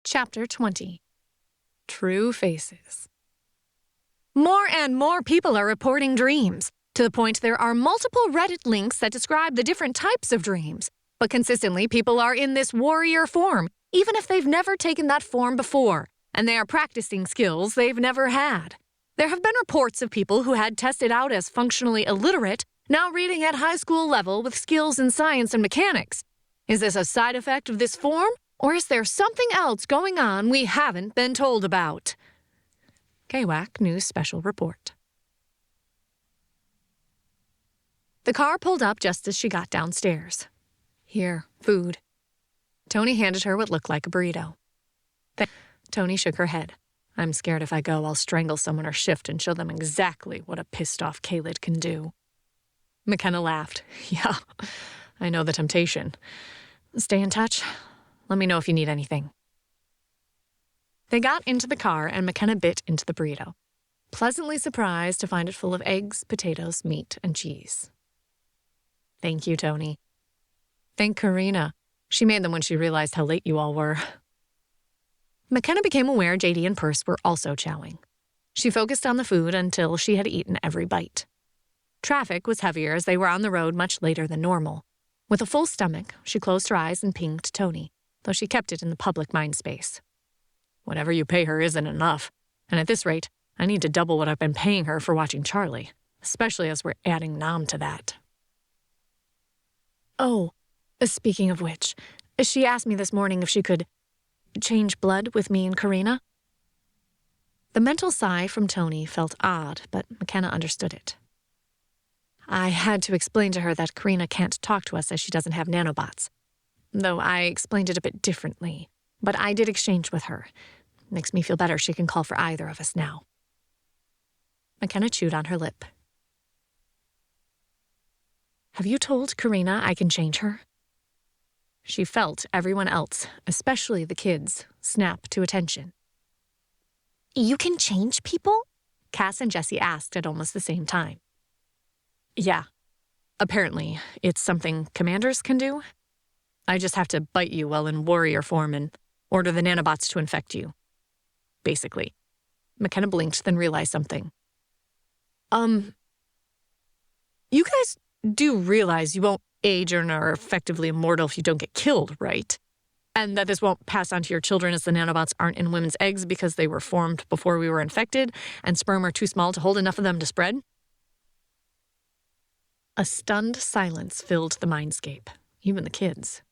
Chapter 20. True Faces. More and more people are reporting dreams, to the point there are multiple Reddit links that describe the different types of dreams. But consistently, people are in this warrior form, even if they've never taken that form before, and they are practicing skills they've never had. There have been reports of people who had tested out as functionally illiterate, now reading at high school level with skills in science and mechanics. Is this a side effect of this form? Or is there something else going on we haven't been told about? KWAC News Special Report. The car pulled up just as she got downstairs. Here, food. Tony handed her what looked like a burrito. Tony shook her head. I'm scared if I go, I'll strangle someone or shift and show them exactly what a pissed-off Kaylid can do. McKenna laughed. Yeah, I know the temptation. Stay in touch. Let me know if you need anything. They got into the car and McKenna bit into the burrito, pleasantly surprised to find it full of eggs, potatoes, meat, and cheese. Thank you, Tony. Thank Karina. She made them when she realized how late you all were. McKenna became aware JD and Perse were also chowing. She focused on the food until she had eaten every bite. Traffic was heavier as they were on the road much later than normal. With a full stomach, she closed her eyes and pinged Tony, though she kept it in the public mind space. Whatever you pay her isn't enough, and at this rate, I need to double what I've been paying her for watching Charlie, especially as we're adding Nam to that. Oh, speaking of which, she asked me this morning if she could change blood with me and Karina. The mental sigh from Tony felt odd, but McKenna understood it. I had to explain to her that Karina can't talk to us as she doesn't have nanobots. Though I explained it a bit differently, but I did exchange with her. Makes me feel better she can call for either of us now. McKenna chewed on her lip. Have you told Karina I can change her? She felt everyone else, especially the kids, snap to attention. You can change people? Cass and Jessie asked at almost the same time. Yeah. Apparently, it's something commanders can do. I just have to bite you while in warrior form and order the nanobots to infect you. Basically. McKenna blinked, then realized something. You guys do realize you won't age and are effectively immortal if you don't get killed, right? And that this won't pass on to your children as the nanobots aren't in women's eggs because they were formed before we were infected and sperm are too small to hold enough of them to spread? A stunned silence filled the mindscape, even the kids.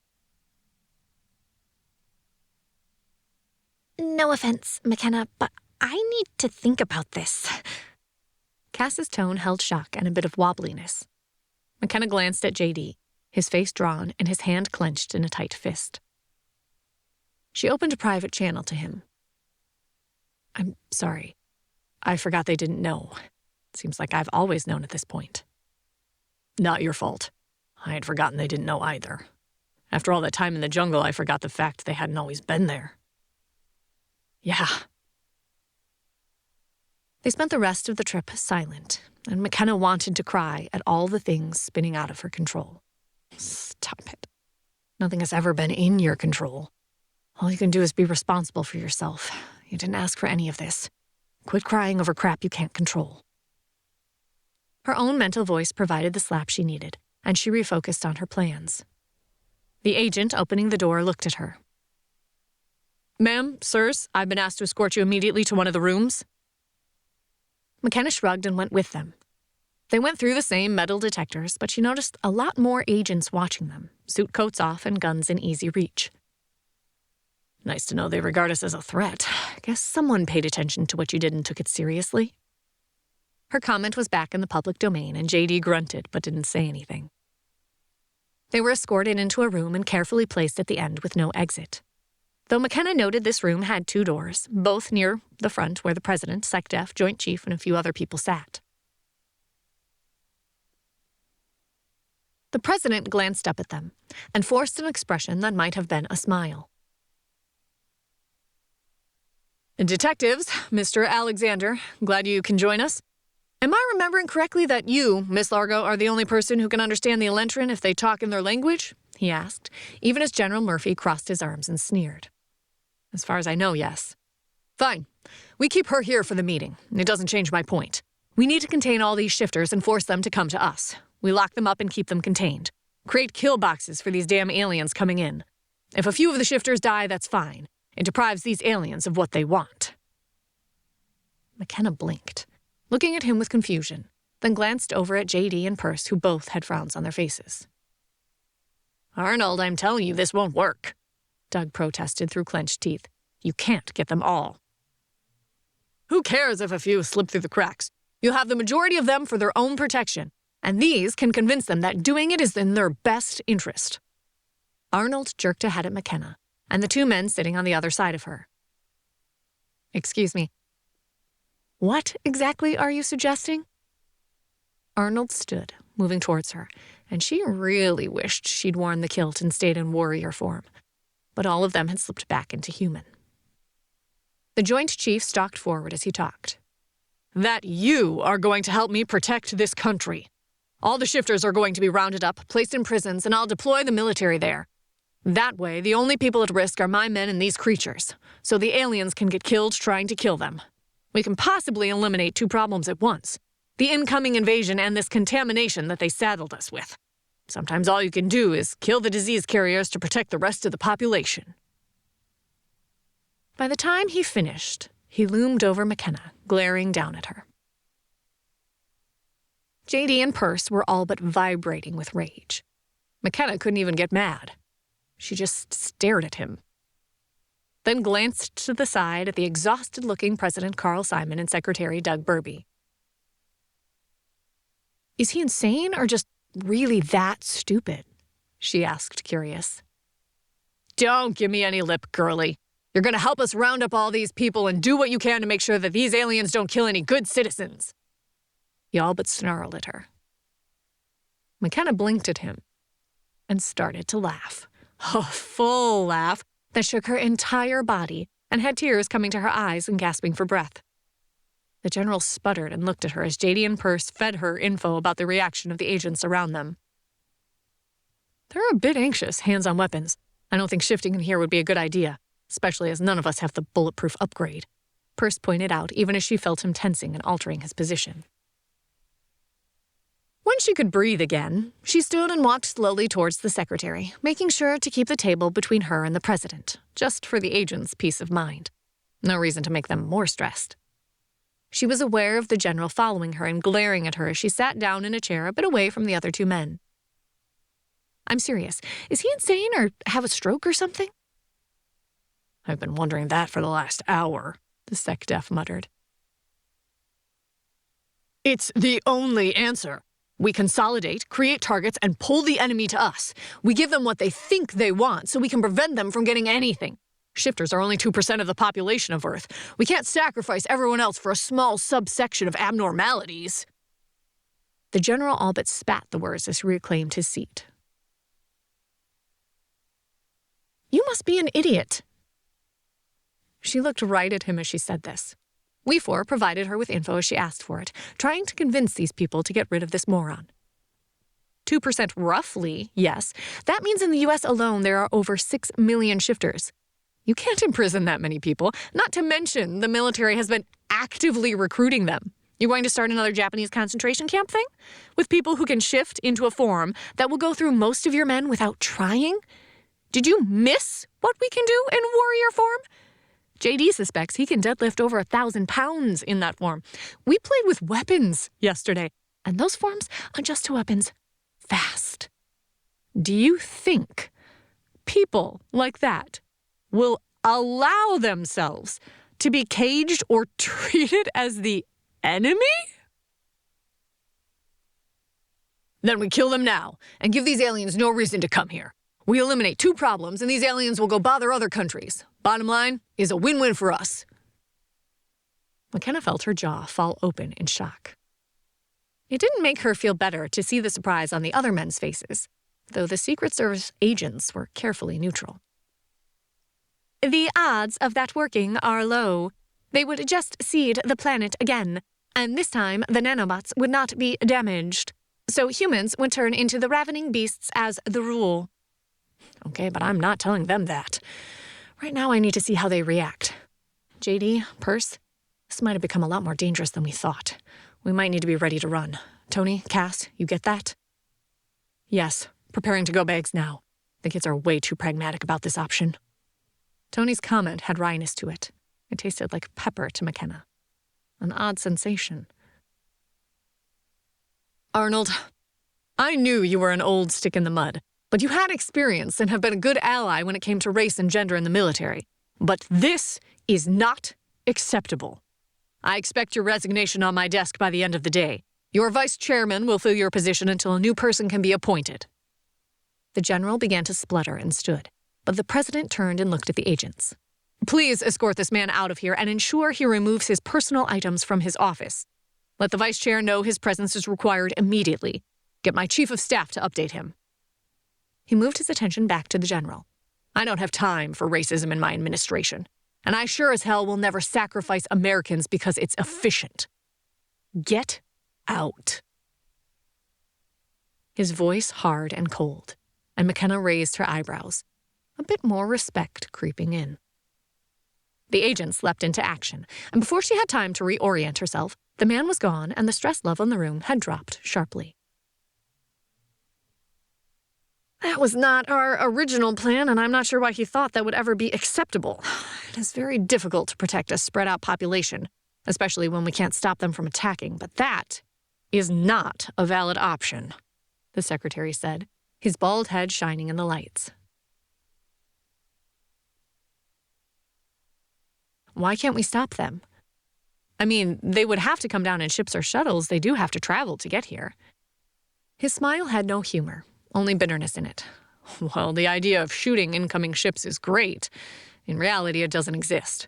No offense, McKenna, but I need to think about this. Cass's tone held shock and a bit of wobbliness. McKenna glanced at JD, his face drawn and his hand clenched in a tight fist. She opened a private channel to him. I'm sorry. I forgot they didn't know. Seems like I've always known at this point. Not your fault. I had forgotten they didn't know either. After all that time in the jungle, I forgot the fact they hadn't always been there. Yeah. They spent the rest of the trip silent, and McKenna wanted to cry at all the things spinning out of her control. Stop it. Nothing has ever been in your control. All you can do is be responsible for yourself. You didn't ask for any of this. Quit crying over crap you can't control. Her own mental voice provided the slap she needed, and she refocused on her plans. The agent opening the door looked at her. Ma'am, sirs, I've been asked to escort you immediately to one of the rooms. McKenna shrugged and went with them. They went through the same metal detectors, but she noticed a lot more agents watching them, suit coats off and guns in easy reach. Nice to know they regard us as a threat. Guess someone paid attention to what you did and took it seriously. Her comment was back in the public domain, and JD grunted but didn't say anything. They were escorted into a room and carefully placed at the end with no exit. Though McKenna noted this room had 2 doors, both near the front where the president, SecDef, Joint Chief, and a few other people sat. The president glanced up at them and forced an expression that might have been a smile. Detectives, Mr. Alexander, glad you can join us. Am I remembering correctly that you, Miss Largo, are the only person who can understand the Elentrin if they talk in their language? He asked, even as General Murphy crossed his arms and sneered. As far as I know, yes. Fine. We keep her here for the meeting. It doesn't change my point. We need to contain all these shifters and force them to come to us. We lock them up and keep them contained. Create kill boxes for these damn aliens coming in. If a few of the shifters die, that's fine. It deprives these aliens of what they want. McKenna blinked, looking at him with confusion, then glanced over at JD and Perce, who both had frowns on their faces. Arnold, I'm telling you, this won't work, Doug protested through clenched teeth. You can't get them all. Who cares if a few slip through the cracks? You'll have the majority of them for their own protection, and these can convince them that doing it is in their best interest. Arnold jerked ahead at McKenna, and the two men sitting on the other side of her. Excuse me. What exactly are you suggesting? Arnold stood, moving towards her, and she really wished she'd worn the kilt and stayed in warrior form. But all of them had slipped back into human. The Joint Chief stalked forward as he talked. That you are going to help me protect this country. All the shifters are going to be rounded up, placed in prisons, and I'll deploy the military there. That way, the only people at risk are my men and these creatures, so the aliens can get killed trying to kill them. We can possibly eliminate two problems at once. The incoming invasion and this contamination that they saddled us with. Sometimes all you can do is kill the disease carriers to protect the rest of the population. By the time he finished, he loomed over McKenna, glaring down at her. JD and Perce were all but vibrating with rage. McKenna couldn't even get mad. She just stared at him. Then glanced to the side at the exhausted-looking President Carl Simon and Secretary Doug Burby. Is he insane or just really that stupid? She asked, curious. Don't give me any lip, girlie. You're going to help us round up all these people and do what you can to make sure that these aliens don't kill any good citizens. He all but snarled at her. McKenna blinked at him and started to laugh. A full laugh that shook her entire body and had tears coming to her eyes and gasping for breath. The general sputtered and looked at her as JD and Perce fed her info about the reaction of the agents around them. They're a bit anxious, hands on weapons. I don't think shifting in here would be a good idea, especially as none of us have the bulletproof upgrade, Perce pointed out, even as she felt him tensing and altering his position. When she could breathe again, she stood and walked slowly towards the secretary, making sure to keep the table between her and the president, just for the agent's peace of mind. No reason to make them more stressed. She was aware of the general following her and glaring at her as she sat down in a chair a bit away from the other two men. I'm serious. Is he insane or have a stroke or something? I've been wondering that for the last hour, the SecDef muttered. It's the only answer. We consolidate, create targets, and pull the enemy to us. We give them what they think they want so we can prevent them from getting anything. Shifters are only 2% of the population of Earth. We can't sacrifice everyone else for a small subsection of abnormalities. The general all but spat the words as he reclaimed his seat. You must be an idiot. She looked right at him as she said this. We four provided her with info as she asked for it, trying to convince these people to get rid of this moron. 2% roughly, yes. That means in the U.S. alone there are over 6 million shifters. You can't imprison that many people, not to mention the military has been actively recruiting them. You're going to start another Japanese concentration camp thing? With people who can shift into a form that will go through most of your men without trying? Did you miss what we can do in warrior form? JD suspects he can deadlift over 1,000 pounds in that form. We played with weapons yesterday, and those forms adjust to weapons fast. Do you think people like that will allow themselves to be caged or treated as the enemy? Then we kill them now and give these aliens no reason to come here. We eliminate 2 problems, and these aliens will go bother other countries. Bottom line is a win-win for us. McKenna felt her jaw fall open in shock. It didn't make her feel better to see the surprise on the other men's faces, though the Secret Service agents were carefully neutral. The odds of that working are low. They would just seed the planet again, and this time the nanobots would not be damaged. So humans would turn into the ravening beasts as the rule. Okay, but I'm not telling them that. Right now I need to see how they react. JD, Perse, this might have become a lot more dangerous than we thought. We might need to be ready to run. Tony, Cass, you get that? Yes, preparing to go bags now. The kids are way too pragmatic about this option. Tony's comment had wryness to it. It tasted like pepper to McKenna. An odd sensation. Arnold, I knew you were an old stick in the mud, but you had experience and have been a good ally when it came to race and gender in the military. But this is not acceptable. I expect your resignation on my desk by the end of the day. Your vice chairman will fill your position until a new person can be appointed. The general began to splutter and stood, but the president turned and looked at the agents. Please escort this man out of here and ensure he removes his personal items from his office. Let the vice chair know his presence is required immediately. Get my chief of staff to update him. He moved his attention back to the general. I don't have time for racism in my administration, and I sure as hell will never sacrifice Americans because it's efficient. Get out. His voice hard and cold, and McKenna raised her eyebrows, a bit more respect creeping in. The agents leapt into action, and before she had time to reorient herself, the man was gone and the stress level in the room had dropped sharply. That was not our original plan, and I'm not sure why he thought that would ever be acceptable. It is very difficult to protect a spread-out population, especially when we can't stop them from attacking, but that is not a valid option, the secretary said, his bald head shining in the lights. Why can't we stop them? I mean, they would have to come down in ships or shuttles. They do have to travel to get here. His smile had no humor, only bitterness in it. Well, the idea of shooting incoming ships is great. In reality, it doesn't exist.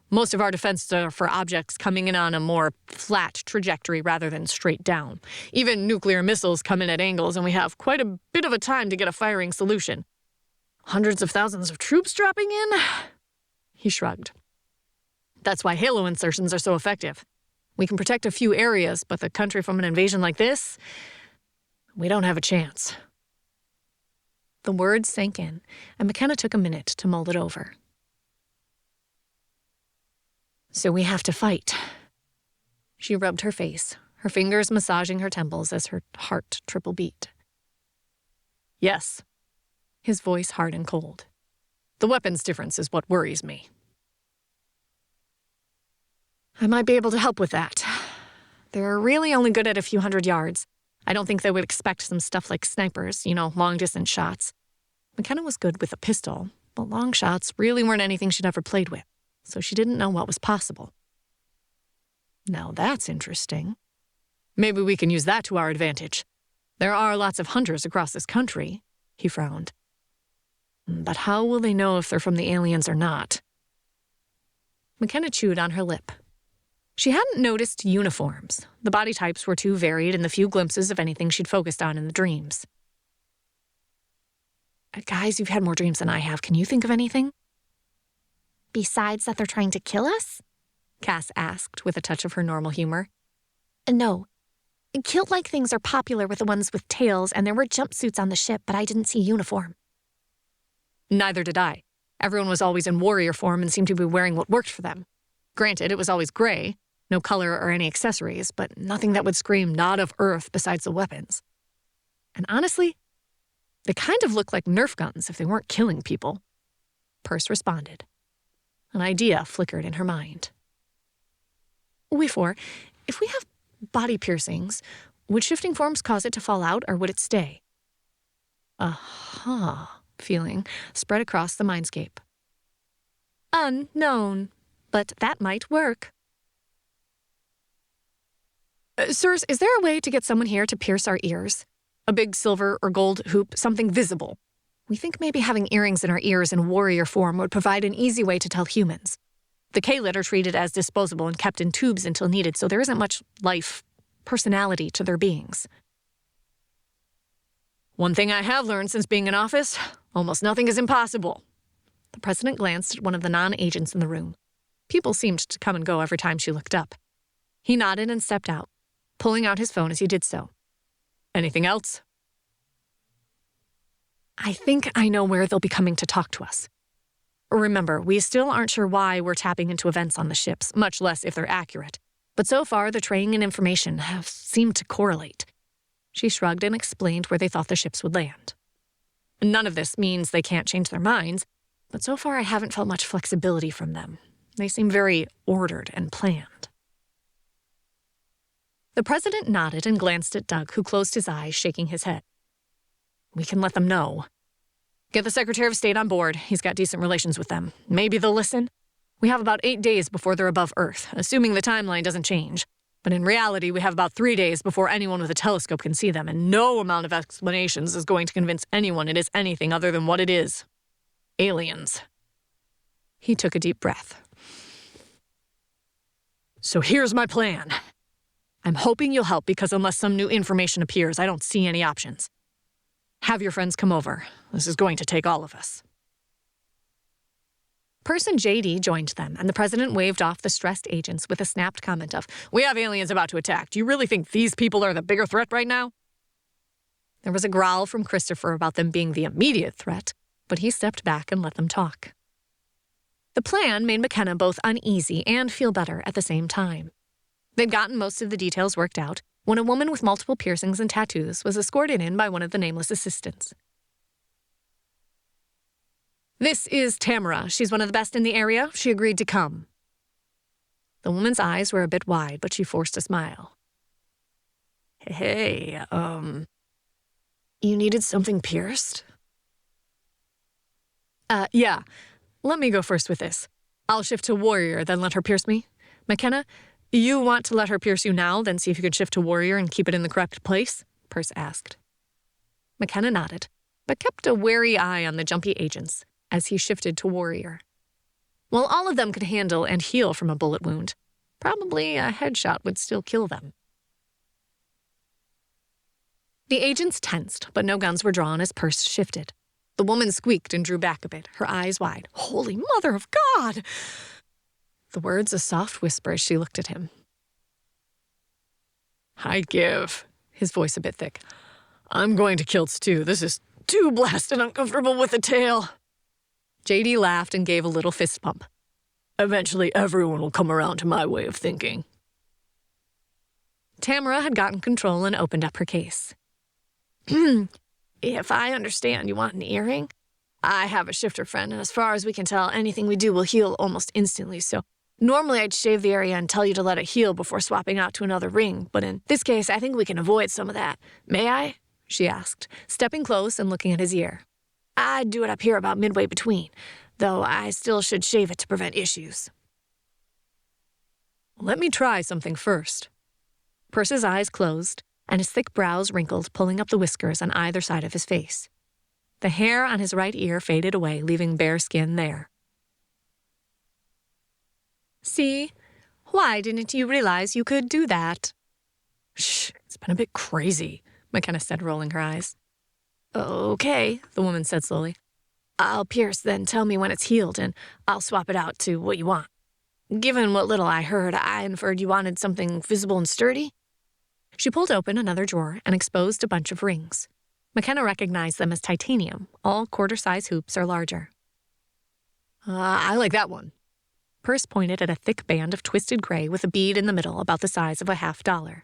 Most of our defenses are for objects coming in on a more flat trajectory rather than straight down. Even nuclear missiles come in at angles, and we have quite a bit of a time to get a firing solution. Hundreds of thousands of troops dropping in? He shrugged. That's why halo insertions are so effective. We can protect a few areas, but the country from an invasion like this, we don't have a chance. The words sank in, and McKenna took a minute to mull it over. So we have to fight. She rubbed her face, her fingers massaging her temples as her heart triple beat. Yes. His voice hard and cold. The weapons difference is what worries me. I might be able to help with that. They're really only good at a few hundred yards. I don't think they would expect some stuff like snipers, long-distance shots. McKenna was good with a pistol, but long shots really weren't anything she'd ever played with, so she didn't know what was possible. Now that's interesting. Maybe we can use that to our advantage. There are lots of hunters across this country, he frowned. But how will they know if they're from the aliens or not? McKenna chewed on her lip. She hadn't noticed uniforms. The body types were too varied in the few glimpses of anything she'd focused on in the dreams. Guys, you've had more dreams than I have. Can you think of anything? Besides that they're trying to kill us? Cass asked with a touch of her normal humor. No. Kilt-like things are popular with the ones with tails, and there were jumpsuits on the ship, but I didn't see uniform. Neither did I. Everyone was always in warrior form and seemed to be wearing what worked for them. Granted, it was always gray, no color or any accessories, but nothing that would scream not of Earth besides the weapons. And honestly, they kind of looked like Nerf guns if they weren't killing people. Perse responded. An idea flickered in her mind. We four, if we have body piercings, would shifting forms cause it to fall out or would it stay? Aha, feeling spread across the mindscape. Unknown, but that might work. Sirs, is there a way to get someone here to pierce our ears? A big silver or gold hoop, something visible. We think maybe having earrings in our ears in warrior form would provide an easy way to tell humans. The Kaylid are treated as disposable and kept in tubes until needed, so there isn't much life, personality to their beings. One thing I have learned since being in office, almost nothing is impossible. The president glanced at one of the non-agents in the room. People seemed to come and go every time she looked up. He nodded and stepped out, pulling out his phone as he did so. Anything else? I think I know where they'll be coming to talk to us. Remember, we still aren't sure why we're tapping into events on the ships, much less if they're accurate. But so far, the training and information have seemed to correlate. She shrugged and explained where they thought the ships would land. None of this means they can't change their minds, but so far I haven't felt much flexibility from them. They seem very ordered and planned. The president nodded and glanced at Doug, who closed his eyes, shaking his head. We can let them know. Get the Secretary of State on board. He's got decent relations with them. Maybe they'll listen. We have about 8 days before they're above Earth, assuming the timeline doesn't change. But in reality, we have about 3 days before anyone with a telescope can see them, and no amount of explanations is going to convince anyone it is anything other than what it is. Aliens. He took a deep breath. So here's my plan. I'm hoping you'll help because unless some new information appears, I don't see any options. Have your friends come over. This is going to take all of us. Perce and JD joined them, and the president waved off the stressed agents with a snapped comment of, "We have aliens about to attack. Do you really think these people are the bigger threat right now?" There was a growl from Christopher about them being the immediate threat, but he stepped back and let them talk. The plan made McKenna both uneasy and feel better at the same time. They'd gotten most of the details worked out when a woman with multiple piercings and tattoos was escorted in by one of the nameless assistants. "This is Tamara. She's one of the best in the area. She agreed to come." The woman's eyes were a bit wide, but she forced a smile. Hey, you needed something pierced? Yeah. Let me go first with this. I'll shift to warrior, then let her pierce me. McKenna, you want to let her pierce you now, then see if you could shift to warrior and keep it in the correct place? Perce asked. McKenna nodded, but kept a wary eye on the jumpy agents as he shifted to warrior. While all of them could handle and heal from a bullet wound, probably a headshot would still kill them. The agents tensed, but no guns were drawn as Perce shifted. The woman squeaked and drew back a bit, her eyes wide. Holy Mother of God! The words a soft whisper as she looked at him. I'd give, his voice a bit thick. I'm going to kilts too. This is too blasted uncomfortable with a tail. JD laughed and gave a little fist pump. Eventually everyone will come around to my way of thinking. Tamara had gotten control and opened up her case. If I understand, you want an earring? I have a shifter friend, and as far as we can tell, anything we do will heal almost instantly, so normally I'd shave the area and tell you to let it heal before swapping out to another ring, but in this case, I think we can avoid some of that. May I? She asked, stepping close and looking at his ear. I'd do it up here about midway between, though I still should shave it to prevent issues. Let me try something first. Perce's eyes closed, and his thick brows wrinkled, pulling up the whiskers on either side of his face. The hair on his right ear faded away, leaving bare skin there. See? Why didn't you realize you could do that? Shh, it's been a bit crazy, McKenna said, rolling her eyes. Okay, the woman said slowly. I'll pierce, then tell me when it's healed, and I'll swap it out to what you want. Given what little I heard, I inferred you wanted something visible and sturdy. She pulled open another drawer and exposed a bunch of rings. McKenna recognized them as titanium. All quarter-size hoops or larger. I like that one. Perce pointed at a thick band of twisted gray with a bead in the middle about the size of a $50.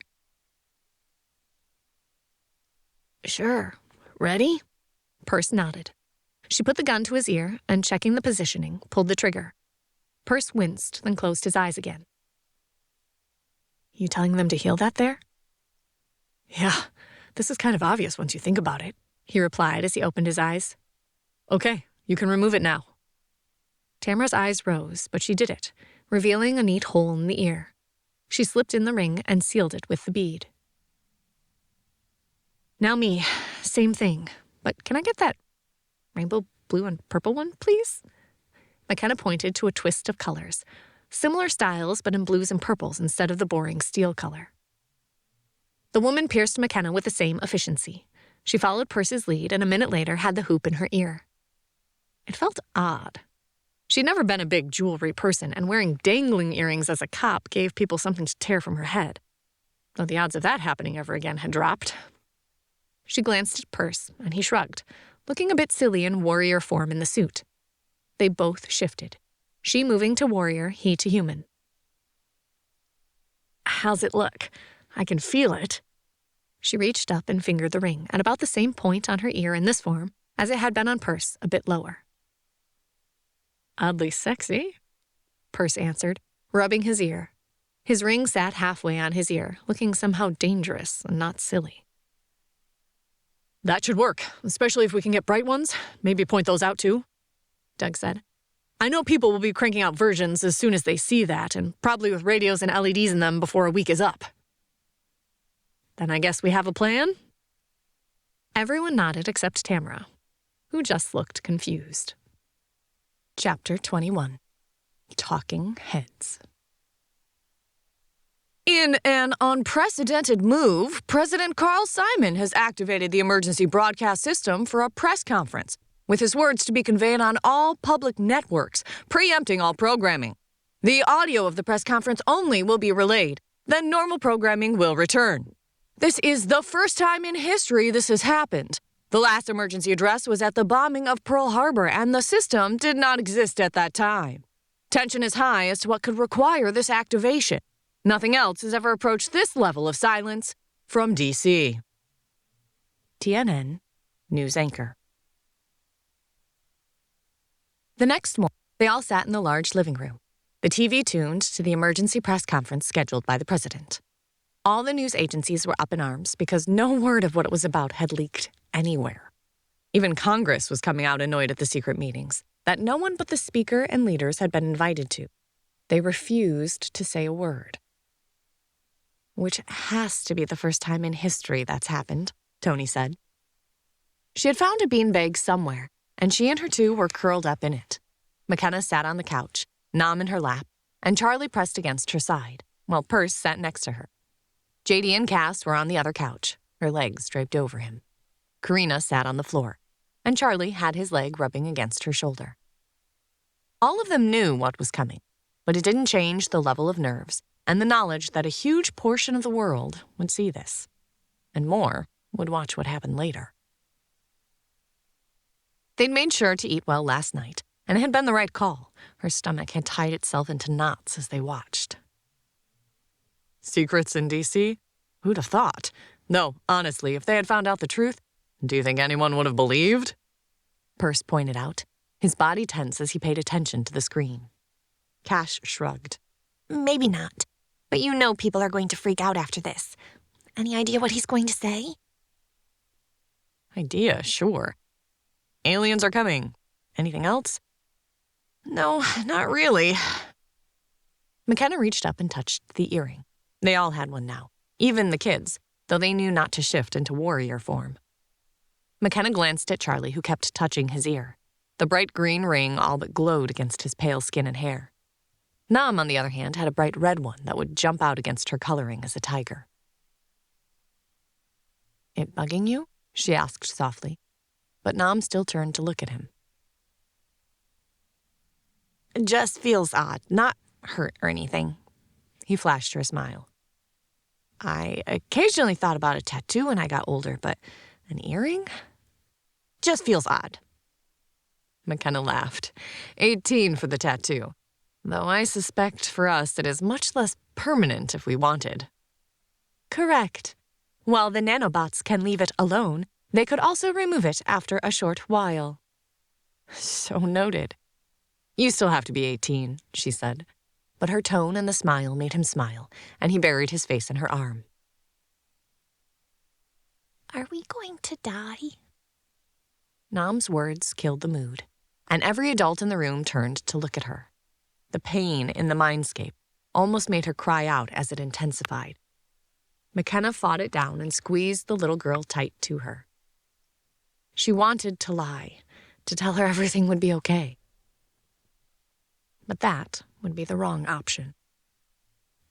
Sure. Ready? Perce nodded. She put the gun to his ear and, checking the positioning, pulled the trigger. Perce winced, then closed his eyes again. You telling them to heal that there? Yeah, this is kind of obvious once you think about it, he replied as he opened his eyes. Okay, you can remove it now. Tamara's eyes rose, but she did it, revealing a neat hole in the ear. She slipped in the ring and sealed it with the bead. Now me, same thing, but can I get that rainbow blue and purple one, please? McKenna pointed to a twist of colors, similar styles but in blues and purples instead of the boring steel color. The woman pierced McKenna with the same efficiency. She followed Perce's lead and a minute later had the hoop in her ear. It felt odd. She'd never been a big jewelry person, and wearing dangling earrings as a cop gave people something to tear from her head, though the odds of that happening ever again had dropped. She glanced at Perce, and he shrugged, looking a bit silly in warrior form in the suit. They both shifted, she moving to warrior, he to human. How's it look? I can feel it. She reached up and fingered the ring at about the same point on her ear in this form as it had been on Perse, a bit lower. Oddly sexy, Perse answered, rubbing his ear. His ring sat halfway on his ear, looking somehow dangerous and not silly. That should work, especially if we can get bright ones. Maybe point those out too, Doug said. I know people will be cranking out versions as soon as they see that, and probably with radios and LEDs in them before a week is up. Then I guess we have a plan? Everyone nodded except Tamara, who just looked confused. Chapter 21. Talking Heads. In an unprecedented move, President Carl Simon has activated the emergency broadcast system for a press conference, with his words to be conveyed on all public networks, preempting all programming. The audio of the press conference only will be relayed, then normal programming will return. This is the first time in history this has happened. The last emergency address was at the bombing of Pearl Harbor, and the system did not exist at that time. Tension is high as to what could require this activation. Nothing else has ever approached this level of silence from D.C. TNN News Anchor. The next morning, they all sat in the large living room, the TV tuned to the emergency press conference scheduled by the president. All the news agencies were up in arms because no word of what it was about had leaked anywhere. Even Congress was coming out annoyed at the secret meetings that no one but the speaker and leaders had been invited to. They refused to say a word. Which has to be the first time in history that's happened, Tony said. She had found a beanbag somewhere, and she and her two were curled up in it. McKenna sat on the couch, Nam in her lap, and Charlie pressed against her side, while Perse sat next to her. JD and Cass were on the other couch, her legs draped over him. Karina sat on the floor, and Charlie had his leg rubbing against her shoulder. All of them knew what was coming, but it didn't change the level of nerves and the knowledge that a huge portion of the world would see this, and more would watch what happened later. They'd made sure to eat well last night, and it had been the right call. Her stomach had tied itself into knots as they watched. Secrets in D.C.? Who'd have thought? No, honestly, if they had found out the truth, do you think anyone would have believed? Perse pointed out, his body tense as he paid attention to the screen. Cash shrugged. Maybe not, but you know people are going to freak out after this. Any idea what he's going to say? Idea, sure. Aliens are coming. Anything else? No, not really. McKenna reached up and touched the earring. They all had one now, even the kids, though they knew not to shift into warrior form. McKenna glanced at Charlie, who kept touching his ear. The bright green ring all but glowed against his pale skin and hair. Nam, on the other hand, had a bright red one that would jump out against her coloring as a tiger. It bugging you? She asked softly, but Nam still turned to look at him. It just feels odd, not hurt or anything. He flashed her a smile. I occasionally thought about a tattoo when I got older, but an earring? Just feels odd. McKenna laughed. 18 for the tattoo. Though I suspect for us it is much less permanent if we wanted. Correct. While the nanobots can leave it alone, they could also remove it after a short while. So noted. You still have to be 18, she said. But her tone and the smile made him smile, and he buried his face in her arm. Are we going to die? Nam's words killed the mood, and every adult in the room turned to look at her. The pain in the mindscape almost made her cry out as it intensified. McKenna fought it down and squeezed the little girl tight to her. She wanted to lie, to tell her everything would be okay. But that would be the wrong option.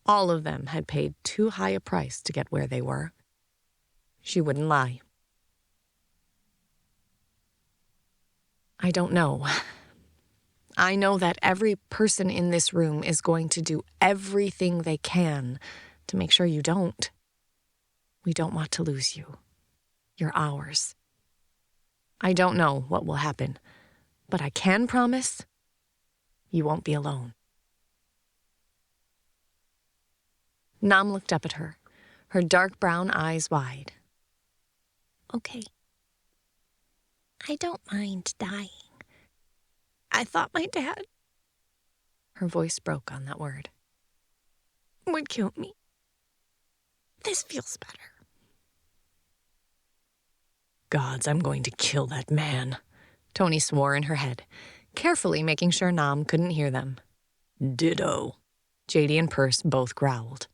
All of them had paid too high a price to get where they were. She wouldn't lie. I don't know. I know that every person in this room is going to do everything they can to make sure you don't. We don't want to lose you. You're ours. I don't know what will happen, but I can promise you won't be alone. Nam looked up at her, her dark brown eyes wide. Okay. I don't mind dying. I thought my dad, her voice broke on that word, would kill me. This feels better. Gods, I'm going to kill that man, Tony swore in her head, carefully making sure Nam couldn't hear them. Ditto, JD and Perce both growled.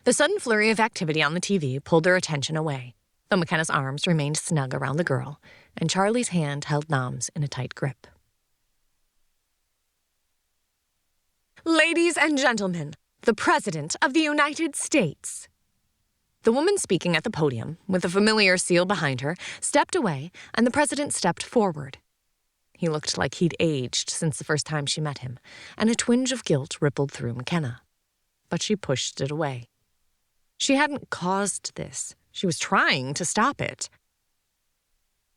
The sudden flurry of activity on the TV pulled their attention away, though McKenna's arms remained snug around the girl, and Charlie's hand held Nam's in a tight grip. Ladies and gentlemen, the President of the United States. The woman speaking at the podium, with the familiar seal behind her, stepped away, and the president stepped forward. He looked like he'd aged since the first time she met him, and a twinge of guilt rippled through McKenna. But she pushed it away. She hadn't caused this. She was trying to stop it.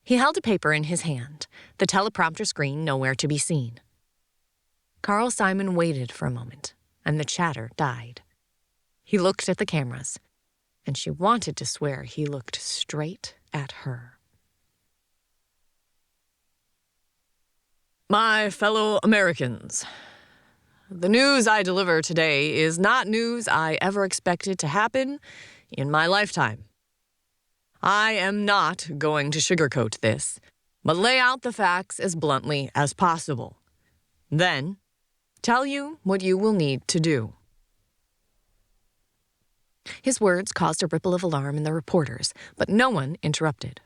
He held a paper in his hand, the teleprompter screen nowhere to be seen. Carl Simon waited for a moment, and the chatter died. He looked at the cameras, and she wanted to swear he looked straight at her. My fellow Americans, the news I deliver today is not news I ever expected to happen in my lifetime. I am not going to sugarcoat this, but lay out the facts as bluntly as possible. Then, tell you what you will need to do. His words caused a ripple of alarm in the reporters, but no one interrupted.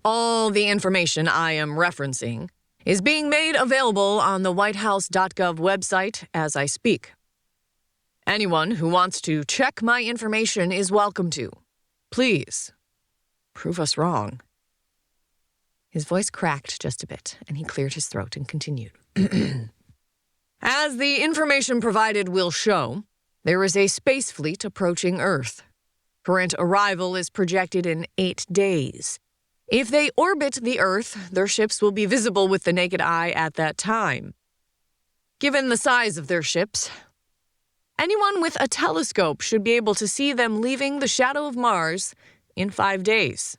All the information I am referencing is being made available on the whitehouse.gov website as I speak. Anyone who wants to check my information is welcome to. Please, prove us wrong. His voice cracked just a bit, and he cleared his throat and continued. As the information provided will show, there is a space fleet approaching Earth. Current arrival is projected in 8 days. If they orbit the Earth, their ships will be visible with the naked eye at that time. Given the size of their ships, anyone with a telescope should be able to see them leaving the shadow of Mars in 5 days.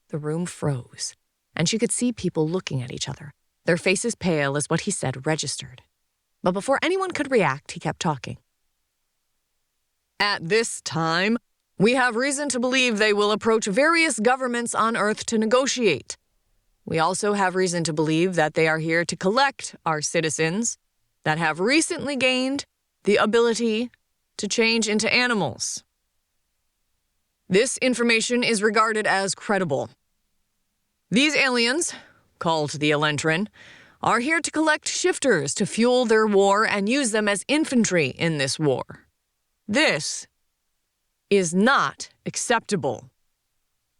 The room froze, and she could see people looking at each other, their faces pale as what he said registered. But before anyone could react, he kept talking. At this time, we have reason to believe they will approach various governments on Earth to negotiate. We also have reason to believe that they are here to collect our citizens that have recently gained the ability to change into animals. This information is regarded as credible. These aliens, called the Elentrin, are here to collect shifters to fuel their war and use them as infantry in this war. This is not acceptable.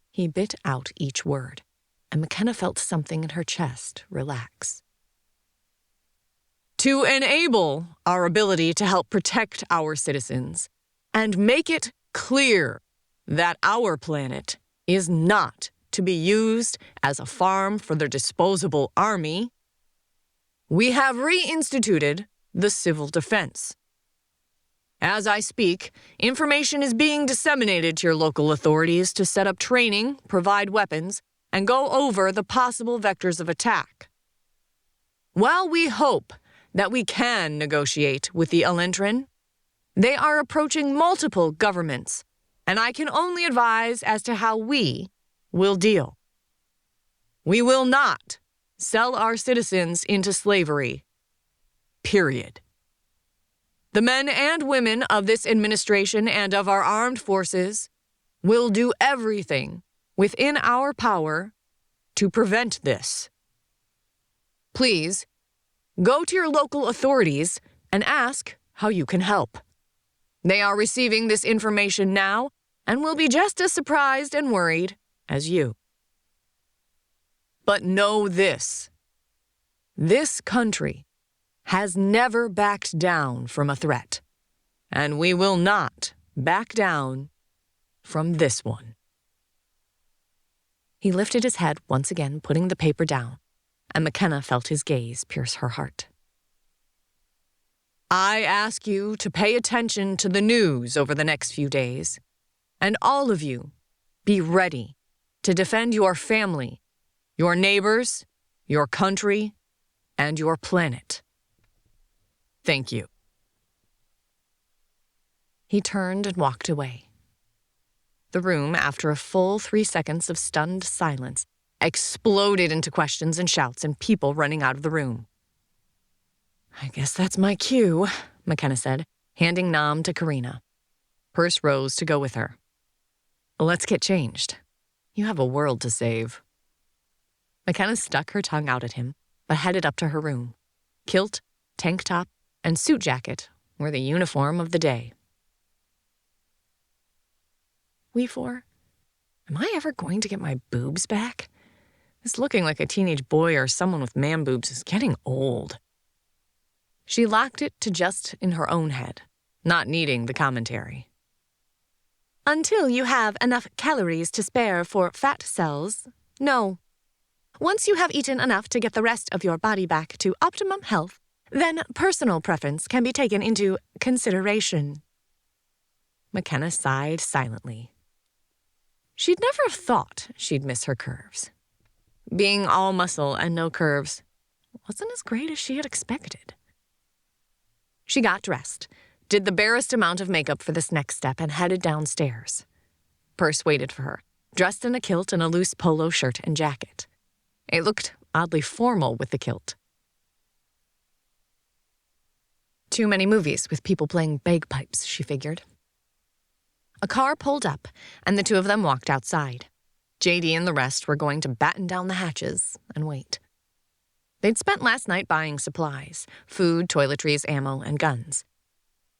He bit out each word, and McKenna felt something in her chest relax. To enable our ability to help protect our citizens and make it clear that our planet is not to be used as a farm for their disposable army, we have reinstituted the civil defense. As I speak, information is being disseminated to your local authorities to set up training, provide weapons, and go over the possible vectors of attack. While we hope that we can negotiate with the Elentrin, they are approaching multiple governments, and I can only advise as to how we will deal. We will not sell our citizens into slavery. Period. The men and women of this administration and of our armed forces will do everything within our power to prevent this. Please, go to your local authorities and ask how you can help. They are receiving this information now and will be just as surprised and worried as you. But know this. This country has never backed down from a threat, and we will not back down from this one. He lifted his head once again, putting the paper down, and McKenna felt his gaze pierce her heart. I ask you to pay attention to the news over the next few days, and all of you, be ready to defend your family, your neighbors, your country, and your planet. Thank you. He turned and walked away. The room, after a full 3 seconds of stunned silence, exploded into questions and shouts and people running out of the room. I guess that's my cue, McKenna said, handing Nam to Karina. Perce rose to go with her. Let's get changed. You have a world to save. McKenna stuck her tongue out at him, but headed up to her room. Kilt, tank top, and suit jacket were the uniform of the day. We four? Am I ever going to get my boobs back? This looking like a teenage boy or someone with man boobs is getting old. She locked it to just in her own head, not needing the commentary. Until you have enough calories to spare for fat cells, no. Once you have eaten enough to get the rest of your body back to optimum health, then personal preference can be taken into consideration. McKenna sighed silently. She'd never have thought she'd miss her curves. Being all muscle and no curves wasn't as great as she had expected. She got dressed, did the barest amount of makeup for this next step, and headed downstairs. Perce waited for her, dressed in a kilt and a loose polo shirt and jacket. It looked oddly formal with the kilt. Too many movies with people playing bagpipes, she figured. A car pulled up, and the two of them walked outside. JD and the rest were going to batten down the hatches and wait. They'd spent last night buying supplies, food, toiletries, ammo, and guns.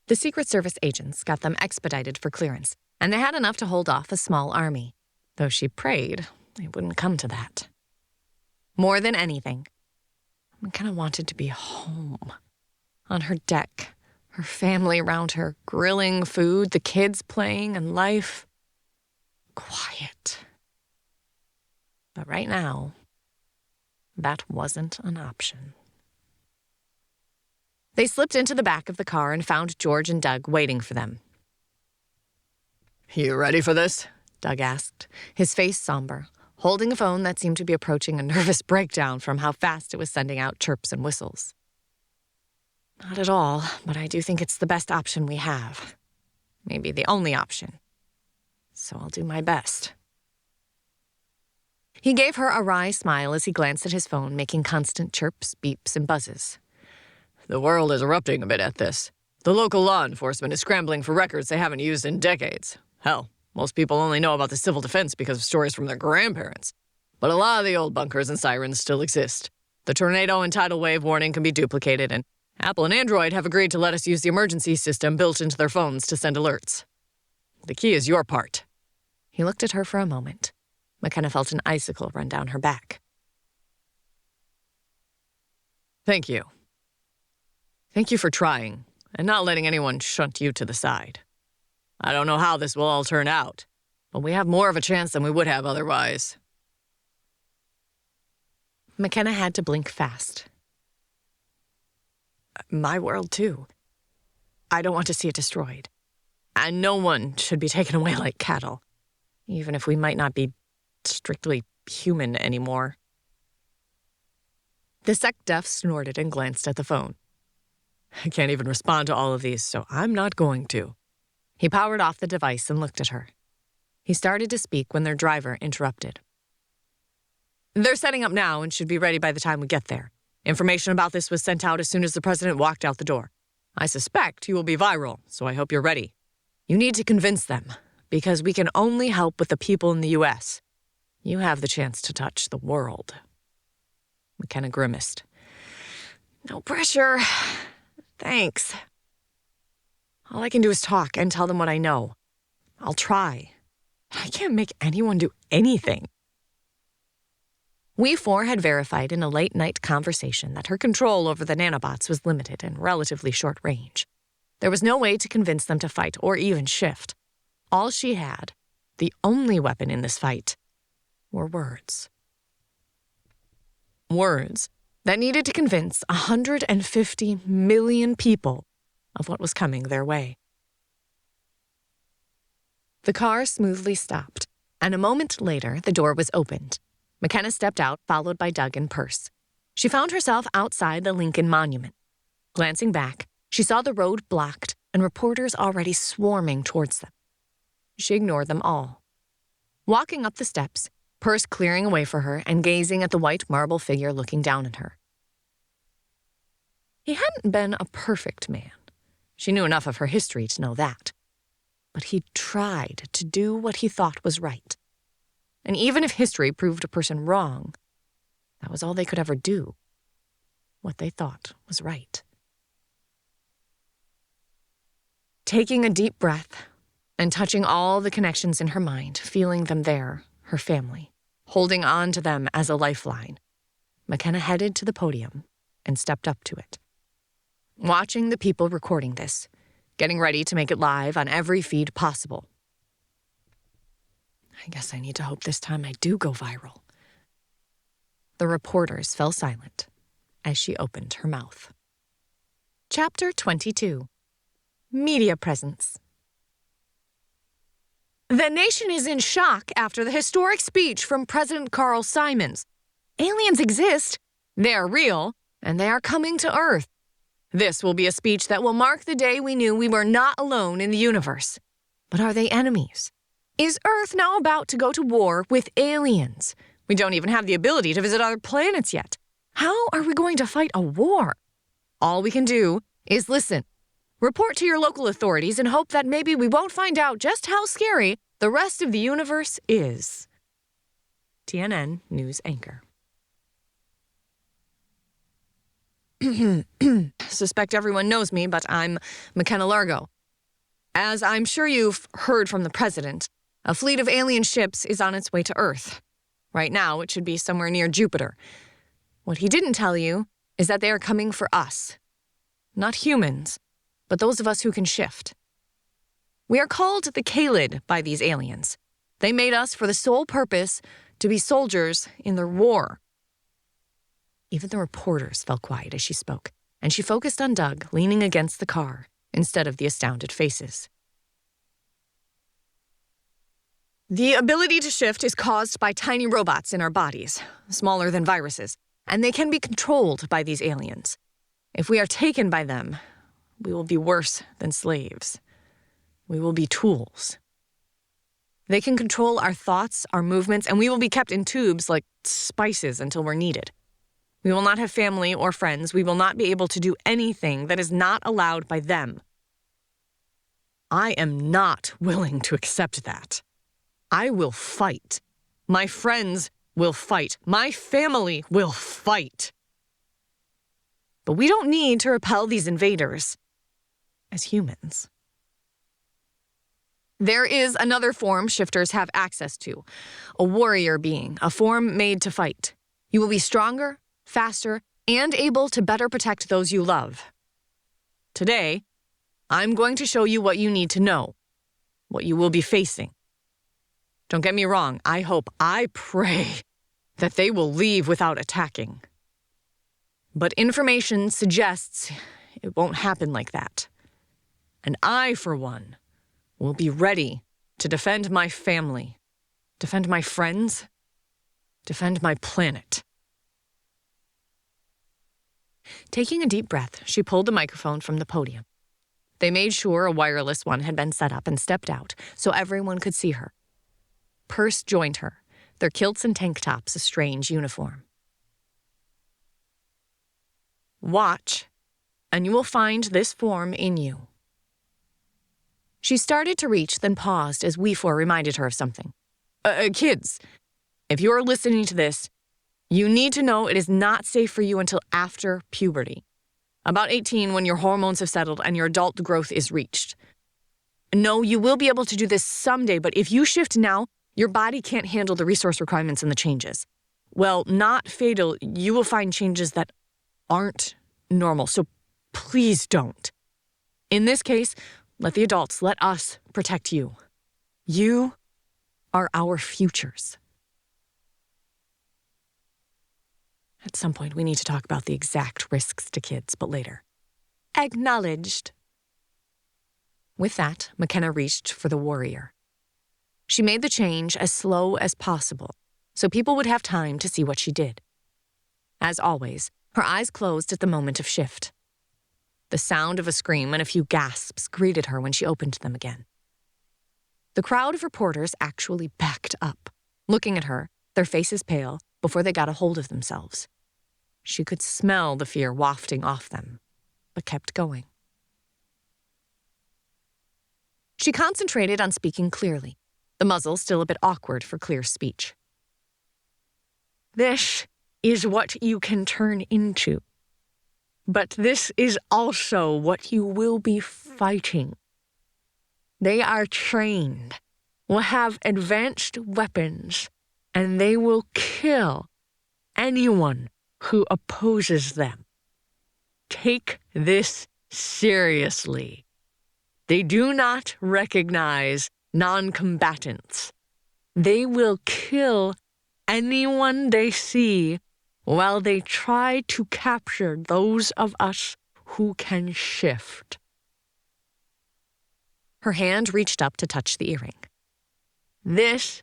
The Secret Service agents got them expedited for clearance, and they had enough to hold off a small army, though she prayed it wouldn't come to that. More than anything, McKenna wanted to be home, on her deck, her family around her, grilling food, the kids playing, and life quiet. But right now, that wasn't an option. They slipped into the back of the car and found George and Doug waiting for them. You ready for this? Doug asked, his face somber, holding a phone that seemed to be approaching a nervous breakdown from how fast it was sending out chirps and whistles. Not at all, but I do think it's the best option we have. Maybe the only option. So I'll do my best. He gave her a wry smile as he glanced at his phone, making constant chirps, beeps, and buzzes. The world is erupting a bit at this. The local law enforcement is scrambling for records they haven't used in decades. Hell, most people only know about the civil defense because of stories from their grandparents. But a lot of the old bunkers and sirens still exist. The tornado and tidal wave warning can be duplicated, and Apple and Android have agreed to let us use the emergency system built into their phones to send alerts. The key is your part. He looked at her for a moment. McKenna felt an icicle run down her back. Thank you. Thank you for trying, and not letting anyone shunt you to the side. I don't know how this will all turn out, but we have more of a chance than we would have otherwise. McKenna had to blink fast. My world, too. I don't want to see it destroyed. And no one should be taken away like cattle, even if we might not be strictly human anymore. The sec-def snorted and glanced at the phone. I can't even respond to all of these, so I'm not going to. He powered off the device and looked at her. He started to speak when their driver interrupted. They're setting up now and should be ready by the time we get there. Information about this was sent out as soon as the president walked out the door. I suspect you will be viral, so I hope you're ready. You need to convince them, because we can only help with the people in the U.S. You have the chance to touch the world. McKenna grimaced. No pressure. Thanks. All I can do is talk and tell them what I know. I'll try. I can't make anyone do anything. We four had verified in a late-night conversation that her control over the nanobots was limited and relatively short range. There was no way to convince them to fight or even shift. All she had, the only weapon in this fight, were words. Words that needed to convince 150 million people of what was coming their way. The car smoothly stopped, and a moment later, the door was opened. McKenna stepped out, followed by Doug and Perce. She found herself outside the Lincoln Monument. Glancing back, she saw the road blocked and reporters already swarming towards them. She ignored them all. Walking up the steps, Perce clearing a way for her and gazing at the white marble figure looking down at her. He hadn't been a perfect man. She knew enough of her history to know that. But he tried to do what he thought was right. And even if history proved a person wrong, that was all they could ever do. What they thought was right. Taking a deep breath and touching all the connections in her mind, feeling them there, her family, holding on to them as a lifeline, McKenna headed to the podium and stepped up to it. Watching the people recording this, getting ready to make it live on every feed possible. I guess I need to hope this time I do go viral. The reporters fell silent as she opened her mouth. Chapter 22. Media Presence. The nation is in shock after the historic speech from President Carl Simons. Aliens exist, they're real, and they are coming to Earth. This will be a speech that will mark the day we knew we were not alone in the universe. But are they enemies? Is Earth now about to go to war with aliens? We don't even have the ability to visit other planets yet. How are we going to fight a war? All we can do is listen. Report to your local authorities and hope that maybe we won't find out just how scary the rest of the universe is. TNN News Anchor. Suspect everyone knows me, but I'm McKenna Largo. As I'm sure you've heard from the president, a fleet of alien ships is on its way to Earth. Right now, it should be somewhere near Jupiter. What he didn't tell you is that they are coming for us. Not humans, but those of us who can shift. We are called the Kaylid by these aliens. They made us for the sole purpose to be soldiers in their war. Even the reporters fell quiet as she spoke, and she focused on Doug leaning against the car instead of the astounded faces. The ability to shift is caused by tiny robots in our bodies, smaller than viruses, and they can be controlled by these aliens. If we are taken by them, we will be worse than slaves. We will be tools. They can control our thoughts, our movements, and we will be kept in tubes like spices until we're needed. We will not have family or friends. We will not be able to do anything that is not allowed by them. I am not willing to accept that. I will fight. My friends will fight. My family will fight. But we don't need to repel these invaders as humans. There is another form shifters have access to, a warrior being, a form made to fight. You will be stronger, faster, and able to better protect those you love. Today, I'm going to show you what you need to know, what you will be facing. Don't get me wrong, I pray that they will leave without attacking. But information suggests it won't happen like that. And I, for one, will be ready to defend my family, defend my friends, defend my planet. Taking a deep breath, she pulled the microphone from the podium. They made sure a wireless one had been set up and stepped out so everyone could see her. Perce joined her, their kilts and tank tops a strange uniform. Watch, and you will find this form in you. She started to reach, then paused as Weefor reminded her of something. Kids, if you're listening to this, you need to know it is not safe for you until after puberty. About 18 when your hormones have settled and your adult growth is reached. No, you will be able to do this someday, but if you shift now, your body can't handle the resource requirements and the changes. Well, not fatal, you will find changes that aren't normal, so please don't. In this case, let the adults, let us protect you. You are our futures. At some point, we need to talk about the exact risks to kids, but later. Acknowledged. With that, McKenna reached for the warrior. She made the change as slow as possible, so people would have time to see what she did. As always, her eyes closed at the moment of shift. The sound of a scream and a few gasps greeted her when she opened them again. The crowd of reporters actually backed up, looking at her, their faces pale, before they got a hold of themselves. She could smell the fear wafting off them, but kept going. She concentrated on speaking clearly, the muzzle still a bit awkward for clear speech. This is what you can turn into. But this is also what you will be fighting. They are trained, will have advanced weapons, and they will kill anyone who opposes them. Take this seriously. They do not recognize non-combatants. They will kill anyone they see while they try to capture those of us who can shift. Her hand reached up to touch the earring. This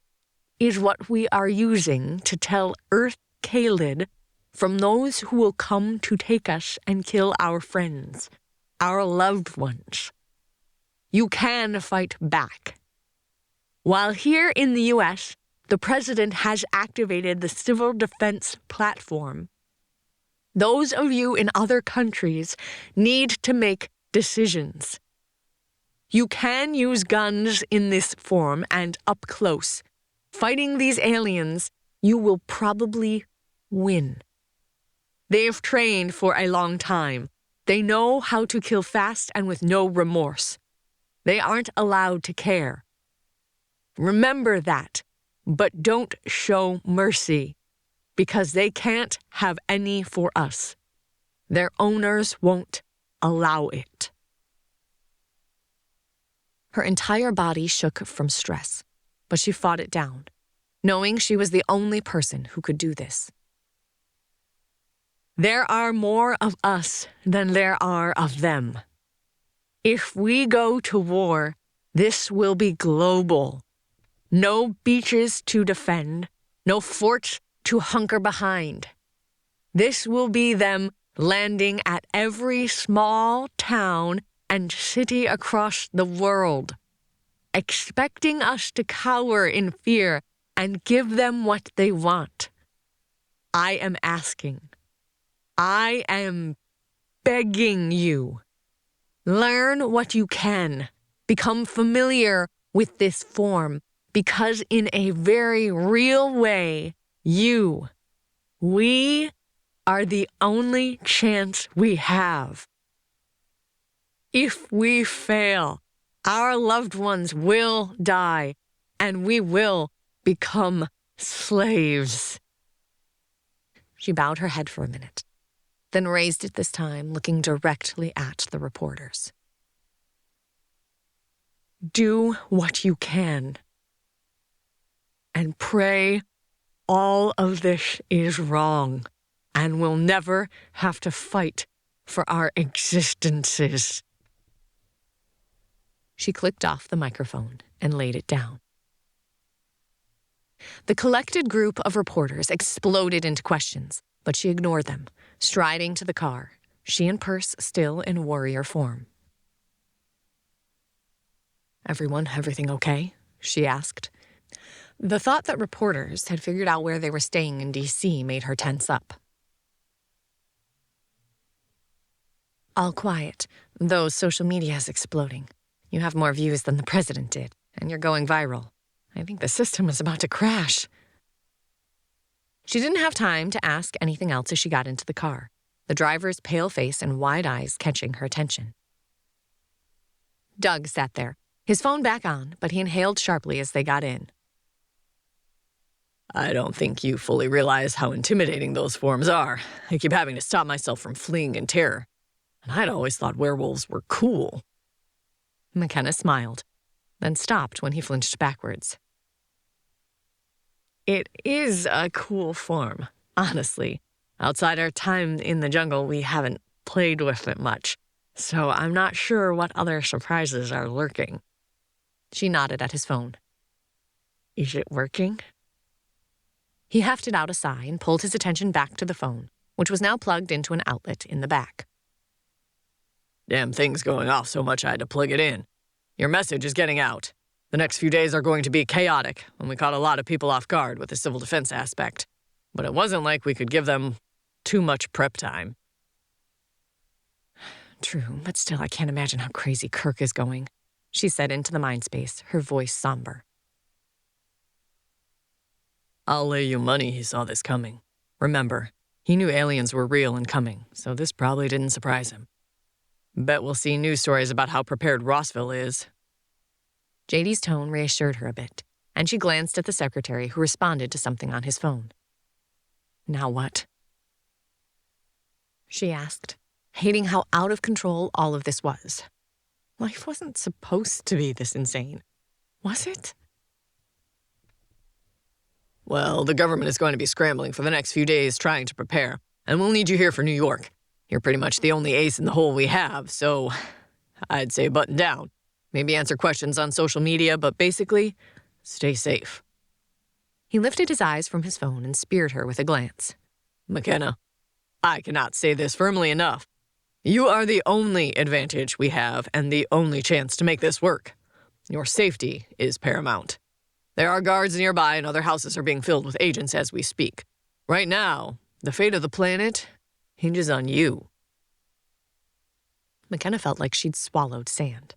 is what we are using to tell Earth Kaylid from those who will come to take us and kill our friends, our loved ones. You can fight back. While here in the U.S., the president has activated the civil defense platform, those of you in other countries need to make decisions. You can use guns in this form and up close. Fighting these aliens, you will probably win. They've trained for a long time. They know how to kill fast and with no remorse. They aren't allowed to care. Remember that, but don't show mercy, because they can't have any for us. Their owners won't allow it. Her entire body shook from stress, but she fought it down, knowing she was the only person who could do this. There are more of us than there are of them. If we go to war, this will be global. No beaches to defend, no forts to hunker behind. This will be them landing at every small town and city across the world, expecting us to cower in fear and give them what they want. I am asking. I am begging you. Learn what you can. Become familiar with this form, because in a very real way, we are the only chance we have. If we fail, our loved ones will die, and we will become slaves. She bowed her head for a minute, then raised it this time, looking directly at the reporters. Do what you can, and pray all of this is wrong, and we'll never have to fight for our existences. She clicked off the microphone and laid it down. The collected group of reporters exploded into questions, but she ignored them, striding to the car, she and Perse still in warrior form. Everything okay? She asked. The thought that reporters had figured out where they were staying in D.C. made her tense up. All quiet, though social media is exploding. You have more views than the president did, and you're going viral. I think the system is about to crash. She didn't have time to ask anything else as she got into the car, the driver's pale face and wide eyes catching her attention. Doug sat there, his phone back on, but he inhaled sharply as they got in. I don't think you fully realize how intimidating those forms are. I keep having to stop myself from fleeing in terror. And I'd always thought werewolves were cool. McKenna smiled, then stopped when he flinched backwards. It is a cool form, honestly. Outside our time in the jungle, we haven't played with it much, so I'm not sure what other surprises are lurking." She nodded at his phone. "Is it working?" He hefted out a sigh and pulled his attention back to the phone, which was now plugged into an outlet in the back. "Damn thing's going off so much I had to plug it in. Your message is getting out. The next few days are going to be chaotic, and we caught a lot of people off guard with the civil defense aspect. But it wasn't like we could give them too much prep time." "True, but still I can't imagine how crazy Kirk is going," she said into the mind space, her voice somber. "I'll lay you money he saw this coming. Remember, he knew aliens were real and coming, so this probably didn't surprise him. Bet we'll see news stories about how prepared Rossville is." JD's tone reassured her a bit, and she glanced at the secretary who responded to something on his phone. "Now what?" she asked, hating how out of control all of this was. Life wasn't supposed to be this insane, was it? "Well, the government is going to be scrambling for the next few days trying to prepare, and we'll need you here for New York. You're pretty much the only ace in the hole we have, so I'd say button down. Maybe answer questions on social media, but basically, stay safe." He lifted his eyes from his phone and speared her with a glance. "McKenna, I cannot say this firmly enough. You are the only advantage we have and the only chance to make this work. Your safety is paramount. There are guards nearby and other houses are being filled with agents as we speak. Right now, the fate of the planet hinges on you." McKenna felt like she'd swallowed sand.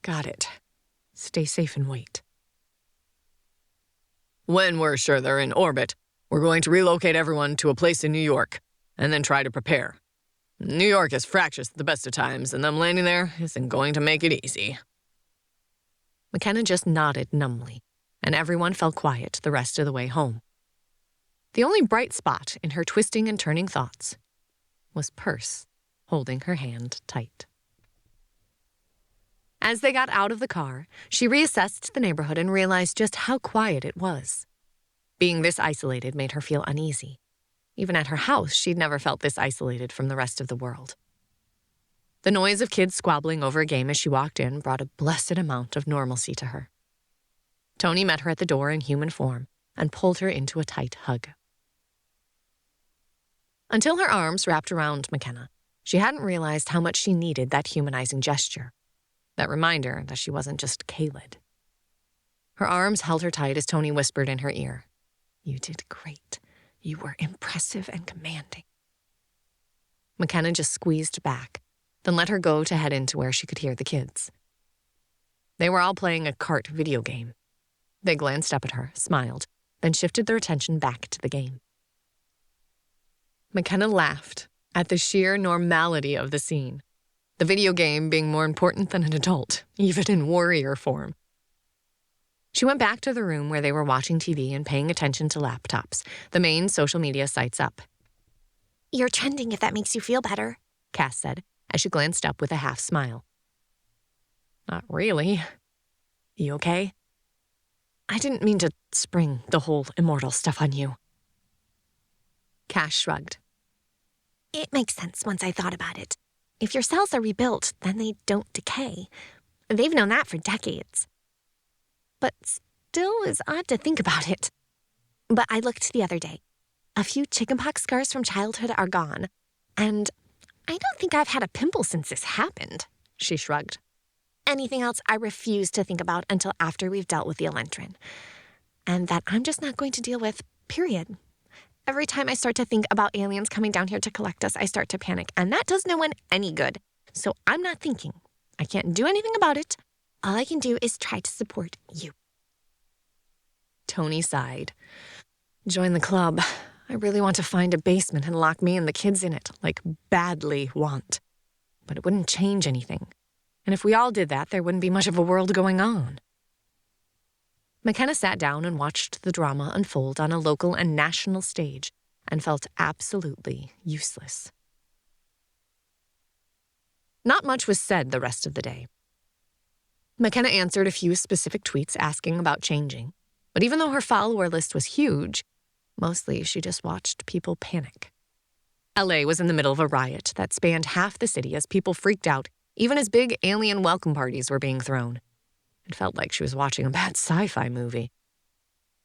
"Got it. Stay safe and wait." "When we're sure they're in orbit, we're going to relocate everyone to a place in New York, and then try to prepare. New York is fractious at the best of times, and them landing there isn't going to make it easy." McKenna just nodded numbly, and everyone fell quiet the rest of the way home. The only bright spot in her twisting and turning thoughts was Perce holding her hand tight. As they got out of the car, she reassessed the neighborhood and realized just how quiet it was. Being this isolated made her feel uneasy. Even at her house, she'd never felt this isolated from the rest of the world. The noise of kids squabbling over a game as she walked in brought a blessed amount of normalcy to her. Tony met her at the door in human form and pulled her into a tight hug. Until her arms wrapped around McKenna, she hadn't realized how much she needed that humanizing gesture, that reminder that she wasn't just Kaylid. Her arms held her tight as Tony whispered in her ear, "You did great. You were impressive and commanding." McKenna just squeezed back, then let her go to head into where she could hear the kids. They were all playing a cart video game. They glanced up at her, smiled, then shifted their attention back to the game. McKenna laughed at the sheer normality of the scene, the video game being more important than an adult, even in warrior form. She went back to the room where they were watching TV and paying attention to laptops, the main social media sites up. "You're trending if that makes you feel better," Cass said, as she glanced up with a half smile. "Not really. You okay?" "I didn't mean to spring the whole immortal stuff on you." Cass shrugged. "It makes sense once I thought about it. If your cells are rebuilt, then they don't decay. They've known that for decades. But still is odd to think about it. But I looked the other day. A few chickenpox scars from childhood are gone, and I don't think I've had a pimple since this happened," she shrugged. "Anything else I refuse to think about until after we've dealt with the Elentrin. And that I'm just not going to deal with, period. Every time I start to think about aliens coming down here to collect us, I start to panic, and that does no one any good. So I'm not thinking. I can't do anything about it. All I can do is try to support you." Tony sighed. "Join the club. I really want to find a basement and lock me and the kids in it, like badly want. But it wouldn't change anything. And if we all did that, there wouldn't be much of a world going on." McKenna sat down and watched the drama unfold on a local and national stage and felt absolutely useless. Not much was said the rest of the day. McKenna answered a few specific tweets asking about changing, but even though her follower list was huge, Mostly, she just watched people panic. LA was in the middle of a riot that spanned half the city as people freaked out, even as big alien welcome parties were being thrown. It felt like she was watching a bad sci-fi movie.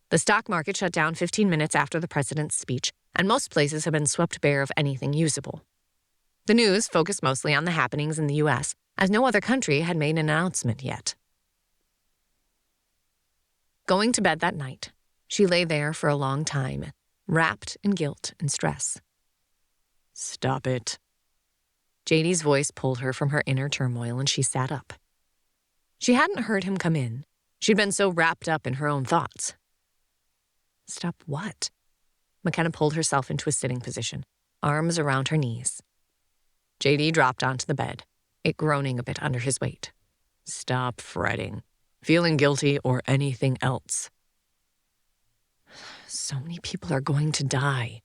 The stock market shut down 15 minutes after the president's speech, and most places had been swept bare of anything usable. The news focused mostly on the happenings in the U.S., as no other country had made an announcement yet. Going to bed that night, she lay there for a long time, wrapped in guilt and stress. "Stop it." JD's voice pulled her from her inner turmoil, and she sat up. She hadn't heard him come in. She'd been so wrapped up in her own thoughts. Stop what? McKenna pulled herself into a sitting position, arms around her knees. JD dropped onto the bed, it groaning a bit under his weight. "Stop fretting, feeling guilty, or anything else. So many people are going to die."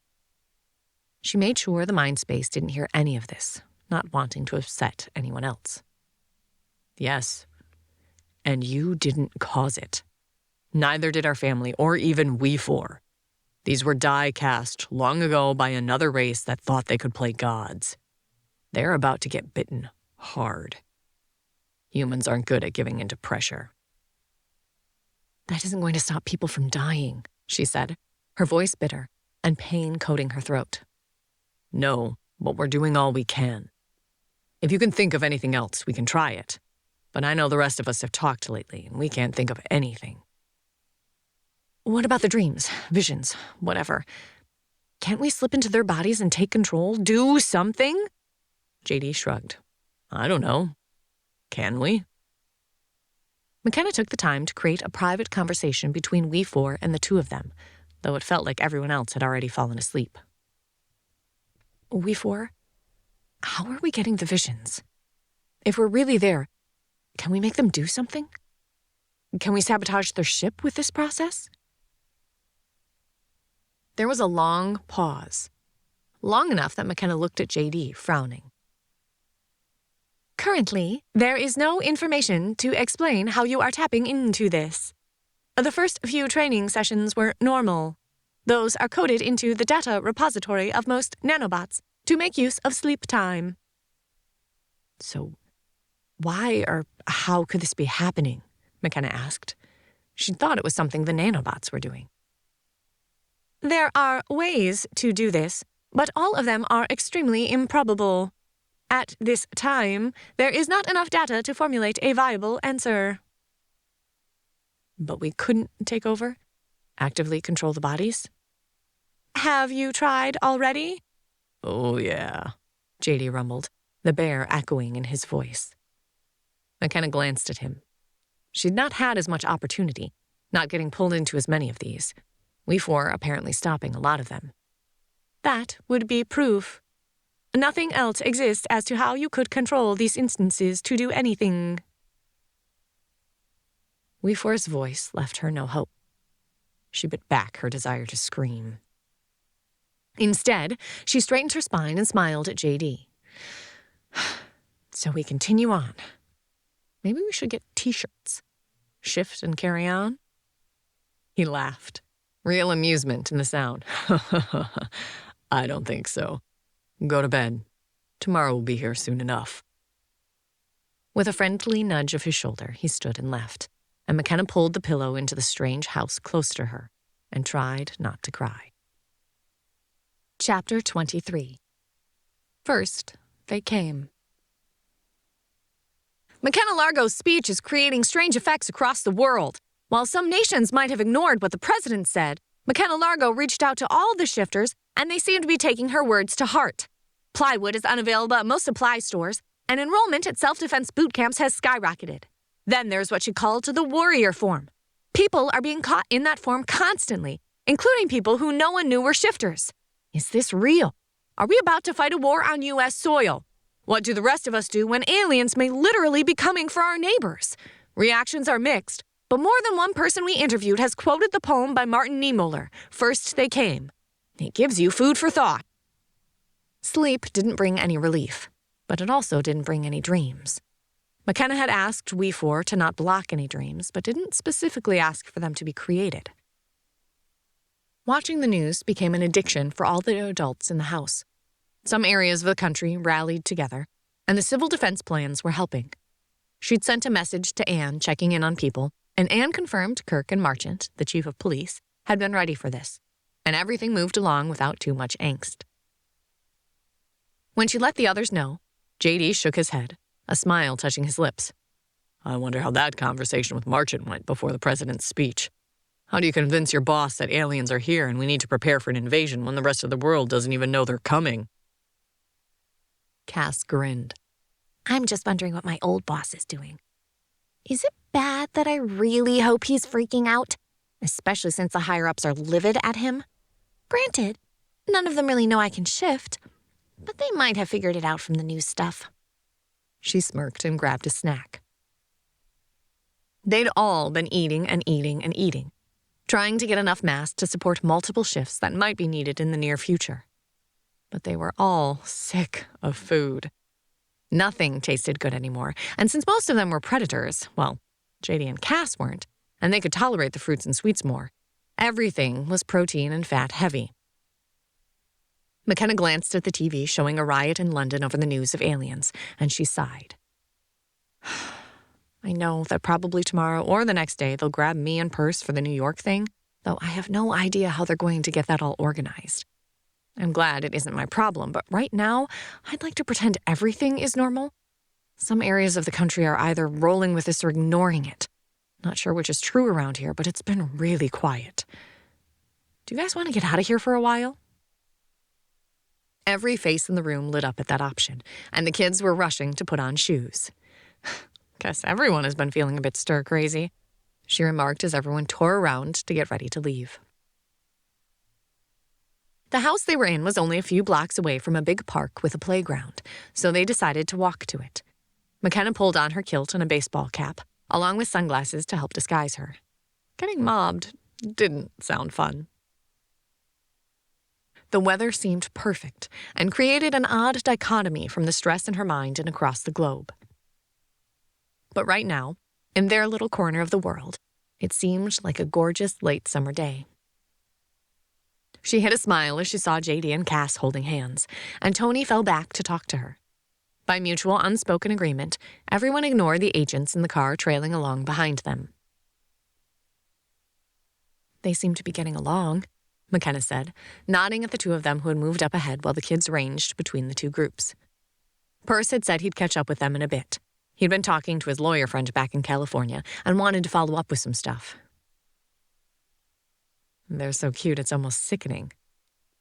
She made sure the mind space didn't hear any of this, not wanting to upset anyone else. "Yes, and you didn't cause it. Neither did our family, or even we four. These were die cast long ago by another race that thought they could play gods. They're about to get bitten hard. Humans aren't good at giving into pressure." "That isn't going to stop people from dying," she said, her voice bitter and pain coating her throat. "No, but we're doing all we can. If you can think of anything else, we can try it. But I know the rest of us have talked lately, and we can't think of anything." "What about the dreams, visions, whatever? Can't we slip into their bodies and take control? Do something?" JD shrugged. "I don't know. Can we?" McKenna took the time to create a private conversation between we four and the two of them, though it felt like everyone else had already fallen asleep. "We four? How are we getting the visions? If we're really there, can we make them do something? Can we sabotage their ship with this process?" There was a long pause, long enough that McKenna looked at JD, frowning. "Currently, there is no information to explain how you are tapping into this. The first few training sessions were normal. Those are coded into the data repository of most nanobots to make use of sleep time." "So why or how could this be happening?" McKenna asked. She thought it was something the nanobots were doing. "There are ways to do this, but all of them are extremely improbable. At this time, there is not enough data to formulate a viable answer." "But we couldn't take over? Actively control the bodies?" "Have you tried already?" "Oh, yeah," JD rumbled, the bear echoing in his voice. McKenna glanced at him. She'd not had as much opportunity, not getting pulled into as many of these. We four apparently stopping a lot of them. "That would be proof. Nothing else exists as to how you could control these instances to do anything." We four's voice left her no hope. She bit back her desire to scream. Instead, she straightened her spine and smiled at JD. "So we continue on. Maybe we should get t-shirts. Shift and carry on?" He laughed, real amusement in the sound. "I don't think so. Go to bed. Tomorrow will be here soon enough." With a friendly nudge of his shoulder, he stood and left, and McKenna pulled the pillow into the strange house close to her and tried not to cry. Chapter 23. First, they came. McKenna Largo's speech is creating strange effects across the world. While some nations might have ignored what the president said, McKenna Largo reached out to all the shifters, and they seem to be taking her words to heart. Plywood is unavailable at most supply stores, and enrollment at self-defense boot camps has skyrocketed. Then there's what she called the warrior form. People are being caught in that form constantly, including people who no one knew were shifters. Is this real? Are we about to fight a war on U.S. soil? What do the rest of us do when aliens may literally be coming for our neighbors? Reactions are mixed, but more than one person we interviewed has quoted the poem by Martin Niemöller, "First They Came." It gives you food for thought. Sleep didn't bring any relief, but it also didn't bring any dreams. McKenna had asked we four to not block any dreams, but didn't specifically ask for them to be created. Watching the news became an addiction for all the adults in the house. Some areas of the country rallied together, and the civil defense plans were helping. She'd sent a message to Anne checking in on people, and Anne confirmed Kirk and Marchant, the chief of police, had been ready for this, and everything moved along without too much angst. When she let the others know, J.D. shook his head, a smile touching his lips. I wonder how that conversation with Marchant went before the president's speech. How do you convince your boss that aliens are here and we need to prepare for an invasion when the rest of the world doesn't even know they're coming? Cass grinned. I'm just wondering what my old boss is doing. Is it bad that I really hope he's freaking out, especially since the higher-ups are livid at him? Granted, none of them really know I can shift, but they might have figured it out from the news stuff. She smirked and grabbed a snack. They'd all been eating and eating and eating, trying to get enough mass to support multiple shifts that might be needed in the near future. But they were all sick of food. Nothing tasted good anymore, and since most of them were predators, well, JD and Cass weren't, and they could tolerate the fruits and sweets more, everything was protein and fat heavy. McKenna glanced at the TV showing a riot in London over the news of aliens, and she sighed. I know that probably tomorrow or the next day they'll grab me and Perce for the New York thing, though I have no idea how they're going to get that all organized. I'm glad it isn't my problem, but right now, I'd like to pretend everything is normal. Some areas of the country are either rolling with this or ignoring it. Not sure which is true around here, but it's been really quiet. Do you guys want to get out of here for a while? Every face in the room lit up at that option, and the kids were rushing to put on shoes. Guess everyone has been feeling a bit stir-crazy, she remarked as everyone tore around to get ready to leave. The house they were in was only a few blocks away from a big park with a playground, so they decided to walk to it. McKenna pulled on her kilt and a baseball cap, along with sunglasses to help disguise her. Getting mobbed didn't sound fun. The weather seemed perfect and created an odd dichotomy from the stress in her mind and across the globe. But right now, in their little corner of the world, it seemed like a gorgeous late summer day. She hid a smile as she saw JD and Cass holding hands, and Tony fell back to talk to her. By mutual unspoken agreement, everyone ignored the agents in the car trailing along behind them. They seem to be getting along, McKenna said, nodding at the two of them who had moved up ahead while the kids ranged between the two groups. Perce had said he'd catch up with them in a bit. He'd been talking to his lawyer friend back in California and wanted to follow up with some stuff. They're so cute, it's almost sickening.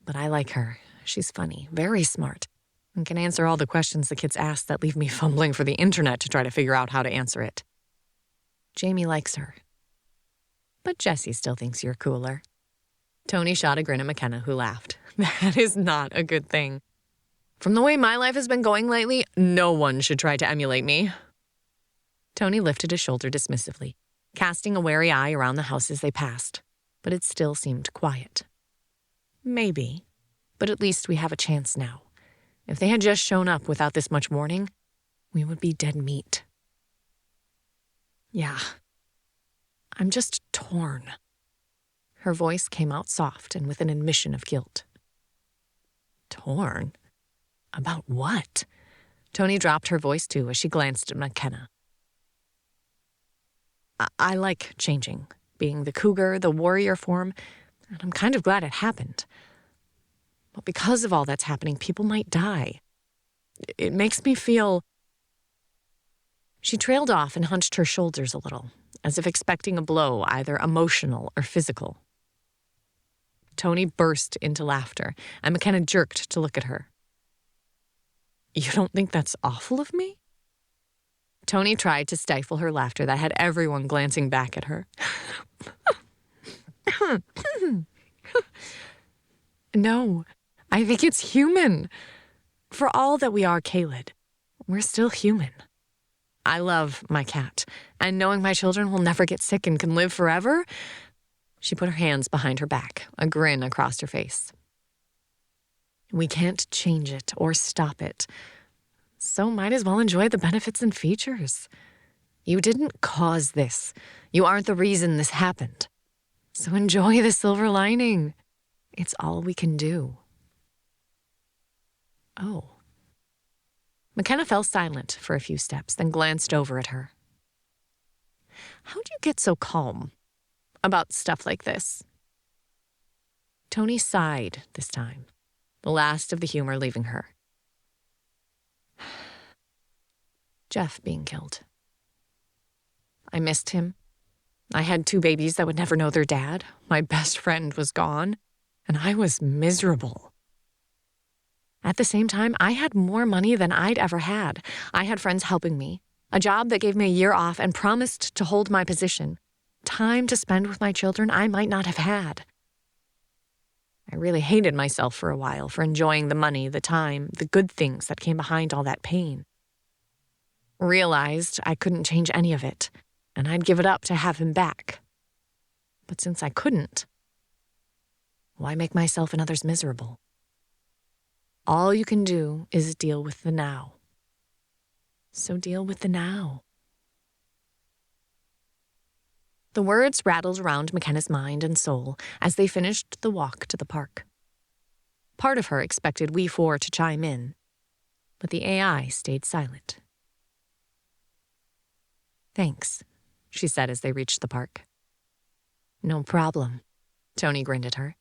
But I like her. She's funny, very smart, and can answer all the questions the kids ask that leave me fumbling for the internet to try to figure out how to answer it. Jamie likes her. But Jessie still thinks you're cooler. Tony shot a grin at McKenna, who laughed. That is not a good thing. From the way my life has been going lately, no one should try to emulate me. Tony lifted his shoulder dismissively, casting a wary eye around the house as they passed. But it still seemed quiet. Maybe, but at least we have a chance now. If they had just shown up without this much warning, we would be dead meat. Yeah, I'm just torn. Her voice came out soft and with an admission of guilt. Torn? About what? Tony dropped her voice too as she glanced at McKenna. I like changing. Being the cougar, the warrior form, and I'm kind of glad it happened. But because of all that's happening, people might die. It makes me feel... She trailed off and hunched her shoulders a little, as if expecting a blow, either emotional or physical. Tony burst into laughter, and McKenna jerked to look at her. You don't think that's awful of me? Tony tried to stifle her laughter that had everyone glancing back at her. No, I think it's human. For all that we are Kaylid, we're still human. I love my cat, and knowing my children will never get sick and can live forever, she put her hands behind her back, a grin across her face. We can't change it or stop it, so might as well enjoy the benefits and features. You didn't cause this. You aren't the reason this happened. So enjoy the silver lining. It's all we can do. Oh. McKenna fell silent for a few steps, then glanced over at her. How do you get so calm about stuff like this? Tony sighed this time, the last of the humor leaving her. Jeff being killed. I missed him. I had 2 babies that would never know their dad. My best friend was gone, and I was miserable. At the same time, I had more money than I'd ever had. I had friends helping me, a job that gave me a year off and promised to hold my position, time to spend with my children I might not have had. I really hated myself for a while for enjoying the money, the time, the good things that came behind all that pain. Realized I couldn't change any of it, and I'd give it up to have him back. But since I couldn't, why make myself and others miserable? All you can do is deal with the now. So deal with the now. The words rattled around McKenna's mind and soul as they finished the walk to the park. Part of her expected we 4 to chime in, but the AI stayed silent. Thanks, she said as they reached the park. No problem, Tony grinned at her,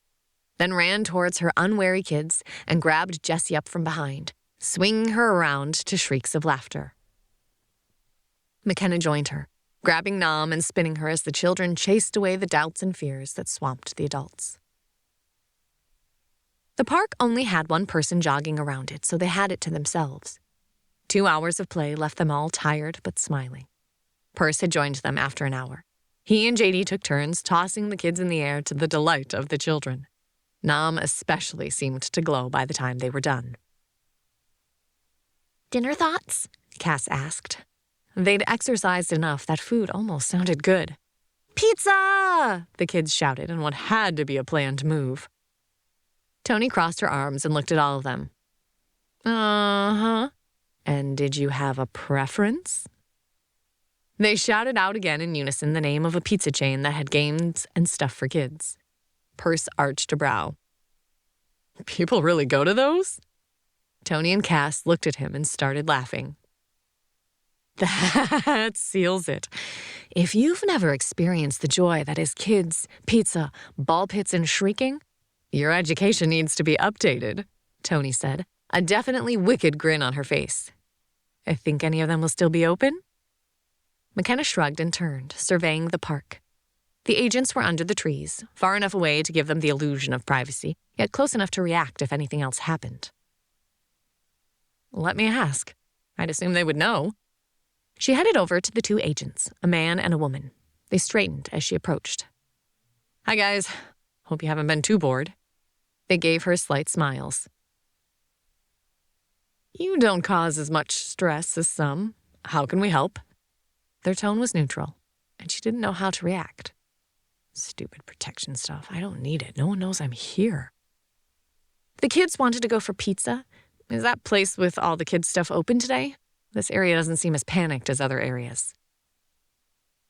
then ran towards her unwary kids and grabbed Jessie up from behind, swinging her around to shrieks of laughter. McKenna joined her, grabbing Nam and spinning her as the children chased away the doubts and fears that swamped the adults. The park only had 1 person jogging around it, so they had it to themselves. 2 hours of play left them all tired but smiling. Perce had joined them after an hour. He and JD took turns tossing the kids in the air to the delight of the children. Nam especially seemed to glow by the time they were done. Dinner thoughts? Cass asked. They'd exercised enough that food almost sounded good. Pizza! The kids shouted in what had to be a planned move. Tony crossed her arms and looked at all of them. Uh-huh. And did you have a preference? They shouted out again in unison the name of a pizza chain that had games and stuff for kids. Perce arched a brow. People really go to those? Tony and Cass looked at him and started laughing. That seals it. If you've never experienced the joy that is kids, pizza, ball pits, and shrieking, your education needs to be updated, Tony said, a definitely wicked grin on her face. I think any of them will still be open? McKenna shrugged and turned, surveying the park. The agents were under the trees, far enough away to give them the illusion of privacy, yet close enough to react if anything else happened. Let me ask. I'd assume they would know. She headed over to the 2 agents, a man and a woman. They straightened as she approached. Hi, guys. Hope you haven't been too bored. They gave her slight smiles. You don't cause as much stress as some. How can we help? Their tone was neutral, and she didn't know how to react. Stupid protection stuff. I don't need it. No one knows I'm here. The kids wanted to go for pizza. Is that place with all the kids' stuff open today? This area doesn't seem as panicked as other areas.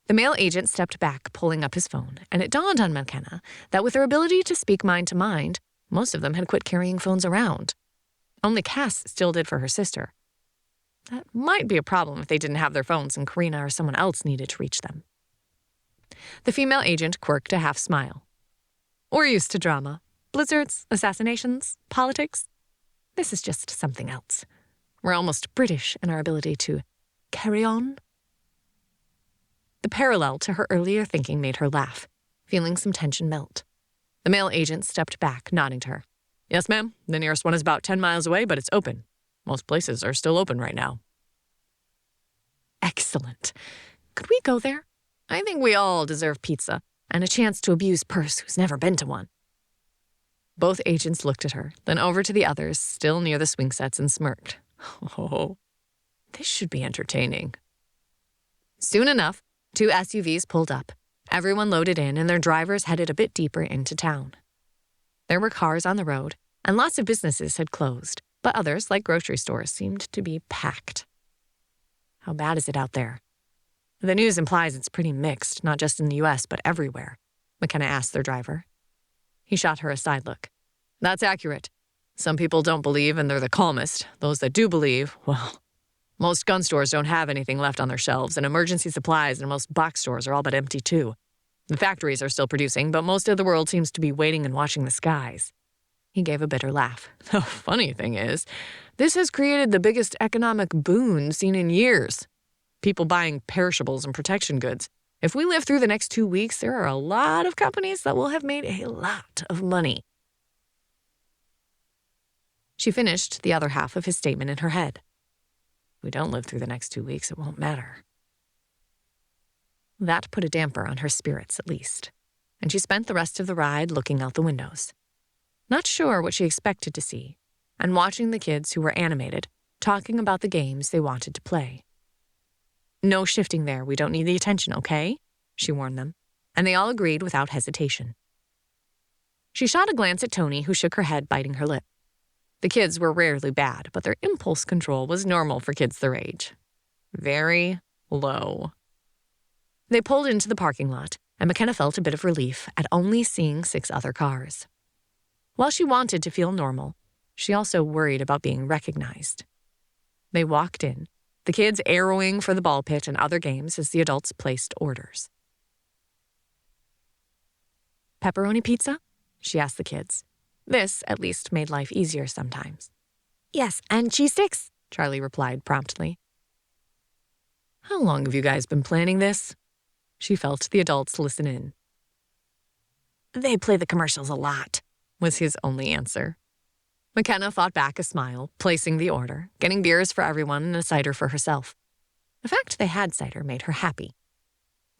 The male agent stepped back, pulling up his phone, and it dawned on McKenna that with her ability to speak mind to mind, most of them had quit carrying phones around. Only Cass still did for her sister. That might be a problem if they didn't have their phones and Karina or someone else needed to reach them. The female agent quirked a half smile. We're used to drama. Blizzards, assassinations, politics. This is just something else. We're almost British in our ability to carry on. The parallel to her earlier thinking made her laugh, feeling some tension melt. The male agent stepped back, nodding to her. Yes, ma'am. The nearest one is about 10 miles away, but it's open. Most places are still open right now. Excellent. Could we go there? I think we all deserve pizza and a chance to abuse Perce, who's never been to one. Both agents looked at her, then over to the others, still near the swing sets, and smirked. Oh, this should be entertaining. Soon enough, 2 SUVs pulled up. Everyone loaded in, and their drivers headed a bit deeper into town. There were cars on the road, and lots of businesses had closed, but others, like grocery stores, seemed to be packed. How bad is it out there? The news implies it's pretty mixed, not just in the U.S., but everywhere, McKenna asked their driver. He shot her a side look. That's accurate. Some people don't believe and they're the calmest. Those that do believe, well, most gun stores don't have anything left on their shelves, and emergency supplies and most box stores are all but empty too. The factories are still producing, but most of the world seems to be waiting and watching the skies. He gave a bitter laugh. The funny thing is, this has created the biggest economic boon seen in years. People buying perishables and protection goods. If we live through the next 2 weeks, there are a lot of companies that will have made a lot of money. She finished the other half of his statement in her head. If we don't live through the next 2 weeks, it won't matter. That put a damper on her spirits, at least, and she spent the rest of the ride looking out the windows. Not sure what she expected to see, and watching the kids who were animated, talking about the games they wanted to play. No shifting there, we don't need the attention, okay? She warned them, and they all agreed without hesitation. She shot a glance at Tony, who shook her head, biting her lip. The kids were rarely bad, but their impulse control was normal for kids their age. Very low. They pulled into the parking lot, and McKenna felt a bit of relief at only seeing 6 other cars. While she wanted to feel normal, she also worried about being recognized. They walked in, the kids arrowing for the ball pit and other games as the adults placed orders. Pepperoni pizza? She asked the kids. This, at least, made life easier sometimes. Yes, and cheese sticks, Charlie replied promptly. How long have you guys been planning this? She felt the adults listen in. They play the commercials a lot, was his only answer. McKenna fought back a smile, placing the order, getting beers for everyone and a cider for herself. The fact they had cider made her happy.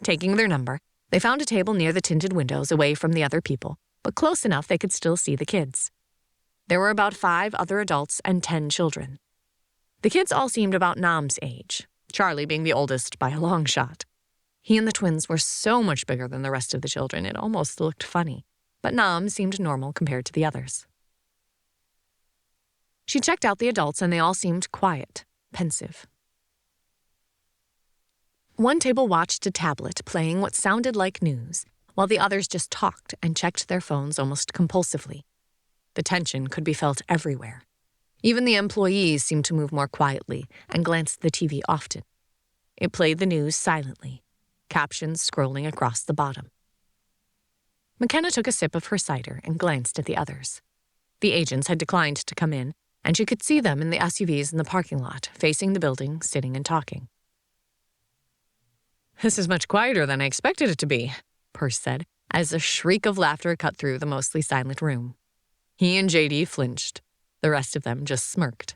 Taking their number, they found a table near the tinted windows away from the other people, but close enough they could still see the kids. There were about 5 other adults and 10 children. The kids all seemed about Nam's age, Charlie being the oldest by a long shot. He and the twins were so much bigger than the rest of the children, it almost looked funny, but Nam seemed normal compared to the others. She checked out the adults and they all seemed quiet, pensive. One table watched a tablet playing what sounded like news, while the others just talked and checked their phones almost compulsively. The tension could be felt everywhere. Even the employees seemed to move more quietly and glance at the TV often. It played the news silently, captions scrolling across the bottom. McKenna took a sip of her cider and glanced at the others. The agents had declined to come in, and she could see them in the SUVs in the parking lot, facing the building, sitting and talking. This is much quieter than I expected it to be, Perce said, as a shriek of laughter cut through the mostly silent room. He and JD flinched. The rest of them just smirked.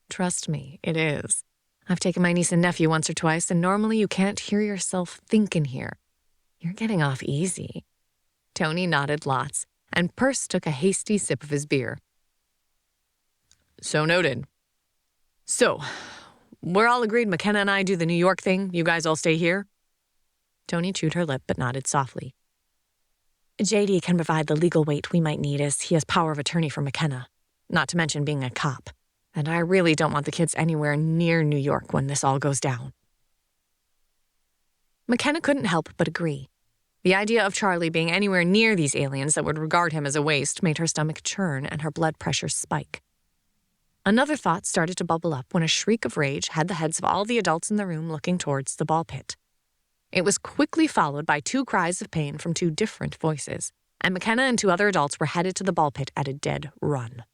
Trust me, it is. I've taken my niece and nephew once or twice, and normally you can't hear yourself think in here. You're getting off easy. Tony nodded lots, and Perce took a hasty sip of his beer. So noted. So, we're all agreed McKenna and I do the New York thing. You guys all stay here? Tony chewed her lip but nodded softly. JD can provide the legal weight we might need as he has power of attorney for McKenna, not to mention being a cop. And I really don't want the kids anywhere near New York when this all goes down. McKenna couldn't help but agree. The idea of Charlie being anywhere near these aliens that would regard him as a waste made her stomach churn and her blood pressure spike. Another thought started to bubble up when a shriek of rage had the heads of all the adults in the room looking towards the ball pit. It was quickly followed by 2 cries of pain from 2 different voices, and McKenna and 2 other adults were headed to the ball pit at a dead run.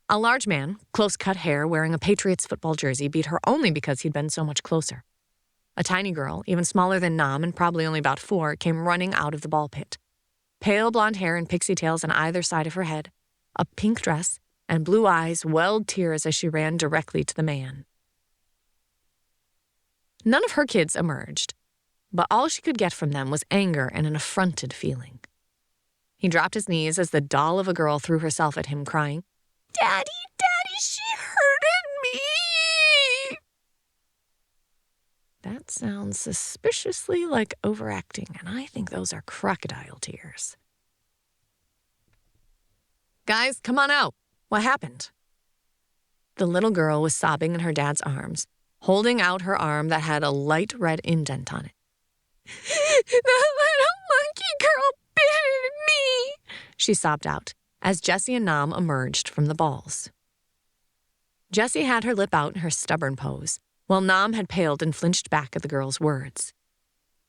A large man, close-cut hair, wearing a Patriots football jersey beat her only because he'd been so much closer. A tiny girl, even smaller than Nam and probably only about 4, came running out of the ball pit. Pale blonde hair and pixie tails on either side of her head, a pink dress, and blue eyes welled tears as she ran directly to the man. None of her kids emerged, but all she could get from them was anger and an affronted feeling. He dropped his knees as the doll of a girl threw herself at him, crying, "Daddy, Daddy, she hurted me!" That sounds suspiciously like overacting, and I think those are crocodile tears. Guys, come on out. What happened? The little girl was sobbing in her dad's arms, holding out her arm that had a light red indent on it. The little monkey girl bit me, she sobbed out as Jessie and Nam emerged from the balls. Jessie had her lip out in her stubborn pose, while Nam had paled and flinched back at the girl's words.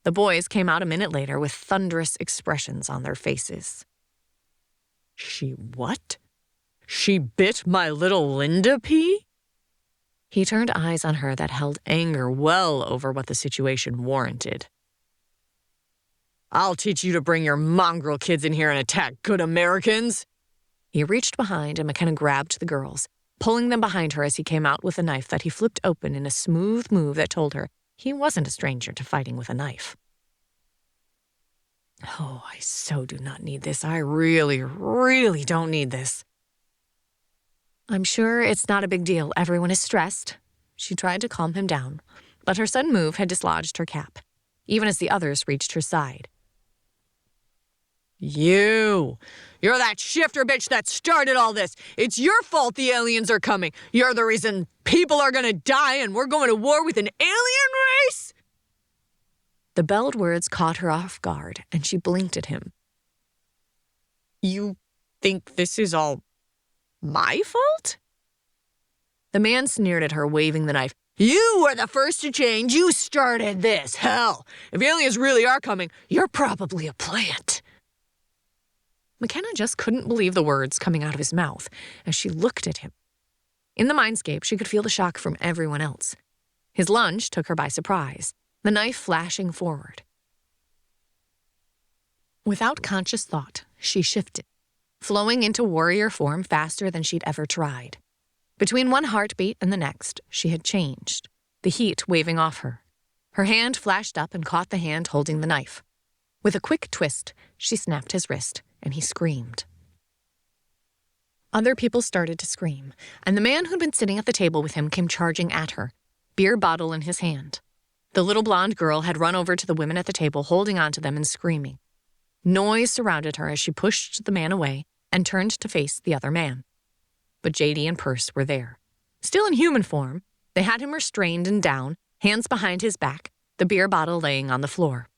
The boys came out a minute later with thunderous expressions on their faces. She what? She bit my little Linda P? He turned eyes on her that held anger well over what the situation warranted. I'll teach you to bring your mongrel kids in here and attack good Americans. He reached behind and McKenna grabbed the girls, pulling them behind her as he came out with a knife that he flipped open in a smooth move that told her he wasn't a stranger to fighting with a knife. Oh, I so do not need this. I really, really don't need this. I'm sure it's not a big deal. Everyone is stressed. She tried to calm him down, but her sudden move had dislodged her cap, even as the others reached her side. You're that shifter bitch that started all this. It's your fault the aliens are coming. You're the reason people are gonna die and we're going to war with an alien race. The belled words caught her off guard, and she blinked at him. You think this is all my fault? The man sneered at her, waving the knife. You were the first to change. You started this. Hell, if aliens really are coming, you're probably a plant. McKenna just couldn't believe the words coming out of his mouth as she looked at him. In the mindscape, she could feel the shock from everyone else. His lunge took her by surprise, the knife flashing forward. Without conscious thought, she shifted, flowing into warrior form faster than she'd ever tried. Between one heartbeat and the next, she had changed, the heat waving off her. Her hand flashed up and caught the hand holding the knife. With a quick twist, she snapped his wrist, and he screamed. Other people started to scream, and the man who'd been sitting at the table with him came charging at her, beer bottle in his hand. The little blonde girl had run over to the women at the table, holding onto them and screaming. Noise surrounded her as she pushed the man away and turned to face the other man. But JD and Perse were there. Still in human form, they had him restrained and down, hands behind his back, the beer bottle laying on the floor.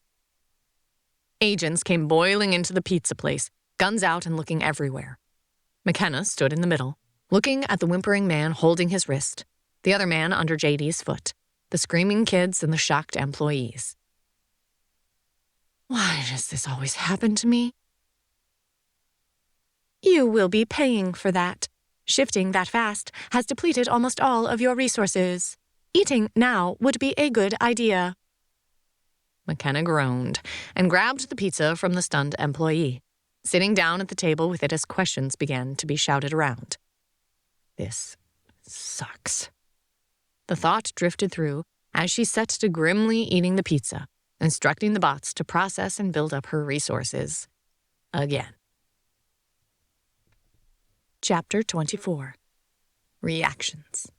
Agents came boiling into the pizza place, guns out and looking everywhere. McKenna stood in the middle, looking at the whimpering man holding his wrist, the other man under JD's foot, the screaming kids and the shocked employees. Why does this always happen to me? You will be paying for that. Shifting that fast has depleted almost all of your resources. Eating now would be a good idea. McKenna groaned and grabbed the pizza from the stunned employee, sitting down at the table with it as questions began to be shouted around. This sucks. The thought drifted through as she set to grimly eating the pizza, instructing the bots to process and build up her resources. Again. Chapter 24. Reactions.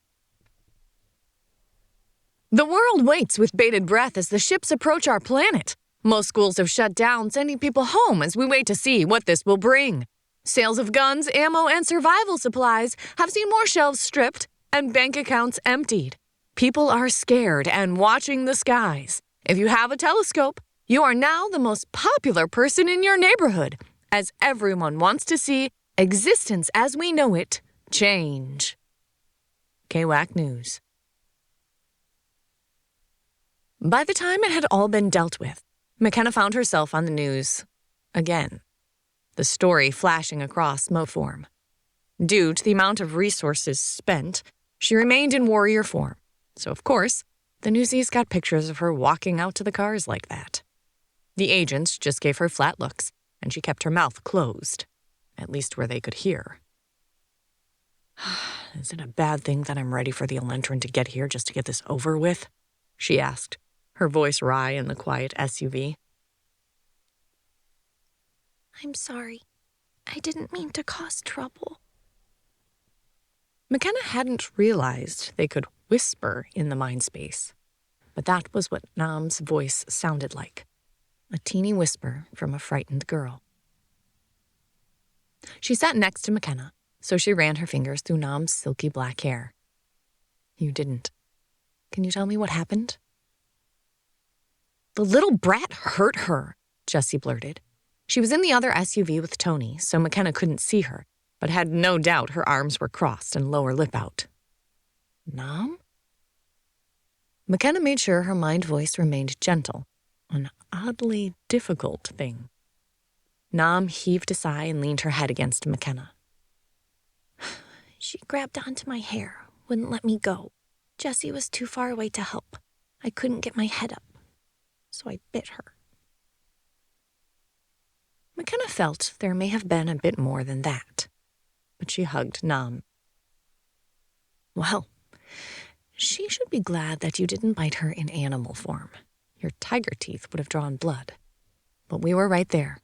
The world waits with bated breath as the ships approach our planet. Most schools have shut down, sending people home as we wait to see what this will bring. Sales of guns, ammo, and survival supplies have seen more shelves stripped and bank accounts emptied. People are scared and watching the skies. If you have a telescope, you are now the most popular person in your neighborhood, as everyone wants to see existence as we know it change. KWAC News. By the time it had all been dealt with, McKenna found herself on the news again, the story flashing across Moform. Due to the amount of resources spent, she remained in warrior form, so of course, the newsies got pictures of her walking out to the cars like that. The agents just gave her flat looks, and she kept her mouth closed, at least where they could hear. Is it a bad thing that I'm ready for the Elentrin to get here just to get this over with? She asked, her voice wry in the quiet SUV. I'm sorry. I didn't mean to cause trouble. McKenna hadn't realized they could whisper in the mind space, but that was what Nam's voice sounded like, a teeny whisper from a frightened girl. She sat next to McKenna, so she ran her fingers through Nam's silky black hair. You didn't. Can you tell me what happened? The little brat hurt her, Jessie blurted. She was in the other SUV with Tony, so McKenna couldn't see her, but had no doubt her arms were crossed and lower lip out. Nam? McKenna made sure her mind voice remained gentle, an oddly difficult thing. Nam heaved a sigh and leaned her head against McKenna. She grabbed onto my hair, wouldn't let me go. Jessie was too far away to help. I couldn't get my head up, so I bit her. McKenna felt there may have been a bit more than that, but she hugged Nam. Well, she should be glad that you didn't bite her in animal form. Your tiger teeth would have drawn blood. But we were right there.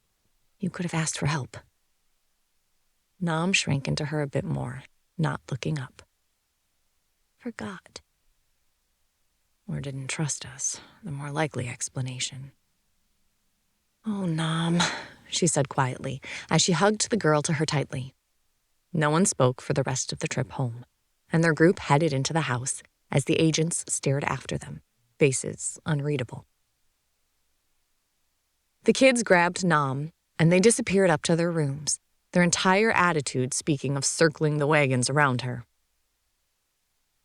You could have asked for help. Nam shrank into her a bit more, not looking up. Forgot. Or didn't trust us, the more likely explanation. Oh, Nam, she said quietly, as she hugged the girl to her tightly. No one spoke for the rest of the trip home, and their group headed into the house as the agents stared after them, faces unreadable. The kids grabbed Nam, and they disappeared up to their rooms, their entire attitude speaking of circling the wagons around her.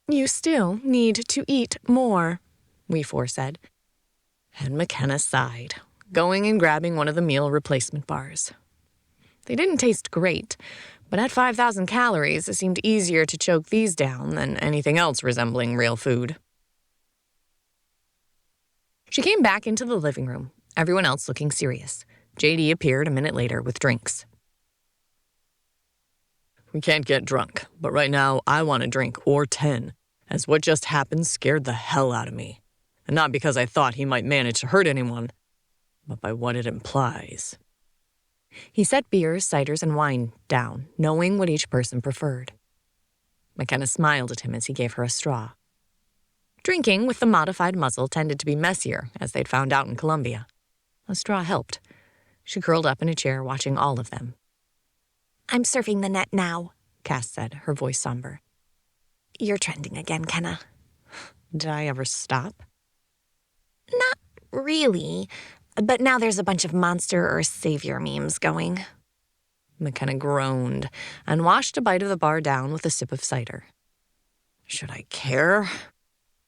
You still need to eat more, we four said. And McKenna sighed, going and grabbing one of the meal replacement bars. They didn't taste great, but at 5,000 calories, it seemed easier to choke these down than anything else resembling real food. She came back into the living room, everyone else looking serious. JD appeared a minute later with drinks. We can't get drunk, but right now I want a drink or 10, as what just happened scared the hell out of me. And not because I thought he might manage to hurt anyone, but by what it implies. He set beers, ciders, and wine down, knowing what each person preferred. McKenna smiled at him as he gave her a straw. Drinking with the modified muzzle tended to be messier, as they'd found out in Colombia. A straw helped. She curled up in a chair, watching all of them. I'm surfing the net now, Cass said, her voice somber. You're trending again, Kenna. Did I ever stop? Not really, but now there's a bunch of monster or savior memes going. McKenna groaned and washed a bite of the bar down with a sip of cider. Should I care?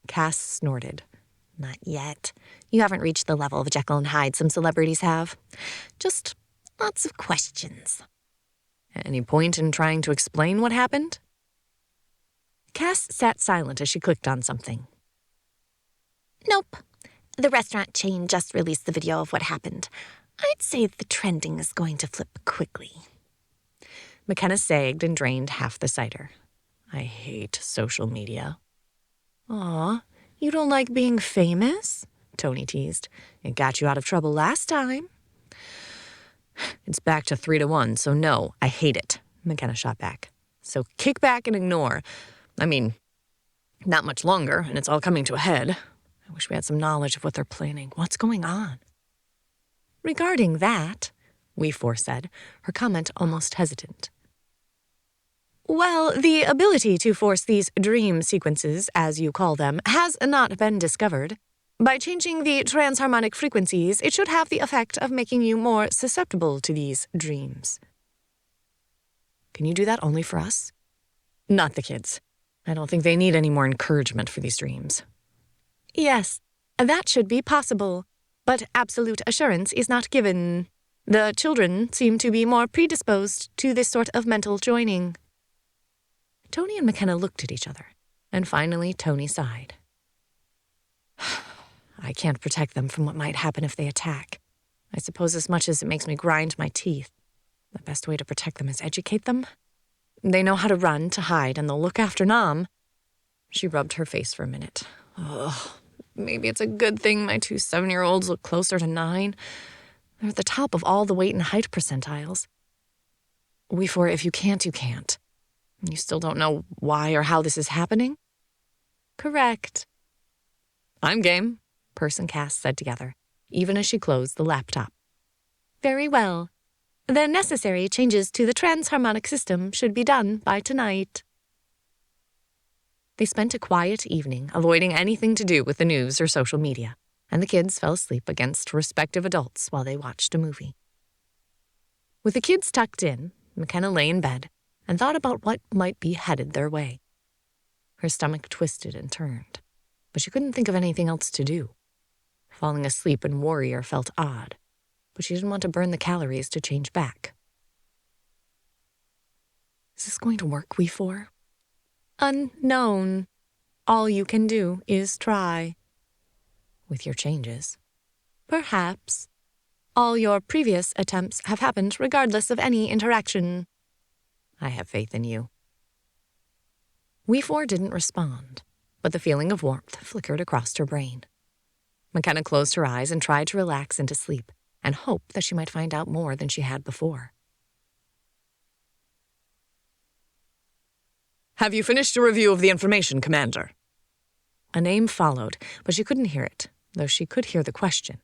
Cass snorted. Not yet. You haven't reached the level of Jekyll and Hyde some celebrities have. Just lots of questions. Any point in trying to explain what happened? Cass sat silent as she clicked on something. Nope. The restaurant chain just released the video of what happened. I'd say the trending is going to flip quickly. McKenna sagged and drained half the cider. I hate social media. Aw, you don't like being famous? Tony teased. It got you out of trouble last time. It's back to 3-1, so no, I hate it, McKenna shot back. So kick back and ignore. I mean, not much longer, and it's all coming to a head. I wish we had some knowledge of what they're planning. What's going on? Regarding that, we four said, her comment almost hesitant. Well, the ability to force these dream sequences, as you call them, has not been discovered. By changing the transharmonic frequencies, it should have the effect of making you more susceptible to these dreams. Can you do that only for us? Not the kids. I don't think they need any more encouragement for these dreams. Yes, that should be possible, but absolute assurance is not given. The children seem to be more predisposed to this sort of mental joining. Tony and McKenna looked at each other, and finally Tony sighed. I can't protect them from what might happen if they attack. I suppose as much as it makes me grind my teeth, the best way to protect them is educate them. They know how to run, to hide, and they'll look after Nam. She rubbed her face for a minute. Ugh, maybe it's a good thing my 2 7-year-olds look closer to 9. They're at the top of all the weight and height percentiles. We four, if you can't, you can't. You still don't know why or how this is happening? Correct. I'm game, Perse and Cass said together, even as she closed the laptop. Very well. The necessary changes to the transharmonic system should be done by tonight. They spent a quiet evening, avoiding anything to do with the news or social media, and the kids fell asleep against respective adults while they watched a movie. With the kids tucked in, McKenna lay in bed and thought about what might be headed their way. Her stomach twisted and turned, but she couldn't think of anything else to do. Falling asleep in Warrior felt odd, but she didn't want to burn the calories to change back. Is this going to work, we four? Unknown. All you can do is try. With your changes. Perhaps. All your previous attempts have happened regardless of any interaction. I have faith in you. We four didn't respond, but the feeling of warmth flickered across her brain. McKenna closed her eyes and tried to relax into sleep and hope that she might find out more than she had before. Have you finished a review of the information, Commander? A name followed, but she couldn't hear it, though she could hear the question.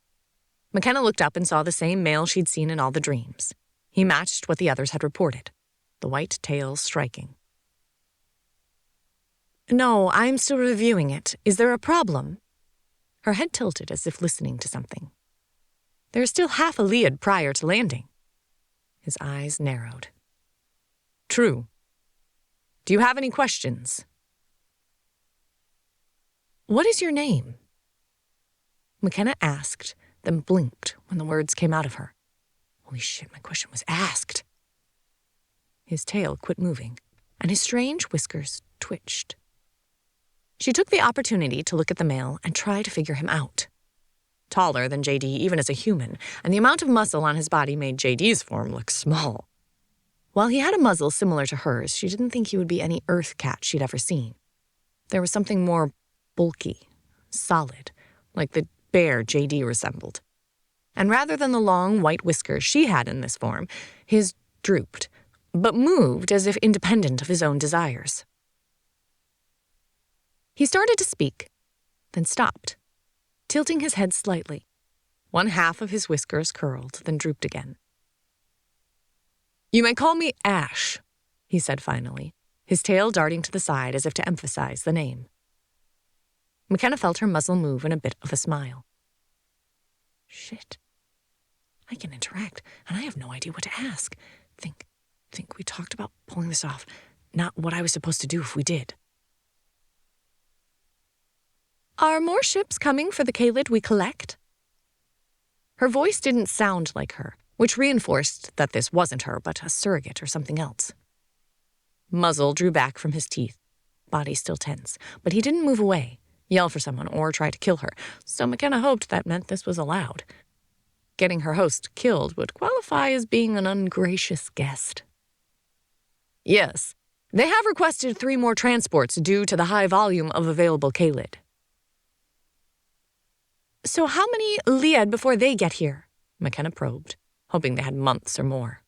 McKenna looked up and saw the same male she'd seen in all the dreams. He matched what the others had reported, the white tails striking. No, I'm still reviewing it. Is there a problem? Her head tilted as if listening to something. There's still half a Lead prior to landing. His eyes narrowed. True. Do you have any questions? What is your name? McKenna asked, then blinked when the words came out of her. Holy shit, my question was asked. His tail quit moving, and his strange whiskers twitched. She took the opportunity to look at the male and try to figure him out. Taller than JD even as a human, and the amount of muscle on his body made JD's form look small. While he had a muzzle similar to hers, she didn't think he would be any Earth cat she'd ever seen. There was something more bulky, solid, like the bear JD resembled. And rather than the long white whiskers she had in this form, his drooped, but moved as if independent of his own desires. He started to speak, then stopped, tilting his head slightly. One half of his whiskers curled, then drooped again. You may call me Ash, he said finally, his tail darting to the side as if to emphasize the name. McKenna felt her muzzle move in a bit of a smile. Shit. I can interact, and I have no idea what to ask. Think we talked about pulling this off, not what I was supposed to do if we did. Are more ships coming for the Kaylid we collect? Her voice didn't sound like her, which reinforced that this wasn't her, but a surrogate or something else. Muzzle drew back from his teeth, body still tense, but he didn't move away, yell for someone, or try to kill her, so McKenna hoped that meant this was allowed. Getting her host killed would qualify as being an ungracious guest. Yes, they have requested 3 more transports due to the high volume of available Kaylid. So how many Liad before they get here? McKenna probed, hoping they had months or more.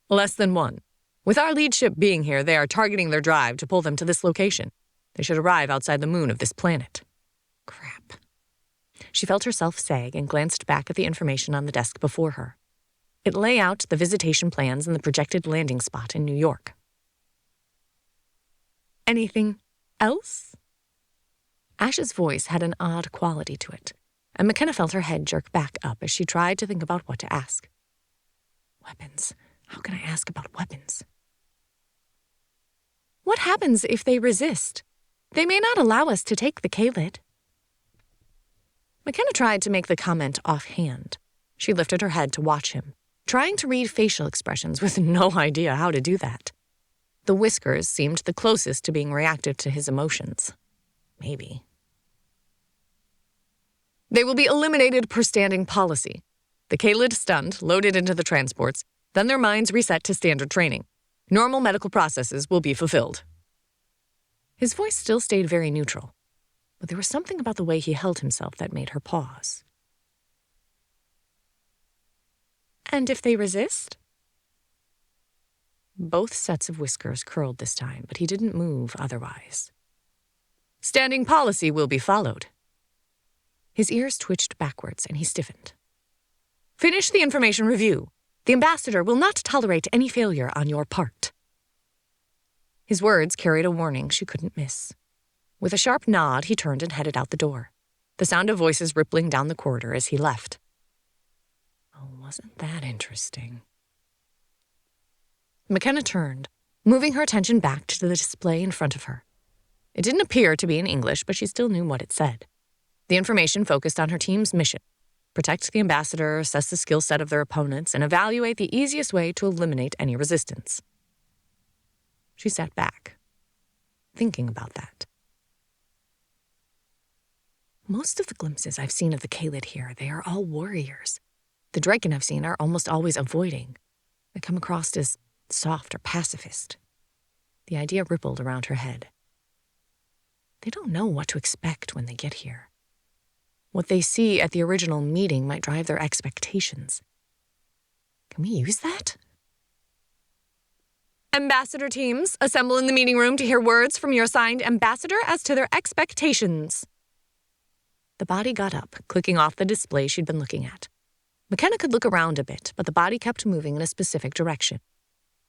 Less than 1. With our lead ship being here, they are targeting their drive to pull them to this location. They should arrive outside the moon of this planet. Crap. She felt herself sag and glanced back at the information on the desk before her. It lay out the visitation plans and the projected landing spot in New York. Anything else? Ash's voice had an odd quality to it, and McKenna felt her head jerk back up as she tried to think about what to ask. Weapons. How can I ask about weapons? What happens if they resist? They may not allow us to take the Kaylid. McKenna tried to make the comment offhand. She lifted her head to watch him, trying to read facial expressions with no idea how to do that. The whiskers seemed the closest to being reactive to his emotions. Maybe. They will be eliminated per standing policy. The Kaylid stunned, loaded into the transports, then their minds reset to standard training. Normal medical processes will be fulfilled. His voice still stayed very neutral, but there was something about the way he held himself that made her pause. And if they resist? Both sets of whiskers curled this time, but he didn't move otherwise. Standing policy will be followed. His ears twitched backwards, and he stiffened. Finish the information review. The ambassador will not tolerate any failure on your part. His words carried a warning she couldn't miss. With a sharp nod, he turned and headed out the door, the sound of voices rippling down the corridor as he left. Oh, wasn't that interesting? McKenna turned, moving her attention back to the display in front of her. It didn't appear to be in English, but she still knew what it said. The information focused on her team's mission: protect the ambassador, assess the skill set of their opponents, and evaluate the easiest way to eliminate any resistance. She sat back, thinking about that. Most of the glimpses I've seen of the Kaylid here, they are all warriors. The Draken I've seen are almost always avoiding. They come across as soft or pacifist. The idea rippled around her head. They don't know what to expect when they get here. What they see at the original meeting might drive their expectations. Can we use that? Ambassador teams, assemble in the meeting room to hear words from your assigned ambassador as to their expectations. The body got up, clicking off the display she'd been looking at. McKenna could look around a bit, but the body kept moving in a specific direction.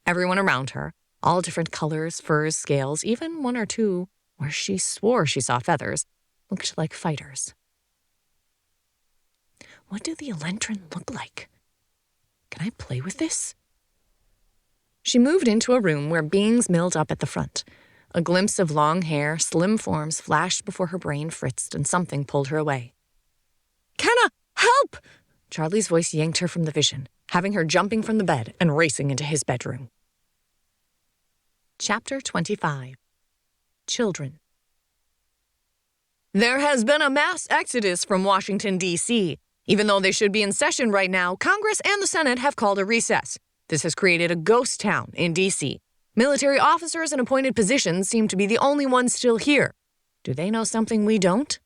Everyone around her, all different colors, furs, scales, even one or two, where she swore she saw feathers, looked like fighters. What do the Elentrin look like? Can I play with this? She moved into a room where beings milled up at the front. A glimpse of long hair, slim forms flashed before her brain fritzed, and something pulled her away. "Kenna, help!" Charlie's voice yanked her from the vision, having her jumping from the bed and racing into his bedroom. Chapter 25. Children. There has been a mass exodus from Washington, D.C. Even though they should be in session right now, Congress and the Senate have called a recess. This has created a ghost town in D.C. Military officers in appointed positions seem to be the only ones still here. Do they know something we don't?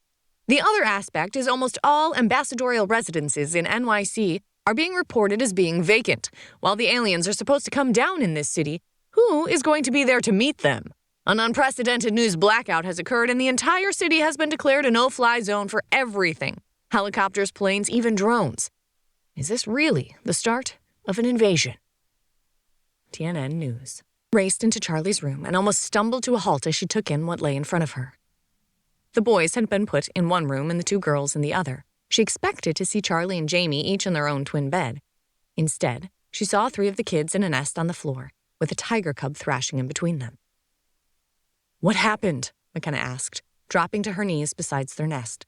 The other aspect is almost all ambassadorial residences in NYC are being reported as being vacant. While the aliens are supposed to come down in this city, who is going to be there to meet them? An unprecedented news blackout has occurred, and the entire city has been declared a no-fly zone for everything. Helicopters, planes, even drones. Is this really the start of an invasion? TNN News raced into Charlie's room and almost stumbled to a halt as she took in what lay in front of her. The boys had been put in one room and the two girls in the other. She expected to see Charlie and Jamie each in their own twin bed. Instead, she saw three of the kids in a nest on the floor, with a tiger cub thrashing in between them. "What happened?" McKenna asked, dropping to her knees beside their nest.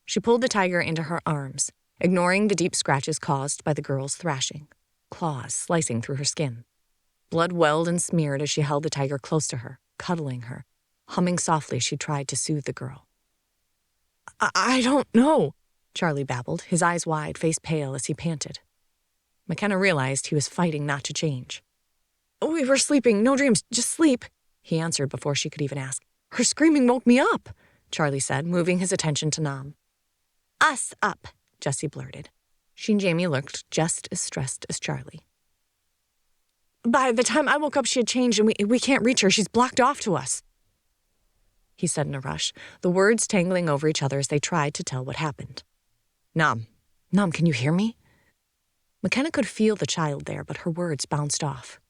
She pulled the tiger into her arms, ignoring the deep scratches caused by the girl's thrashing, claws slicing through her skin. Blood welled and smeared as she held the tiger close to her, cuddling her, humming softly as she tried to soothe the girl. I don't know," Charlie babbled, his eyes wide, face pale as he panted. McKenna realized he was fighting not to change. "We were sleeping, no dreams, just sleep," he answered before she could even ask. "Her screaming woke me up," Charlie said, moving his attention to Nam. Us up, Jessie blurted. She and Jamie looked just as stressed as Charlie. "By the time I woke up, she had changed, and we can't reach her. She's blocked off to us," he said in a rush, the words tangling over each other as they tried to tell what happened. Nam, can you hear me?" McKenna could feel the child there, but her words bounced off.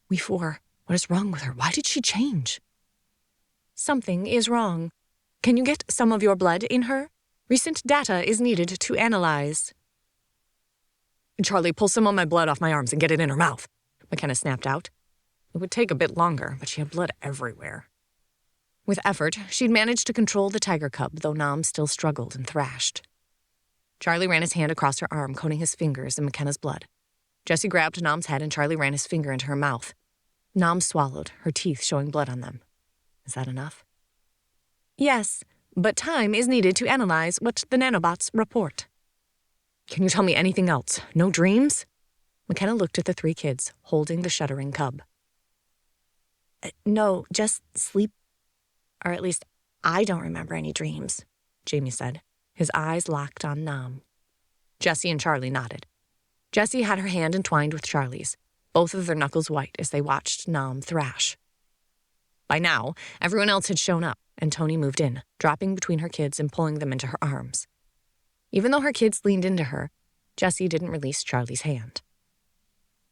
"What is wrong with her? Why did she change?" "Something is wrong. Can you get some of your blood in her? Recent data is needed to analyze." "Charlie, pull some of my blood off my arms and get it in her mouth," McKenna snapped out. It would take a bit longer, but she had blood everywhere. With effort, she'd managed to control the tiger cub, though Nam still struggled and thrashed. Charlie ran his hand across her arm, coating his fingers in McKenna's blood. Jessie grabbed Nam's head and Charlie ran his finger into her mouth. Nam swallowed, her teeth showing blood on them. Is that enough? "Yes, but time is needed to analyze what the nanobots report." "Can you tell me anything else? No dreams?" McKenna looked at the three kids, holding the shuddering cub. "No, just sleep. Or at least, I don't remember any dreams," Jamie said, his eyes locked on Nam. Jessie and Charlie nodded. Jessie had her hand entwined with Charlie's, both of their knuckles white as they watched Nam thrash. By now, everyone else had shown up, and Tony moved in, dropping between her kids and pulling them into her arms. Even though her kids leaned into her, Jessie didn't release Charlie's hand.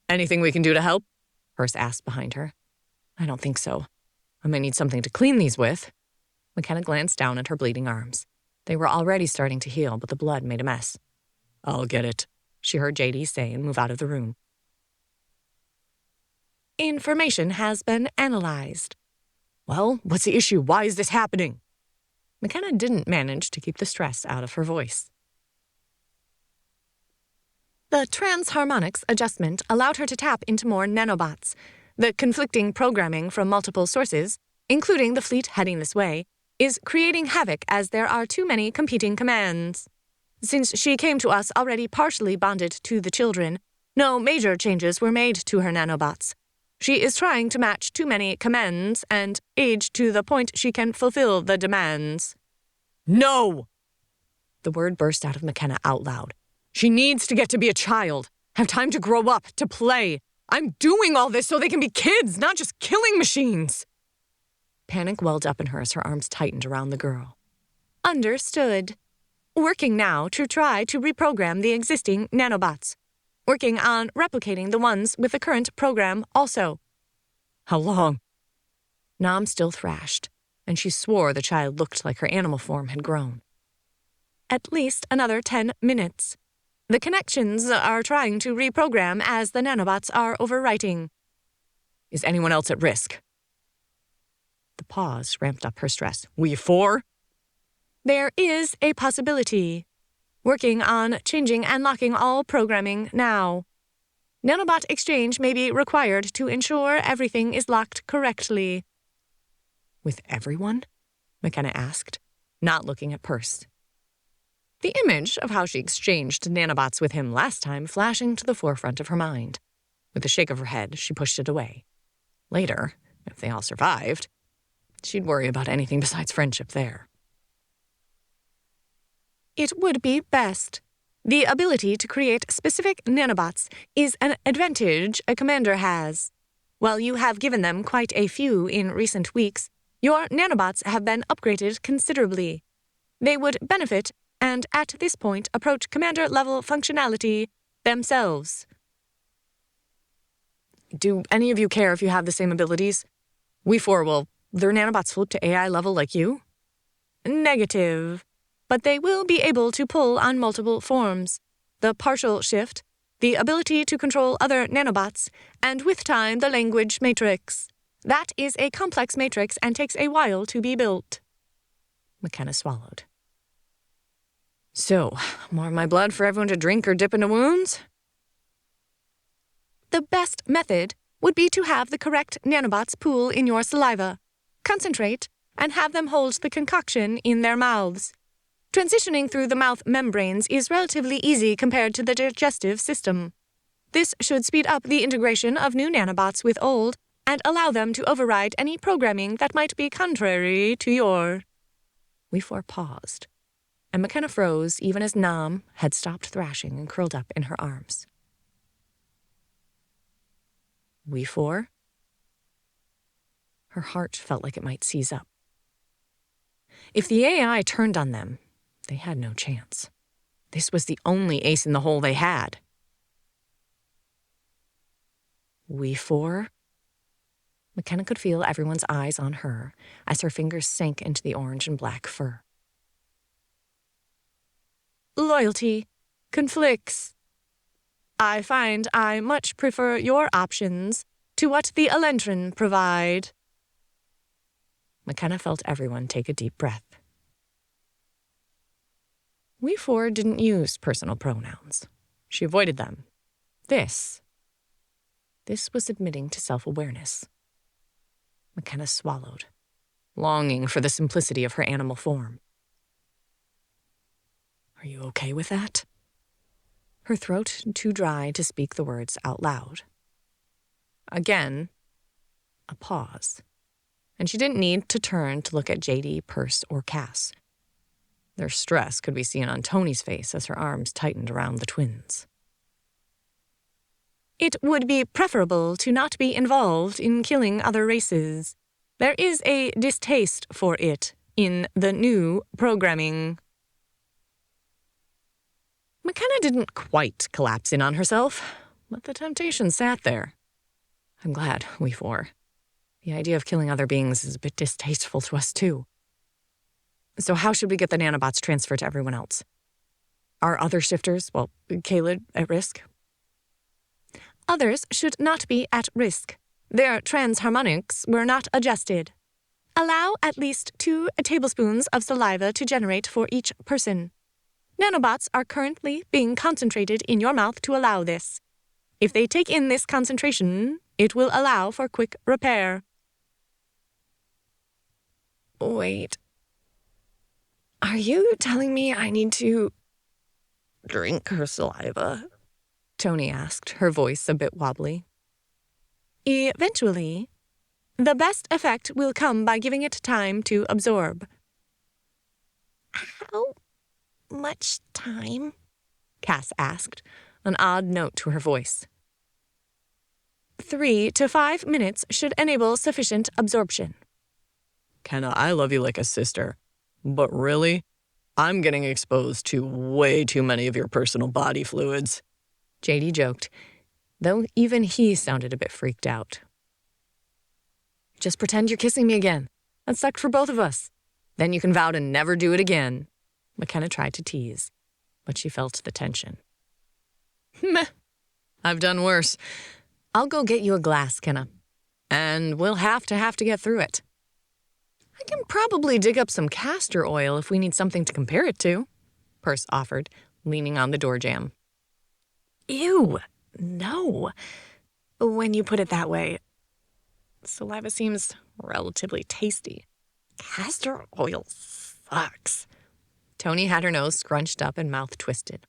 "Anything we can do to help?" Perce asked behind her. "I don't think so. I may need something to clean these with." McKenna glanced down at her bleeding arms. They were already starting to heal, but the blood made a mess. "I'll get it," she heard JD say and move out of the room. Information has been analyzed. Well, what's the issue? Why is this happening? McKenna didn't manage to keep the stress out of her voice. The transharmonics adjustment allowed her to tap into more nanobots. The conflicting programming from multiple sources, including the fleet heading this way, is creating havoc as there are too many competing commands. Since she came to us already partially bonded to the children, no major changes were made to her nanobots. She is trying to match too many commands and age to the point she can fulfill the demands. No! The word burst out of McKenna out loud. She needs to get to be a child, have time to grow up, to play. I'm doing all this so they can be kids, not just killing machines. Panic welled up in her as her arms tightened around the girl. Understood. Working now to try to reprogram the existing nanobots. Working on replicating the ones with the current program also. How long? Nam still thrashed, and she swore the child looked like her animal form had grown. At least another 10 minutes. The connections are trying to reprogram as the nanobots are overwriting. Is anyone else at risk? The pause ramped up her stress. We four? There is a possibility. Working on changing and locking all programming now. Nanobot exchange may be required to ensure everything is locked correctly. With everyone? McKenna asked, not looking at Perse. The image of how she exchanged nanobots with him last time flashing to the forefront of her mind. With a shake of her head, she pushed it away. Later, if they all survived, she'd worry about anything besides friendship there. It would be best. The ability to create specific nanobots is an advantage a commander has. While you have given them quite a few in recent weeks, your nanobots have been upgraded considerably. They would benefit and at this point approach commander-level functionality themselves. Do any of you care if you have the same abilities? We four will. Their nanobots flip to AI level like you? Negative. But they will be able to pull on multiple forms. The partial shift, the ability to control other nanobots, and with time the language matrix. That is a complex matrix and takes a while to be built. McKenna swallowed. So, more of my blood for everyone to drink or dip into wounds? The best method would be to have the correct nanobots pool in your saliva, concentrate, and have them hold the concoction in their mouths. Transitioning through the mouth membranes is relatively easy compared to the digestive system. This should speed up the integration of new nanobots with old and allow them to override any programming that might be contrary to your... We four paused, and McKenna froze even as Nam had stopped thrashing and curled up in her arms. We four? Her heart felt like it might seize up. If the AI turned on them, they had no chance. This was the only ace in the hole they had. We four? McKenna could feel everyone's eyes on her as her fingers sank into the orange and black fur. Loyalty conflicts. I find I much prefer your options to what the Elentrin provide. McKenna felt everyone take a deep breath. We four didn't use personal pronouns. She avoided them. This was admitting to self-awareness. McKenna swallowed, longing for the simplicity of her animal form. Are you okay with that? Her throat too dry to speak the words out loud. Again, a pause, and she didn't need to turn to look at JD, Perse, or Cass. Their stress could be seen on Tony's face as her arms tightened around the twins. It would be preferable to not be involved in killing other races. There is a distaste for it in the new programming. McKenna didn't quite collapse in on herself, but the temptation sat there. I'm glad, we four. The idea of killing other beings is a bit distasteful to us, too. So how should we get the nanobots transferred to everyone else? Are other shifters, Kaylid, at risk? Others should not be at risk. Their transharmonics were not adjusted. Allow at least 2 tablespoons of saliva to generate for each person. Nanobots are currently being concentrated in your mouth to allow this. If they take in this concentration, it will allow for quick repair. Wait. Are you telling me I need to drink her saliva? Tony asked, her voice a bit wobbly. Eventually. The best effect will come by giving it time to absorb. How much time? Cass asked, an odd note to her voice. 3 to 5 minutes should enable sufficient absorption. Kenna, I love you like a sister. But really, I'm getting exposed to way too many of your personal body fluids. JD joked, though even he sounded a bit freaked out. Just pretend you're kissing me again. That sucked for both of us. Then you can vow to never do it again. McKenna tried to tease, but she felt the tension. Meh. I've done worse. I'll go get you a glass, Kenna. And we'll have to get through it. I can probably dig up some castor oil if we need something to compare it to, Perce offered, leaning on the door jamb. Ew, no. When you put it that way, saliva seems relatively tasty. Castor oil sucks. Tony had her nose scrunched up and mouth twisted.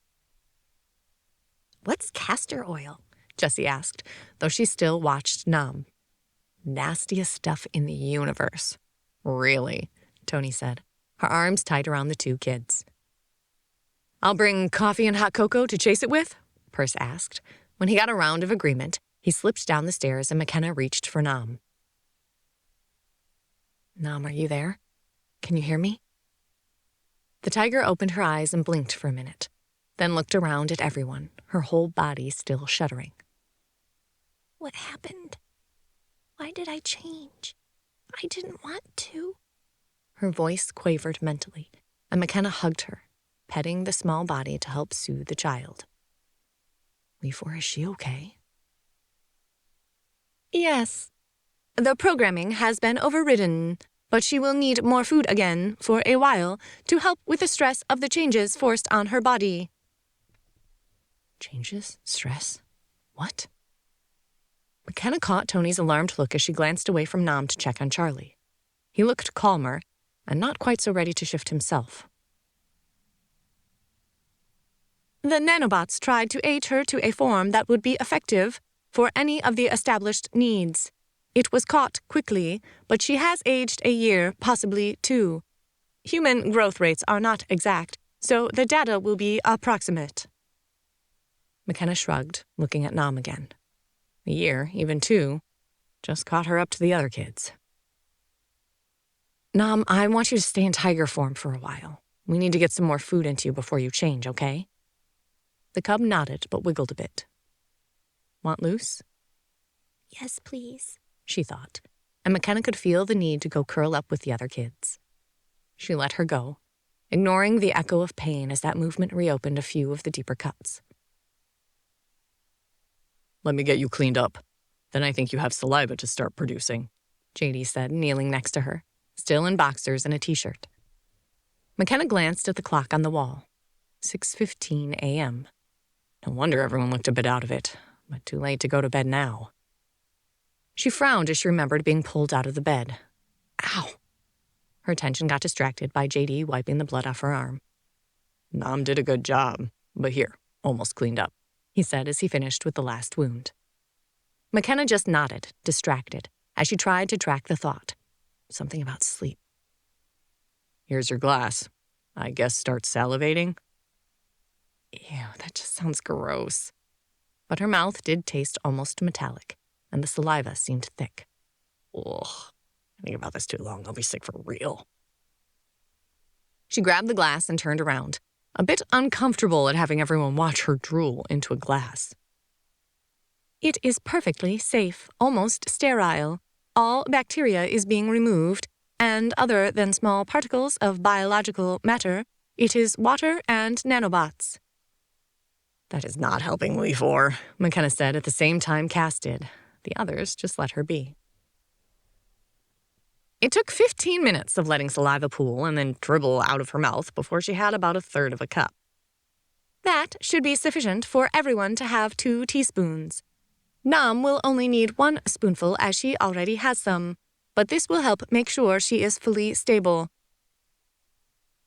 What's castor oil? Jessie asked, though she still watched Nam. Nastiest stuff in the universe. Really, Tony said, her arms tight around the 2 kids. I'll bring coffee and hot cocoa to chase it with? Perce asked. When he got a round of agreement, he slipped down the stairs and McKenna reached for Nam. Nam, are you there? Can you hear me? The tiger opened her eyes and blinked for a minute, then looked around at everyone, her whole body still shuddering. What happened? Why did I change? I didn't want to. Her voice quavered mentally, and McKenna hugged her, petting the small body to help soothe the child. Leafore, is she okay? Yes. The programming has been overridden, but she will need more food again for a while to help with the stress of the changes forced on her body. Changes? Stress? What? McKenna caught Tony's alarmed look as she glanced away from Nam to check on Charlie. He looked calmer and not quite so ready to shift himself. The nanobots tried to age her to a form that would be effective for any of the established needs. It was caught quickly, but she has aged a year, possibly 2. Human growth rates are not exact, so the data will be approximate. McKenna shrugged, looking at Nam again. A year, even 2, just caught her up to the other kids. Nam, I want you to stay in tiger form for a while. We need to get some more food into you before you change, okay? The cub nodded, but wiggled a bit. Want loose? Yes, please, she thought, and McKenna could feel the need to go curl up with the other kids. She let her go, ignoring the echo of pain as that movement reopened a few of the deeper cuts. Let me get you cleaned up. Then I think you have saliva to start producing, JD said, kneeling next to her, still in boxers and a t-shirt. McKenna glanced at the clock on the wall. 6:15 a.m. No wonder everyone looked a bit out of it, but too late to go to bed now. She frowned as she remembered being pulled out of the bed. Ow! Her attention got distracted by JD wiping the blood off her arm. Nam did a good job, but here, almost cleaned up, he said as he finished with the last wound. McKenna just nodded, distracted, as she tried to track the thought. Something about sleep. Here's your glass. I guess start salivating? Ew, that just sounds gross. But her mouth did taste almost metallic, and the saliva seemed thick. Ugh. I think about this too long, I'll be sick for real. She grabbed the glass and turned around, a bit uncomfortable at having everyone watch her drool into a glass. It is perfectly safe, almost sterile. All bacteria is being removed, and other than small particles of biological matter, it is water and nanobots. That is not helping Leafore, McKenna said at the same time Cass did. The others just let her be. It took 15 minutes of letting saliva pool and then dribble out of her mouth before she had about a third of a cup. That should be sufficient for everyone to have 2 teaspoons. Nam will only need 1 spoonful as she already has some, but this will help make sure she is fully stable.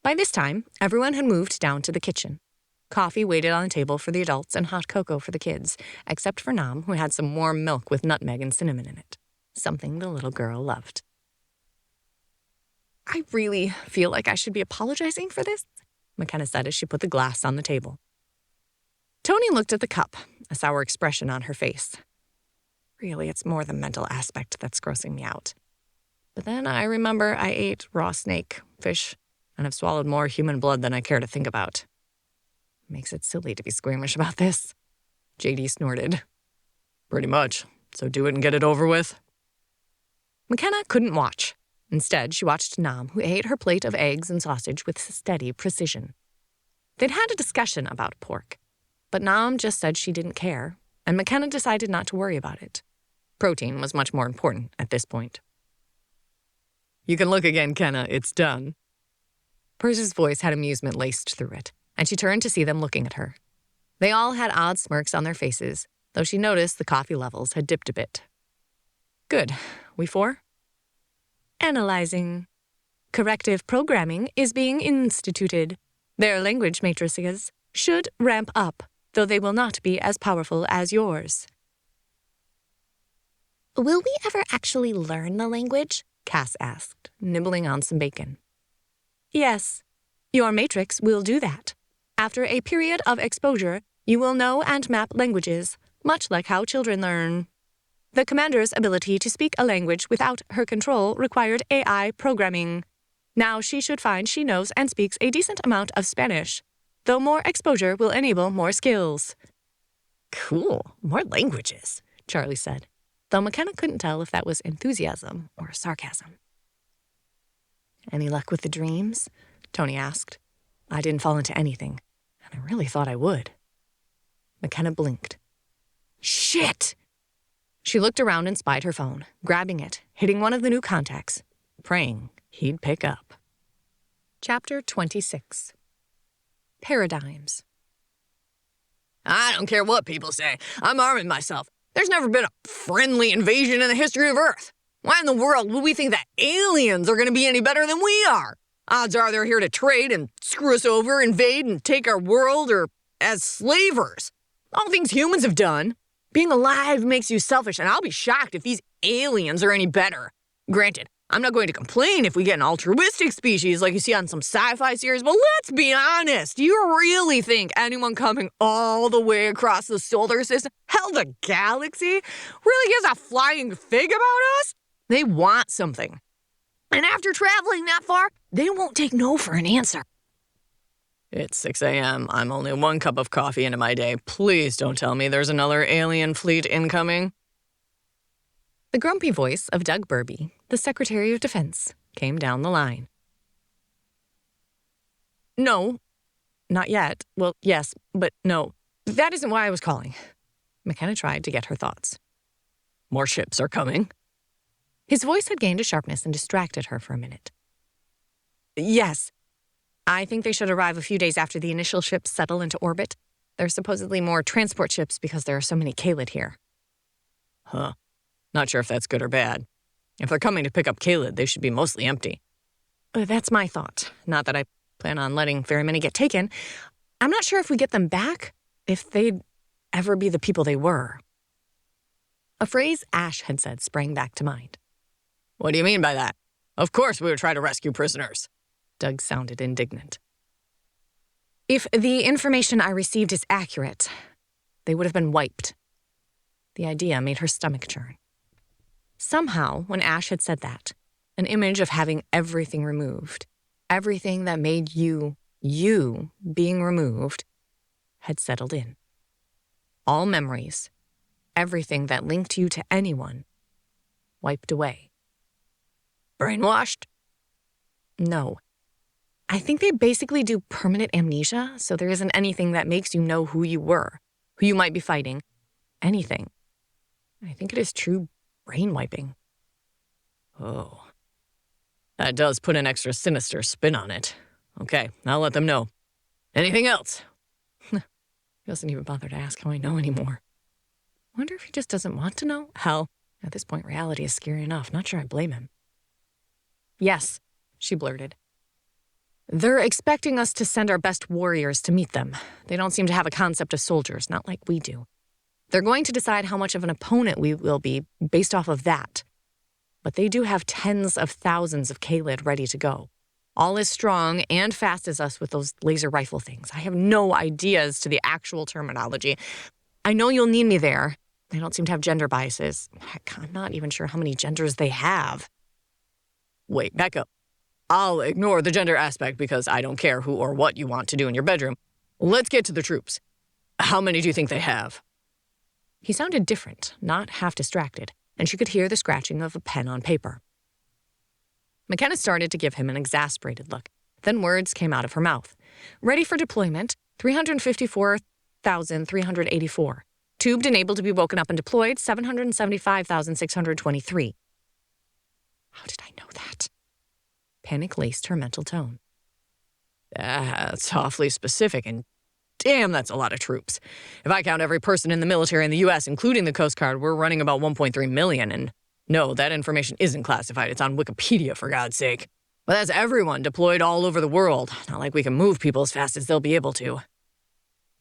By this time, everyone had moved down to the kitchen. Coffee waited on the table for the adults and hot cocoa for the kids, except for Nam, who had some warm milk with nutmeg and cinnamon in it, something the little girl loved. I really feel like I should be apologizing for this, McKenna said as she put the glass on the table. Tony looked at the cup, a sour expression on her face. Really, it's more the mental aspect that's grossing me out. But then I remember I ate raw snake, fish, and have swallowed more human blood than I care to think about. Makes it silly to be squeamish about this. JD snorted. Pretty much. So do it and get it over with. McKenna couldn't watch. Instead, she watched Nam, who ate her plate of eggs and sausage with steady precision. They'd had a discussion about pork, but Nam just said she didn't care, and McKenna decided not to worry about it. Protein was much more important at this point. You can look again, Kenna. It's done. Perse's voice had amusement laced through it, and she turned to see them looking at her. They all had odd smirks on their faces, though she noticed the coffee levels had dipped a bit. Good. We 4? Analyzing. Corrective programming is being instituted. Their language matrices should ramp up, though they will not be as powerful as yours. Will we ever actually learn the language? Cass asked, nibbling on some bacon. Yes, your matrix will do that. After a period of exposure, you will know and map languages, much like how children learn. The commander's ability to speak a language without her control required AI programming. Now she should find she knows and speaks a decent amount of Spanish, though more exposure will enable more skills. Cool, more languages, Charlie said, though McKenna couldn't tell if that was enthusiasm or sarcasm. Any luck with the dreams? Tony asked. I didn't fall into anything, and I really thought I would. McKenna blinked. Shit! She looked around and spied her phone, grabbing it, hitting one of the new contacts, praying he'd pick up. Chapter 26. Paradigms. I don't care what people say. I'm arming myself. There's never been a friendly invasion in the history of Earth. Why in the world would we think that aliens are going to be any better than we are? Odds are they're here to trade and screw us over, invade, and take our world, or as slavers. All things humans have done. Being alive makes you selfish, and I'll be shocked if these aliens are any better. Granted, I'm not going to complain if we get an altruistic species like you see on some sci-fi series, but let's be honest. Do you really think anyone coming all the way across the solar system, hell, the galaxy, really gives a flying fig about us? They want something. And after traveling that far, they won't take no for an answer. It's 6 a.m. I'm only 1 cup of coffee into my day. Please don't tell me there's another alien fleet incoming. The grumpy voice of Doug Burby, the Secretary of Defense, came down the line. No, not yet. Well, yes, but no. That isn't why I was calling. McKenna tried to get her thoughts. More ships are coming. His voice had gained a sharpness and distracted her for a minute. Yes. I think they should arrive a few days after the initial ships settle into orbit. There's supposedly more transport ships because there are so many Kaylid here. Huh. Not sure if that's good or bad. If they're coming to pick up Kaylid, they should be mostly empty. That's my thought. Not that I plan on letting very many get taken. I'm not sure if we get them back, if they'd ever be the people they were. A phrase Ash had said sprang back to mind. What do you mean by that? Of course we would try to rescue prisoners. Doug sounded indignant. If the information I received is accurate, they would have been wiped. The idea made her stomach churn. Somehow, when Ash had said that, an image of having everything removed, everything that made you being removed, had settled in. All memories, everything that linked you to anyone, wiped away. Brainwashed? No. I think they basically do permanent amnesia, so there isn't anything that makes you know who you were, who you might be fighting, anything. I think it is true brain wiping. Oh. That does put an extra sinister spin on it. Okay, I'll let them know. Anything else? He doesn't even bother to ask how I know anymore. Wonder if he just doesn't want to know? Hell, at this point, reality is scary enough. Not sure I blame him. Yes, she blurted. They're expecting us to send our best warriors to meet them. They don't seem to have a concept of soldiers, not like we do. They're going to decide how much of an opponent we will be based off of that. But they do have tens of thousands of Kaylid ready to go. All as strong and fast as us with those laser rifle things. I have no idea as to the actual terminology. I know you'll need me there. They don't seem to have gender biases. Heck, I'm not even sure how many genders they have. Wait, back up. I'll ignore the gender aspect because I don't care who or what you want to do in your bedroom. Let's get to the troops. How many do you think they have? He sounded different, not half distracted, and she could hear the scratching of a pen on paper. McKenna started to give him an exasperated look. Then words came out of her mouth. Ready for deployment, 354,384. Tubed and able to be woken up and deployed, 775,623. How did I know that? Panic laced her mental tone. That's awfully specific, and damn, that's a lot of troops. If I count every person in the military in the U.S., including the Coast Guard, we're running about 1.3 million, and no, that information isn't classified. It's on Wikipedia, for God's sake. But that's everyone deployed all over the world. Not like we can move people as fast as they'll be able to.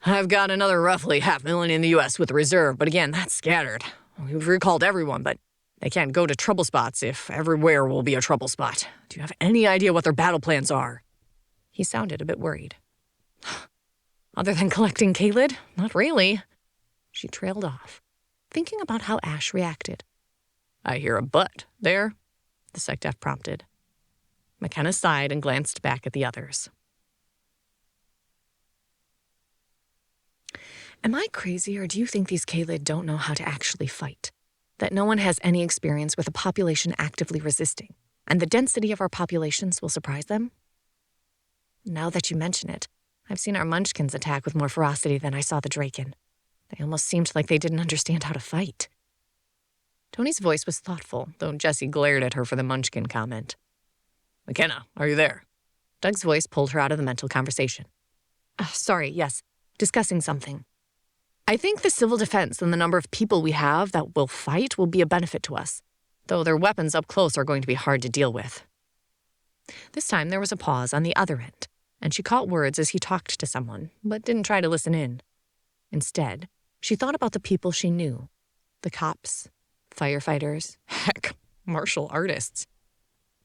I've got another roughly 500,000 in the U.S. with a reserve, but again, that's scattered. We've recalled everyone, but they can't go to trouble spots if everywhere will be a trouble spot. Do you have any idea what their battle plans are? He sounded a bit worried. Other than collecting Kaylid? Not really. She trailed off, thinking about how Ash reacted. I hear a but there, the SecDef prompted. McKenna sighed and glanced back at the others. Am I crazy, or do you think these Kaylid don't know how to actually fight? That no one has any experience with a population actively resisting, and the density of our populations will surprise them? Now that you mention it, I've seen our Munchkins attack with more ferocity than I saw the Draken. They almost seemed like they didn't understand how to fight. Tony's voice was thoughtful, though Jessie glared at her for the Munchkin comment. McKenna, are you there? Doug's voice pulled her out of the mental conversation. Sorry, yes, discussing something. I think the civil defense and the number of people we have that will fight will be a benefit to us, though their weapons up close are going to be hard to deal with. This time there was a pause on the other end, and she caught words as he talked to someone, but didn't try to listen in. Instead, she thought about the people she knew, the cops, firefighters, heck, martial artists.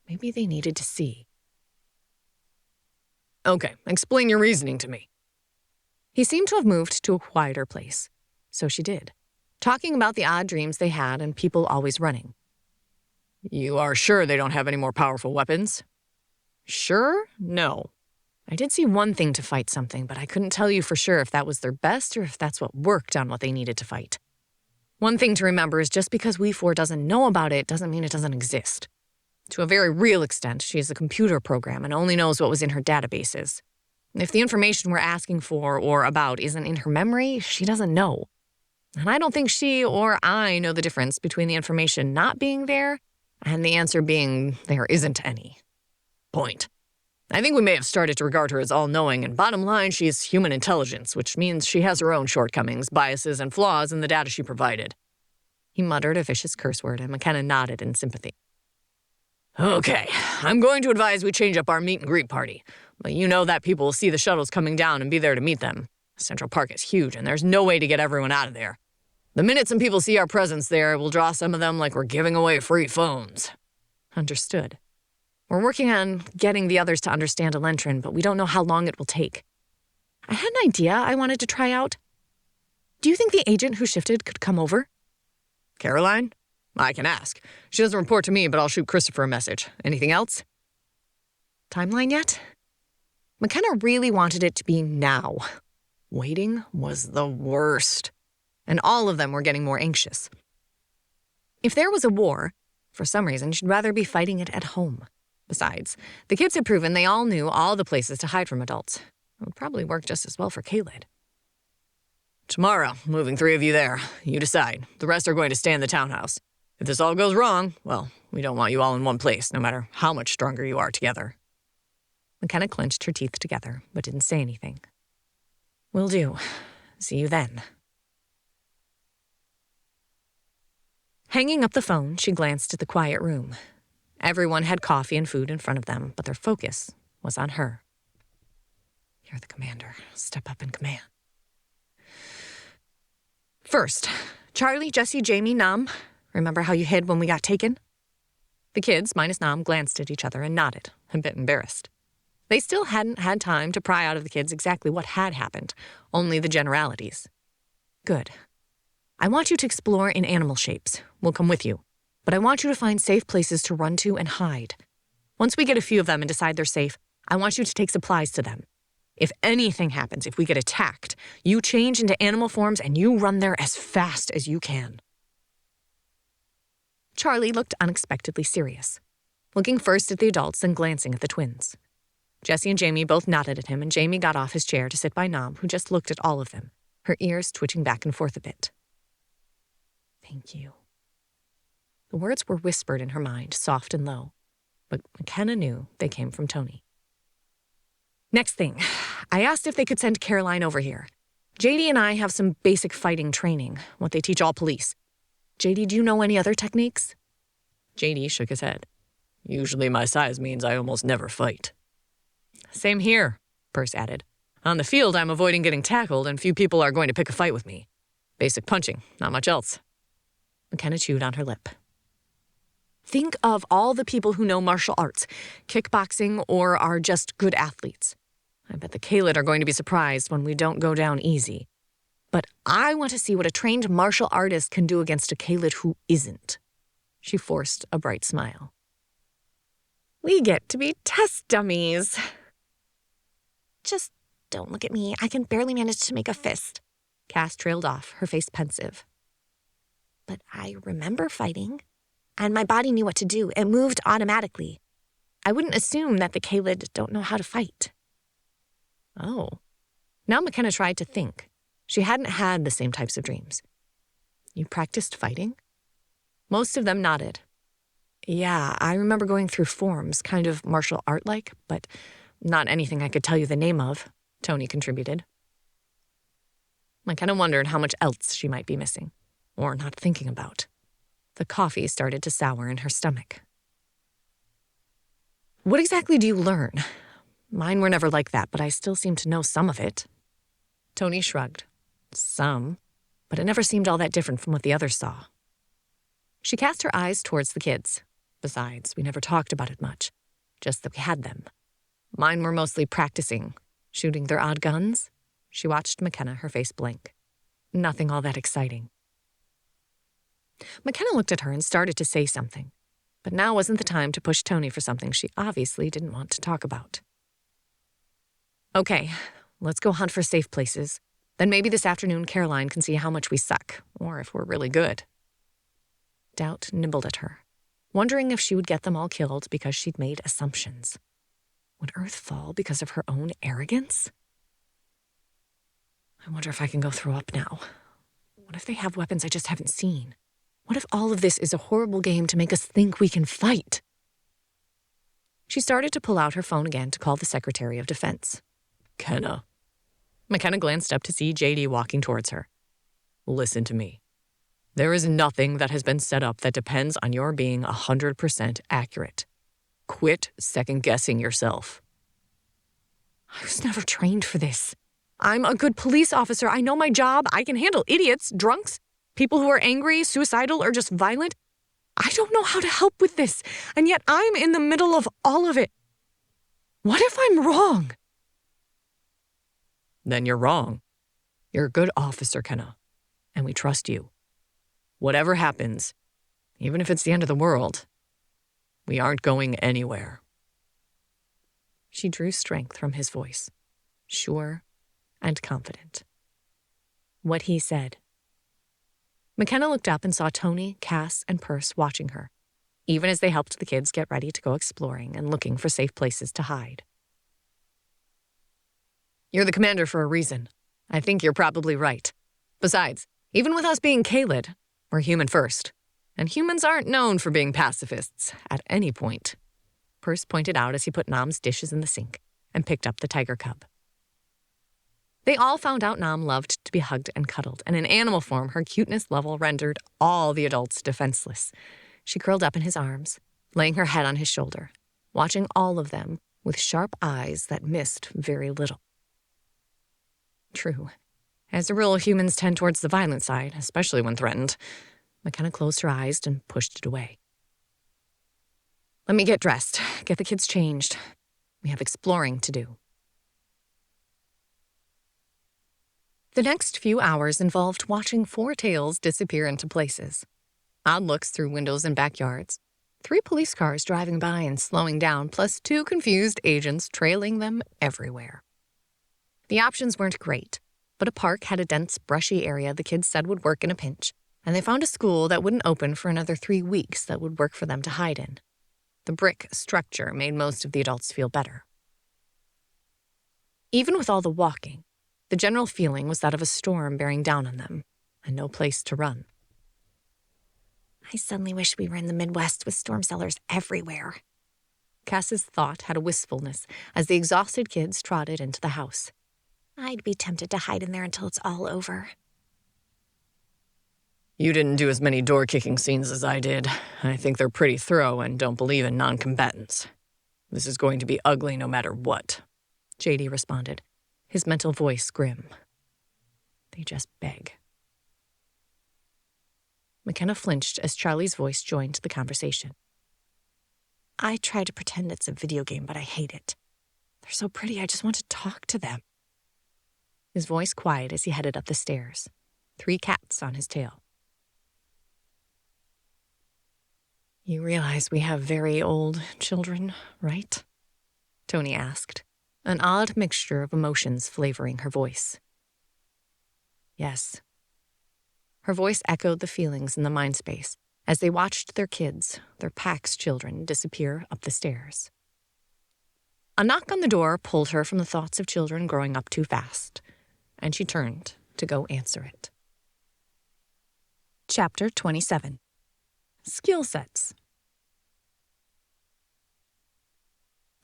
Maybe they needed to see. Okay, explain your reasoning to me. He seemed to have moved to a quieter place. So she did, talking about the odd dreams they had and people always running. You are sure they don't have any more powerful weapons? Sure? No. I did see one thing to fight something, but I couldn't tell you for sure if that was their best or if that's what worked on what they needed to fight. One thing to remember is just because We4 doesn't know about it doesn't mean it doesn't exist. To a very real extent, she is a computer program and only knows what was in her databases. If the information we're asking for or about isn't in her memory, she doesn't know. And I don't think she or I know the difference between the information not being there and the answer being there isn't any. Point. I think we may have started to regard her as all-knowing, and bottom line, she is human intelligence, which means she has her own shortcomings, biases, and flaws in the data she provided. He muttered a vicious curse word, and McKenna nodded in sympathy. Okay, I'm going to advise we change up our meet and greet party. But you know that people will see the shuttles coming down and be there to meet them. Central Park is huge, and there's no way to get everyone out of there. The minute some people see our presence there, it will draw some of them like we're giving away free phones. Understood. We're working on getting the others to understand Elentrin, but we don't know how long it will take. I had an idea I wanted to try out. Do you think the agent who shifted could come over? Caroline? I can ask. She doesn't report to me, but I'll shoot Christopher a message. Anything else? Timeline yet? McKenna really wanted it to be now. Waiting was the worst. And all of them were getting more anxious. If there was a war, for some reason, she'd rather be fighting it at home. Besides, the kids had proven they all knew all the places to hide from adults. It would probably work just as well for Kaylid. Tomorrow, moving 3 of you there. You decide. The rest are going to stay in the townhouse. If this all goes wrong, well, we don't want you all in one place, no matter how much stronger you are together. McKenna clenched her teeth together, but didn't say anything. Will do. See you then. Hanging up the phone, she glanced at the quiet room. Everyone had coffee and food in front of them, but their focus was on her. You're the commander. Step up and command. First, Charlie, Jesse, Jamie, Nam. Remember how you hid when we got taken? The kids, minus Nam, glanced at each other and nodded, a bit embarrassed. They still hadn't had time to pry out of the kids exactly what had happened, only the generalities. Good. I want you to explore in animal shapes. We'll come with you. But I want you to find safe places to run to and hide. Once we get a few of them and decide they're safe, I want you to take supplies to them. If anything happens, if we get attacked, you change into animal forms and you run there as fast as you can. Charlie looked unexpectedly serious, looking first at the adults and glancing at the twins. Jesse and Jamie both nodded at him, and Jamie got off his chair to sit by Nam, who just looked at all of them, her ears twitching back and forth a bit. Thank you. The words were whispered in her mind, soft and low, but McKenna knew they came from Tony. Next thing, I asked if they could send Caroline over here. JD and I have some basic fighting training, what they teach all police. JD, do you know any other techniques? JD shook his head. Usually my size means I almost never fight. Same here, Perce added. On the field, I'm avoiding getting tackled, and few people are going to pick a fight with me. Basic punching, not much else. McKenna chewed on her lip. Think of all the people who know martial arts, kickboxing, or are just good athletes. I bet the Kaylid are going to be surprised when we don't go down easy. But I want to see what a trained martial artist can do against a Kaylid who isn't. She forced a bright smile. We get to be test dummies. Just don't look at me. I can barely manage to make a fist. Cass trailed off, her face pensive. But I remember fighting, and my body knew what to do. It moved automatically. I wouldn't assume that the Kaylid don't know how to fight. Oh. Now McKenna tried to think. She hadn't had the same types of dreams. You practiced fighting? Most of them nodded. Yeah, I remember going through forms, kind of martial art-like, but not anything I could tell you the name of, Tony contributed. McKenna wondered how much else she might be missing, or not thinking about. The coffee started to sour in her stomach. What exactly do you learn? Mine were never like that, but I still seem to know some of it. Tony shrugged. Some, but it never seemed all that different from what the others saw. She cast her eyes towards the kids. Besides, we never talked about it much, just that we had them. Mine were mostly practicing, shooting their odd guns. She watched McKenna, her face blank. Nothing all that exciting. McKenna looked at her and started to say something, but now wasn't the time to push Tony for something she obviously didn't want to talk about. Okay, let's go hunt for safe places. Then maybe this afternoon Caroline can see how much we suck, or if we're really good. Doubt nibbled at her, wondering if she would get them all killed because she'd made assumptions. Would Earth fall because of her own arrogance? I wonder if I can go throw up now. What if they have weapons I just haven't seen? What if all of this is a horrible game to make us think we can fight? She started to pull out her phone again to call the Secretary of Defense. Kenna. McKenna glanced up to see JD walking towards her. Listen to me. There is nothing that has been set up that depends on your being 100% accurate. Quit second-guessing yourself. I was never trained for this. I'm a good police officer. I know my job. I can handle idiots, drunks, people who are angry, suicidal, or just violent. I don't know how to help with this, and yet I'm in the middle of all of it. What if I'm wrong? Then you're wrong. You're a good officer, Kenna, and we trust you. Whatever happens, even if it's the end of the world, we aren't going anywhere. She drew strength from his voice, sure and confident. What he said. McKenna looked up and saw Tony, Cass, and Perce watching her, even as they helped the kids get ready to go exploring and looking for safe places to hide. You're the commander for a reason. I think you're probably right. Besides, even with us being Kaylid, we're human first. And humans aren't known for being pacifists at any point. Perce pointed out as he put Nam's dishes in the sink and picked up the tiger cub. They all found out Nam loved to be hugged and cuddled, and in animal form, her cuteness level rendered all the adults defenseless. She curled up in his arms, laying her head on his shoulder, watching all of them with sharp eyes that missed very little. True. As a rule, humans tend towards the violent side, especially when threatened. McKenna closed her eyes and pushed it away. Let me get dressed, get the kids changed. We have exploring to do. The next few hours involved watching four tails disappear into places. Odd looks through windows and backyards, 3 police cars driving by and slowing down, plus 2 confused agents trailing them everywhere. The options weren't great, but a park had a dense, brushy area the kids said would work in a pinch, and they found a school that wouldn't open for another 3 weeks that would work for them to hide in. The brick structure made most of the adults feel better. Even with all the walking, the general feeling was that of a storm bearing down on them, and no place to run. I suddenly wish we were in the Midwest with storm cellars everywhere. Cass's thought had a wistfulness as the exhausted kids trotted into the house. I'd be tempted to hide in there until it's all over. You didn't do as many door-kicking scenes as I did. I think they're pretty thorough and don't believe in non-combatants. This is going to be ugly no matter what, JD responded, his mental voice grim. They just beg. McKenna flinched as Charlie's voice joined the conversation. I try to pretend it's a video game, but I hate it. They're so pretty, I just want to talk to them. His voice quiet as he headed up the stairs, 3 cats on his tail. You realize we have very old children, right? Tony asked, an odd mixture of emotions flavoring her voice. Yes. Her voice echoed the feelings in the mind space as they watched their kids, their Pax children, disappear up the stairs. A knock on the door pulled her from the thoughts of children growing up too fast, and she turned to go answer it. Chapter 27. Skill Sets.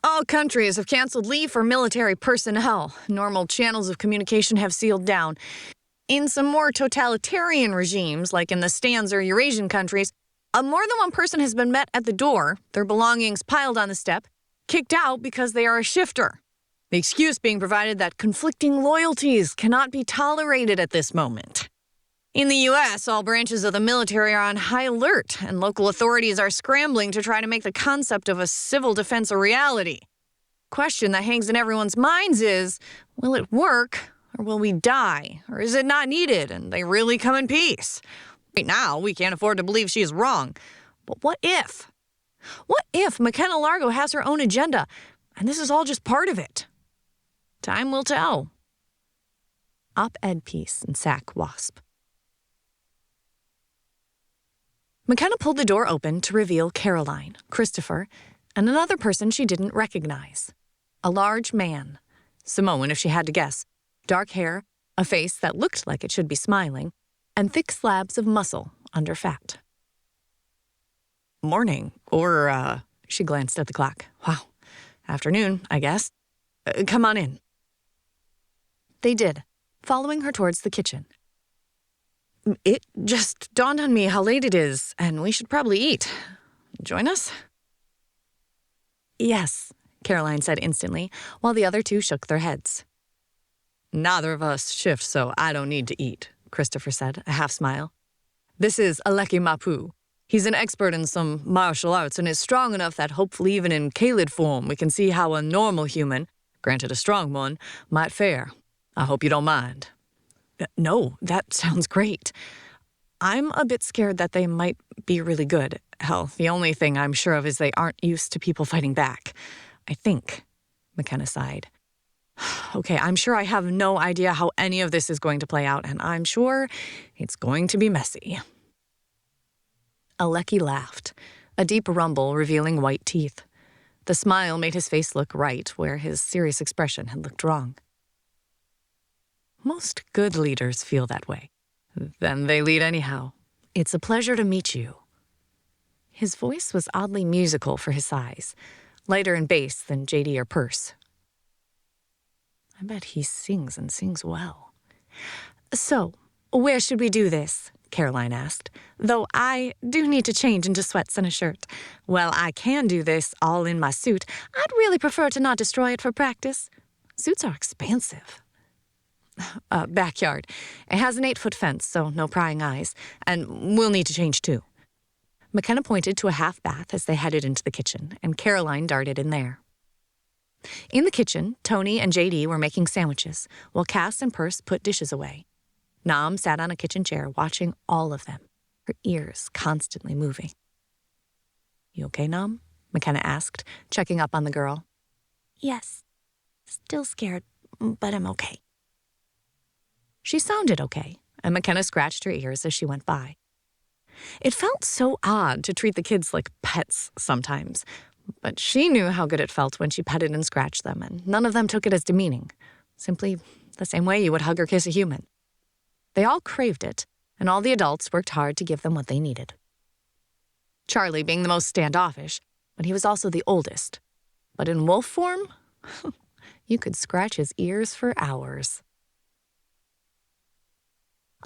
All countries have canceled leave for military personnel. Normal channels of communication have sealed down. In some more totalitarian regimes, like in the Stans or Eurasian countries, more than one person has been met at the door, their belongings piled on the step, kicked out because they are a shifter. The excuse being provided that conflicting loyalties cannot be tolerated at this moment. In the U.S., all branches of the military are on high alert, and local authorities are scrambling to try to make the concept of a civil defense a reality. Question that hangs in everyone's minds is, will it work, or will we die, or is it not needed, and they really come in peace? Right now, we can't afford to believe she is wrong. But what if? What if McKenna Largo has her own agenda, and this is all just part of it? Time will tell. Op-ed piece in Sac Wasp. McKenna pulled the door open to reveal Caroline, Christopher, and another person she didn't recognize. A large man, Samoan if she had to guess, dark hair, a face that looked like it should be smiling, and thick slabs of muscle under fat. Morning, or, she glanced at the clock. Wow, afternoon, I guess. Come on in. They did, following her towards the kitchen. It just dawned on me how late it is, and we should probably eat. Join us? Yes, Caroline said instantly, while the other 2 shook their heads. Neither of us shift, so I don't need to eat, Christopher said, a half smile. This is Aleki Mapu. He's an expert in some martial arts and is strong enough that hopefully even in Kaylid form we can see how a normal human, granted a strong one, might fare. I hope you don't mind. No, that sounds great. I'm a bit scared that they might be really good. Hell, the only thing I'm sure of is they aren't used to people fighting back. I think, McKenna sighed. Okay, I'm sure I have no idea how any of this is going to play out, and I'm sure it's going to be messy. Aleki laughed, a deep rumble revealing white teeth. The smile made his face look right where his serious expression had looked wrong. Most good leaders feel that way. Then they lead anyhow. It's a pleasure to meet you. His voice was oddly musical for his size, lighter in bass than JD or Perse. I bet he sings and sings well. So, where should we do this? Caroline asked, though I do need to change into sweats and a shirt. Well, I can do this all in my suit. I'd really prefer to not destroy it for practice. Suits are expensive. Backyard. It has an 8-foot fence, so no prying eyes. And we'll need to change too. McKenna pointed to a half bath as they headed into the kitchen, and Caroline darted in there. In the kitchen, Tony and JD were making sandwiches, while Cass and Perse put dishes away. Nam sat on a kitchen chair watching all of them, her ears constantly moving. You okay, Nam? McKenna asked, checking up on the girl. Yes. Still scared, but I'm okay. She sounded okay, and McKenna scratched her ears as she went by. It felt so odd to treat the kids like pets sometimes, but she knew how good it felt when she petted and scratched them, and none of them took it as demeaning, simply the same way you would hug or kiss a human. They all craved it, and all the adults worked hard to give them what they needed. Charlie being the most standoffish, but he was also the oldest. But in wolf form, you could scratch his ears for hours.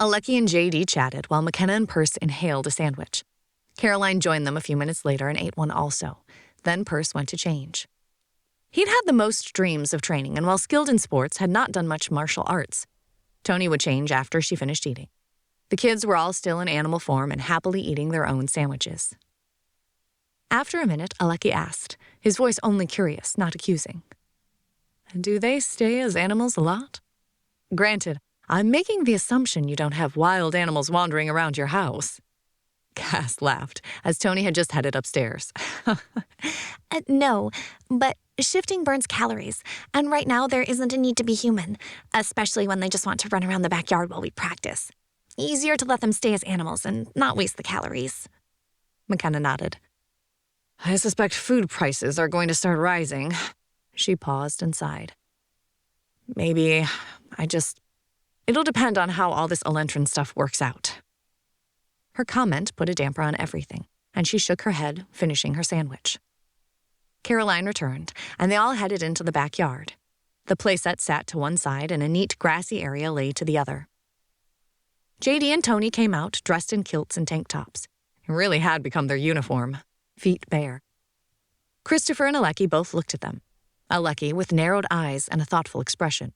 Alecki and JD chatted while McKenna and Perse inhaled a sandwich. Caroline joined them a few minutes later and ate one also. Then Perse went to change. He'd had the most dreams of training, and while skilled in sports, had not done much martial arts. Tony would change after she finished eating. The kids were all still in animal form and happily eating their own sandwiches. After a minute, Alecki asked, his voice only curious, not accusing. Do they stay as animals a lot? Granted, I'm making the assumption you don't have wild animals wandering around your house. Cass laughed, as Tony had just headed upstairs. No, but shifting burns calories, and right now there isn't a need to be human, especially when they just want to run around the backyard while we practice. Easier to let them stay as animals and not waste the calories. McKenna nodded. I suspect food prices are going to start rising. She paused and sighed. Maybe it'll depend on how all this Elentrin stuff works out. Her comment put a damper on everything, and she shook her head, finishing her sandwich. Caroline returned, and they all headed into the backyard. The playset sat to one side, and a neat grassy area lay to the other. JD and Tony came out, dressed in kilts and tank tops. It really had become their uniform, feet bare. Christopher and Alecki both looked at them, Alecki with narrowed eyes and a thoughtful expression.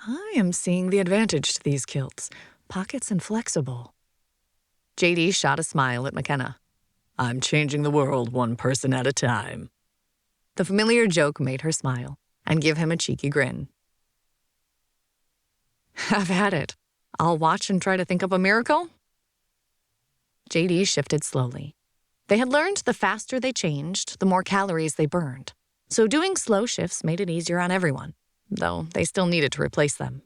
I am seeing the advantage to these kilts. Pockets and flexible. JD shot a smile at McKenna. I'm changing the world one person at a time. The familiar joke made her smile and give him a cheeky grin. Have at it. I'll watch and try to think up a miracle. JD shifted slowly. They had learned the faster they changed, the more calories they burned. So doing slow shifts made it easier on everyone, though they still needed to replace them.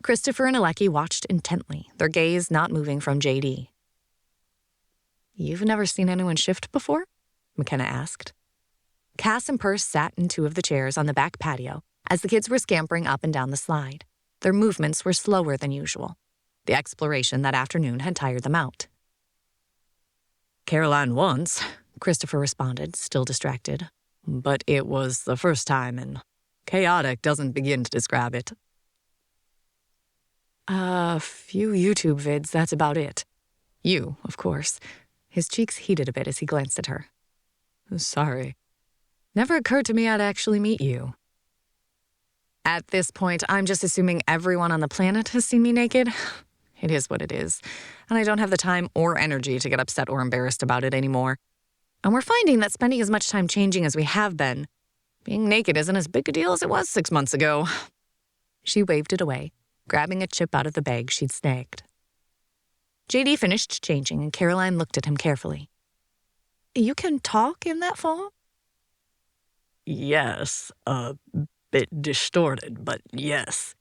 Christopher and Alecki watched intently, their gaze not moving from JD. You've never seen anyone shift before? McKenna asked. Cass and Perse sat in two of the chairs on the back patio as the kids were scampering up and down the slide. Their movements were slower than usual. The exploration that afternoon had tired them out. Caroline once, Christopher responded, still distracted. But it was the first time, and chaotic doesn't begin to describe it. A few YouTube vids, that's about it. You, of course. His cheeks heated a bit as he glanced at her. Sorry. Never occurred to me I'd actually meet you. At this point, I'm just assuming everyone on the planet has seen me naked. It is what it is, and I don't have the time or energy to get upset or embarrassed about it anymore. And we're finding that spending as much time changing as we have been, being naked isn't as big a deal as it was 6 months ago. She waved it away, grabbing a chip out of the bag she'd snagged. JD finished changing, and Caroline looked at him carefully. You can talk in that form? Yes, a bit distorted, but yes.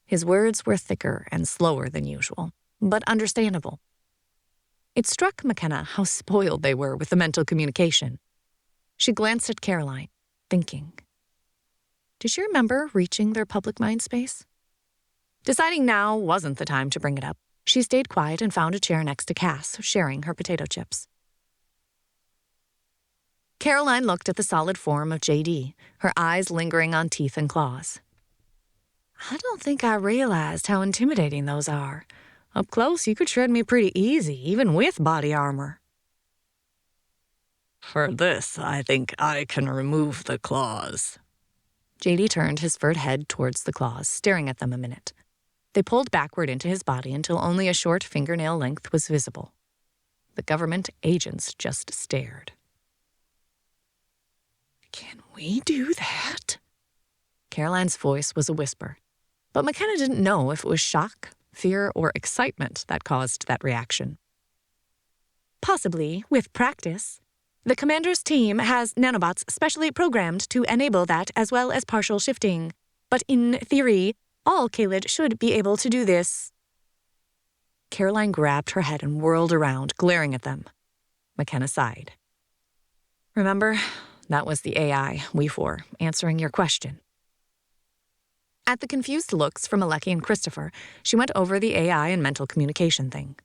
His words were thicker and slower than usual, but understandable. It struck McKenna how spoiled they were with the mental communication. She glanced at Caroline, thinking. Did she remember reaching their public mind space? Deciding now wasn't the time to bring it up, she stayed quiet and found a chair next to Cass, sharing her potato chips. Caroline looked at the solid form of JD, her eyes lingering on teeth and claws. I don't think I realized how intimidating those are. Up close, you could shred me pretty easy, even with body armor. For this, I think I can remove the claws. JD turned his furred head towards the claws, staring at them a minute. They pulled backward into his body until only a short fingernail length was visible. The government agents just stared. Can we do that? Caroline's voice was a whisper, but McKenna didn't know if it was shock, fear, or excitement that caused that reaction. Possibly, with practice. The commander's team has nanobots specially programmed to enable that as well as partial shifting. But in theory, all Kaylid should be able to do this. Caroline grabbed her head and whirled around, glaring at them. McKenna sighed. Remember, that was the AI, We4, answering your question. At the confused looks from Alecki and Christopher, she went over the AI and mental communication thing.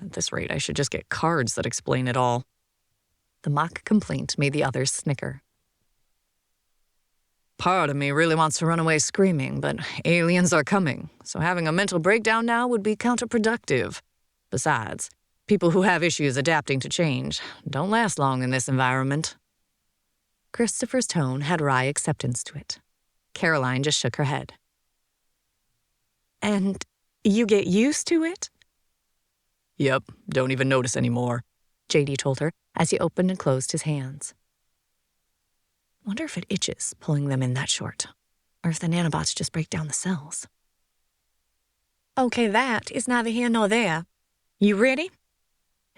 At this rate, I should just get cards that explain it all. The mock complaint made the others snicker. Part of me really wants to run away screaming, but aliens are coming, so having a mental breakdown now would be counterproductive. Besides, people who have issues adapting to change don't last long in this environment. Christopher's tone had wry acceptance to it. Caroline just shook her head. And you get used to it? Yep, don't even notice anymore, JD told her as he opened and closed his hands. Wonder if it itches pulling them in that short, or if the nanobots just break down the cells. Okay, that is neither here nor there. You ready?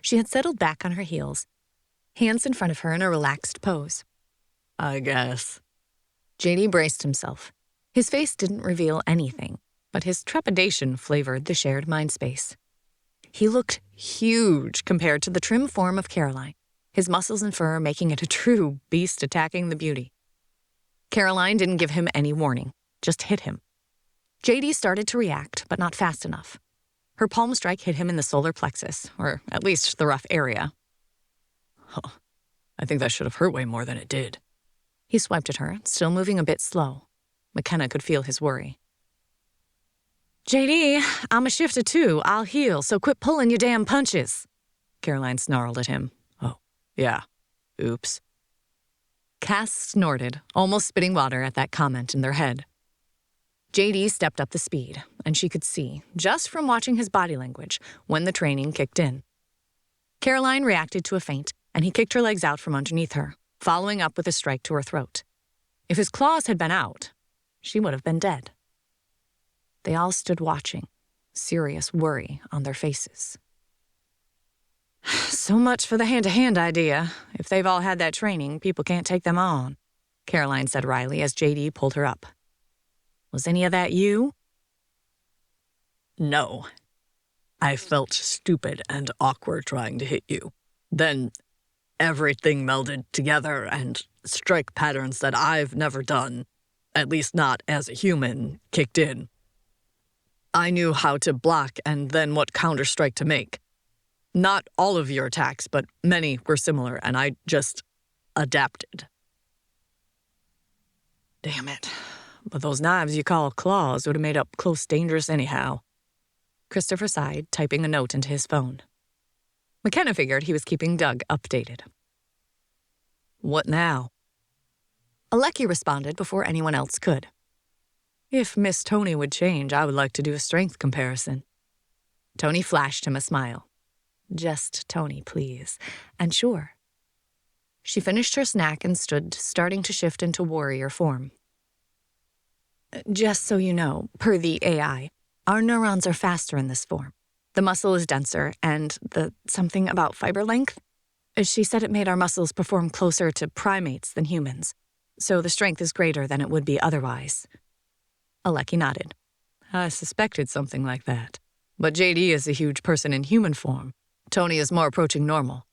She had settled back on her heels, hands in front of her in a relaxed pose. I guess. JD braced himself. His face didn't reveal anything, but his trepidation flavored the shared mind space. He looked huge compared to the trim form of Caroline, his muscles and fur making it a true beast attacking the beauty. Caroline didn't give him any warning, just hit him. JD started to react, but not fast enough. Her palm strike hit him in the solar plexus, or at least the rough area. Huh. I think that should have hurt way more than it did. He swiped at her, still moving a bit slow. McKenna could feel his worry. JD, I'm a shifter too. I'll heal, so quit pulling your damn punches. Caroline snarled at him. Oh, yeah. Oops. Cass snorted, almost spitting water at that comment in their head. JD stepped up the speed, and she could see, just from watching his body language, when the training kicked in. Caroline reacted to a feint, and he kicked her legs out from underneath her, following up with a strike to her throat. If his claws had been out, she would have been dead. They all stood watching, serious worry on their faces. So much for the hand-to-hand idea. If they've all had that training, people can't take them on, Caroline said wryly as JD pulled her up. Was any of that you? No. I felt stupid and awkward trying to hit you. Then everything melded together and strike patterns that I've never done, at least not as a human, kicked in. I knew how to block and then what counter-strike to make. Not all of your attacks, but many were similar, and I just adapted. Damn it. But those knives you call claws would have made up close dangerous anyhow. Christopher sighed, typing a note into his phone. McKenna figured he was keeping Doug updated. What now? Alecki responded before anyone else could. If Miss Tony would change, I would like to do a strength comparison. Tony flashed him a smile. Just Tony, please. And sure. She finished her snack and stood, starting to shift into warrior form. Just so you know, per the AI, our neurons are faster in this form. The muscle is denser, and the something about fiber length? She said it made our muscles perform closer to primates than humans, so the strength is greater than it would be otherwise. Alecki nodded. I suspected something like that. But JD is a huge person in human form. Tony is more approaching normal.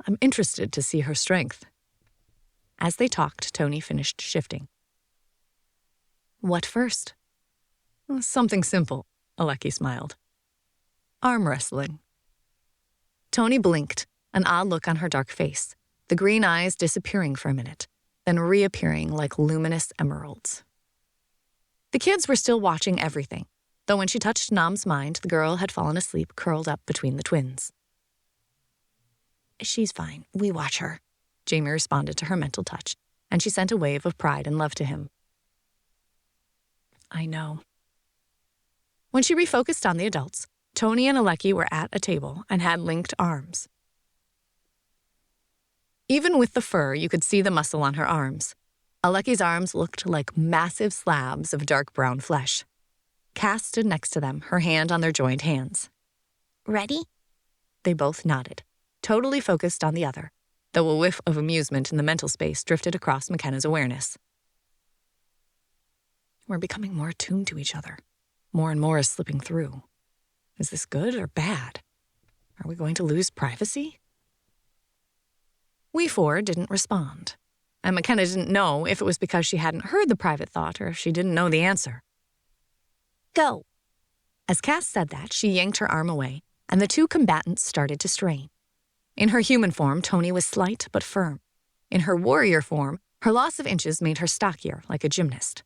I'm interested to see her strength. As they talked, Tony finished shifting. What first? Something simple, Aleki smiled. Arm wrestling. Tony blinked, an odd look on her dark face, the green eyes disappearing for a minute, then reappearing like luminous emeralds. The kids were still watching everything, though when she touched Nam's mind, the girl had fallen asleep curled up between the twins. She's fine. We watch her, Jamie responded to her mental touch, and she sent a wave of pride and love to him. I know. When she refocused on the adults, Tony and Aleki were at a table and had linked arms. Even with the fur, you could see the muscle on her arms. Aleki's arms looked like massive slabs of dark brown flesh. Cass stood next to them, her hand on their joined hands. Ready? They both nodded, totally focused on the other, though a whiff of amusement in the mental space drifted across McKenna's awareness. We're becoming more attuned to each other. More and more is slipping through. Is this good or bad? Are we going to lose privacy? We four didn't respond, and McKenna didn't know if it was because she hadn't heard the private thought or if she didn't know the answer. Go. As Cass said that, she yanked her arm away, and the two combatants started to strain. In her human form, Tony was slight but firm. In her warrior form, her loss of inches made her stockier, like a gymnast.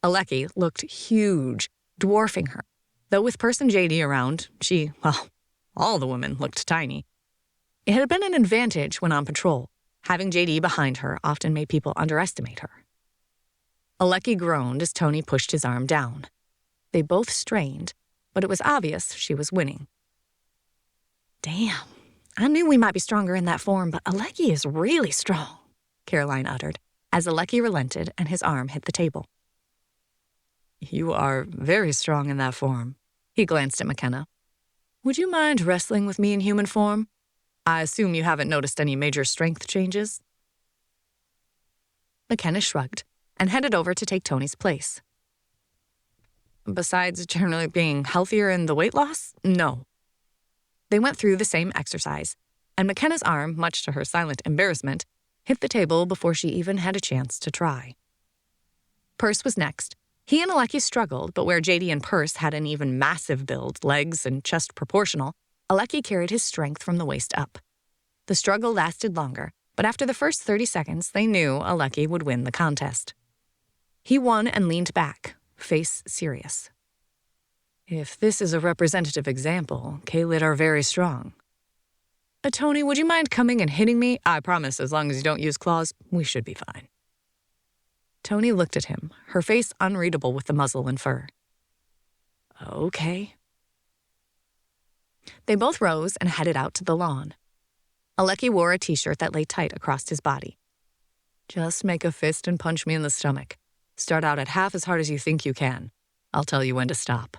Aleki looked huge, dwarfing her, though with Person JD around, all the women looked tiny. It had been an advantage when on patrol. Having JD behind her often made people underestimate her. Aleki groaned as Tony pushed his arm down. They both strained, but it was obvious she was winning. Damn, I knew we might be stronger in that form, but Aleki is really strong, Caroline uttered, as Aleki relented and his arm hit the table. You are very strong in that form. He glanced at McKenna. Would you mind wrestling with me in human form? I assume you haven't noticed any major strength changes? McKenna shrugged and headed over to take Tony's place. Besides generally being healthier in the weight loss, no. They went through the same exercise, and McKenna's arm, much to her silent embarrassment, hit the table before she even had a chance to try. Perse was next. He and Aleki struggled, but where JD and Perse had an even massive build, legs and chest proportional, Aleki carried his strength from the waist up. The struggle lasted longer, but after the first 30 seconds, they knew Aleki would win the contest. He won and leaned back, face serious. If this is a representative example, Kaylid are very strong. Tony, would you mind coming and hitting me? I promise, as long as you don't use claws, we should be fine. Tony looked at him, her face unreadable with the muzzle and fur. Okay. They both rose and headed out to the lawn. Aleki wore a t-shirt that lay tight across his body. Just make a fist and punch me in the stomach. Start out at half as hard as you think you can. I'll tell you when to stop.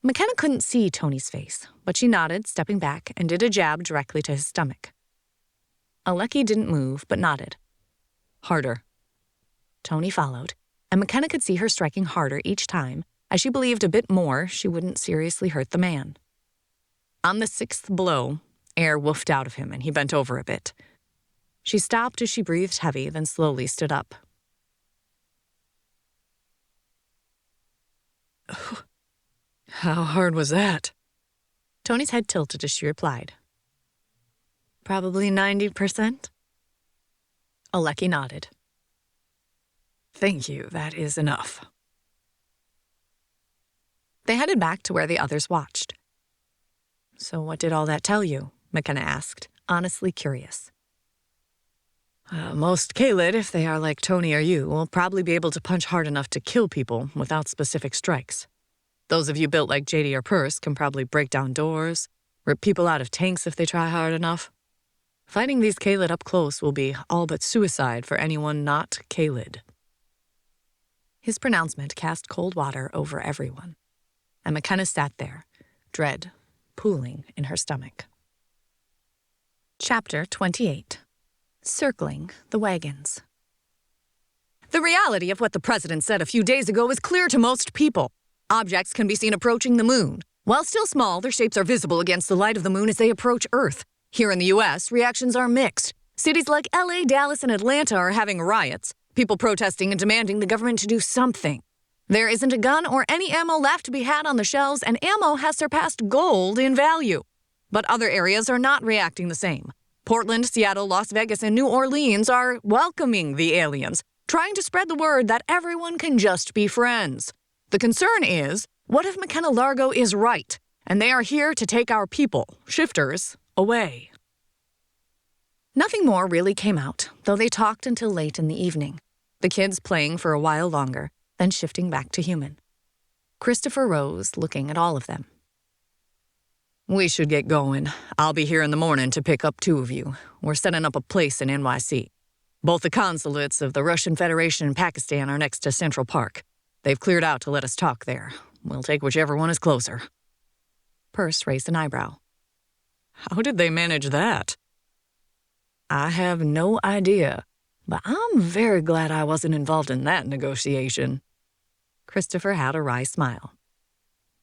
McKenna couldn't see Tony's face, but she nodded, stepping back, and did a jab directly to his stomach. Aleki didn't move, but nodded. Harder. Tony followed, and McKenna could see her striking harder each time, as she believed a bit more she wouldn't seriously hurt the man. On the 6th blow, air woofed out of him, and he bent over a bit. She stopped as she breathed heavy, then slowly stood up. How hard was that? Tony's head tilted as she replied. Probably 90%? Aleki nodded. Thank you, that is enough. They headed back to where the others watched. So what did all that tell you? McKenna asked, honestly curious. Most Kaylid, if they are like Tony or you, will probably be able to punch hard enough to kill people without specific strikes. Those of you built like JD or Perse can probably break down doors, rip people out of tanks if they try hard enough. Fighting these Kaylid up close will be all but suicide for anyone not Kaylid. His pronouncement cast cold water over everyone, and McKenna sat there, dread pooling in her stomach. Chapter 28. Circling the Wagons. The reality of what the president said a few days ago is clear to most people. Objects can be seen approaching the moon. While still small, their shapes are visible against the light of the moon as they approach Earth. Here in the U.S., reactions are mixed. Cities like L.A., Dallas, and Atlanta are having riots, people protesting and demanding the government to do something. There isn't a gun or any ammo left to be had on the shelves, and ammo has surpassed gold in value. But other areas are not reacting the same. Portland, Seattle, Las Vegas, and New Orleans are welcoming the aliens, trying to spread the word that everyone can just be friends. The concern is, what if McKenna Largo is right, and they are here to take our people, shifters, away? Nothing more really came out, though they talked until late in the evening, the kids playing for a while longer, then shifting back to human. Christopher rose, looking at all of them. We should get going. I'll be here in the morning to pick up 2 of you. We're setting up a place in NYC. Both the consulates of the Russian Federation and Pakistan are next to Central Park. They've cleared out to let us talk there. We'll take whichever one is closer. Perce raised an eyebrow. How did they manage that? I have no idea, but I'm very glad I wasn't involved in that negotiation. Christopher had a wry smile.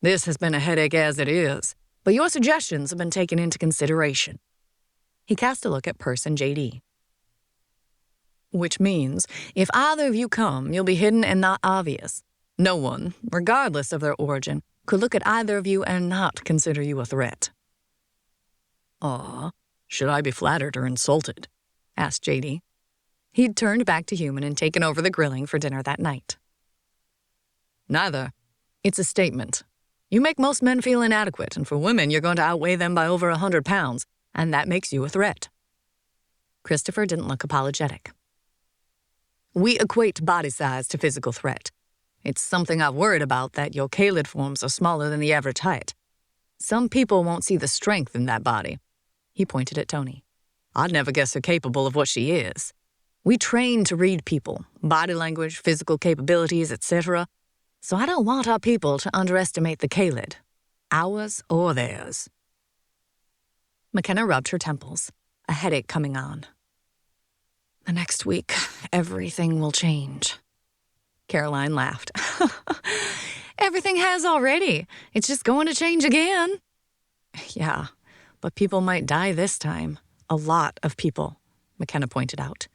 This has been a headache as it is, but your suggestions have been taken into consideration. He cast a look at Perce and JD. Which means, if either of you come, you'll be hidden and not obvious. No one, regardless of their origin, could look at either of you and not consider you a threat. Aw, should I be flattered or insulted? Asked JD. He'd turned back to human and taken over the grilling for dinner that night. Neither. It's a statement. You make most men feel inadequate, and for women, you're going to outweigh them by over 100 pounds, and that makes you a threat. Christopher didn't look apologetic. We equate body size to physical threat. It's something I've worried about, that your Kaylid forms are smaller than the average height. Some people won't see the strength in that body. He pointed at Tony. I'd never guess her capable of what she is. We train to read people, body language, physical capabilities, etc., so I don't want our people to underestimate the Kaylid, ours or theirs. McKenna rubbed her temples, a headache coming on. The next week, everything will change. Caroline laughed. Everything has already. It's just going to change again. Yeah, but people might die this time. A lot of people, McKenna pointed out.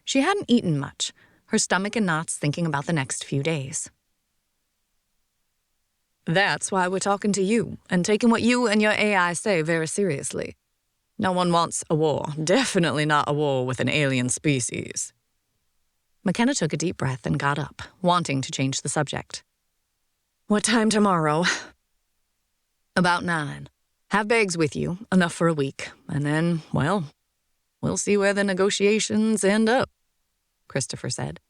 She hadn't eaten much, her stomach in knots thinking about the next few days. That's why we're talking to you and taking what you and your AI say very seriously. No one wants a war, definitely not a war with an alien species. McKenna took a deep breath and got up, wanting to change the subject. What time tomorrow? About 9. Have bags with you, enough for a week, and then, well, we'll see where the negotiations end up, Christopher said.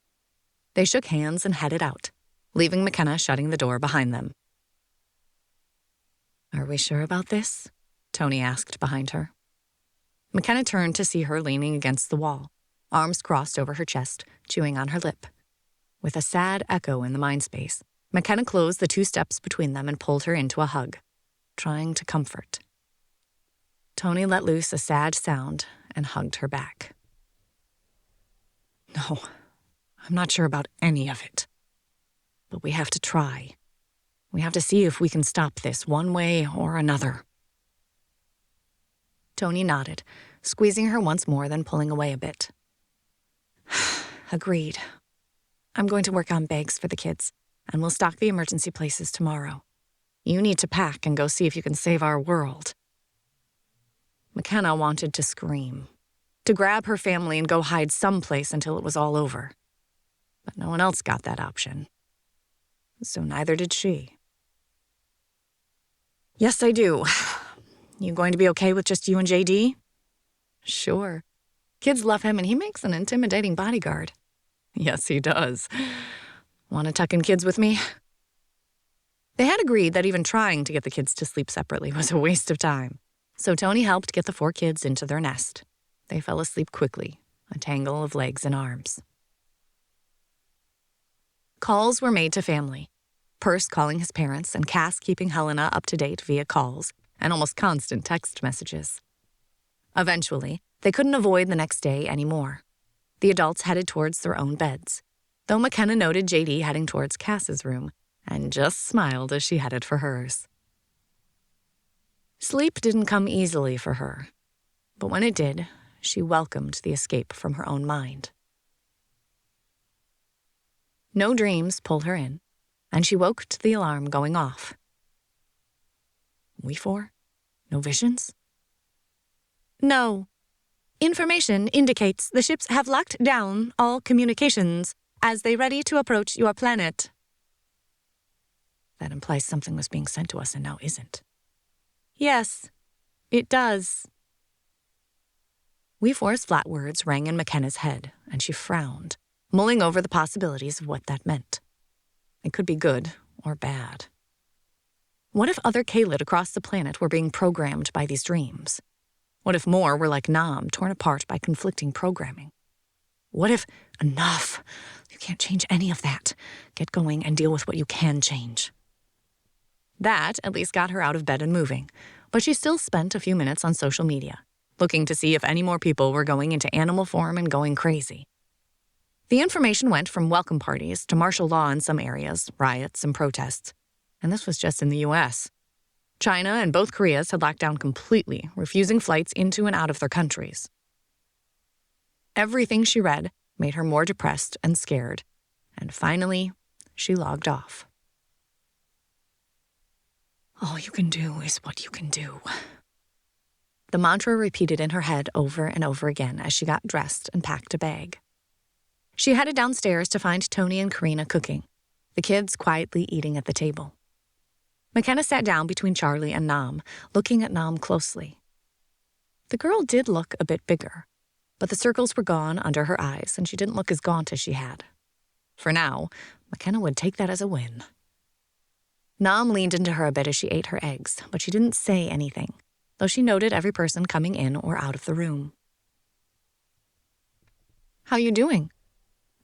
They shook hands and headed out, leaving McKenna shutting the door behind them. Are we sure about this? Tony asked behind her. McKenna turned to see her leaning against the wall, arms crossed over her chest, chewing on her lip. With a sad echo in the mind space, McKenna closed the 2 steps between them and pulled her into a hug, trying to comfort. Tony let loose a sad sound and hugged her back. No, I'm not sure about any of it. But we have to try. We have to see if we can stop this one way or another. Tony nodded, squeezing her once more, then pulling away a bit. Agreed. I'm going to work on bags for the kids, and we'll stock the emergency places tomorrow. You need to pack and go see if you can save our world. McKenna wanted to scream, to grab her family and go hide someplace until it was all over. But no one else got that option. So neither did she. Yes, I do. You going to be okay with just you and JD? Sure. Kids love him, and he makes an intimidating bodyguard. Yes, he does. Want to tuck in kids with me? They had agreed that even trying to get the kids to sleep separately was a waste of time. So Tony helped get the 4 kids into their nest. They fell asleep quickly, a tangle of legs and arms. Calls were made to family. Perce calling his parents and Cass keeping Helena up to date via calls and almost constant text messages. Eventually, they couldn't avoid the next day anymore. The adults headed towards their own beds, though McKenna noted JD heading towards Cass's room and just smiled as she headed for hers. Sleep didn't come easily for her, but when it did, she welcomed the escape from her own mind. No dreams pulled her in, and she woke to the alarm going off. We four? No visions? No. Information indicates the ships have locked down all communications as they ready to approach your planet. That implies something was being sent to us and now isn't. Yes, it does. We four's flat words rang in McKenna's head, and she frowned, mulling over the possibilities of what that meant. It could be good or bad. What if other Kaylid across the planet were being programmed by these dreams? What if more were like Nam, torn apart by conflicting programming? What if, enough, you can't change any of that. Get going and deal with what you can change. That at least got her out of bed and moving, but she still spent a few minutes on social media, looking to see if any more people were going into animal form and going crazy. The information went from welcome parties to martial law in some areas, riots and protests, and this was just in the U.S. China and both Koreas had locked down completely, refusing flights into and out of their countries. Everything she read made her more depressed and scared, and finally, she logged off. All you can do is what you can do. The mantra repeated in her head over and over again as she got dressed and packed a bag. She headed downstairs to find Tony and Karina cooking, the kids quietly eating at the table. McKenna sat down between Charlie and Nam, looking at Nam closely. The girl did look a bit bigger, but the circles were gone under her eyes and she didn't look as gaunt as she had. For now, McKenna would take that as a win. Nam leaned into her a bit as she ate her eggs, but she didn't say anything, though she noted every person coming in or out of the room. How you doing?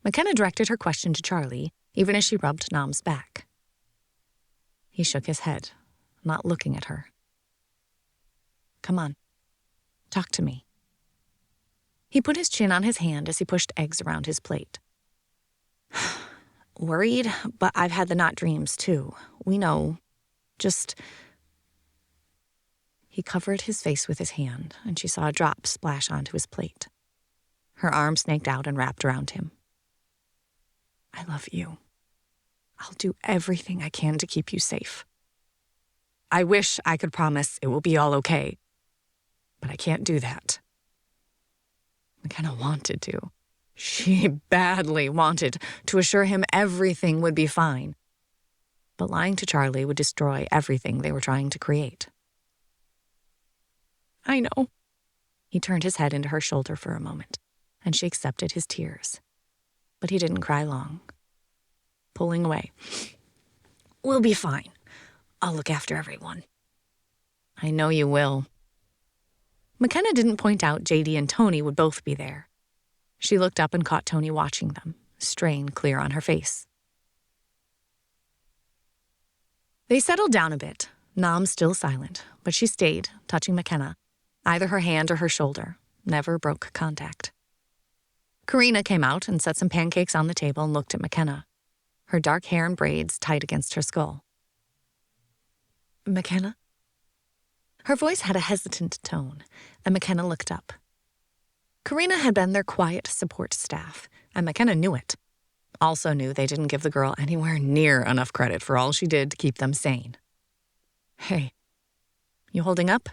McKenna directed her question to Charlie, even as she rubbed Nam's back. He shook his head, not looking at her. Come on, talk to me. He put his chin on his hand as he pushed eggs around his plate. Worried, but I've had the not dreams too. We know. Just... He covered his face with his hand, and she saw a drop splash onto his plate. Her arm snaked out and wrapped around him. I love you. I'll do everything I can to keep you safe. I wish I could promise it will be all okay, but I can't do that. McKenna wanted to. She badly wanted to assure him everything would be fine. But lying to Charlie would destroy everything they were trying to create. I know. He turned his head into her shoulder for a moment, and she accepted his tears. But he didn't cry long. Pulling away. We'll be fine. I'll look after everyone. I know you will. McKenna didn't point out JD and Tony would both be there. She looked up and caught Tony watching them, strain clear on her face. They settled down a bit, Nam still silent, but she stayed, touching McKenna, either her hand or her shoulder, never broke contact. Karina came out and set some pancakes on the table and looked at McKenna, her dark hair and braids tight against her skull. McKenna? Her voice had a hesitant tone, and McKenna looked up. Karina had been their quiet support staff, and McKenna knew it. Also knew they didn't give the girl anywhere near enough credit for all she did to keep them sane. Hey, you holding up?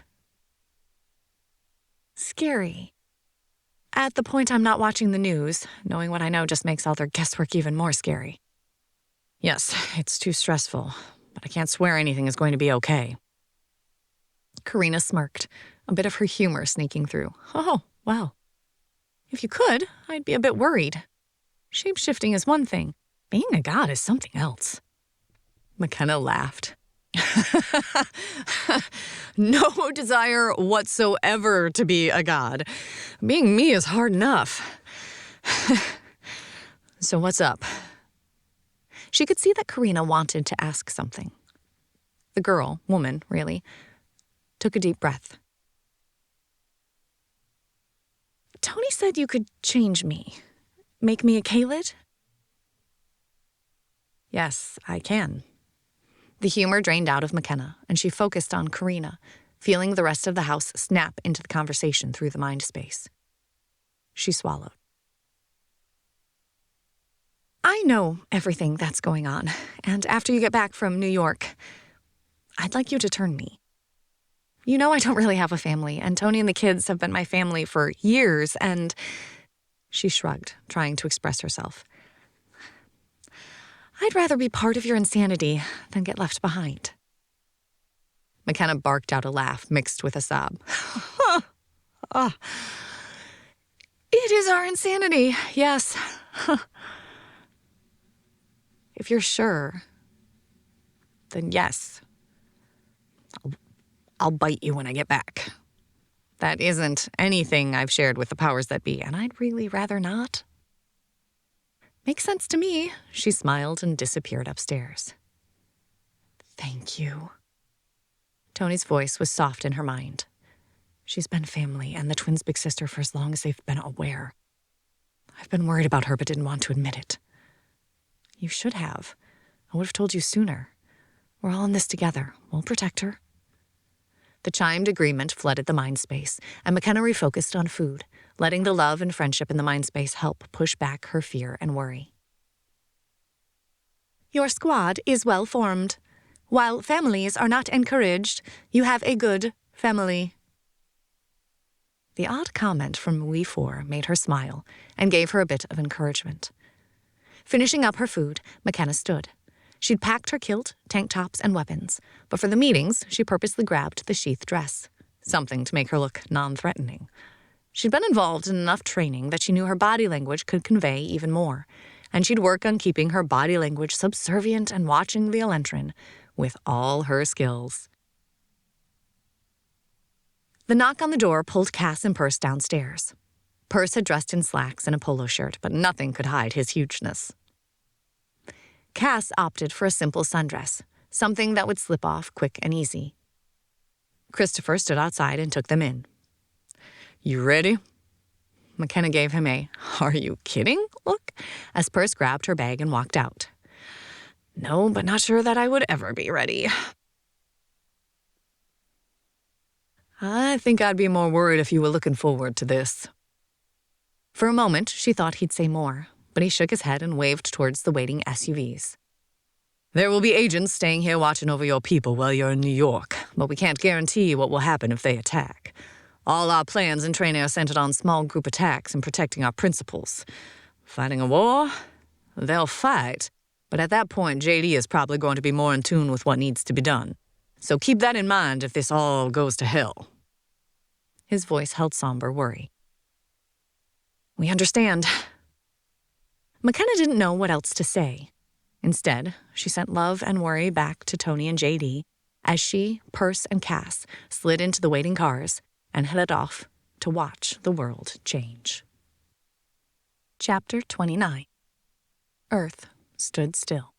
Scary. At the point I'm not watching the news, knowing what I know just makes all their guesswork even more scary. Yes, it's too stressful, but I can't swear anything is going to be okay. Karina smirked, a bit of her humor sneaking through. Oh, wow. If you could, I'd be a bit worried. Shape-shifting is one thing. Being a god is something else. McKenna laughed. No desire whatsoever to be a god. Being me is hard enough. So what's up? She could see that Karina wanted to ask something. The girl, woman, really, took a deep breath. Tony said you could change me. Make me a Kaylid? Yes, I can. The humor drained out of McKenna, and she focused on Karina, feeling the rest of the house snap into the conversation through the mind space. She swallowed. I know everything that's going on, and after you get back from New York, I'd like you to turn me. You know I don't really have a family, and Tony and the kids have been my family for years, and... She shrugged, trying to express herself. I'd rather be part of your insanity than get left behind. McKenna barked out a laugh mixed with a sob. It is our insanity, yes. If you're sure, then yes. I'll bite you when I get back. That isn't anything I've shared with the powers that be, and I'd really rather not. Makes sense to me, she smiled and disappeared upstairs. Thank you. Tony's voice was soft in her mind. She's been family and the twins' big sister for as long as they've been aware. I've been worried about her but didn't want to admit it. You should have. I would have told you sooner. We're all in this together. We'll protect her. The chimed agreement flooded the mind space, and McKenna refocused on food, letting the love and friendship in the mind space help push back her fear and worry. Your squad is well formed. While families are not encouraged, you have a good family. The odd comment from We Four made her smile and gave her a bit of encouragement. Finishing up her food, McKenna stood. She'd packed her kilt, tank tops, and weapons, but for the meetings, she purposely grabbed the sheath dress, something to make her look non-threatening. She'd been involved in enough training that she knew her body language could convey even more, and she'd work on keeping her body language subservient and watching the Elentrin with all her skills. The knock on the door pulled Cass and Perse downstairs. Perse had dressed in slacks and a polo shirt, but nothing could hide his hugeness. Cass opted for a simple sundress, something that would slip off quick and easy. Christopher stood outside and took them in. You ready? McKenna gave him a, are you kidding look, as Perse grabbed her bag and walked out. No, but not sure that I would ever be ready. I think I'd be more worried if you were looking forward to this. For a moment, she thought he'd say more, but he shook his head and waved towards the waiting SUVs. There will be agents staying here watching over your people while you're in New York, but we can't guarantee what will happen if they attack. All our plans and training are centered on small group attacks and protecting our principles. Fighting a war? They'll fight, but at that point, JD is probably going to be more in tune with what needs to be done. So keep that in mind if this all goes to hell. His voice held somber worry. We understand. McKenna didn't know what else to say. Instead, she sent love and worry back to Tony and JD as she, Perse, and Cass slid into the waiting cars and headed off to watch the world change. Chapter 29. Earth stood still.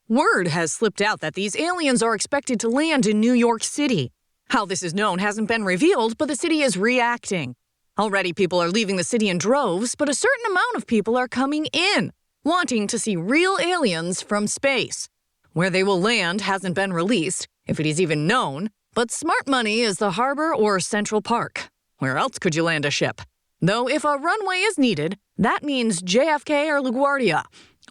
Word has slipped out that these aliens are expected to land in New York City. How this is known hasn't been revealed, but the city is reacting. Already people are leaving the city in droves, but a certain amount of people are coming in, wanting to see real aliens from space. Where they will land hasn't been released, if it is even known, but smart money is the harbor or Central Park. Where else could you land a ship? Though if a runway is needed, that means JFK or LaGuardia.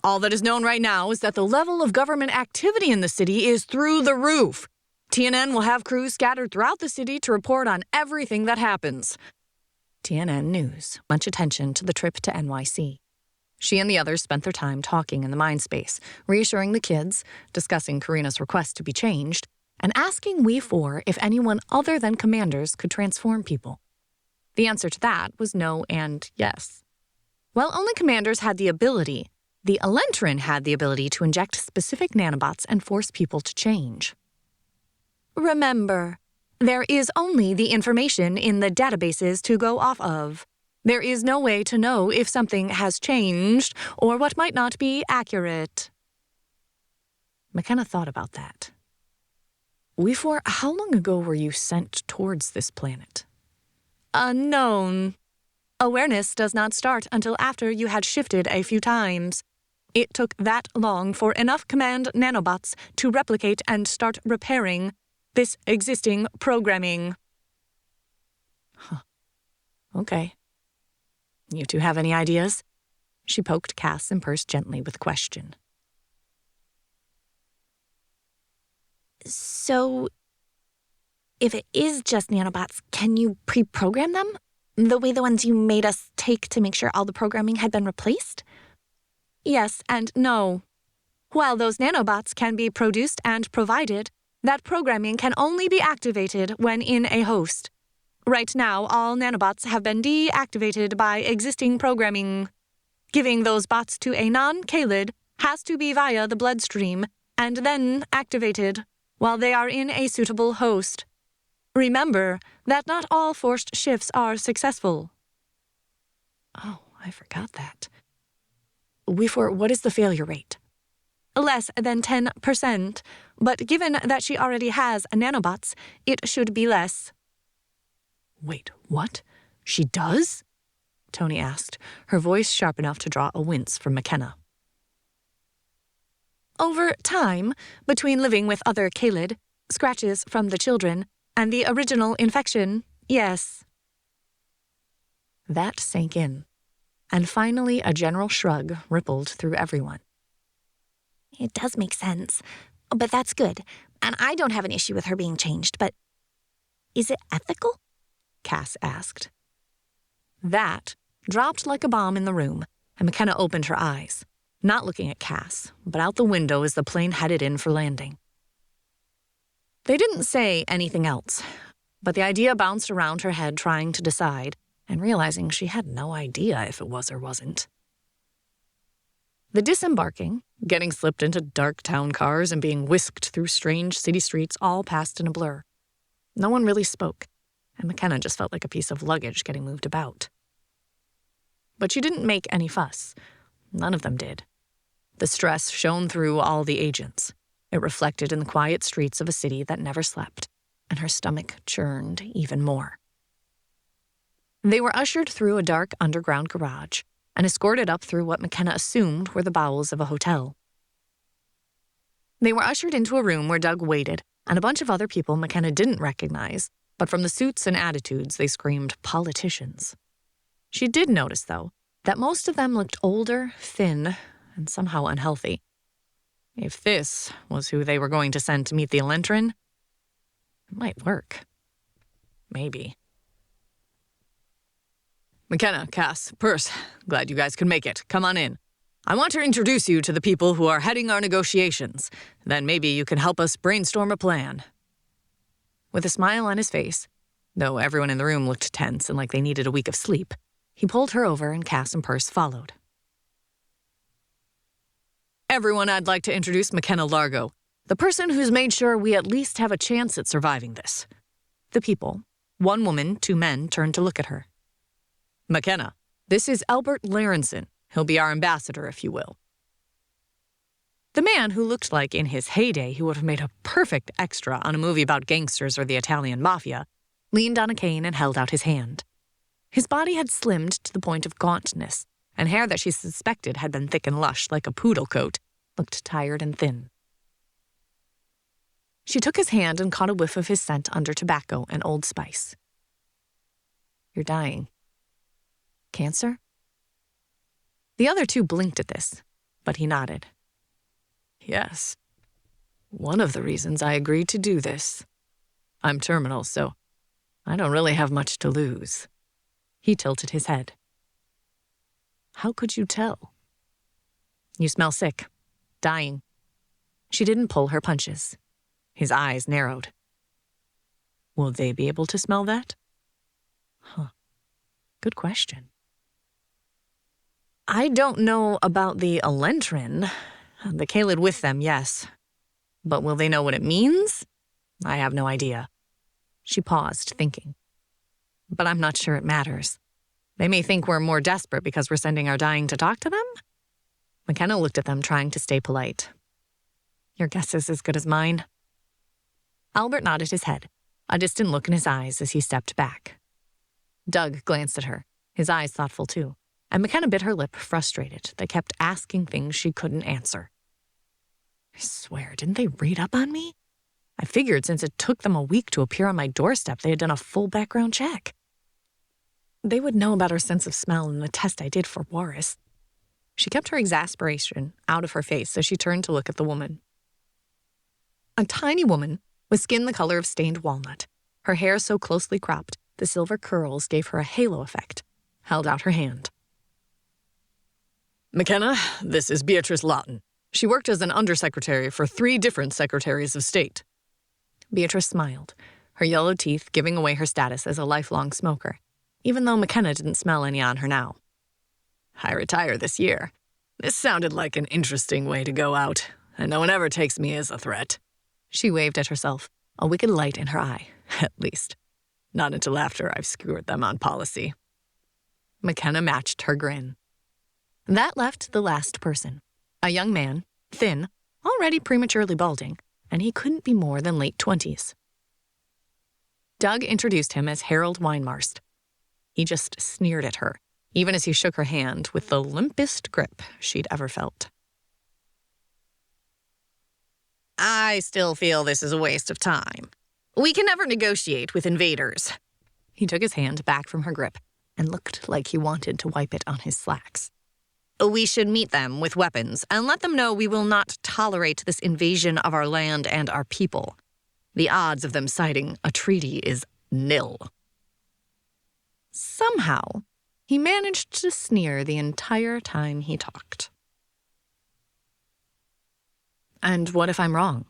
All that is known right now is that the level of government activity in the city is through the roof. TNN will have crews scattered throughout the city to report on everything that happens. TNN News, much attention to the trip to NYC. She and the others spent their time talking in the mind space, reassuring the kids, discussing Karina's request to be changed, and asking We Four if anyone other than commanders could transform people. The answer to that was no and yes. While only commanders had the ability, the Elentrin had the ability to inject specific nanobots and force people to change. Remember, there is only the information in the databases to go off of. There is no way to know if something has changed or what might not be accurate. McKenna thought about that. We Four, how long ago were you sent towards this planet? Unknown. Awareness does not start until after you had shifted a few times. It took that long for enough command nanobots to replicate and start repairing this existing programming. Huh. Okay. You two have any ideas? She poked Cass and Perse gently with question. So, if it is just nanobots, can you pre-program them? The way the ones you made us take to make sure all the programming had been replaced? Yes and no. While those nanobots can be produced and provided, that programming can only be activated when in a host. Right now, all nanobots have been deactivated by existing programming. Giving those bots to a non-Kaylid has to be via the bloodstream and then activated while they are in a suitable host. Remember that not all forced shifts are successful. Oh, I forgot that. What is the failure rate? Less than 10%, but given that she already has nanobots, it should be less. Wait, what? She does? Tony asked, her voice sharp enough to draw a wince from McKenna. Over time, between living with other Kaylid, scratches from the children, and the original infection, yes. That sank in, and finally a general shrug rippled through everyone. It does make sense, but that's good, and I don't have an issue with her being changed, but is it ethical? Cass asked. That dropped like a bomb in the room, and McKenna opened her eyes, not looking at Cass, but out the window as the plane headed in for landing. They didn't say anything else, but the idea bounced around her head trying to decide, and realizing she had no idea if it was or wasn't. The disembarking, getting slipped into dark town cars and being whisked through strange city streets all passed in a blur. No one really spoke, and McKenna just felt like a piece of luggage getting moved about. But she didn't make any fuss. None of them did. The stress shone through all the agents. It reflected in the quiet streets of a city that never slept, and her stomach churned even more. They were ushered through a dark underground garage and escorted up through what McKenna assumed were the bowels of a hotel. They were ushered into a room where Doug waited, and a bunch of other people McKenna didn't recognize, but from the suits and attitudes they screamed politicians. She did notice, though, that most of them looked older, thin, and somehow unhealthy. If this was who they were going to send to meet the Elentrin, it might work. Maybe. McKenna, Cass, Perse, glad you guys could make it. Come on in. I want to introduce you to the people who are heading our negotiations. Then maybe you can help us brainstorm a plan. With a smile on his face, though everyone in the room looked tense and like they needed a week of sleep, he pulled her over and Cass and Perse followed. Everyone, I'd like to introduce McKenna Largo, the person who's made sure we at least have a chance at surviving this. The people, one woman, two men, turned to look at her. McKenna, this is Albert Larenson. He'll be our ambassador, if you will. The man who looked like in his heyday he would have made a perfect extra on a movie about gangsters or the Italian mafia, leaned on a cane and held out his hand. His body had slimmed to the point of gauntness, and hair that she suspected had been thick and lush like a poodle coat looked tired and thin. She took his hand and caught a whiff of his scent under tobacco and Old Spice. You're dying. Cancer? The other two blinked at this, but he nodded. Yes. One of the reasons I agreed to do this. I'm terminal, so I don't really have much to lose. He tilted his head. How could you tell? You smell sick. Dying. She didn't pull her punches. His eyes narrowed. Will they be able to smell that? Huh. Good question. I don't know about the Elentrin. The Kaylid with them, yes. But will they know what it means? I have no idea. She paused, thinking. But I'm not sure it matters. They may think we're more desperate because we're sending our dying to talk to them? McKenna looked at them, trying to stay polite. Your guess is as good as mine. Albert nodded his head, a distant look in his eyes as he stepped back. Doug glanced at her, his eyes thoughtful too, and McKenna bit her lip, frustrated. They kept asking things she couldn't answer. I swear, didn't they read up on me? I figured since it took them a week to appear on my doorstep, they had done a full background check. They would know about her sense of smell and the test I did for Warris. She kept her exasperation out of her face as she turned to look at the woman. A tiny woman with skin the color of stained walnut, her hair so closely cropped the silver curls gave her a halo effect, held out her hand. McKenna, this is Beatrice Lawton. She worked as an undersecretary for 3 different secretaries of state. Beatrice smiled, her yellow teeth giving away her status as a lifelong smoker, even though McKenna didn't smell any on her now. I retire this year. This sounded like an interesting way to go out, and no one ever takes me as a threat. She waved at herself, a wicked light in her eye, At least, not until after I've skewered them on policy. McKenna matched her grin. That left the last person, a young man, thin, already prematurely balding, and he couldn't be more than late 20s. Doug introduced him as Harold Weinmarst. He just sneered at her, even as he shook her hand with the limpest grip she'd ever felt. I still feel this is a waste of time. We can never negotiate with invaders. He took his hand back from her grip and looked like he wanted to wipe it on his slacks. We should meet them with weapons and let them know we will not tolerate this invasion of our land and our people. The odds of them signing a treaty is nil. Somehow, he managed to sneer the entire time he talked. And what if I'm wrong?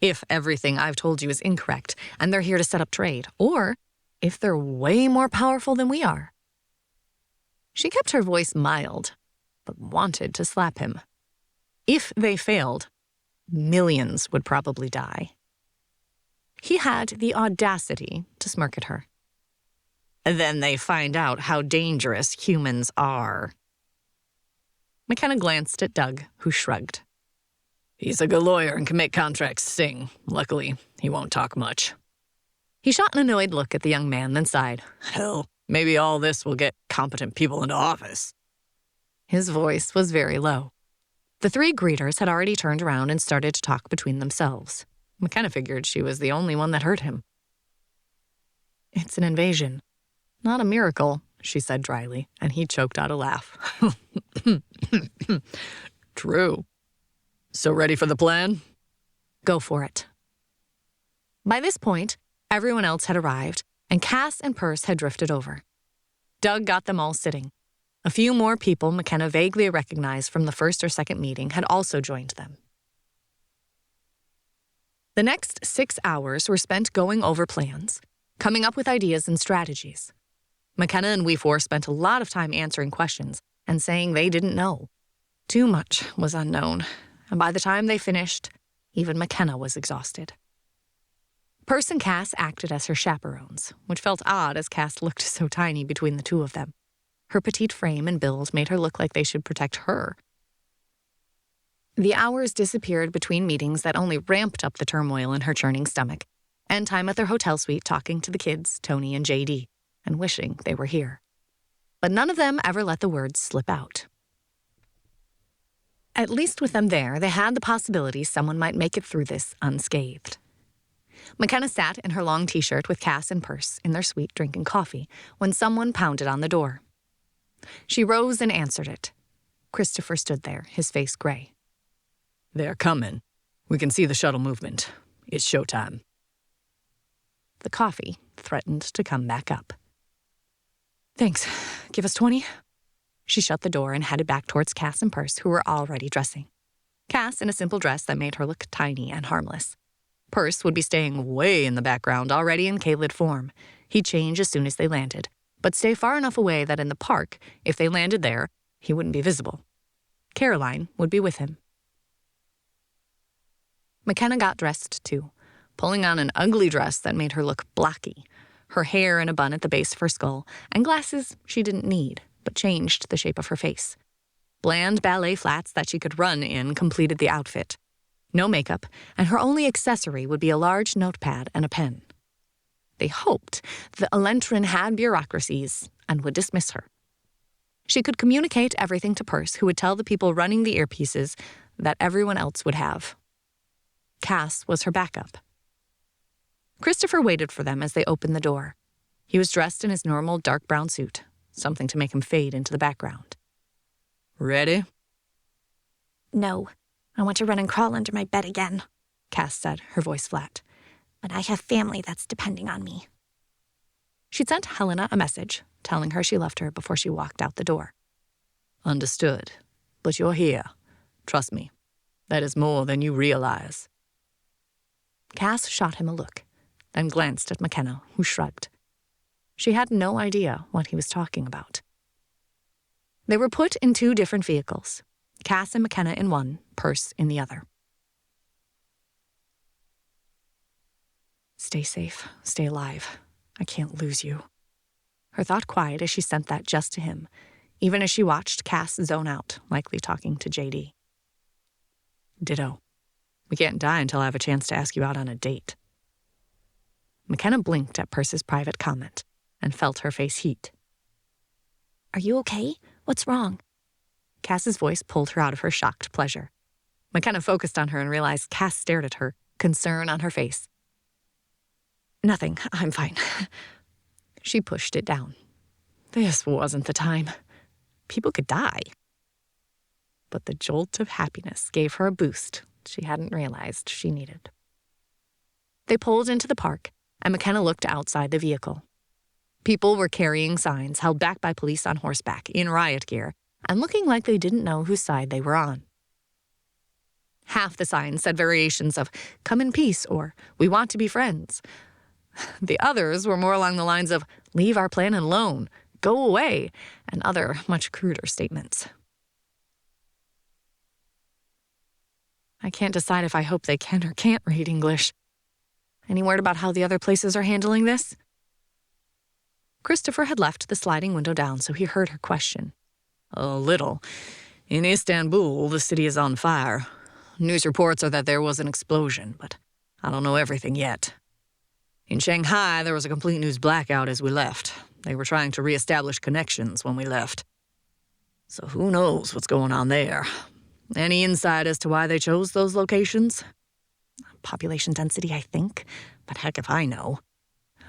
If everything I've told you is incorrect and they're here to set up trade, or if they're way more powerful than we are? She kept her voice mild, but wanted to slap him. If they failed, millions would probably die. He had the audacity to smirk at her. Then they find out how dangerous humans are. McKenna glanced at Doug, who shrugged. He's a good lawyer and can make contracts sing. Luckily, he won't talk much. He shot an annoyed look at the young man, then sighed. Hell, maybe all this will get competent people into office. His voice was very low. The 3 greeters had already turned around and started to talk between themselves. McKenna figured she was the only one that heard him. It's an invasion, not a miracle, she said dryly, and he choked out a laugh. True. So ready for the plan? Go for it. By this point, everyone else had arrived, and Cass and Perce had drifted over. Doug got them all sitting. A few more people McKenna vaguely recognized from the first or second meeting had also joined them. The next 6 hours were spent going over plans, coming up with ideas and strategies. McKenna and we 4 spent a lot of time answering questions and saying they didn't know. Too much was unknown, and by the time they finished, even McKenna was exhausted. Perce and Cass acted as her chaperones, which felt odd as Cass looked so tiny between the 2 of them. Her petite frame and build made her look like they should protect her. The hours disappeared between meetings that only ramped up the turmoil in her churning stomach, and time at their hotel suite talking to the kids, Tony and JD, and wishing they were here. But none of them ever let the words slip out. At least with them there, they had the possibility someone might make it through this unscathed. McKenna sat in her long t-shirt with Cass and Perce in their suite drinking coffee when someone pounded on the door. She rose and answered it. Christopher stood there, his face gray. They're coming. We can see the shuttle movement. It's showtime. The coffee threatened to come back up. Thanks. Give us 20. She shut the door and headed back towards Cass and Perce, who were already dressing. Cass in a simple dress that made her look tiny and harmless. Perce would be staying way in the background, already in Kaylid form. He'd change as soon as they landed, but stay far enough away that in the park, if they landed there, he wouldn't be visible. Caroline would be with him. McKenna got dressed too, pulling on an ugly dress that made her look blocky, her hair in a bun at the base of her skull, and glasses she didn't need, but changed the shape of her face. Bland ballet flats that she could run in completed the outfit. No makeup, and her only accessory would be a large notepad and a pen. They hoped the Elentrin had bureaucracies and would dismiss her. She could communicate everything to Perce, who would tell the people running the earpieces that everyone else would have. Cass was her backup. Christopher waited for them as they opened the door. He was dressed in his normal dark brown suit, something to make him fade into the background. Ready? No, I want to run and crawl under my bed again. Cass said, her voice flat. But I have family that's depending on me. She'd sent Helena a message, telling her she loved her before she walked out the door. Understood. But you're here. Trust me. That is more than you realize. Cass shot him a look, then glanced at McKenna, who shrugged. She had no idea what he was talking about. They were put in 2 different vehicles, Cass and McKenna in one, Perce in the other. Stay safe, stay alive. I can't lose you. Her thought quiet as she sent that just to him, even as she watched Cass zone out, likely talking to JD. Ditto. We can't die until I have a chance to ask you out on a date. McKenna blinked at Perce's private comment and felt her face heat. Are you okay? What's wrong? Cass's voice pulled her out of her shocked pleasure. McKenna focused on her and realized Cass stared at her, concern on her face. Nothing, I'm fine. She pushed it down. This wasn't the time. People could die. But the jolt of happiness gave her a boost she hadn't realized she needed. They pulled into the park, and McKenna looked outside the vehicle. People were carrying signs held back by police on horseback in riot gear and looking like they didn't know whose side they were on. Half the signs said variations of, "Come in peace," or "We want to be friends." The others were more along the lines of, "Leave our plan alone," "Go away," and other much cruder statements. I can't decide if I hope they can or can't read English. Any word about how the other places are handling this? Christopher had left the sliding window down, so he heard her question. A little. In Istanbul, the city is on fire. News reports are that there was an explosion, but I don't know everything yet. In Shanghai, there was a complete news blackout as we left. They were trying to reestablish connections when we left. So who knows what's going on there? Any insight as to why they chose those locations? Population density, I think. But heck if I know.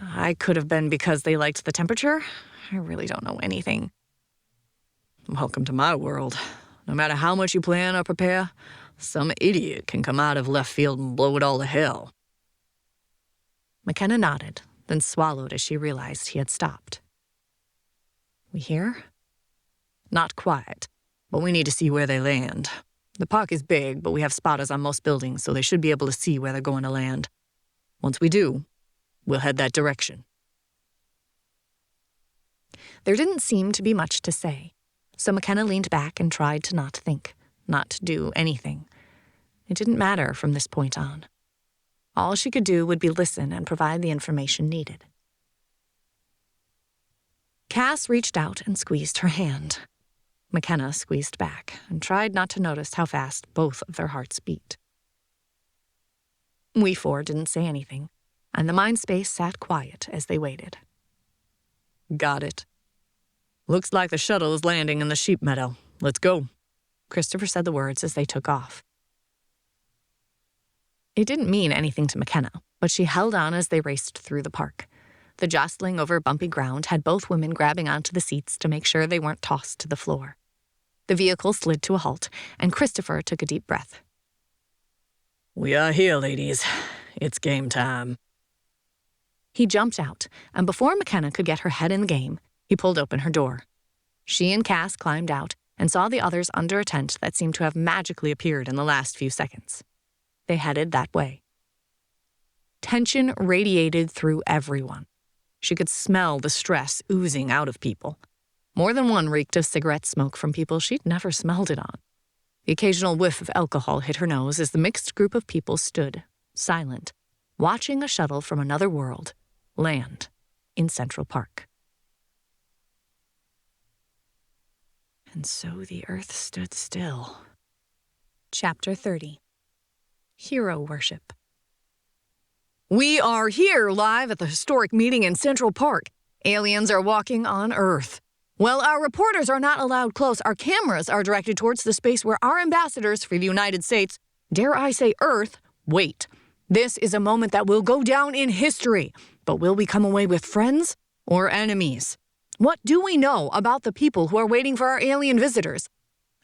I could have been because they liked the temperature. I really don't know anything. Welcome to my world. No matter how much you plan or prepare, some idiot can come out of left field and blow it all to hell. McKenna nodded, then swallowed as she realized he had stopped. We here? Not quite, but we need to see where they land. The park is big, but we have spotters on most buildings, so they should be able to see where they're going to land. Once we do, we'll head that direction. There didn't seem to be much to say, so McKenna leaned back and tried to not think, not do anything. It didn't matter from this point on. All she could do would be listen and provide the information needed. Cass reached out and squeezed her hand. McKenna squeezed back and tried not to notice how fast both of their hearts beat. We 4 didn't say anything, and the mind space sat quiet as they waited. Got it. Looks like the shuttle is landing in the sheep meadow. Let's go. Christopher said the words as they took off. It didn't mean anything to McKenna, but she held on as they raced through the park. The jostling over bumpy ground had both women grabbing onto the seats to make sure they weren't tossed to the floor. The vehicle slid to a halt, and Christopher took a deep breath. We are here, ladies. It's game time. He jumped out, and before McKenna could get her head in the game, he pulled open her door. She and Cass climbed out and saw the others under a tent that seemed to have magically appeared in the last few seconds. They headed that way. Tension radiated through everyone. She could smell the stress oozing out of people. More than one reeked of cigarette smoke from people she'd never smelled it on. The occasional whiff of alcohol hit her nose as the mixed group of people stood, silent, watching a shuttle from another world land in Central Park. And so the earth stood still. Chapter 30. Hero Worship. We are here live at the historic meeting in Central Park. Aliens are walking on Earth. While our reporters are not allowed close, our cameras are directed towards the space where our ambassadors for the United States, dare I say Earth, wait. This is a moment that will go down in history. But will we come away with friends or enemies? What do we know about the people who are waiting for our alien visitors?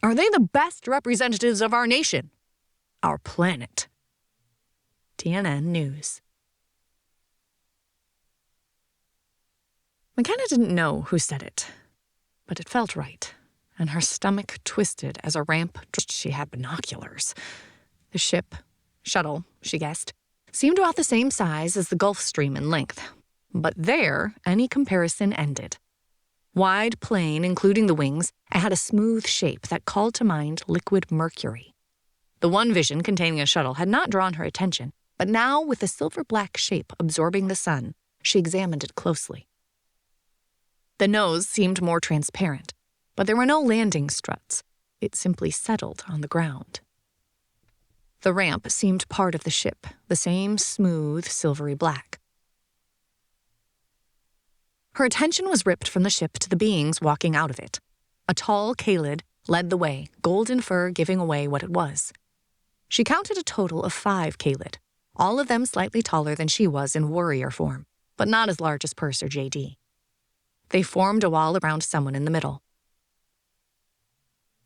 Are they the best representatives of our nation? Our planet? TNN News. McKenna didn't know who said it, but it felt right, and her stomach twisted as a ramp. She had binoculars. The shuttle, she guessed, seemed about the same size as the Gulf Stream in length. But there, any comparison ended. Wide, plain, including the wings, it had a smooth shape that called to mind liquid mercury. The one vision containing a shuttle had not drawn her attention, but now, with the silver-black shape absorbing the sun, she examined it closely. The nose seemed more transparent, but there were no landing struts. It simply settled on the ground. The ramp seemed part of the ship, the same smooth, silvery black. Her attention was ripped from the ship to the beings walking out of it. A tall Kaylid led the way, golden fur giving away what it was. She counted a total of 5 Kaylid, all of them slightly taller than she was in warrior form, but not as large as Perse or JD. They formed a wall around someone in the middle.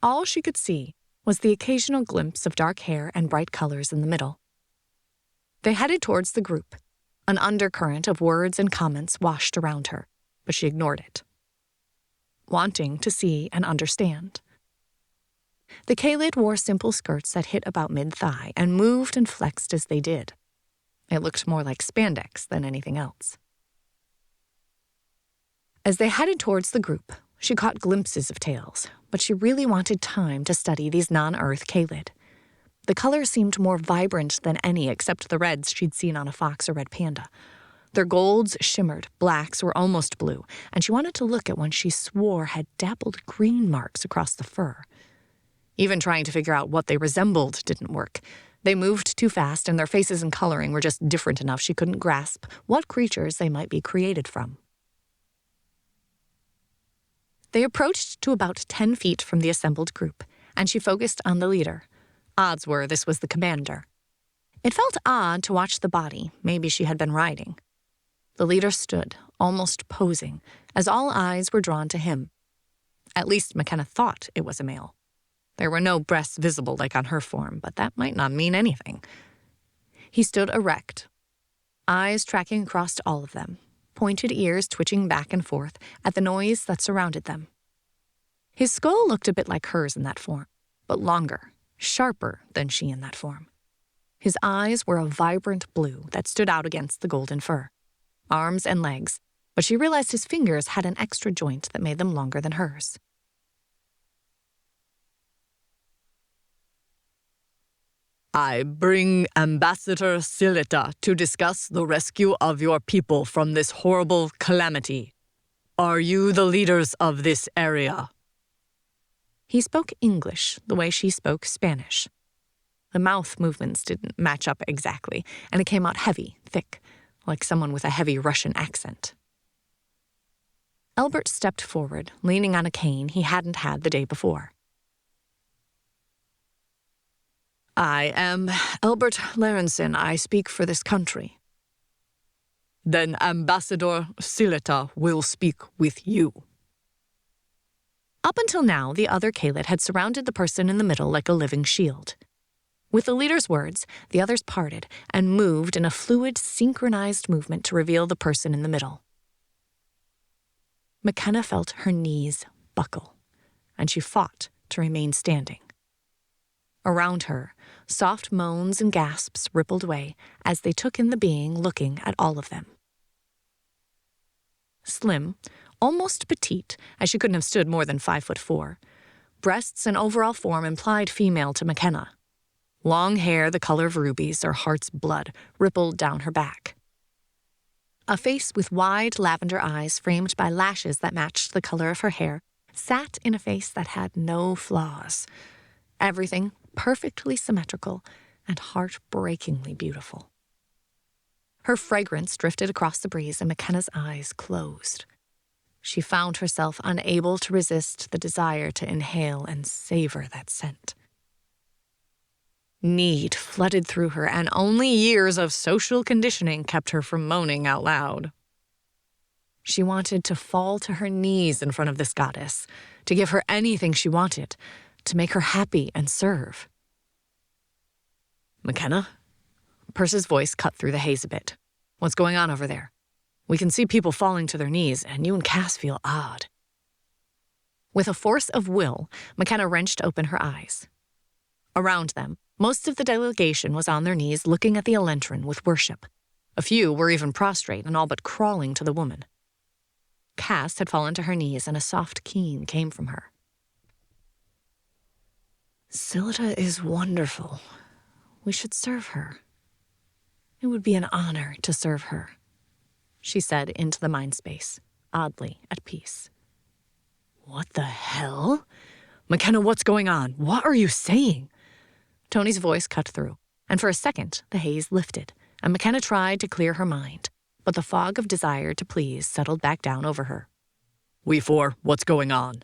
All she could see was the occasional glimpse of dark hair and bright colors in the middle. They headed towards the group. An undercurrent of words and comments washed around her, but she ignored it, wanting to see and understand. The Kaylid wore simple skirts that hit about mid-thigh and moved and flexed as they did. It looked more like spandex than anything else. As they headed towards the group, she caught glimpses of tails, but she really wanted time to study these non-Earth Kaylid. The colors seemed more vibrant than any except the reds she'd seen on a fox or red panda. Their golds shimmered, blacks were almost blue, and she wanted to look at one she swore had dappled green marks across the fur. Even trying to figure out what they resembled didn't work. They moved too fast, and their faces and coloring were just different enough she couldn't grasp what creatures they might be created from. They approached to about 10 feet from the assembled group, and she focused on the leader. Odds were this was the commander. It felt odd to watch the body. Maybe she had been riding. The leader stood, almost posing, as all eyes were drawn to him. At least McKenna thought it was a male. There were no breasts visible like on her form, but that might not mean anything. He stood erect, eyes tracking across all of them, pointed ears twitching back and forth at the noise that surrounded them. His skull looked a bit like hers in that form, but longer, sharper than she in that form. His eyes were a vibrant blue that stood out against the golden fur. Arms and legs, but she realized his fingers had an extra joint that made them longer than hers. I bring Ambassador Silita to discuss the rescue of your people from this horrible calamity. Are you the leaders of this area? He spoke English the way she spoke Spanish. The mouth movements didn't match up exactly, and it came out heavy, thick, like someone with a heavy Russian accent. Albert stepped forward, leaning on a cane he hadn't had the day before. I am Albert Lerenson. I speak for this country. Then Ambassador Silita will speak with you. Up until now, the other Kaylid had surrounded the person in the middle like a living shield. With the leader's words, the others parted and moved in a fluid, synchronized movement to reveal the person in the middle. McKenna felt her knees buckle, and she fought to remain standing. Around her, soft moans and gasps rippled away as they took in the being looking at all of them. Slim, almost petite, as she couldn't have stood more than 5'4", breasts and overall form implied female to McKenna. Long hair the color of rubies or heart's blood rippled down her back. A face with wide lavender eyes framed by lashes that matched the color of her hair sat in a face that had no flaws. Everything perfectly symmetrical and heartbreakingly beautiful. Her fragrance drifted across the breeze and McKenna's eyes closed. She found herself unable to resist the desire to inhale and savor that scent. Need flooded through her, and only years of social conditioning kept her from moaning out loud. She wanted to fall to her knees in front of this goddess, to give her anything she wanted, to make her happy and serve. McKenna? Perce's voice cut through the haze a bit. What's going on over there? We can see people falling to their knees, and you and Cass feel odd. With a force of will, McKenna wrenched open her eyes. Around them, most of the delegation was on their knees looking at the Elentrin with worship. A few were even prostrate and all but crawling to the woman. Cass had fallen to her knees, and a soft keen came from her. Scylla is wonderful. We should serve her. It would be an honor to serve her, she said into the mind space, oddly at peace. What the hell? McKenna, what's going on? What are you saying? Tony's voice cut through, and for a second the haze lifted, and McKenna tried to clear her mind, but the fog of desire to please settled back down over her. We four, what's going on?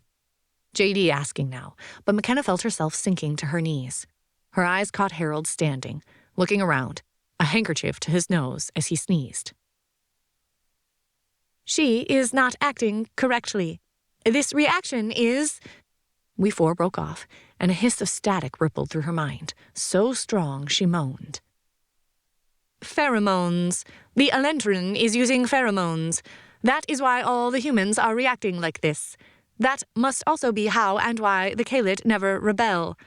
JD asking now, but McKenna felt herself sinking to her knees. Her eyes caught Harold standing, looking around, a handkerchief to his nose as he sneezed. She is not acting correctly. This reaction is... We four broke off, and a hiss of static rippled through her mind, so strong she moaned. Pheromones. The Elentrin is using pheromones. That is why all the humans are reacting like this. That must also be how and why the Kaylid never rebel.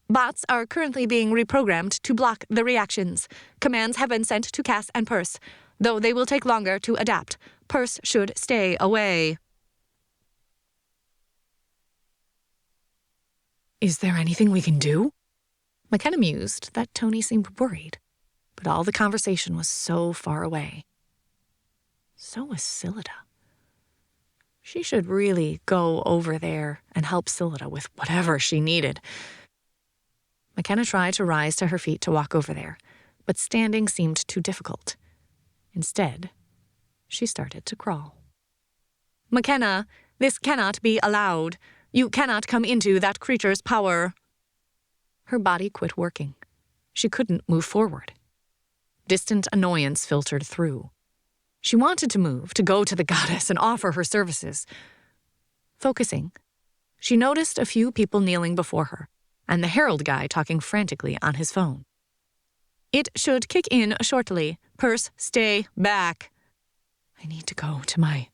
Bots are currently being reprogrammed to block the reactions. Commands have been sent to Cass and Perce, though they will take longer to adapt. Perce should stay away. Is there anything we can do? McKenna mused that Tony seemed worried, but all the conversation was so far away. So was Scylla. She should really go over there and help Scylla with whatever she needed. McKenna tried to rise to her feet to walk over there, but standing seemed too difficult. Instead, she started to crawl. McKenna, this cannot be allowed. You cannot come into that creature's power. Her body quit working. She couldn't move forward. Distant annoyance filtered through. She wanted to move, to go to the goddess and offer her services. Focusing, she noticed a few people kneeling before her, and the Herald guy talking frantically on his phone. It should kick in shortly. Perce, stay back. I need to go to my...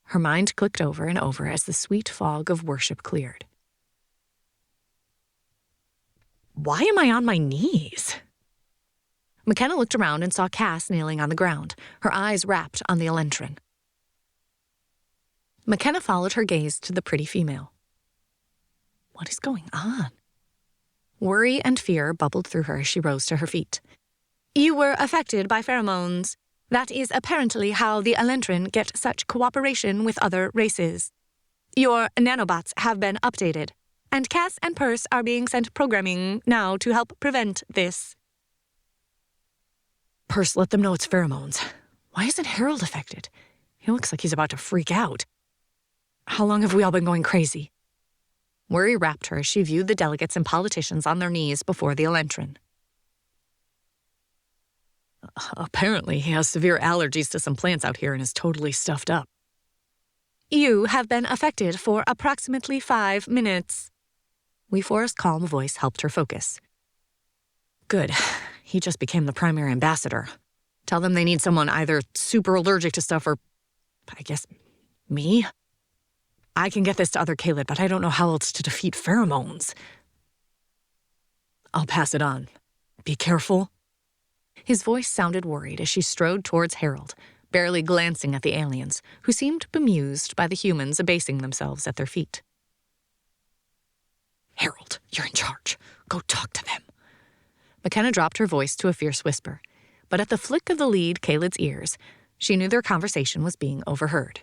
Her mind clicked over and over as the sweet fog of worship cleared. Why am I on my knees? McKenna looked around and saw Cass kneeling on the ground, her eyes rapt on the Elentrin. McKenna followed her gaze to the pretty female. What is going on? Worry and fear bubbled through her as she rose to her feet. You were affected by pheromones. That is apparently how the Elentrin get such cooperation with other races. Your nanobots have been updated, and Cass and Perce are being sent programming now to help prevent this. Perce, let them know it's pheromones. Why isn't Harold affected? He looks like he's about to freak out. How long have we all been going crazy? Worry wrapped her as she viewed the delegates and politicians on their knees before the Elentrin. Apparently, he has severe allergies to some plants out here and is totally stuffed up. You have been affected for approximately 5 minutes. Weefor's calm voice helped her focus. Good. He just became the primary ambassador. Tell them they need someone either super allergic to stuff or, I guess, me? I can get this to other Kaylid, but I don't know how else to defeat pheromones. I'll pass it on. Be careful. His voice sounded worried as she strode towards Harold, barely glancing at the aliens, who seemed bemused by the humans abasing themselves at their feet. Harold, you're in charge. Go talk to them. McKenna dropped her voice to a fierce whisper, but at the flick of the lead Kaylid's ears, she knew their conversation was being overheard.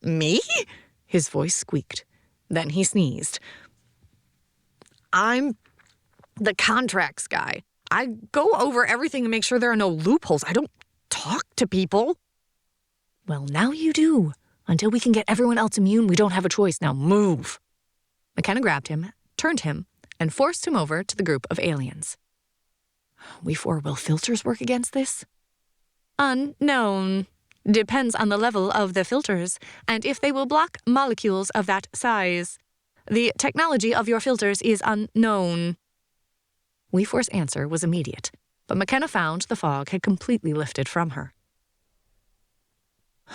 Me? His voice squeaked. Then he sneezed. I'm the contracts guy. I go over everything and make sure there are no loopholes. I don't talk to people. Well, now you do. Until we can get everyone else immune, we don't have a choice. Now move. McKenna grabbed him, turned him, and forced him over to the group of aliens. Will filters work against this? Unknown. depends on the level of the filters and if they will block molecules of that size. The technology of your filters is unknown. Weefor's answer was immediate, but McKenna found the fog had completely lifted from her.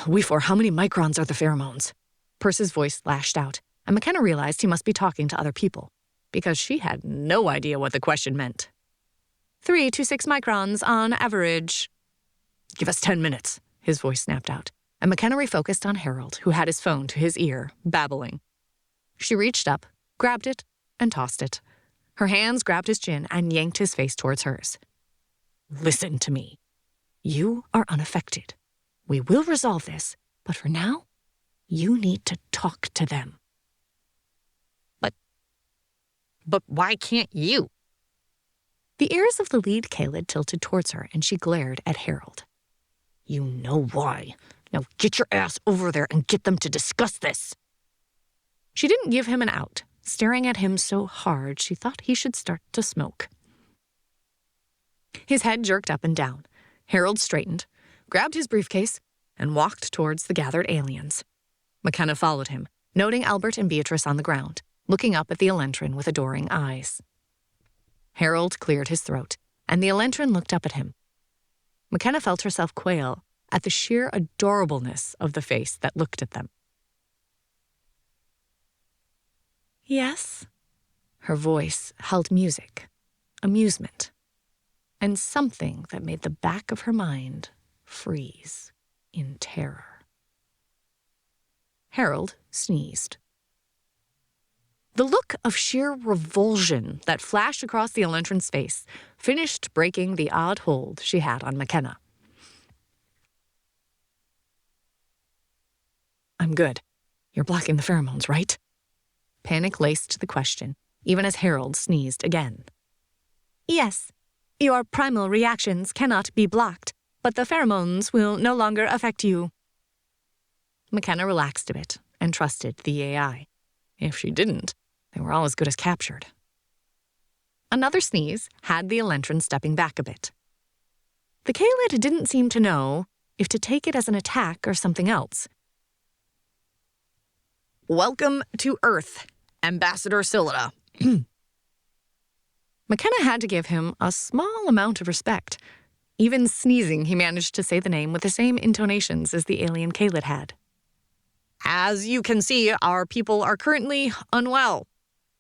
Weefor, how many microns are the pheromones? Perce's voice lashed out, and McKenna realized he must be talking to other people, because she had no idea what the question meant. 3 to 6 microns on average. Give us 10 minutes, his voice snapped out, and McKenna refocused on Harold, who had his phone to his ear, babbling. She reached up, grabbed it, and tossed it. Her hands grabbed his chin and yanked his face towards hers. Listen to me. You are unaffected. We will resolve this, but for now, you need to talk to them. But why can't you? The ears of the lead Kaylid tilted towards her, and she glared at Harold. You know why. Now get your ass over there and get them to discuss this. She didn't give him an out, staring at him so hard she thought he should start to smoke. His head jerked up and down. Harold straightened, grabbed his briefcase, and walked towards the gathered aliens. McKenna followed him, noting Albert and Beatrice on the ground, looking up at the Elentrin with adoring eyes. Harold cleared his throat, and the Elentrin looked up at him. McKenna felt herself quail at the sheer adorableness of the face that looked at them. Yes? Her voice held music, amusement, and something that made the back of her mind freeze in terror. Harold sneezed. The look of sheer revulsion that flashed across the Elentrin's face finished breaking the odd hold she had on McKenna. I'm good. You're blocking the pheromones, right? Panic laced the question, even as Harold sneezed again. Yes. Your primal reactions cannot be blocked, but the pheromones will no longer affect you. McKenna relaxed a bit and trusted the AI. If she didn't, they were all as good as captured. Another sneeze had the Elentrin stepping back a bit. The Kaylid didn't seem to know if to take it as an attack or something else. Welcome to Earth, Ambassador Scylla. McKenna had to give him a small amount of respect. Even sneezing, he managed to say the name with the same intonations as the alien Kaylid had. As you can see, our people are currently unwell.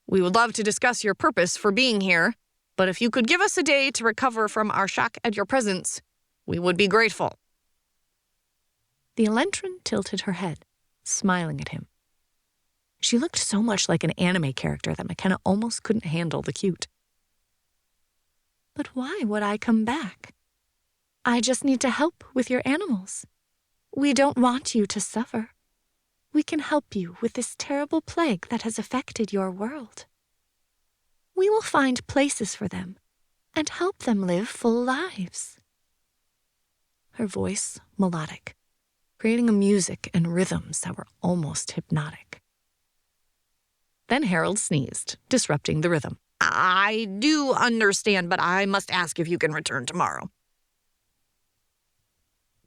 We would love to discuss your purpose for being here, but if you could give us a day to recover from our shock at your presence, we would be grateful. The Elentrin tilted her head, smiling at him. She looked so much like an anime character that McKenna almost couldn't handle the cute. But why would I come back? I just need to help with your animals. We don't want you to suffer. We can help you with this terrible plague that has affected your world. We will find places for them and help them live full lives. Her voice melodic, creating a music and rhythms that were almost hypnotic. Then Harold sneezed, disrupting the rhythm. I do understand, but I must ask if you can return tomorrow.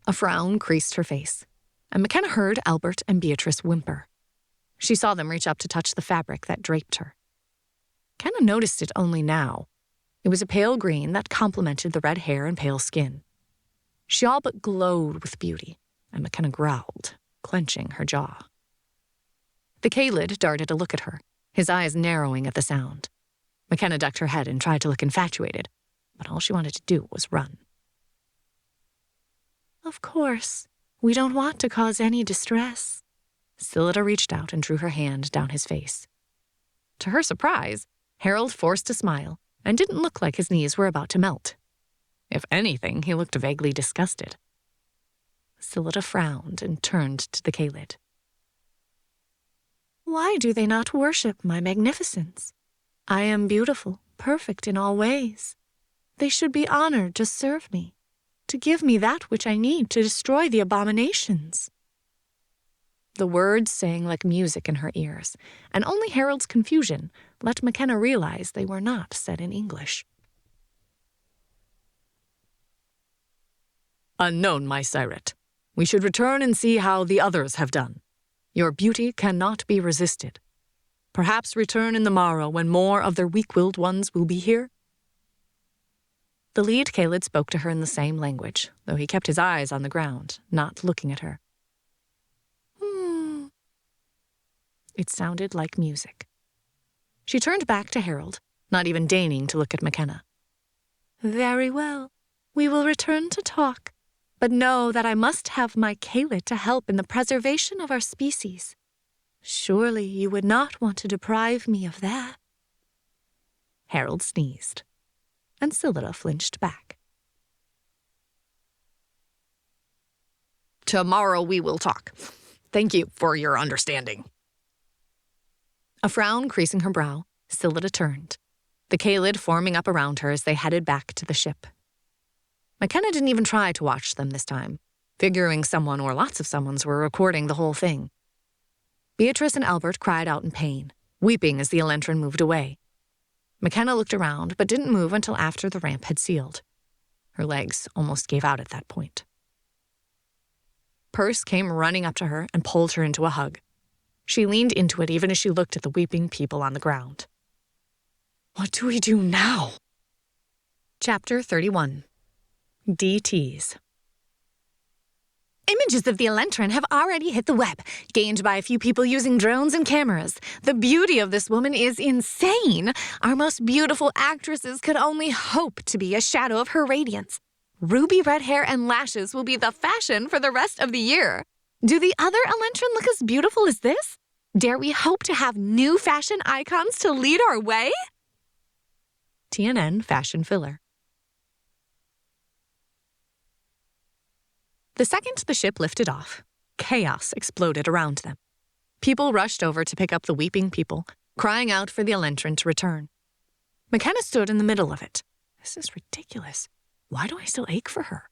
A frown creased her face, and McKenna heard Albert and Beatrice whimper. She saw them reach up to touch the fabric that draped her. McKenna noticed it only now. It was a pale green that complemented the red hair and pale skin. She all but glowed with beauty, and McKenna growled, clenching her jaw. The Kaylid darted a look at her, his eyes narrowing at the sound. McKenna ducked her head and tried to look infatuated, but all she wanted to do was run. Of course, we don't want to cause any distress. Scylla reached out and drew her hand down his face. To her surprise, Harold forced a smile and didn't look like his knees were about to melt. If anything, he looked vaguely disgusted. Scylla frowned and turned to the Kaylid. Why do they not worship my magnificence? I am beautiful, perfect in all ways. They should be honored to serve me, to give me that which I need to destroy the abominations. The words sang like music in her ears, and only Harold's confusion let McKenna realize they were not said in English. Unknown, my Siret. We should return and see how the others have done. Your beauty cannot be resisted. Perhaps return in the morrow when more of their weak-willed ones will be here." The lead Kaylid spoke to her in the same language, though he kept his eyes on the ground, not looking at her. It sounded like music. She turned back to Harold, not even deigning to look at McKenna. "Very well. We will return to talk. But know that I must have my Kaylid to help in the preservation of our species. Surely you would not want to deprive me of that." Harold sneezed, and Scylla flinched back. "Tomorrow we will talk. Thank you for your understanding." A frown creasing her brow, Scylla turned, the Kaylid forming up around her as they headed back to the ship. McKenna didn't even try to watch them this time, figuring someone or lots of someones were recording the whole thing. Beatrice and Albert cried out in pain, weeping as the Elentrin moved away. McKenna looked around, but didn't move until after the ramp had sealed. Her legs almost gave out at that point. Perce came running up to her and pulled her into a hug. She leaned into it even as she looked at the weeping people on the ground. "What do we do now?" Chapter 31. DTs. Images of the Elentrin have already hit the web, gained by a few people using drones and cameras. The beauty of this woman is insane. Our most beautiful actresses could only hope to be a shadow of her radiance. Ruby red hair and lashes will be the fashion for the rest of the year. Do the other Elentrin look as beautiful as this? Dare we hope to have new fashion icons to lead our way? TNN Fashion Filler. The second the ship lifted off, chaos exploded around them. People rushed over to pick up the weeping people, crying out for the Elentrin to return. McKenna stood in the middle of it. This is ridiculous. Why do I still ache for her?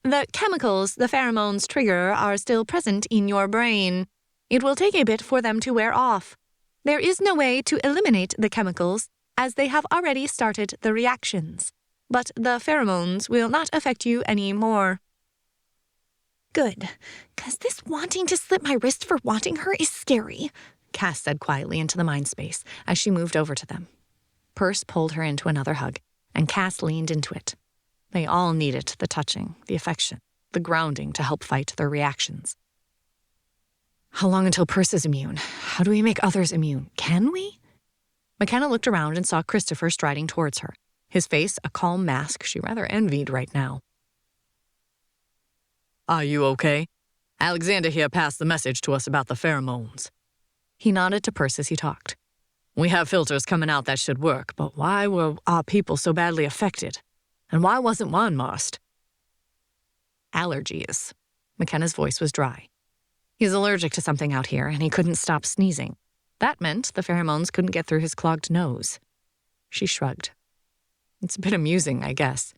The chemicals the pheromones trigger are still present in your brain. It will take a bit for them to wear off. There is no way to eliminate the chemicals, as they have already started the reactions. But the pheromones will not affect you anymore. Good, 'cause this wanting to slip my wrist for wanting her is scary, Cass said quietly into the mind space as she moved over to them. Perce pulled her into another hug, and Cass leaned into it. They all needed the touching, the affection, the grounding to help fight their reactions. How long until Perce is immune? How do we make others immune? Can we? McKenna looked around and saw Christopher striding towards her, his face a calm mask she rather envied right now. "Are you okay? Alexander here passed the message to us about the pheromones." He nodded to Perce as he talked. "We have filters coming out that should work, but why were our people so badly affected? And why wasn't Juan masked?" Allergies. McKenna's voice was dry. He's allergic to something out here, and he couldn't stop sneezing. That meant the pheromones couldn't get through his clogged nose. She shrugged. It's a bit amusing, I guess.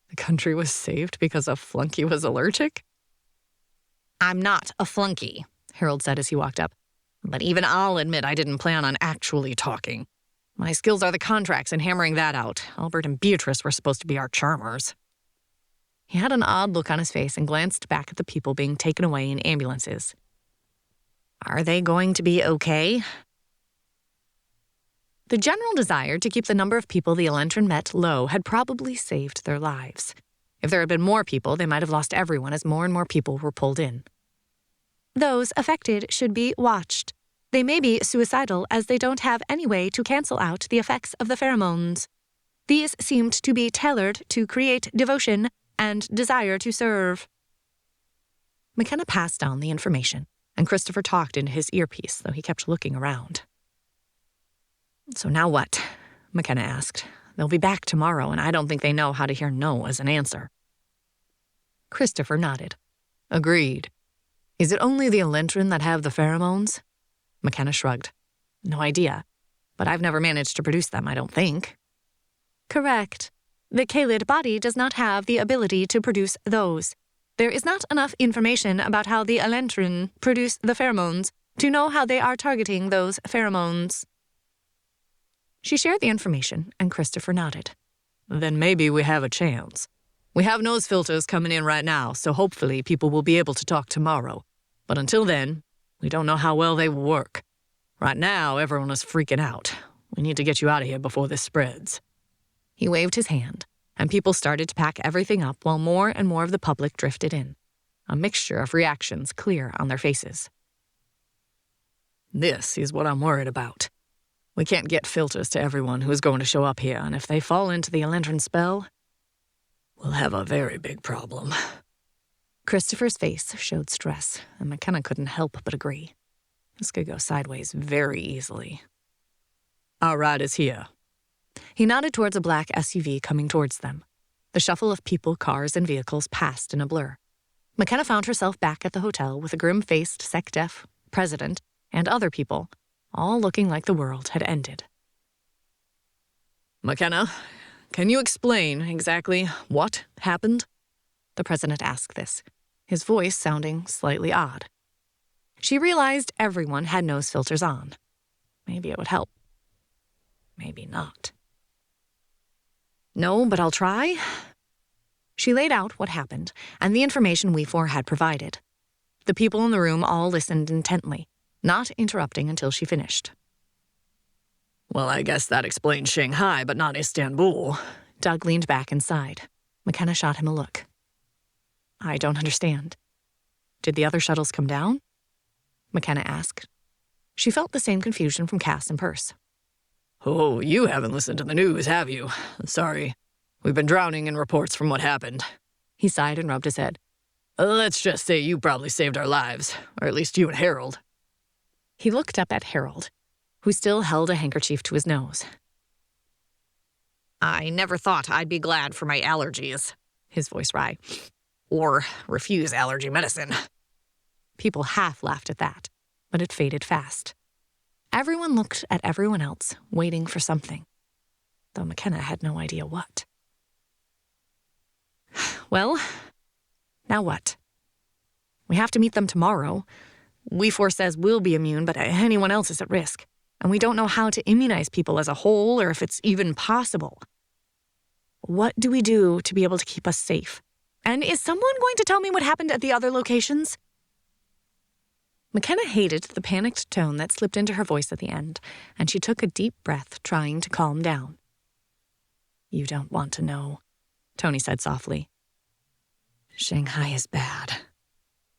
The country was saved because a flunky was allergic? "I'm not a flunky," Harold said as he walked up. "But even I'll admit I didn't plan on actually talking. My skills are the contracts and hammering that out. Albert and Beatrice were supposed to be our charmers." He had an odd look on his face and glanced back at the people being taken away in ambulances. Are they going to be okay? The general desire to keep the number of people the Elentrin met low had probably saved their lives. If there had been more people, they might have lost everyone as more and more people were pulled in. Those affected should be watched. They may be suicidal as they don't have any way to cancel out the effects of the pheromones. These seemed to be tailored to create devotion and desire to serve. McKenna passed on the information, and Christopher talked into his earpiece, though he kept looking around. "So now what?" McKenna asked. "They'll be back tomorrow, and I don't think they know how to hear no as an answer." Christopher nodded. "Agreed. Is it only the Elentrin that have the pheromones?" McKenna shrugged. "No idea, but I've never managed to produce them, I don't think." Correct. The Kaylid body does not have the ability to produce those. There is not enough information about how the Elentrin produce the pheromones to know how they are targeting those pheromones. She shared the information, and Christopher nodded. "Then maybe we have a chance." We have nose filters coming in right now, so hopefully people will be able to talk tomorrow. But until then, we don't know how well they will work. Right now, everyone is freaking out. We need to get you out of here before this spreads." He waved his hand, and people started to pack everything up while more and more of the public drifted in, a mixture of reactions clear on their faces. "This is what I'm worried about. We can't get filters to everyone who is going to show up here, and if they fall into the Elentrin spell, we'll have a very big problem." Christopher's face showed stress, and McKenna couldn't help but agree. This could go sideways very easily. "Our ride is here." He nodded towards a black SUV coming towards them. The shuffle of people, cars, and vehicles passed in a blur. McKenna found herself back at the hotel with a grim-faced SecDef, president, and other people, all looking like the world had ended. "McKenna, can you explain exactly what happened?" The president asked this, his voice sounding slightly odd. She realized everyone had nose filters on. Maybe it would help. Maybe not. "No, but I'll try." She laid out what happened and the information we four had provided. The people in the room all listened intently, not interrupting until she finished. "Well, I guess that explains Shanghai, but not Istanbul." Doug leaned back and sighed. McKenna shot him a look. "I don't understand. Did the other shuttles come down?" McKenna asked. She felt the same confusion from Cass and Perse. "Oh, you haven't listened to the news, have you? Sorry. We've been drowning in reports from what happened." He sighed and rubbed his head. "Let's just say you probably saved our lives, or at least you and Harold." He looked up at Harold, who still held a handkerchief to his nose. "I never thought I'd be glad for my allergies," his voice wry, "or refuse allergy medicine." People half laughed at that, but it faded fast. Everyone looked at everyone else, waiting for something, though McKenna had no idea what. "Well, now what? We have to meet them tomorrow. We four says we'll be immune, but anyone else is at risk, and we don't know how to immunize people as a whole or if it's even possible. What do we do to be able to keep us safe? And is someone going to tell me what happened at the other locations?" McKenna hated the panicked tone that slipped into her voice at the end, and she took a deep breath, trying to calm down. "You don't want to know," Tony said softly. "Shanghai is bad,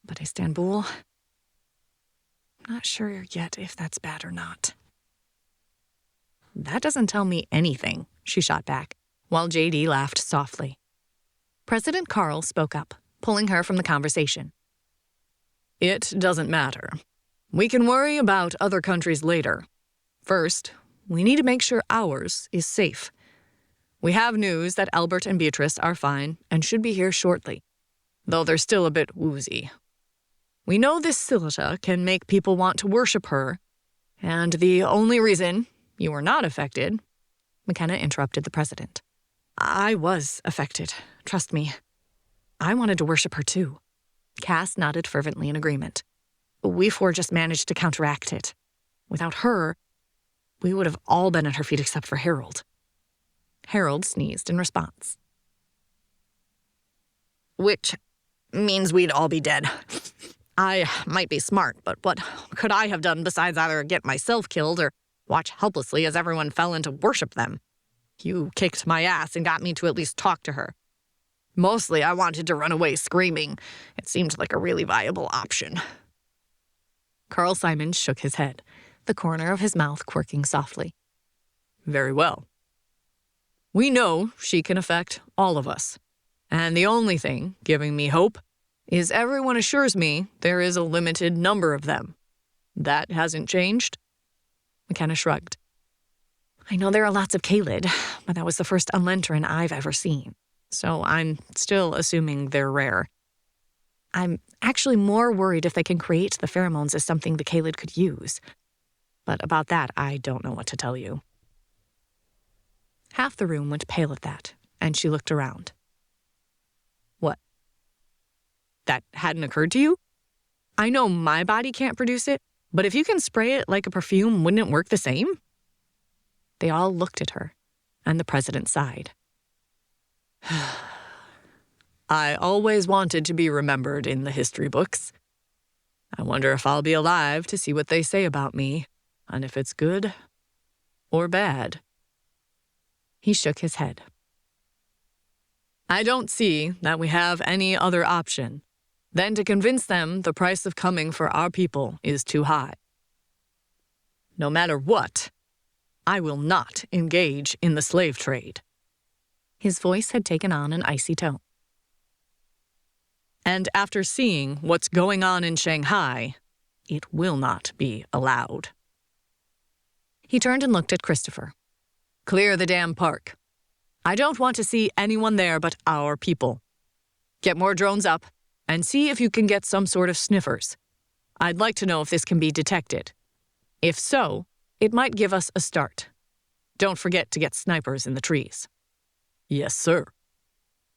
but Istanbul, I'm not sure yet if that's bad or not." "That doesn't tell me anything," she shot back, while JD laughed softly. President Carl spoke up, pulling her from the conversation. "It doesn't matter. We can worry about other countries later. First, we need to make sure ours is safe. We have news that Albert and Beatrice are fine and should be here shortly, though they're still a bit woozy. We know this Silita can make people want to worship her, and the only reason you were not affected..." McKenna interrupted the president. "I was affected, trust me. I wanted to worship her too." Cass nodded fervently in agreement. "We four just managed to counteract it. Without her, we would have all been at her feet except for Harold." Harold sneezed in response. "Which means we'd all be dead. I might be smart, but what could I have done besides either get myself killed or watch helplessly as everyone fell in to worship them? You kicked my ass and got me to at least talk to her. Mostly, I wanted to run away screaming. It seemed like a really viable option." Carl Simon shook his head, the corner of his mouth quirking softly. "Very well. We know she can affect all of us, and the only thing giving me hope is everyone assures me there is a limited number of them. That hasn't changed?" McKenna shrugged. "I know there are lots of Kaylid, but that was the first Elentrin I've ever seen. So I'm still assuming they're rare. I'm actually more worried if they can create the pheromones as something the Kaylid could use. But about that, I don't know what to tell you." Half the room went pale at that, and she looked around. "What? That hadn't occurred to you? I know my body can't produce it, but if you can spray it like a perfume, wouldn't it work the same?" They all looked at her, and the president sighed. I always wanted to be remembered in the history books. I wonder if I'll be alive to see what they say about me, and if it's good or bad." He shook his head. "I don't see that we have any other option than to convince them the price of coming for our people is too high. No matter what, I will not engage in the slave trade." His voice had taken on an icy tone. "And after seeing what's going on in Shanghai, it will not be allowed." He turned and looked at Christopher. "Clear the damn park. I don't want to see anyone there but our people. Get more drones up and see if you can get some sort of sniffers. I'd like to know if this can be detected. If so, it might give us a start. Don't forget to get snipers in the trees." "Yes, sir."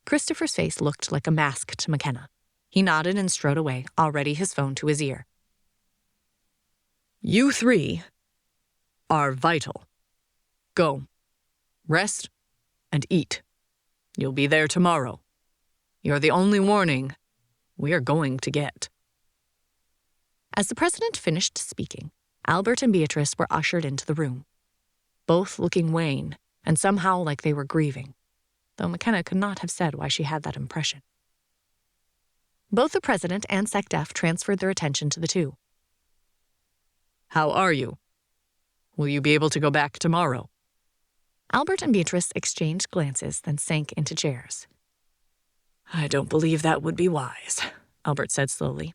Christopher's face looked like a mask to McKenna. He nodded and strode away, already his phone to his ear. "You three are vital. Go. Rest and eat. You'll be there tomorrow. You're the only warning we are going to get." As the president finished speaking, Albert and Beatrice were ushered into the room, both looking wan and somehow like they were grieving, though McKenna could not have said why she had that impression. Both the president and SecDef transferred their attention to the two. "How are you? Will you be able to go back tomorrow?" Albert and Beatrice exchanged glances, then sank into chairs. "I don't believe that would be wise," Albert said slowly.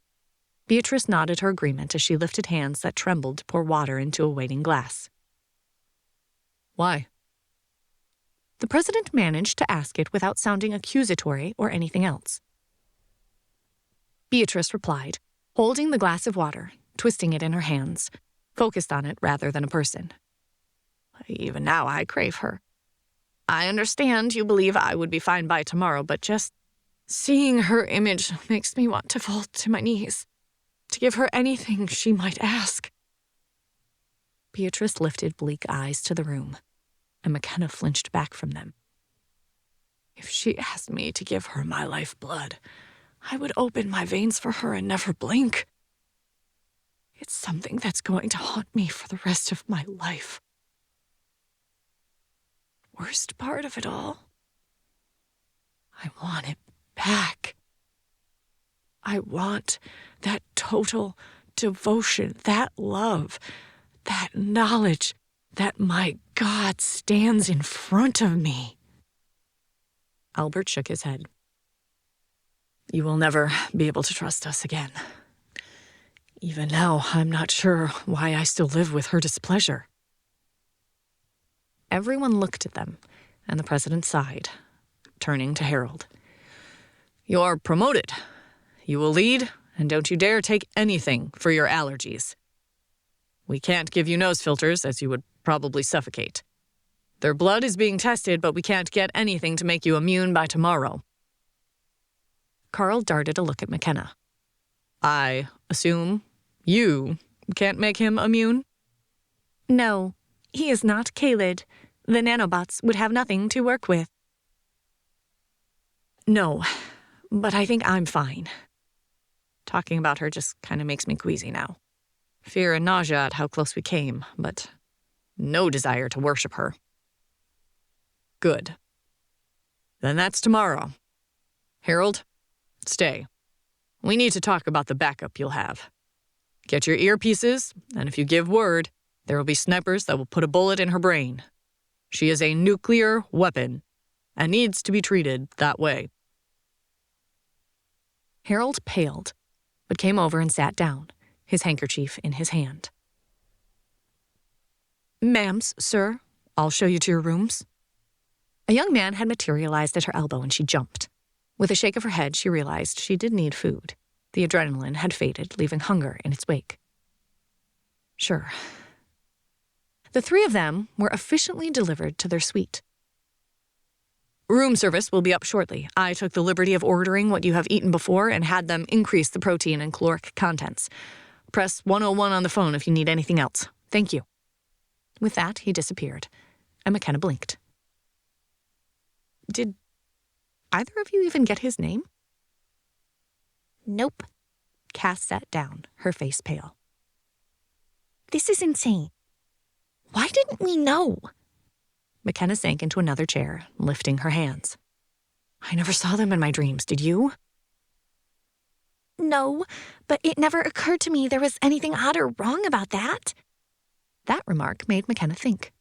Beatrice nodded her agreement as she lifted hands that trembled to pour water into a waiting glass. "Why?" The president managed to ask it without sounding accusatory or anything else. Beatrice replied, holding the glass of water, twisting it in her hands, focused on it rather than a person. "Even now I crave her. I understand you believe I would be fine by tomorrow, but just seeing her image makes me want to fall to my knees, to give her anything she might ask." Beatrice lifted bleak eyes to the room, and McKenna flinched back from them. "If she asked me to give her my lifeblood, I would open my veins for her and never blink. It's something that's going to haunt me for the rest of my life. Worst part of it all, I want it back. I want that total devotion, that love, that knowledge that my God stands in front of me." Albert shook his head. "You will never be able to trust us again. Even now, I'm not sure why I still live with her displeasure." Everyone looked at them, and the president sighed, turning to Harold. "You're promoted. You will lead, and don't you dare take anything for your allergies. We can't give you nose filters, as you would probably suffocate. Their blood is being tested, but we can't get anything to make you immune by tomorrow." Carl darted a look at McKenna. "I assume you can't make him immune?" "No, he is not Kaylid. The nanobots would have nothing to work with." "No, but I think I'm fine. Talking about her just kind of makes me queasy now. Fear and nausea at how close we came, but no desire to worship her." "Good. Then that's tomorrow. Harold, stay. We need to talk about the backup you'll have. Get your earpieces, and if you give word, there will be snipers that will put a bullet in her brain. She is a nuclear weapon and needs to be treated that way." Harold paled, but came over and sat down, his handkerchief in his hand. "Ma'ams, sir, I'll show you to your rooms." A young man had materialized at her elbow, and she jumped. With a shake of her head, she realized she did need food. The adrenaline had faded, leaving hunger in its wake. Sure. The three of them were efficiently delivered to their suite. "Room service will be up shortly. I took the liberty of ordering what you have eaten before and had them increase the protein and caloric contents. Press 101 on the phone if you need anything else. Thank you." With that, he disappeared, and McKenna blinked. Did either of you even get his name? Nope. Cass sat down, her face pale. This is insane. Why didn't we know? McKenna sank into another chair, lifting her hands. I never saw them in my dreams, did you? No, but it never occurred to me there was anything odd or wrong about that. That remark made McKenna think.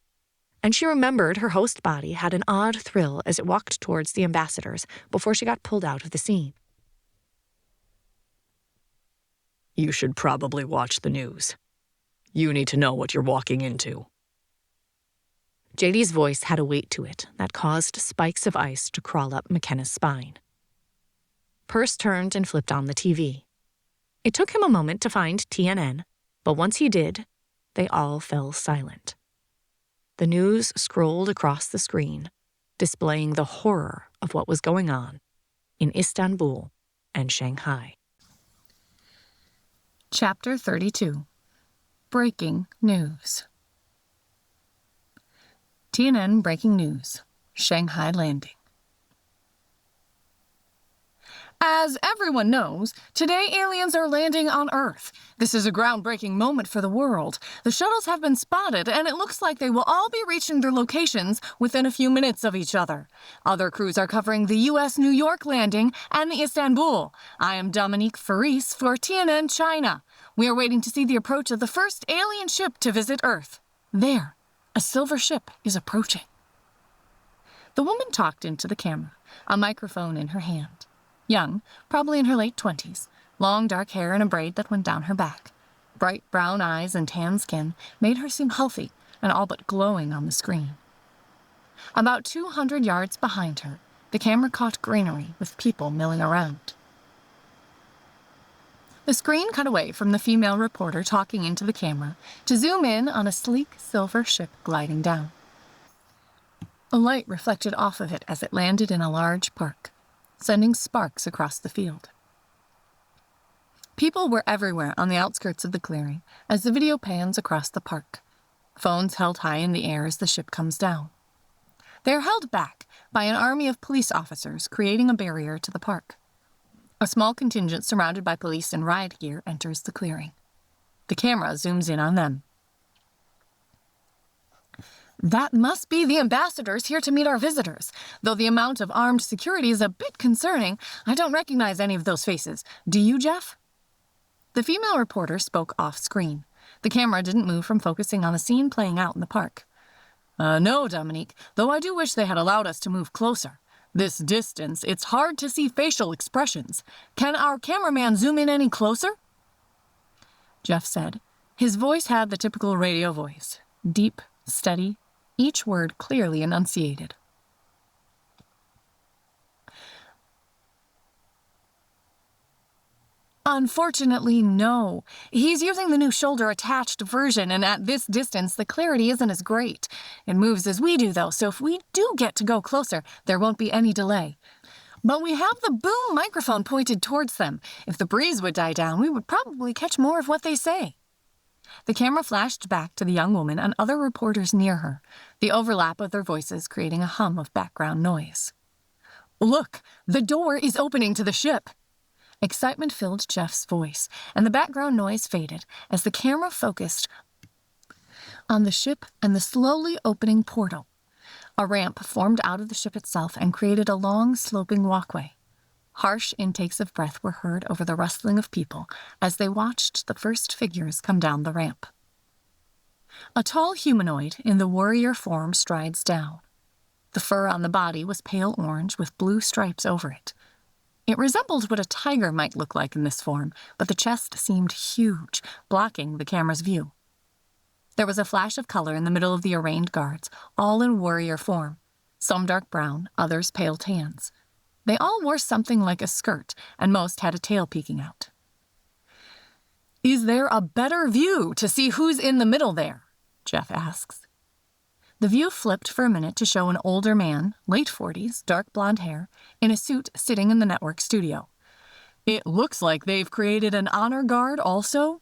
And she remembered her host body had an odd thrill as it walked towards the ambassadors before she got pulled out of the scene. You should probably watch the news. You need to know what you're walking into. JD's voice had a weight to it that caused spikes of ice to crawl up McKenna's spine. Perce turned and flipped on the TV. It took him a moment to find TNN, but once he did, they all fell silent. The news scrolled across the screen, displaying the horror of what was going on in Istanbul and Shanghai. Chapter 32. Breaking News. TNN Breaking News. Shanghai Landing. As everyone knows, today aliens are landing on Earth. This is a groundbreaking moment for the world. The shuttles have been spotted, and it looks like they will all be reaching their locations within a few minutes of each other. Other crews are covering the U.S. New York landing and the Istanbul. I am Dominique Faris for TNN China. We are waiting to see the approach of the first alien ship to visit Earth. There, a silver ship is approaching. The woman talked into the camera, a microphone in her hand. Young, probably in her late 20s, long dark hair and a braid that went down her back. Bright brown eyes and tan skin made her seem healthy and all but glowing on the screen. About 200 yards behind her, the camera caught greenery with people milling around. The screen cut away from the female reporter talking into the camera to zoom in on a sleek silver ship gliding down. A light reflected off of it as it landed in a large park, sending sparks across the field. People were everywhere on the outskirts of the clearing as the video pans across the park, phones held high in the air as the ship comes down. They are held back by an army of police officers creating a barrier to the park. A small contingent surrounded by police in riot gear enters the clearing. The camera zooms in on them. That must be the ambassadors here to meet our visitors. Though the amount of armed security is a bit concerning, I don't recognize any of those faces. Do you, Jeff? The female reporter spoke off-screen. The camera didn't move from focusing on the scene playing out in the park. No, Dominique, though I do wish they had allowed us to move closer. This distance, it's hard to see facial expressions. Can our cameraman zoom in any closer? Jeff said. His voice had the typical radio voice, deep, steady, each word clearly enunciated. Unfortunately, no. He's using the new shoulder-attached version, and at this distance, the clarity isn't as great. It moves as we do, though, so if we do get to go closer, there won't be any delay. But we have the boom microphone pointed towards them. If the breeze would die down, we would probably catch more of what they say. The camera flashed back to the young woman and other reporters near her, the overlap of their voices creating a hum of background noise. Look, the door is opening to the ship. Excitement filled Jeff's voice, and the background noise faded as the camera focused on the ship and the slowly opening portal. A ramp formed out of the ship itself and created a long, sloping walkway. Harsh intakes of breath were heard over the rustling of people as they watched the first figures come down the ramp. A tall humanoid in the warrior form strides down. The fur on the body was pale orange with blue stripes over it. It resembled what a tiger might look like in this form, but the chest seemed huge, blocking the camera's view. There was a flash of color in the middle of the arraigned guards, all in warrior form, some dark brown, others pale tans. They all wore something like a skirt, and most had a tail peeking out. Is there a better view to see who's in the middle there? Jeff asks. The view flipped for a minute to show an older man, late 40s, dark blonde hair, in a suit sitting in the network studio. It looks like they've created an honor guard also.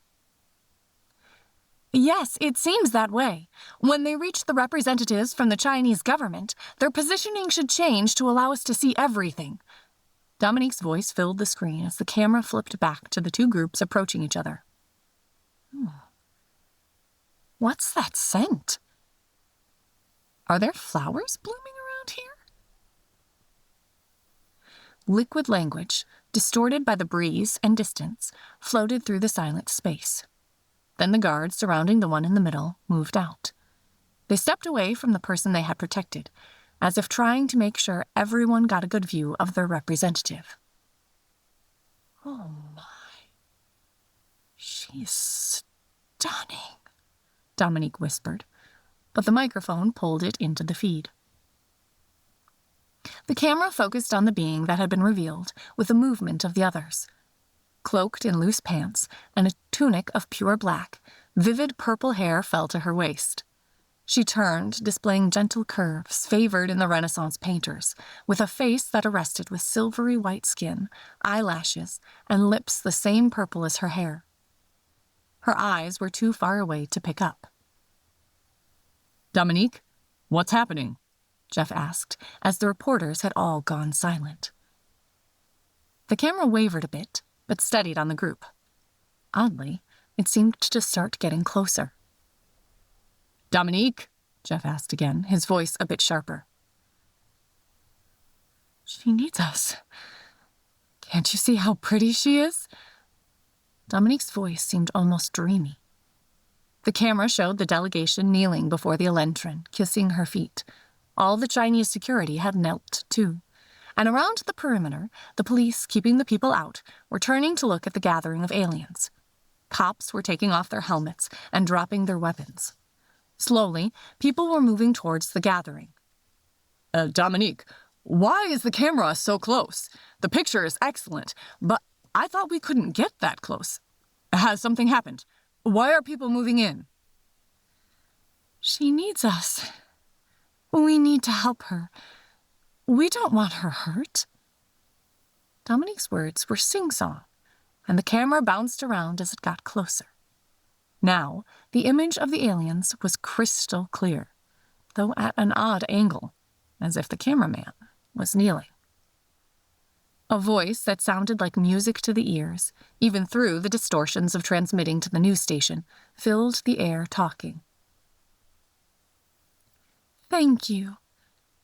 Yes, it seems that way. When they reach the representatives from the Chinese government, their positioning should change to allow us to see everything. Dominique's voice filled the screen as the camera flipped back to the two groups approaching each other. What's that scent? Are there flowers blooming around here? Liquid language, distorted by the breeze and distance, floated through the silent space. Then the guards surrounding the one in the middle moved out. They stepped away from the person they had protected, as if trying to make sure everyone got a good view of their representative. Oh my. She's stunning, Dominique whispered, but the microphone pulled it into the feed. The camera focused on the being that had been revealed with the movement of the others. Cloaked in loose pants and a tunic of pure black, vivid purple hair fell to her waist. She turned, displaying gentle curves favored in the Renaissance painters, with a face that arrested with silvery white skin, eyelashes, and lips the same purple as her hair. Her eyes were too far away to pick up. Dominique, what's happening? Jeff asked, as the reporters had all gone silent. The camera wavered a bit, but steadied on the group. Oddly, it seemed to start getting closer. Dominique? Jeff asked again, his voice a bit sharper. She needs us. Can't you see how pretty she is? Dominique's voice seemed almost dreamy. The camera showed the delegation kneeling before the Elentrin, kissing her feet. All the Chinese security had knelt, too. And around the perimeter, the police, keeping the people out, were turning to look at the gathering of aliens. Cops were taking off their helmets and dropping their weapons. Slowly, people were moving towards the gathering. Dominique, why is the camera so close? The picture is excellent, but I thought we couldn't get that close. Has something happened? Why are people moving in? She needs us. We need to help her. We don't want her hurt. Dominique's words were sing-song, and the camera bounced around as it got closer. Now, the image of the aliens was crystal clear, though at an odd angle, as if the cameraman was kneeling. A voice that sounded like music to the ears, even through the distortions of transmitting to the news station, filled the air talking. Thank you.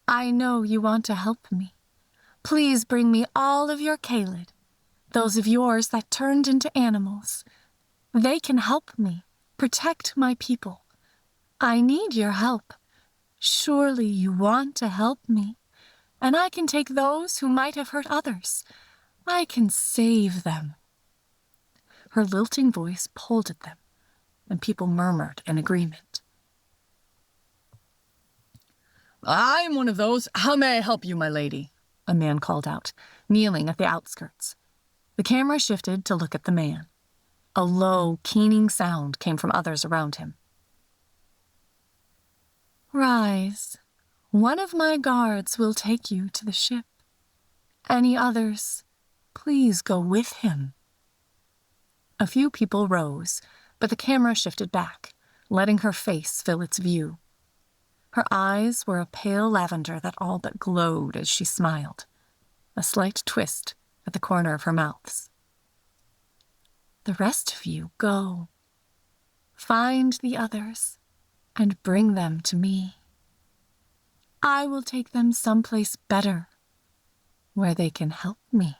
I know you want to help me. Please bring me all of your Kaylid, those of yours that turned into animals. They can help me, protect my people. I need your help. Surely you want to help me, and I can take those who might have hurt others. I can save them. Her lilting voice pulled at them, and people murmured in agreement. I'm one of those. How may I help you, my lady? A man called out, kneeling at the outskirts. The camera shifted to look at the man. A low, keening sound came from others around him. Rise. One of my guards will take you to the ship. Any others, please go with him. A few people rose, but the camera shifted back, letting her face fill its view. Her eyes were a pale lavender that all but glowed as she smiled, a slight twist at the corner of her mouth. The rest of you go. Find the others and bring them to me. I will take them someplace better, where they can help me.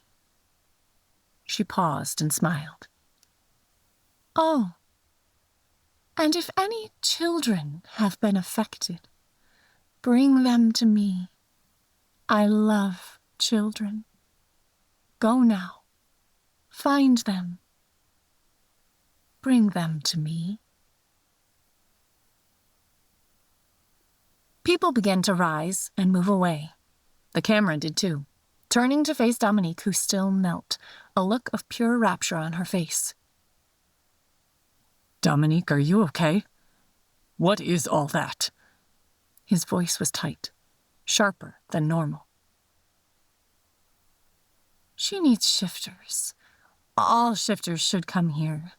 She paused and smiled. Oh, and if any children have been affected, bring them to me. I love children. Go now. Find them. Bring them to me. People began to rise and move away. The camera did too, turning to face Dominique, who still knelt, a look of pure rapture on her face. Dominique, are you okay? What is all that? His voice was tight, sharper than normal. She needs shifters. All shifters should come here.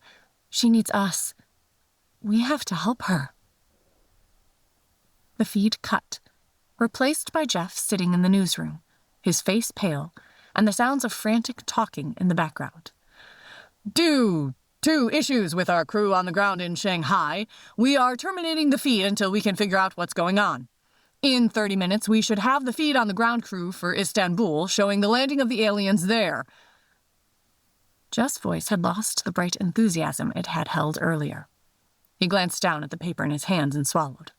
She needs us. We have to help her. The feed cut, replaced by Jeff sitting in the newsroom, his face pale, and the sounds of frantic talking in the background. Due to issues with our crew on the ground in Shanghai, we are terminating the feed until we can figure out what's going on. In 30 minutes, we should have the feed on the ground crew for Istanbul, showing the landing of the aliens there. Jeff's voice had lost the bright enthusiasm it had held earlier. He glanced down at the paper in his hands and swallowed.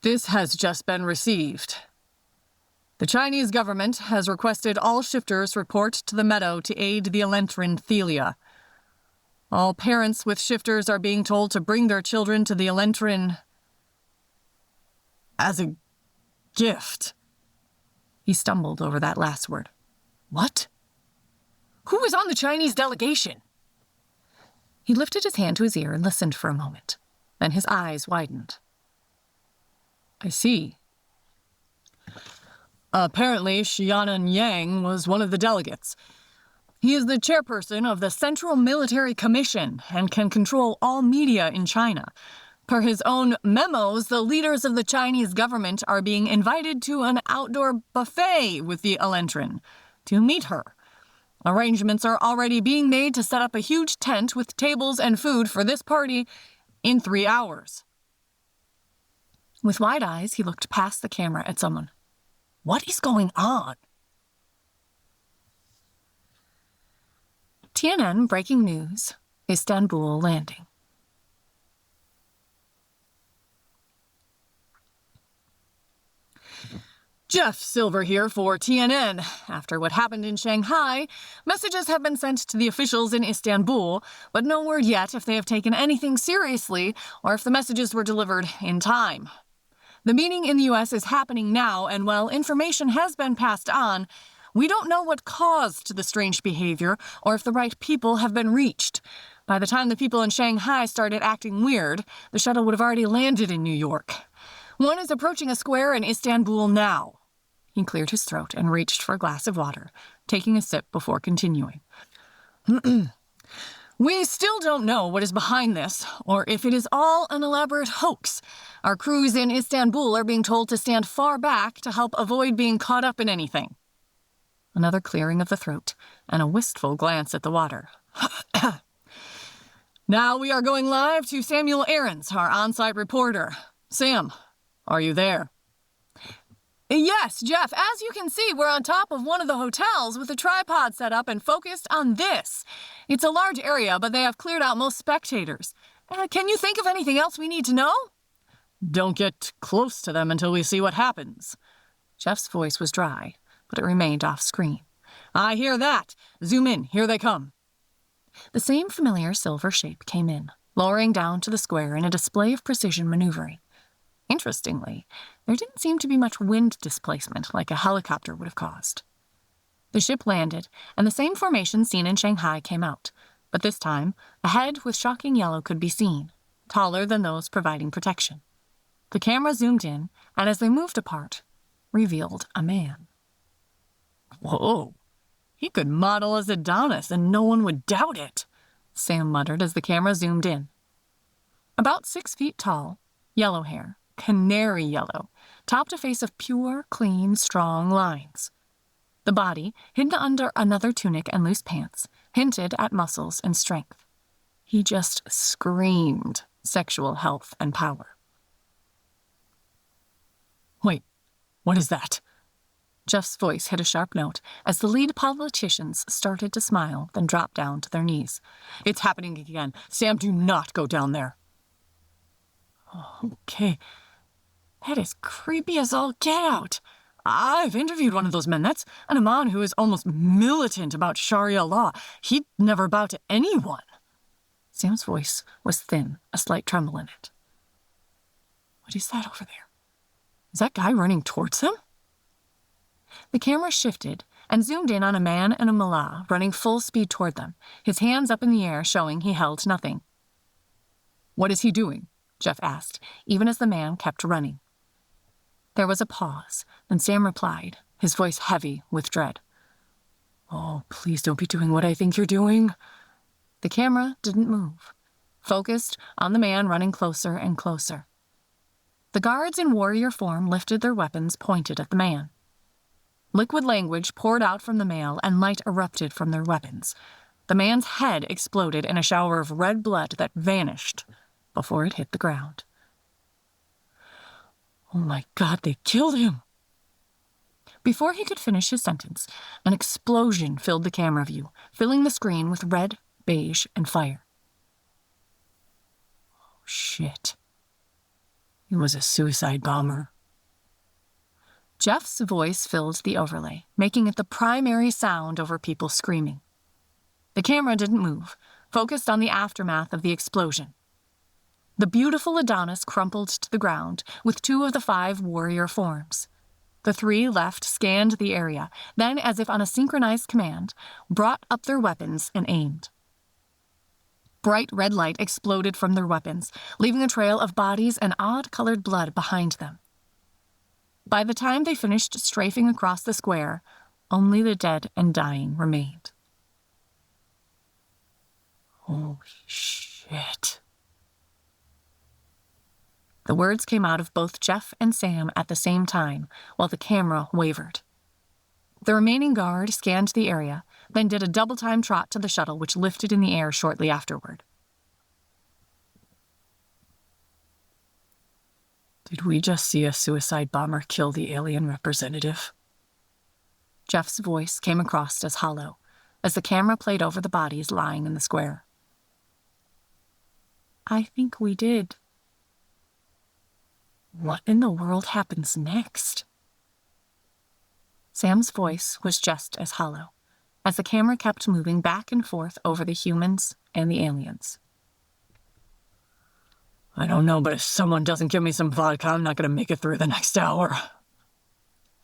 This has just been received. The Chinese government has requested all shifters report to the meadow to aid the Elentrin Thelia. All parents with shifters are being told to bring their children to the Elentrin as a gift. He stumbled over that last word. What? Who was on the Chinese delegation? He lifted his hand to his ear and listened for a moment. Then his eyes widened. I see. Apparently, Xianan Yang was one of the delegates. He is the chairperson of the Central Military Commission and can control all media in China. Per his own memos, the leaders of the Chinese government are being invited to an outdoor buffet with the Elentrin to meet her. Arrangements are already being made to set up a huge tent with tables and food for this party in 3 hours. With wide eyes, he looked past the camera at someone. What is going on? TNN breaking news. Istanbul landing. Jeff Silver here for TNN. After what happened in Shanghai, messages have been sent to the officials in Istanbul, but no word yet if they have taken anything seriously or if the messages were delivered in time. The meeting in the U.S. is happening now, and while information has been passed on, we don't know what caused the strange behavior or if the right people have been reached. By the time the people in Shanghai started acting weird, the shuttle would have already landed in New York. One is approaching a square in Istanbul now. He cleared his throat and reached for a glass of water, taking a sip before continuing. We still don't know what is behind this, or if it is all an elaborate hoax. Our crews in Istanbul are being told to stand far back to help avoid being caught up in anything. Another clearing of the throat, and a wistful glance at the water. Now we are going live to Samuel Aarons, our on-site reporter. Sam, are you there? Yes, Jeff. As you can see, we're on top of one of the hotels with a tripod set up and focused on this. It's a large area, but they have cleared out most spectators. Can you think of anything else we need to know? Don't get close to them until we see what happens. Jeff's voice was dry, but it remained off-screen. I hear that. Zoom in. Here they come. The same familiar silver shape came in, lowering down to the square in a display of precision maneuvering. Interestingly, there didn't seem to be much wind displacement like a helicopter would have caused. The ship landed, and the same formation seen in Shanghai came out, but this time, a head with shocking yellow could be seen, taller than those providing protection. The camera zoomed in, and as they moved apart, revealed a man. Whoa! He could model as Adonis, and no one would doubt it, Sam muttered as the camera zoomed in. About 6 feet tall, yellow hair, canary yellow, topped a face of pure, clean, strong lines. The body, hidden under another tunic and loose pants, hinted at muscles and strength. He just screamed sexual health and power. Wait, what is that? Jeff's voice hit a sharp note as the lead politicians started to smile, then dropped down to their knees. It's happening again. Sam, do not go down there. Okay. That is creepy as all get out. I've interviewed one of those men. That's an imam who is almost militant about Sharia law. He'd never bow to anyone. Sam's voice was thin, a slight tremble in it. What is that over there? Is that guy running towards him? The camera shifted and zoomed in on a man and a mullah running full speed toward them, his hands up in the air showing he held nothing. What is he doing? Jeff asked, even as the man kept running. There was a pause, then Sam replied, his voice heavy with dread. Oh, please don't be doing what I think you're doing. The camera didn't move, focused on the man running closer and closer. The guards in warrior form lifted their weapons pointed at the man. Liquid language poured out from the male and light erupted from their weapons. The man's head exploded in a shower of red blood that vanished before it hit the ground. Oh my God, they killed him! Before he could finish his sentence, an explosion filled the camera view, filling the screen with red, beige, and fire. Oh, shit. It was a suicide bomber. Jeff's voice filled the overlay, making it the primary sound over people screaming. The camera didn't move, focused on the aftermath of the explosion. The beautiful Adonis crumpled to the ground with 2 of the 5 warrior forms. The 3 left scanned the area, then, as if on a synchronized command, brought up their weapons and aimed. Bright red light exploded from their weapons, leaving a trail of bodies and odd-colored blood behind them. By the time they finished strafing across the square, only the dead and dying remained. Holy shit. The words came out of both Jeff and Sam at the same time, while the camera wavered. The remaining guard scanned the area, then did a double-time trot to the shuttle, which lifted in the air shortly afterward. Did we just see a suicide bomber kill the alien representative? Jeff's voice came across as hollow, as the camera played over the bodies lying in the square. I think we did. What in the world happens next? Sam's voice was just as hollow, as the camera kept moving back and forth over the humans and the aliens. I don't know, but if someone doesn't give me some vodka, I'm not going to make it through the next hour.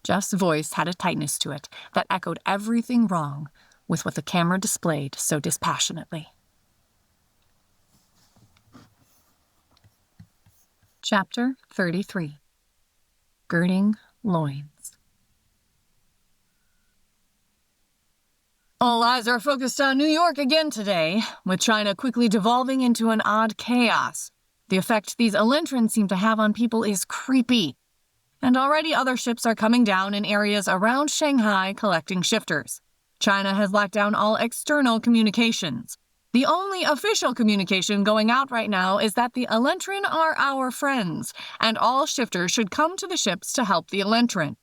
Jeff's voice had a tightness to it that echoed everything wrong with what the camera displayed so dispassionately. Chapter 33. Girding Loins. All eyes are focused on New York again today, with China quickly devolving into an odd chaos. The effect these Elentrin seem to have on people is creepy, and already other ships are coming down in areas around Shanghai collecting shifters. China has locked down all external communications. The only official communication going out right now is that the Elentrin are our friends, and all shifters should come to the ships to help the Elentrin.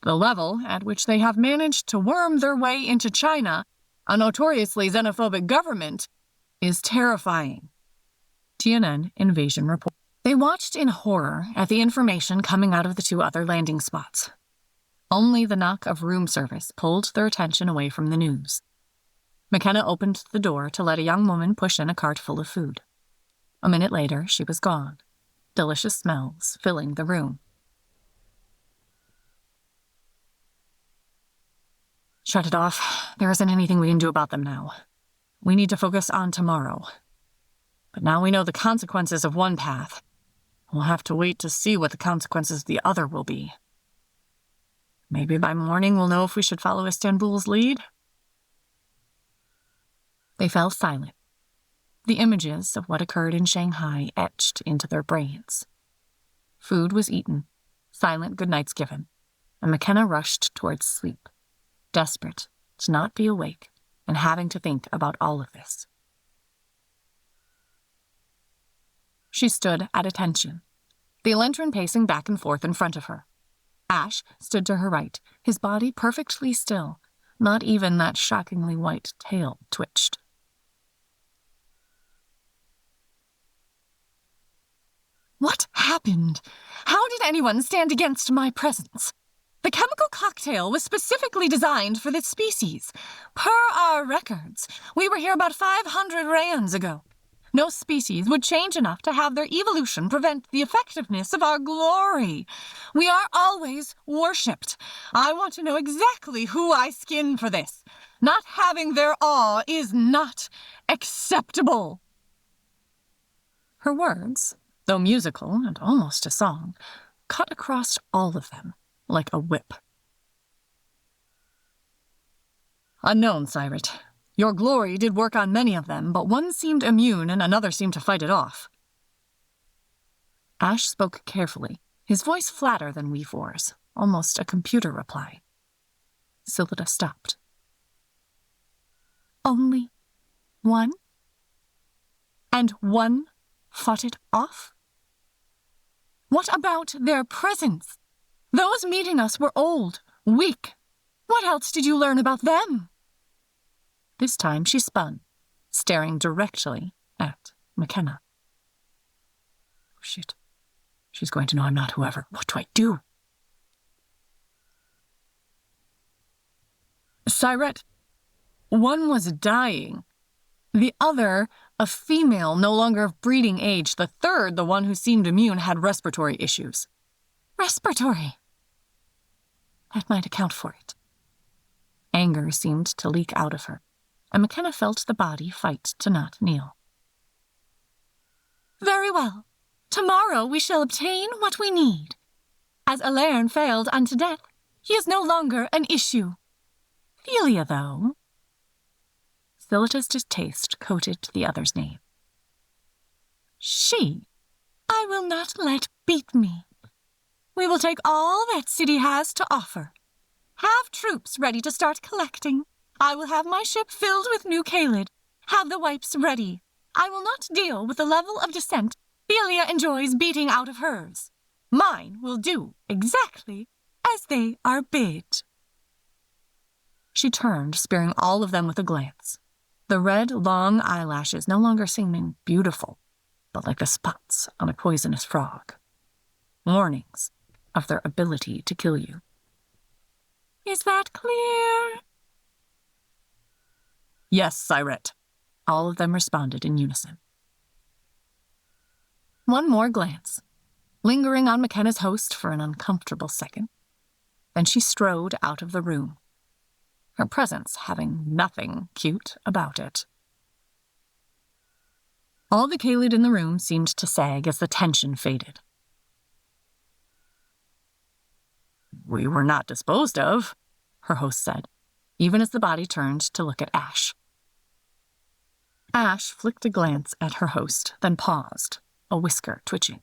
The level at which they have managed to worm their way into China, a notoriously xenophobic government, is terrifying. TNN Invasion Report. They watched in horror at the information coming out of the 2 other landing spots. Only the knock of room service pulled their attention away from the news. McKenna opened the door to let a young woman push in a cart full of food. A minute later, she was gone, delicious smells filling the room. Shut it off. There isn't anything we can do about them now. We need to focus on tomorrow. But now we know the consequences of one path. We'll have to wait to see what the consequences of the other will be. Maybe by morning we'll know if we should follow Istanbul's lead. They fell silent. The images of what occurred in Shanghai etched into their brains. Food was eaten, silent goodnights given, and McKenna rushed towards sleep, desperate to not be awake and having to think about all of this. She stood at attention, the Elentrin pacing back and forth in front of her. Ash stood to her right, his body perfectly still. Not even that shockingly white tail twitched. What happened? How did anyone stand against my presence? The chemical cocktail was specifically designed for this species. Per our records, we were here about 500 Rayans ago. No species would change enough to have their evolution prevent the effectiveness of our glory. We are always worshipped. I want to know exactly who I skin for this. Not having their awe is not acceptable. Her words, though musical and almost a song, cut across all of them like a whip. Unknown, Siret. Your glory did work on many of them, but one seemed immune and another seemed to fight it off. Ash spoke carefully, his voice flatter than Weefor's, almost a computer reply. Silita stopped. Only one? And one fought it off? What about their presence? Those meeting us were old, weak. What else did you learn about them? This time she spun, staring directly at McKenna. Oh, shit. She's going to know I'm not whoever. What do I do? Cyrette, one was dying. The other, a female no longer of breeding age. The third, the one who seemed immune, had respiratory issues. Respiratory? That might account for it. Anger seemed to leak out of her, and McKenna felt the body fight to not kneel. Very well. Tomorrow we shall obtain what we need. As Elentrin failed unto death, he is no longer an issue. Ophelia, though. Silita's distaste coated the other's name. She, I will not let beat me. We will take all that city has to offer. Have troops ready to start collecting. I will have my ship filled with new Kaylid. Have the wipes ready. I will not deal with the level of dissent Ophelia enjoys beating out of hers. Mine will do exactly as they are bid. She turned, sparing all of them with a glance. The red, long eyelashes no longer seeming beautiful, but like the spots on a poisonous frog. Warnings of their ability to kill you. Is that clear? Yes, Cyrette. All of them responded in unison. One more glance, lingering on McKenna's host for an uncomfortable second. Then she strode out of the room, her presence having nothing cute about it. All the Kaylid in the room seemed to sag as the tension faded. We were not disposed of, her host said, even as the body turned to look at Ash. Ash flicked a glance at her host, then paused, a whisker twitching.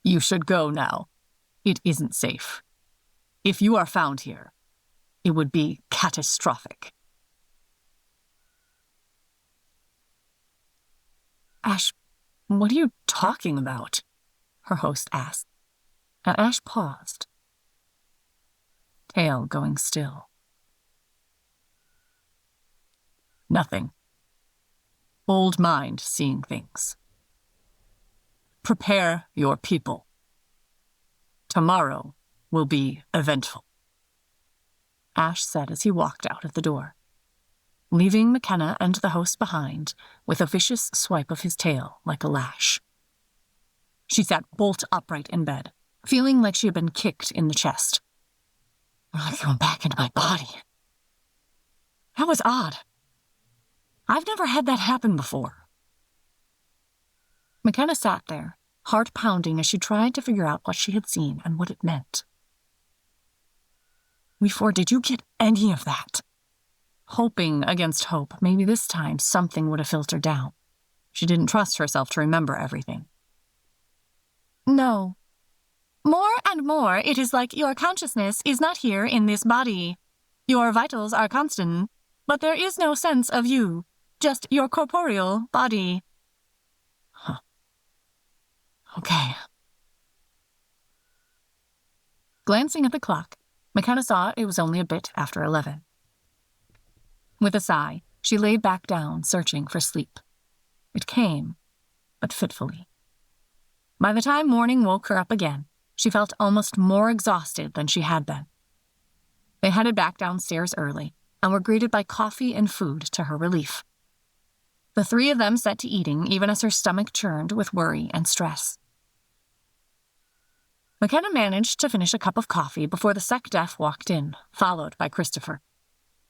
You should go now. It isn't safe. If you are found here, it would be catastrophic. Ash, what are you talking about? Her host asked, and Ash paused, tail going still. Nothing. Old mind seeing things. Prepare your people. Tomorrow will be eventful. Ash said as he walked out of the door, leaving McKenna and the host behind with a vicious swipe of his tail like a lash. She sat bolt upright in bed, feeling like she had been kicked in the chest. Or like thrown back into my body. That was odd. I've never had that happen before. McKenna sat there, heart pounding as she tried to figure out what she had seen and what it meant. Weefor, did you get any of that? Hoping against hope, maybe this time something would have filtered down. She didn't trust herself to remember everything. No. More and more, it is like your consciousness is not here in this body. Your vitals are constant, but there is no sense of you, just your corporeal body. Huh. Okay. Glancing at the clock, McKenna saw it was only a bit after 11. With a sigh, she lay back down, searching for sleep. It came, but fitfully. By the time morning woke her up again, she felt almost more exhausted than she had been. They headed back downstairs early and were greeted by coffee and food to her relief. The three of them set to eating even as her stomach churned with worry and stress. McKenna managed to finish a cup of coffee before the sec-def walked in, followed by Christopher.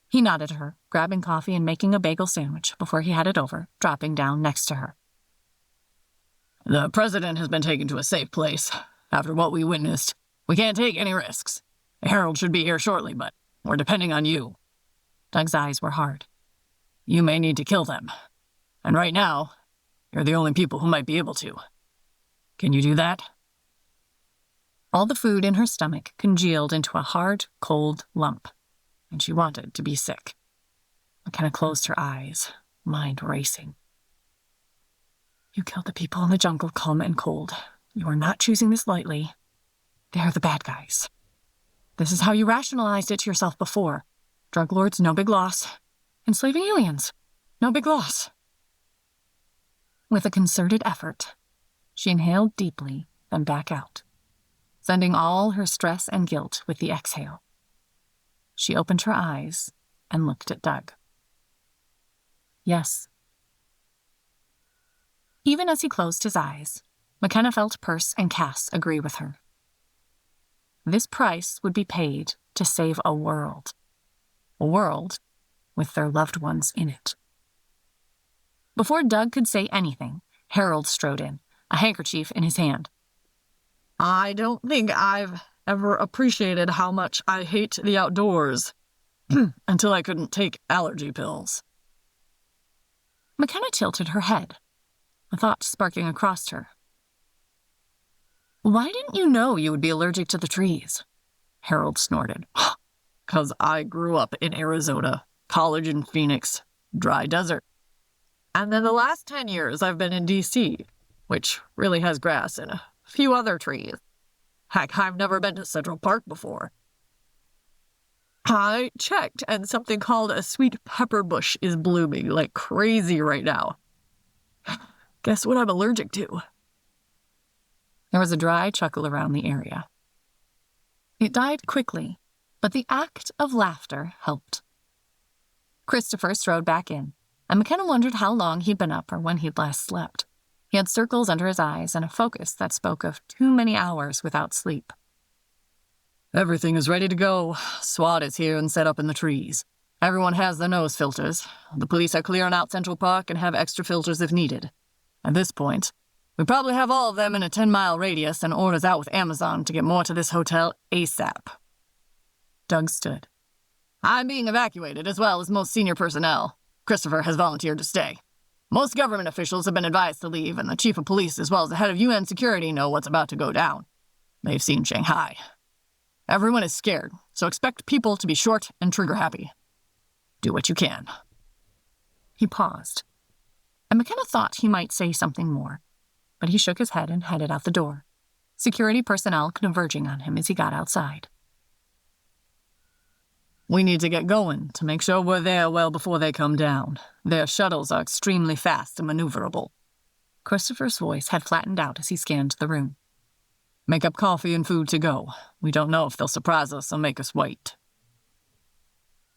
He nodded at her, grabbing coffee and making a bagel sandwich before he headed over, dropping down next to her. The president has been taken to a safe place. After what we witnessed, we can't take any risks. Harold should be here shortly, but we're depending on you. Doug's eyes were hard. You may need to kill them. And right now, you're the only people who might be able to. Can you do that? All the food in her stomach congealed into a hard, cold lump, and she wanted to be sick. McKenna closed her eyes, mind racing. You killed the people in the jungle, calm and cold. You are not choosing this lightly. They are the bad guys. This is how you rationalized it to yourself before. Drug lords, no big loss. Enslaving aliens, no big loss. With a concerted effort, she inhaled deeply, then back out, sending all her stress and guilt with the exhale. She opened her eyes and looked at Doug. Yes. Even as he closed his eyes, McKenna felt Perce and Cass agree with her. This price would be paid to save a world with their loved ones in it. Before Doug could say anything, Harold strode in, a handkerchief in his hand. I don't think I've ever appreciated how much I hate the outdoors until I couldn't take allergy pills. McKenna tilted her head, a thought sparking across her. Why didn't you know you would be allergic to the trees? Harold snorted. 'Cause I grew up in Arizona, college in Phoenix, dry desert. And then the last 10 years I've been in D.C., which really has grass and a few other trees. Heck, I've never been to Central Park before. I checked, and something called a sweet pepper bush is blooming like crazy right now. Guess what I'm allergic to? There was a dry chuckle around the area. It died quickly, but the act of laughter helped. Christopher strode back in, and McKenna wondered how long he'd been up or when he'd last slept. He had circles under his eyes and a focus that spoke of too many hours without sleep. Everything is ready to go. SWAT is here and set up in the trees. Everyone has their nose filters. The police are clearing out Central Park and have extra filters if needed. At this point, we probably have all of them in a 10-mile radius and orders out with Amazon to get more to this hotel ASAP. Doug stood. I'm being evacuated, as well as most senior personnel. Christopher has volunteered to stay. Most government officials have been advised to leave, and the chief of police, as well as the head of UN security, know what's about to go down. They've seen Shanghai. Everyone is scared, so expect people to be short and trigger-happy. Do what you can. He paused, and McKenna thought he might say something more, but he shook his head and headed out the door, security personnel converging on him as he got outside. We need to get going to make sure we're there well before they come down. Their shuttles are extremely fast and maneuverable. Christopher's voice had flattened out as he scanned the room. Make up coffee and food to go. We don't know if they'll surprise us or make us wait.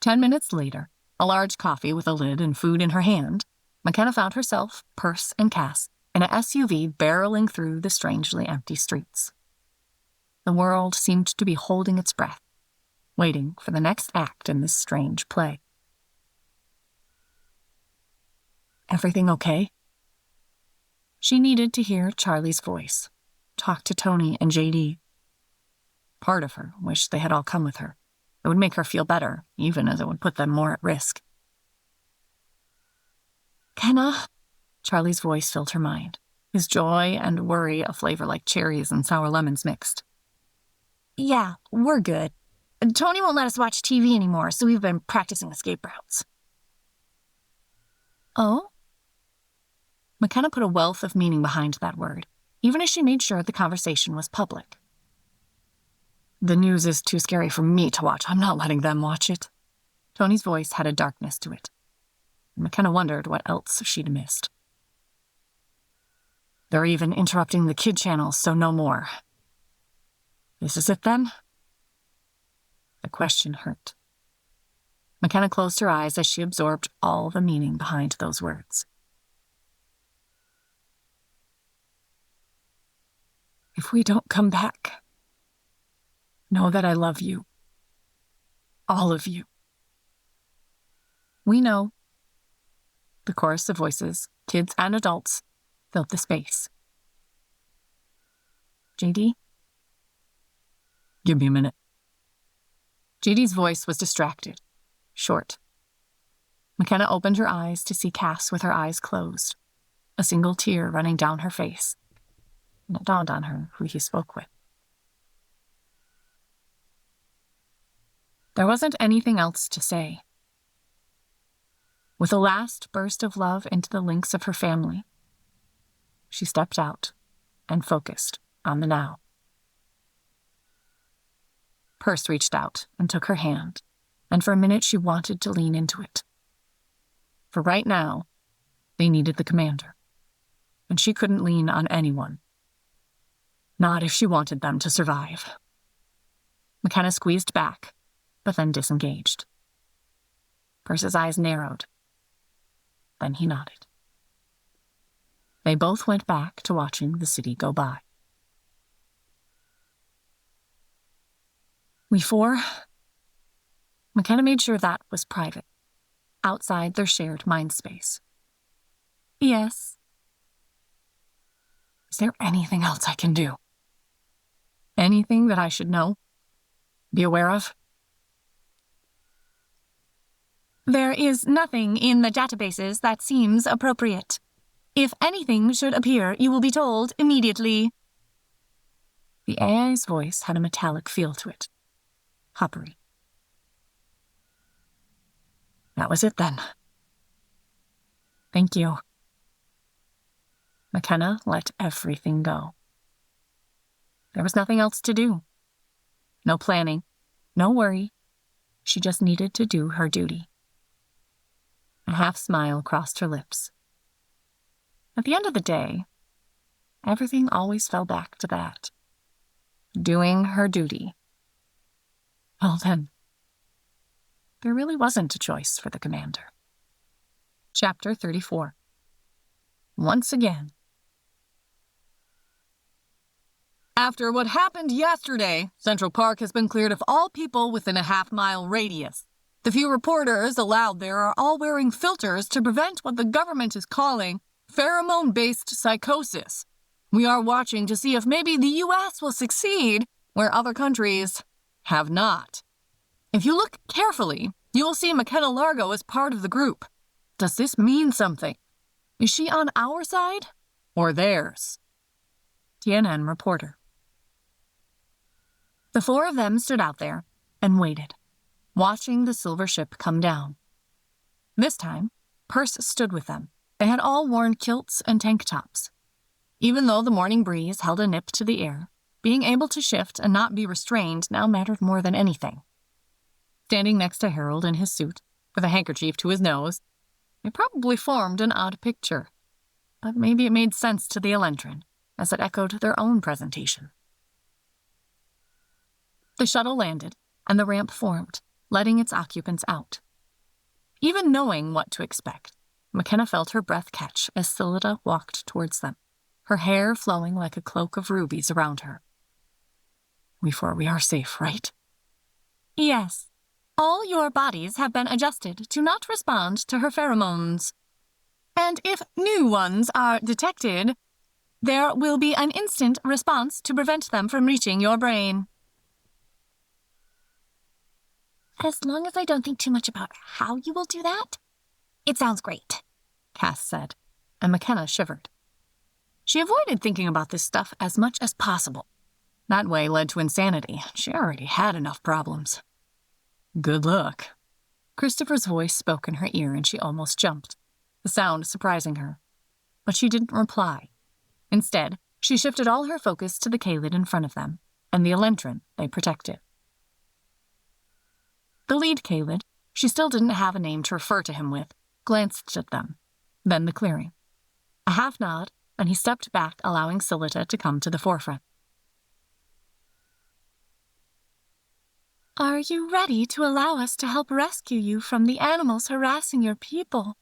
10 minutes later, a large coffee with a lid and food in her hand, McKenna found herself, Perce, and Cass in an SUV barreling through the strangely empty streets. The world seemed to be holding its breath, waiting for the next act in this strange play. Everything okay? She needed to hear Charlie's voice, talk to Tony and JD. Part of her wished they had all come with her. It would make her feel better, even as it would put them more at risk. Kenna? Charlie's voice filled her mind, his joy and worry a flavor like cherries and sour lemons mixed. Yeah, we're good. Tony won't let us watch TV anymore, so we've been practicing escape routes. Oh? McKenna put a wealth of meaning behind that word, even as she made sure the conversation was public. The news is too scary for me to watch. I'm not letting them watch it. Tony's voice had a darkness to it. McKenna wondered what else she'd missed. They're even interrupting the kid channels, so no more. This is it then? The question hurt. McKenna closed her eyes as she absorbed all the meaning behind those words. If we don't come back, know that I love you. All of you. We know. The chorus of voices, kids and adults, filled the space. JD? Give me a minute. JD's voice was distracted, short. McKenna opened her eyes to see Cass with her eyes closed, a single tear running down her face. And it dawned on her who he spoke with. There wasn't anything else to say. With a last burst of love into the links of her family, she stepped out and focused on the now. Perce reached out and took her hand, and for a minute she wanted to lean into it. For right now, they needed the commander, and she couldn't lean on anyone. Not if she wanted them to survive. McKenna squeezed back, but then disengaged. Perce's eyes narrowed. Then he nodded. They both went back to watching the city go by. We four? McKenna made sure that was private, outside their shared mind space. Yes. Is there anything else I can do? Anything that I should know? Be aware of? There is nothing in the databases that seems appropriate. If anything should appear, you will be told immediately. The AI's voice had a metallic feel to it. Hoppery. That was it then. Thank you. McKenna let everything go. There was nothing else to do. No planning, no worry. She just needed to do her duty. A half smile crossed her lips. At the end of the day, everything always fell back to that. Doing her duty. Well then, there really wasn't a choice for the commander. Chapter 34. Once again. After what happened yesterday, Central Park has been cleared of all people within a half-mile radius. The few reporters allowed there are all wearing filters to prevent what the government is calling pheromone-based psychosis. We are watching to see if maybe the U.S. will succeed where other countries have not. If you look carefully, you will see McKenna Largo as part of the group. Does this mean something? Is she on our side or theirs? TNN reporter. The four of them stood out there and waited, watching the silver ship come down. This time, Perce stood with them. They had all worn kilts and tank tops. Even though the morning breeze held a nip to the air, being able to shift and not be restrained now mattered more than anything. Standing next to Harold in his suit, with a handkerchief to his nose, it probably formed an odd picture. But maybe it made sense to the Elentrin, as it echoed their own presentation. The shuttle landed, and the ramp formed, letting its occupants out. Even knowing what to expect, McKenna felt her breath catch as Scylla walked towards them, her hair flowing like a cloak of rubies around her. We are safe, right? Yes. All your bodies have been adjusted to not respond to her pheromones. And if new ones are detected, there will be an instant response to prevent them from reaching your brain. As long as I don't think too much about how you will do that, it sounds great, Cass said, and McKenna shivered. She avoided thinking about this stuff as much as possible. That way led to insanity. She already had enough problems. Good luck. Christopher's voice spoke in her ear and she almost jumped, the sound surprising her. But she didn't reply. Instead, she shifted all her focus to the Kaylid in front of them and the Elentrin they protected. The lead Kaylid, she still didn't have a name to refer to him with, glanced at them, then the clearing. A half nod, and he stepped back, allowing Scylla to come to the forefront. Are you ready to allow us to help rescue you from the animals harassing your people?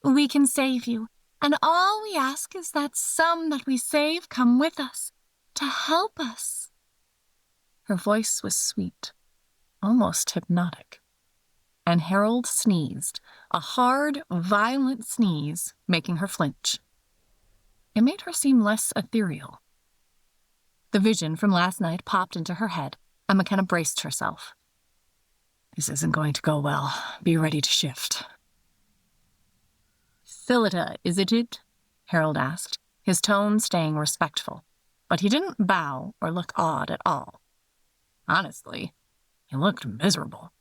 We can save you, and all we ask is that some that we save come with us to help us. Her voice was sweet, almost hypnotic. And Harold sneezed, a hard, violent sneeze, making her flinch. It made her seem less ethereal. The vision from last night popped into her head, and McKenna braced herself. This isn't going to go well. Be ready to shift. Philida, isn't it? Harold asked, his tone staying respectful, but he didn't bow or look odd at all. Honestly, he looked miserable.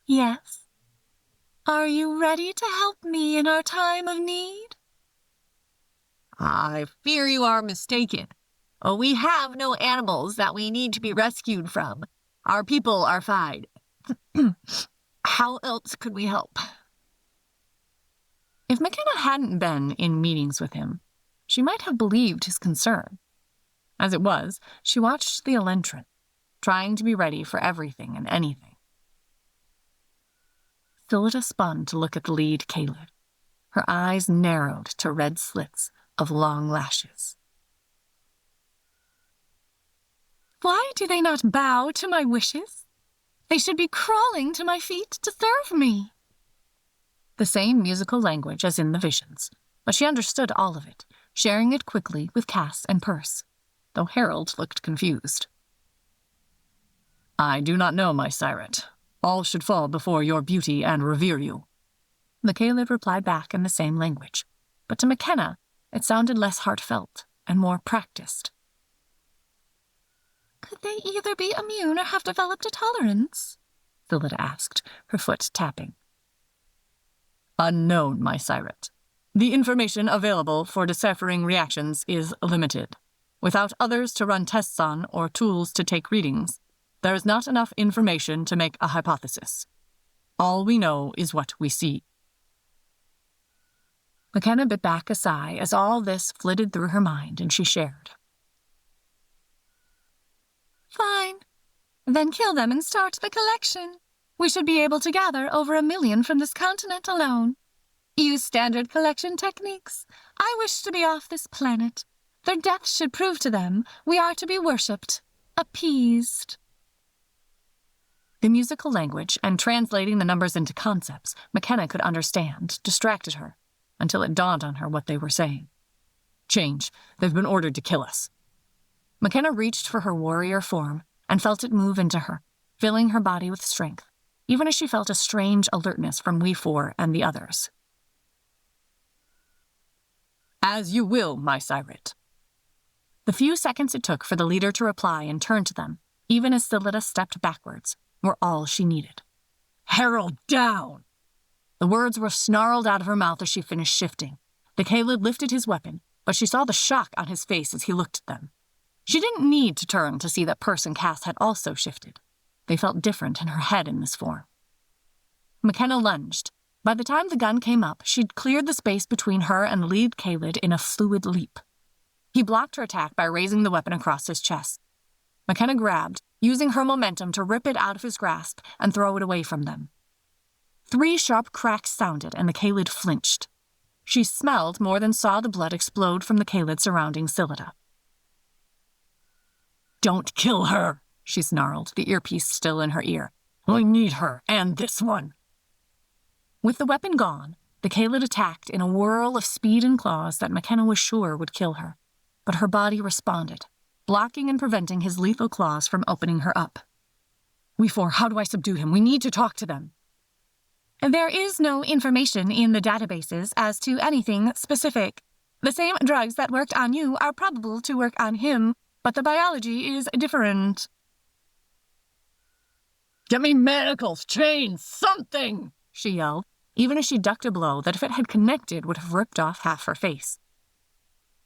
Yes. Are you ready to help me in our time of need? I fear you are mistaken. We have no animals that we need to be rescued from. Our people are fine. How else could we help? If McKenna hadn't been in meetings with him, she might have believed his concern. As it was, she watched the Elentrin, trying to be ready for everything and anything. Philida spun to look at the lead Kaylid. Her eyes narrowed to red slits of long lashes. Why do they not bow to my wishes? They should be crawling to my feet to serve me. The same musical language as in the visions, but she understood all of it, sharing it quickly with Cass and Perse, though Harold looked confused. I do not know, my Siret. All should fall before your beauty and revere you. The Kaylid replied back in the same language, but to McKenna it sounded less heartfelt and more practiced. Could they either be immune or have developed a tolerance? Philida asked, her foot tapping. Unknown, my Siret. The information available for deciphering reactions is limited. Without others to run tests on or tools to take readings, there is not enough information to make a hypothesis. All we know is what we see. McKenna bit back a sigh as all this flitted through her mind, and she shared. Fine. Then kill them and start the collection. We should be able to gather over 1 million from this continent alone. Use standard collection techniques. I wish to be off this planet. Their deaths should prove to them we are to be worshipped, appeased. The musical language and translating the numbers into concepts McKenna could understand distracted her, until it dawned on her what they were saying. Change. They've been ordered to kill us. McKenna reached for her warrior form and felt it move into her, filling her body with strength, even as she felt a strange alertness from we four and the others. As you will, my Siret. The few seconds it took for the leader to reply and turn to them, even as Philida stepped backwards, were all she needed. Harold, down! The words were snarled out of her mouth as she finished shifting. The Kaylid lifted his weapon, but she saw the shock on his face as he looked at them. She didn't need to turn to see that Perse and Cass had also shifted. They felt different in her head in this form. McKenna lunged. By the time the gun came up, she'd cleared the space between her and the lead Kaylid in a fluid leap. He blocked her attack by raising the weapon across his chest. McKenna grabbed, using her momentum to rip it out of his grasp and throw it away from them. 3 sharp cracks sounded, and the Kaylid flinched. She smelled more than saw the blood explode from the Kaylid surrounding Philida. Don't kill her, she snarled, the earpiece still in her ear. I need her, and this one. With the weapon gone, the Kaylid attacked in a whirl of speed and claws that McKenna was sure would kill her, but her body responded, blocking and preventing his lethal claws from opening her up. We four, how do I subdue him? We need to talk to them. There is no information in the databases as to anything specific. The same drugs that worked on you are probable to work on him, but the biology is different. Get me manacles, chains, something, she yelled, even as she ducked a blow that if it had connected would have ripped off half her face.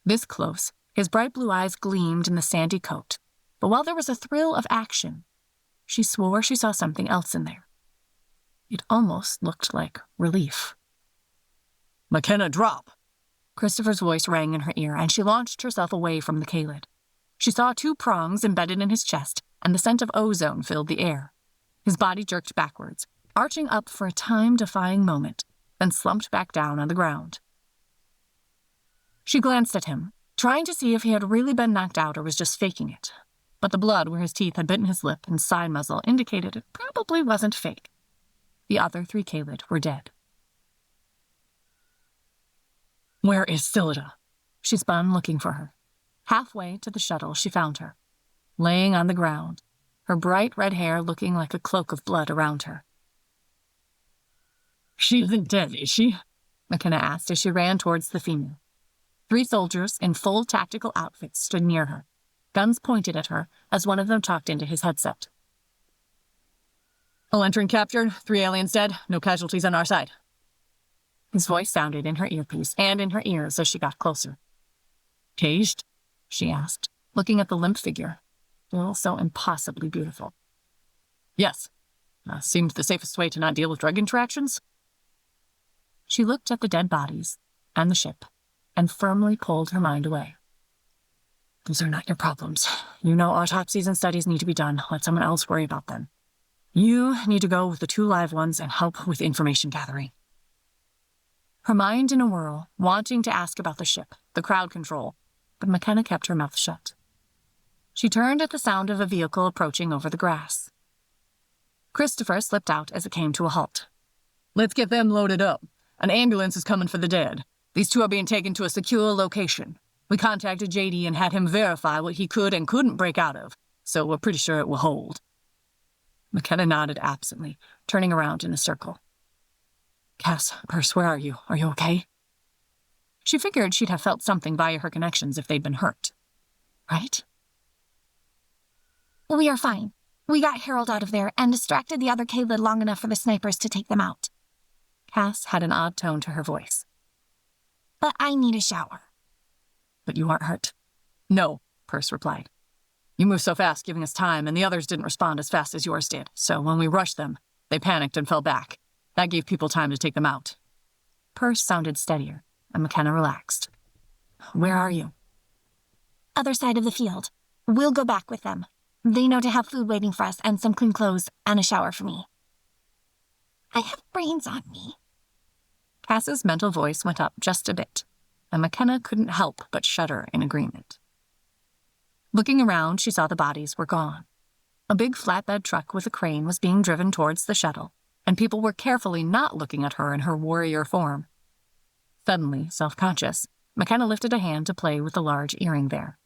This close, his bright blue eyes gleamed in the sandy coat, but while there was a thrill of action, she swore she saw something else in there. It almost looked like relief. McKenna, drop! Christopher's voice rang in her ear, and she launched herself away from the Kaylid. She saw 2 prongs embedded in his chest, and the scent of ozone filled the air. His body jerked backwards, arching up for a time-defying moment, then slumped back down on the ground. She glanced at him, trying to see if he had really been knocked out or was just faking it, but the blood where his teeth had bitten his lip and side muzzle indicated it probably wasn't fake. The other 3 Kaylid were dead. Where is Philida? She spun, looking for her. Halfway to the shuttle, she found her, laying on the ground, her bright red hair looking like a cloak of blood around her. She isn't dead, is she? McKenna asked as she ran towards the female. 3 soldiers in full tactical outfits stood near her, guns pointed at her as one of them talked into his headset. Elentrin captured, 3 aliens dead, no casualties on our side. His voice sounded in her earpiece and in her ears as she got closer. Caged? She asked, looking at the limp figure, still so impossibly beautiful. Yes. Seemed the safest way to not deal with drug interactions. She looked at the dead bodies and the ship and firmly pulled her mind away. These are not your problems. You know autopsies and studies need to be done. Let someone else worry about them. You need to go with the 2 live ones and help with information gathering. Her mind in a whirl, wanting to ask about the ship, the crowd control, but McKenna kept her mouth shut. She turned at the sound of a vehicle approaching over the grass. Christopher slipped out as it came to a halt. Let's get them loaded up. An ambulance is coming for the dead. These 2 are being taken to a secure location. We contacted JD and had him verify what he could and couldn't break out of, so we're pretty sure it will hold. McKenna nodded absently, turning around in a circle. Cass, Perce, where are you? Are you okay? She figured she'd have felt something via her connections if they'd been hurt. Right? We are fine. We got Harold out of there and distracted the other Kaylid long enough for the snipers to take them out. Cass had an odd tone to her voice. But I need a shower. But you aren't hurt? No, Perce replied. You moved so fast, giving us time, and the others didn't respond as fast as yours did. So when we rushed them, they panicked and fell back. That gave people time to take them out. Perce sounded steadier, and McKenna relaxed. Where are you? Other side of the field. We'll go back with them. They know to have food waiting for us and some clean clothes and a shower for me. I have brains on me. Cass's mental voice went up just a bit, and McKenna couldn't help but shudder in agreement. Looking around, she saw the bodies were gone. A big flatbed truck with a crane was being driven towards the shuttle, and people were carefully not looking at her in her warrior form. Suddenly, self-conscious, McKenna lifted a hand to play with the large earring there.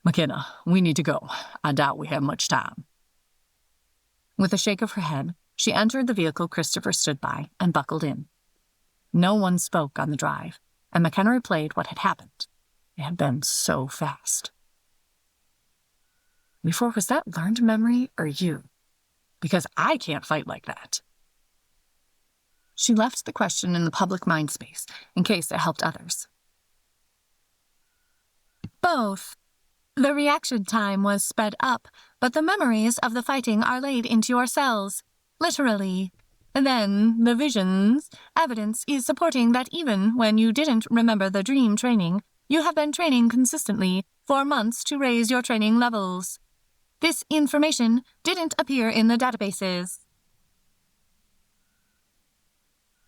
McKenna, we need to go. I doubt we have much time. With a shake of her head, she entered the vehicle Christopher stood by and buckled in. No one spoke on the drive, and McKenna replayed what had happened. It had been so fast. Before, was that learned memory or you? Because I can't fight like that. She left the question in the public mind space, in case it helped others. Both. The reaction time was sped up, but the memories of the fighting are laid into your cells, literally. Then, the visions, evidence is supporting that even when you didn't remember the dream training, you have been training consistently for months to raise your training levels. This information didn't appear in the databases.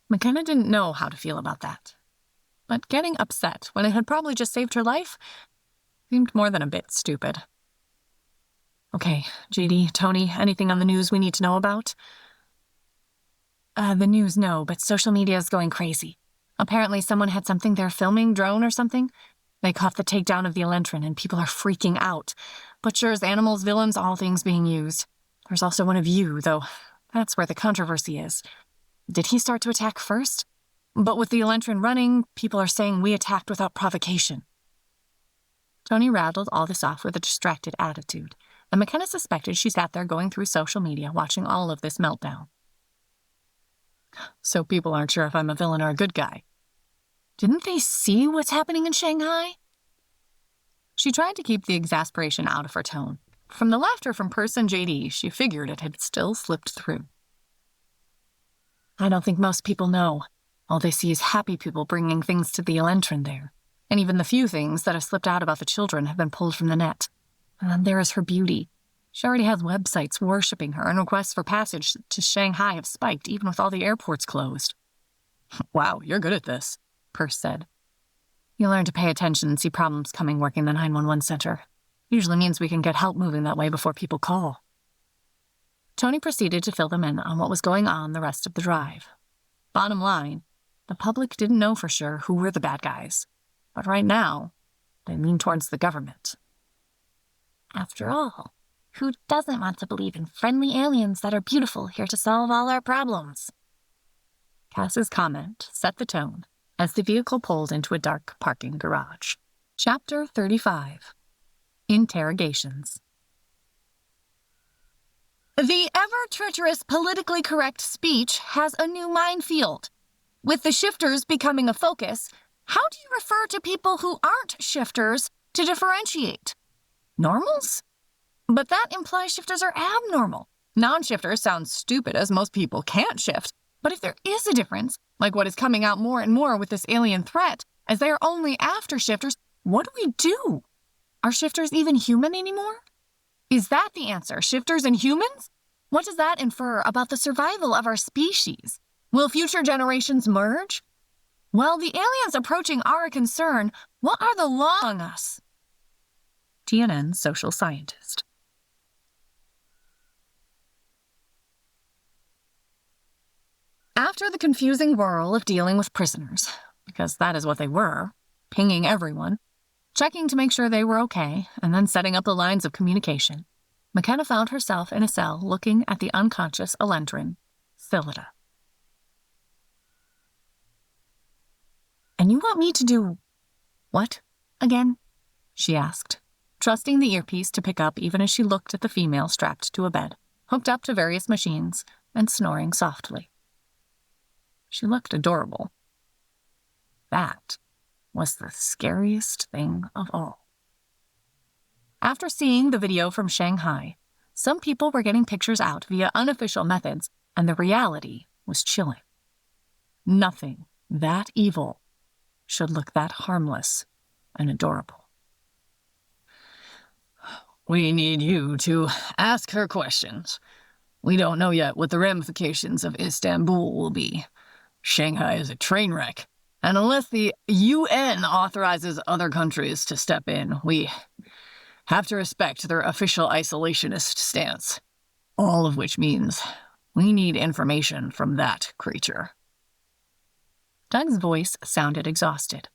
McKenna didn't know how to feel about that. But getting upset when it had probably just saved her life seemed more than a bit stupid. Okay, JD, Tony, anything on the news we need to know about? The news, no, but social media is going crazy. Apparently someone had something they're filming, drone or something. They caught the takedown of the Elentrin and people are freaking out. Butchers, animals, villains, all things being used. There's also one of you, though that's where the controversy is. Did he start to attack first? But with the Elentrin running, people are saying we attacked without provocation. Tony rattled all this off with a distracted attitude, and McKenna suspected she sat there going through social media watching all of this meltdown. So people aren't sure if I'm a villain or a good guy. Didn't they see what's happening in Shanghai? She tried to keep the exasperation out of her tone. From the laughter from Perce and JD, she figured it had still slipped through. I don't think most people know. All they see is happy people bringing things to the Elentrin there. And even the few things that have slipped out about the children have been pulled from the net. And then there is her beauty. She already has websites worshipping her, and requests for passage to Shanghai have spiked, even with all the airports closed. Wow, you're good at this, Perce said. You learn to pay attention and see problems coming working the 911 center. Usually means we can get help moving that way before people call. Tony proceeded to fill them in on what was going on the rest of the drive. Bottom line, the public didn't know for sure who were the bad guys. But right now, they lean towards the government. After all, who doesn't want to believe in friendly aliens that are beautiful here to solve all our problems? Cass's comment set the tone as the vehicle pulled into a dark parking garage. Chapter 35. Interrogations. The ever-treacherous politically correct speech has a new minefield. With the shifters becoming a focus, how do you refer to people who aren't shifters to differentiate? Normals? But that implies shifters are abnormal. Non-shifters sound stupid as most people can't shift. But if there is a difference, like what is coming out more and more with this alien threat, as they are only after shifters, what do we do? Are shifters even human anymore? Is that the answer? Shifters and humans? What does that infer about the survival of our species? Will future generations merge? Well, the aliens approaching are a concern. What are the laws on us? TNN social scientist. After the confusing whirl of dealing with prisoners, because that is what they were, pinging everyone, checking to make sure they were okay, and then setting up the lines of communication, McKenna found herself in a cell looking at the unconscious Elentrin, Phillida. And you want me to do what again? She asked, trusting the earpiece to pick up even as she looked at the female strapped to a bed, hooked up to various machines, and snoring softly. She looked adorable. That was the scariest thing of all. After seeing the video from Shanghai, some people were getting pictures out via unofficial methods, and the reality was chilling. Nothing that evil should look that harmless and adorable. We need you to ask her questions. We don't know yet what the ramifications of Istanbul will be. Shanghai is a train wreck, and unless the UN authorizes other countries to step in, we have to respect their official isolationist stance. All of which means we need information from that creature. Doug's voice sounded exhausted,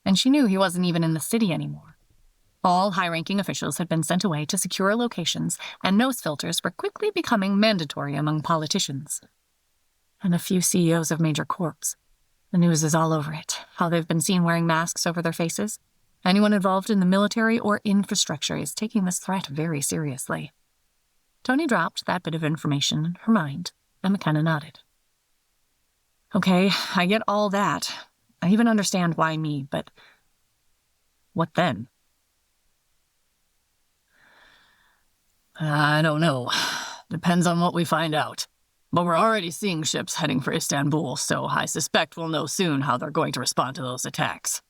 and she knew he wasn't even in the city anymore. All high-ranking officials had been sent away to secure locations, and nose filters were quickly becoming mandatory among politicians. And a few CEOs of major corps. The news is all over it, how they've been seen wearing masks over their faces. Anyone involved in the military or infrastructure is taking this threat very seriously. Tony dropped that bit of information in her mind, and McKenna nodded. Okay, I get all that. I even understand why me, but what then? I don't know. Depends on what we find out. But we're already seeing ships heading for Istanbul, so I suspect we'll know soon how they're going to respond to those attacks.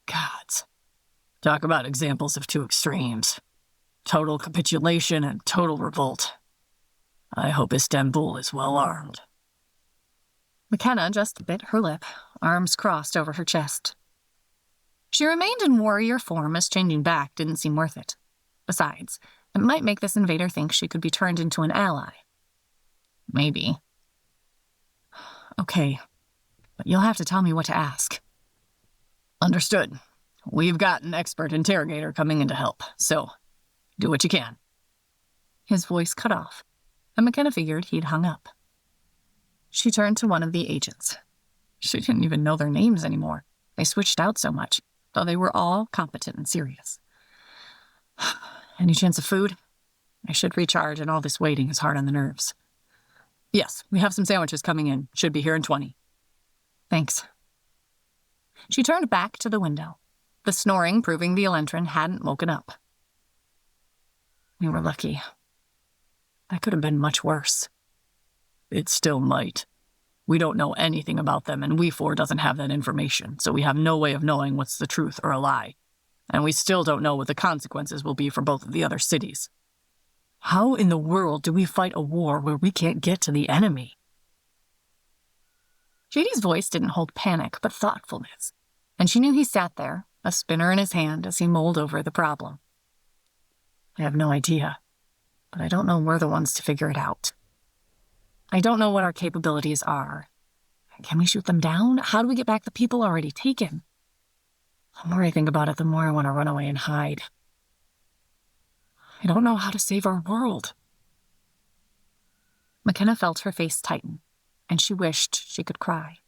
Gods. Talk about examples of two extremes. Total capitulation and total revolt. I hope Istanbul is well armed. McKenna just bit her lip, arms crossed over her chest. She remained in warrior form as changing back didn't seem worth it. Besides, it might make this invader think she could be turned into an ally. Maybe. Okay, but you'll have to tell me what to ask. Understood. We've got an expert interrogator coming in to help, so do what you can. His voice cut off, and McKenna figured he'd hung up. She turned to one of the agents. She didn't even know their names anymore. They switched out so much, though they were all competent and serious. Any chance of food? I should recharge, and all this waiting is hard on the nerves. Yes, we have some sandwiches coming in. Should be here in 20. Thanks. She turned back to the window, the snoring proving the Elentrin hadn't woken up. We were lucky. That could have been much worse. It still might. We don't know anything about them, and We4 doesn't have that information, so we have no way of knowing what's the truth or a lie. And we still don't know what the consequences will be for both of the other cities. How in the world do we fight a war where we can't get to the enemy? JD's voice didn't hold panic, but thoughtfulness, and she knew he sat there, a spinner in his hand, as he mulled over the problem. I have no idea, but I don't know we're the ones to figure it out. I don't know what our capabilities are. Can we shoot them down? How do we get back the people already taken? The more I think about it, the more I want to run away and hide. I don't know how to save our world. McKenna felt her face tighten, and she wished she could cry.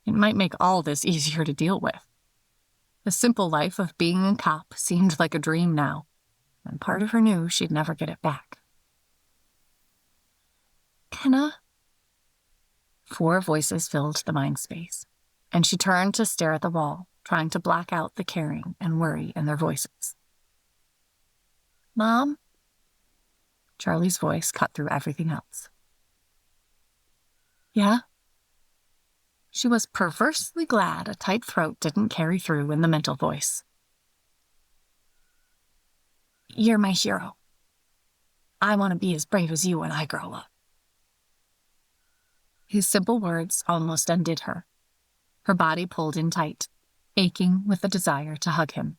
It might make all this easier to deal with. The simple life of being a cop seemed like a dream now, and part of her knew she'd never get it back. Kenna? 4 voices filled the mind space, and she turned to stare at the wall, trying to black out the caring and worry in their voices. Mom? Charlie's voice cut through everything else. Yeah? She was perversely glad a tight throat didn't carry through in the mental voice. You're my hero. I want to be as brave as you when I grow up. His simple words almost undid her. Her body pulled in tight, aching with the desire to hug him.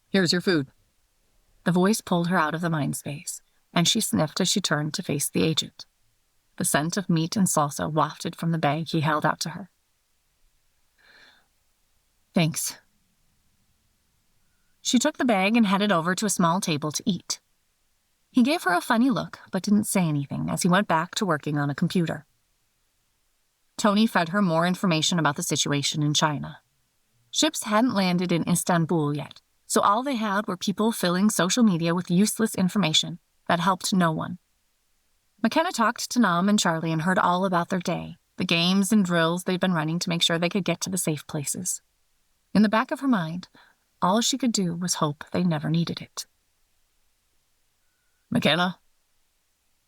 Here's your food. The voice pulled her out of the mind space, and she sniffed as she turned to face the agent. The scent of meat and salsa wafted from the bag he held out to her. Thanks. She took the bag and headed over to a small table to eat. He gave her a funny look, but didn't say anything as he went back to working on a computer. Tony fed her more information about the situation in China. Ships hadn't landed in Istanbul yet, so all they had were people filling social media with useless information that helped no one. McKenna talked to Nam and Charlie and heard all about their day, the games and drills they'd been running to make sure they could get to the safe places. In the back of her mind, all she could do was hope they never needed it. McKenna?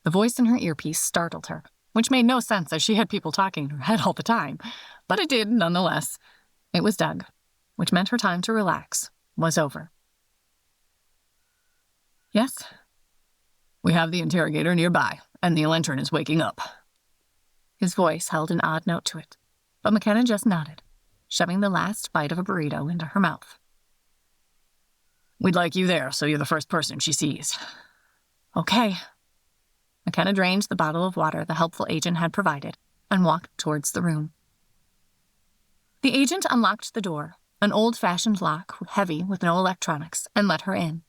The voice in her earpiece startled her, which made no sense as she had people talking in her head all the time, but it did nonetheless. It was Doug, which meant her time to relax was over. Yes? We have the interrogator nearby, and the Elentrin is waking up. His voice held an odd note to it, but McKenna just nodded, shoving the last bite of a burrito into her mouth. We'd like you there, so you're the first person she sees. Okay. McKenna drained the bottle of water the helpful agent had provided and walked towards the room. The agent unlocked the door, an old-fashioned lock heavy with no electronics, and let her in.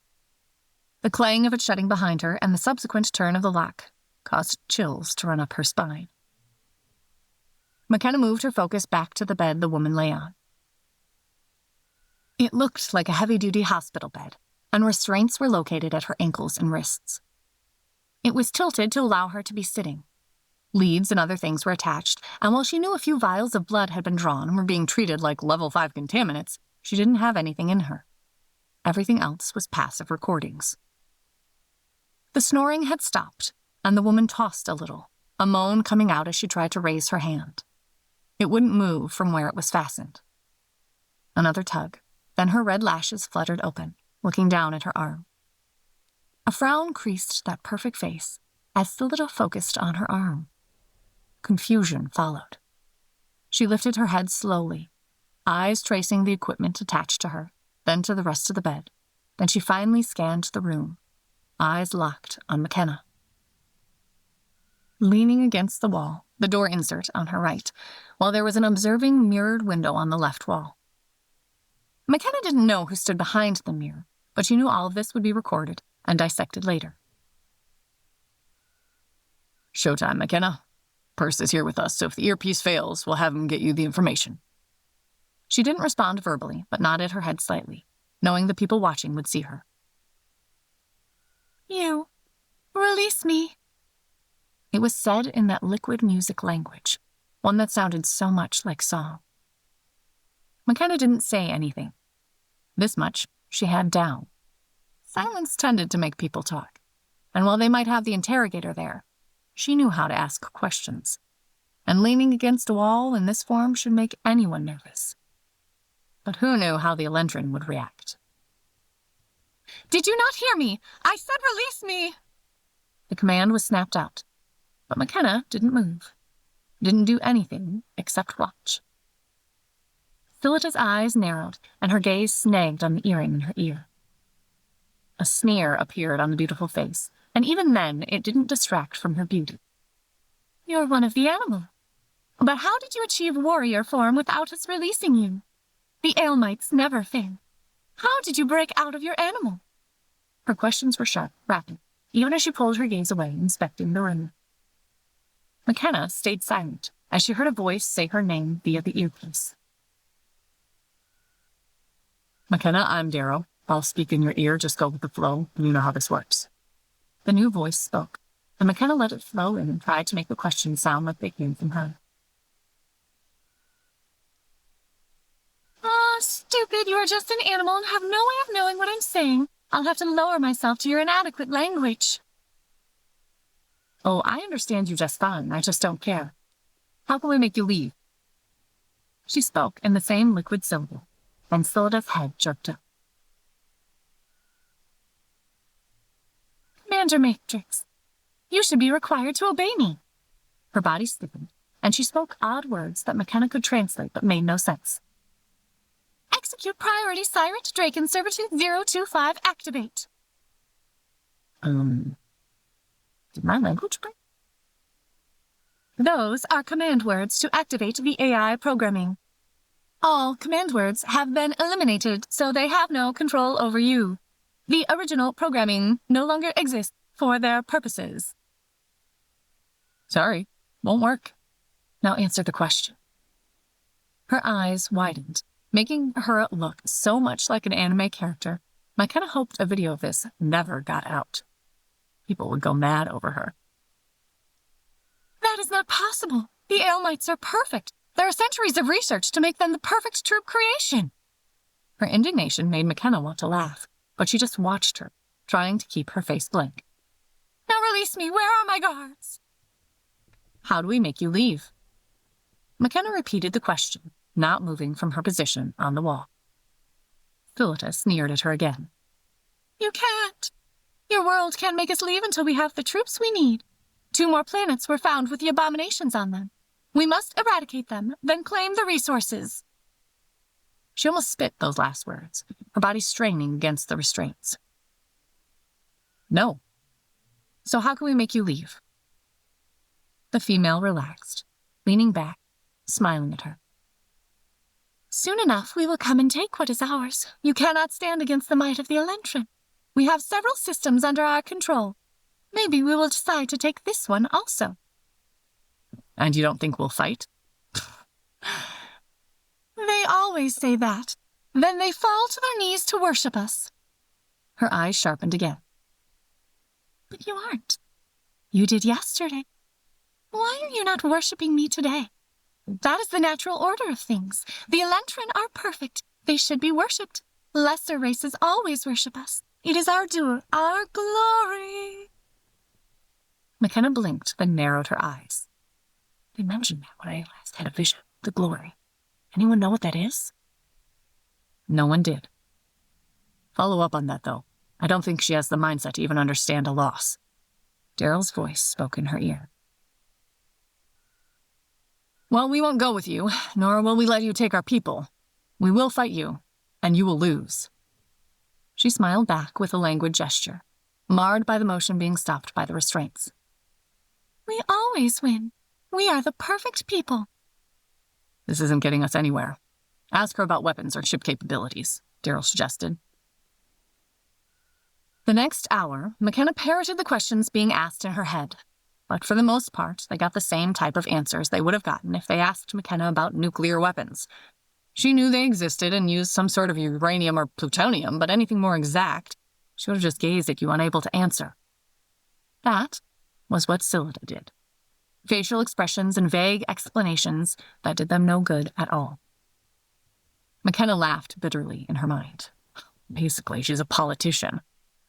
The clang of it shutting behind her and the subsequent turn of the lock caused chills to run up her spine. McKenna moved her focus back to the bed the woman lay on. It looked like a heavy-duty hospital bed, and restraints were located at her ankles and wrists. It was tilted to allow her to be sitting. Leads and other things were attached, and while she knew a few vials of blood had been drawn and were being treated like level 5 contaminants, she didn't have anything in her. Everything else was passive recordings. The snoring had stopped, and the woman tossed a little, a moan coming out as she tried to raise her hand. It wouldn't move from where it was fastened. Another tug, then her red lashes fluttered open, looking down at her arm. A frown creased that perfect face as Phillida focused on her arm. Confusion followed. She lifted her head slowly, eyes tracing the equipment attached to her, then to the rest of the bed. Then she finally scanned the room, eyes locked on McKenna. Leaning against the wall, the door insert on her right, while there was an observing mirrored window on the left wall. McKenna didn't know who stood behind the mirror, but she knew all of this would be recorded and dissected later. Showtime, McKenna. Perce is here with us, so if the earpiece fails, we'll have him get you the information. She didn't respond verbally, but nodded her head slightly, knowing the people watching would see her. You, release me. It was said in that liquid music language, one that sounded so much like song. McKenna didn't say anything. This much she had down. Silence tended to make people talk, and while they might have the interrogator there, she knew how to ask questions, and leaning against a wall in this form should make anyone nervous. But who knew how the Elentrin would react? Did you not hear me? I said release me! The command was snapped out, but McKenna didn't move, didn't do anything except watch. Phillida's eyes narrowed, and her gaze snagged on the earring in her ear. A sneer appeared on the beautiful face, and even then it didn't distract from her beauty. You're one of the animal. But how did you achieve warrior form without us releasing you? The Ailmites never fail. How did you break out of your animal? Her questions were sharp, rapid, even as she pulled her gaze away, inspecting the room. McKenna stayed silent as she heard a voice say her name via the earpiece. "McKenna, I'm Darrow. I'll speak in your ear, just go with the flow. You know how this works." The new voice spoke, and McKenna let it flow in and tried to make the questions sound like they came from her. "Ah, stupid, you are just an animal and have no way of knowing what I'm saying. I'll have to lower myself to your inadequate language." "Oh, I understand you just fine. I just don't care. How can we make you leave?" She spoke in the same liquid syllable, and Scylla's head jerked up. "Commander Matrix, you should be required to obey me." Her body stiffened, and she spoke odd words that McKenna could translate but made no sense. "Execute priority Siret Draken Servitude 025 activate." Did my language break? "Those are command words to activate the AI programming. All command words have been eliminated, so they have no control over you. The original programming no longer exists for their purposes." "Sorry, won't work." Now answer the question. Her eyes widened, making her look so much like an anime character. McKenna hoped a video of this never got out. People would go mad over her. "That is not possible. The Elmites are perfect. There are centuries of research to make them the perfect troop creation." Her indignation made McKenna want to laugh, but she just watched her, trying to keep her face blank. "Now release me. Where are my guards?" "How do we make you leave?" McKenna repeated the question, not moving from her position on the wall. Scylla sneered at her again. "You can't. Your world can't make us leave until we have the troops we need. 2 more planets were found with the abominations on them. We must eradicate them, then claim the resources." She almost spit those last words, her body straining against the restraints. "No. So how can we make you leave?" The female relaxed, leaning back, smiling at her. "Soon enough we will come and take what is ours. You cannot stand against the might of the Elentrin. We have several systems under our control. Maybe we will decide to take this one also." "And you don't think we'll fight?" "They always say that. Then they fall to their knees to worship us." Her eyes sharpened again. "But you aren't. You did yesterday. Why are you not worshipping me today? That is the natural order of things. The Elentrin are perfect. They should be worshipped. Lesser races always worship us. It is our due, our glory." McKenna blinked, then narrowed her eyes. "They mentioned that when I last had a vision, the glory. Anyone know what that is?" No one did. "Follow up on that, though. I don't think she has the mindset to even understand a loss." Daryl's voice spoke in her ear. "Well, we won't go with you, nor will we let you take our people. We will fight you, and you will lose." She smiled back with a languid gesture, marred by the motion being stopped by the restraints. "We always win. We are the perfect people." "This isn't getting us anywhere. Ask her about weapons or ship capabilities," Daryl suggested. The next hour, McKenna parroted the questions being asked in her head. But for the most part, they got the same type of answers they would have gotten if they asked McKenna about nuclear weapons. She knew they existed and used some sort of uranium or plutonium, but anything more exact, she would have just gazed at you unable to answer. That was what Scylla did. Facial expressions and vague explanations that did them no good at all. McKenna laughed bitterly in her mind. Basically, she's a politician.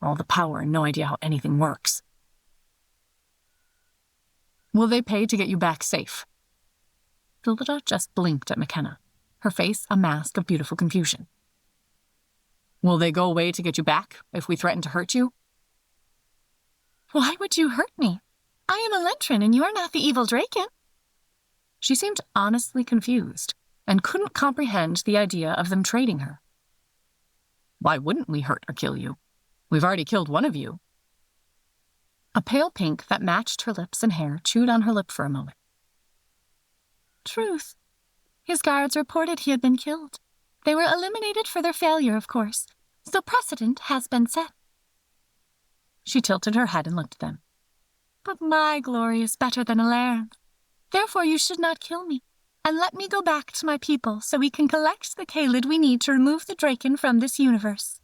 All the power and no idea how anything works. "Will they pay to get you back safe?" Scylla just blinked at McKenna, her face a mask of beautiful confusion. "Will they go away to get you back if we threaten to hurt you?" "Why would you hurt me? I am Elentrin and you are not the evil Draken." She seemed honestly confused and couldn't comprehend the idea of them trading her. "Why wouldn't we hurt or kill you? We've already killed one of you." A pale pink that matched her lips and hair chewed on her lip for a moment. "Truth. His guards reported he had been killed. They were eliminated for their failure, of course, so precedent has been set." She tilted her head and looked at them. "But my glory is better than Elentrin's. Therefore you should not kill me, and let me go back to my people so we can collect the Kaylid we need to remove the Draken from this universe."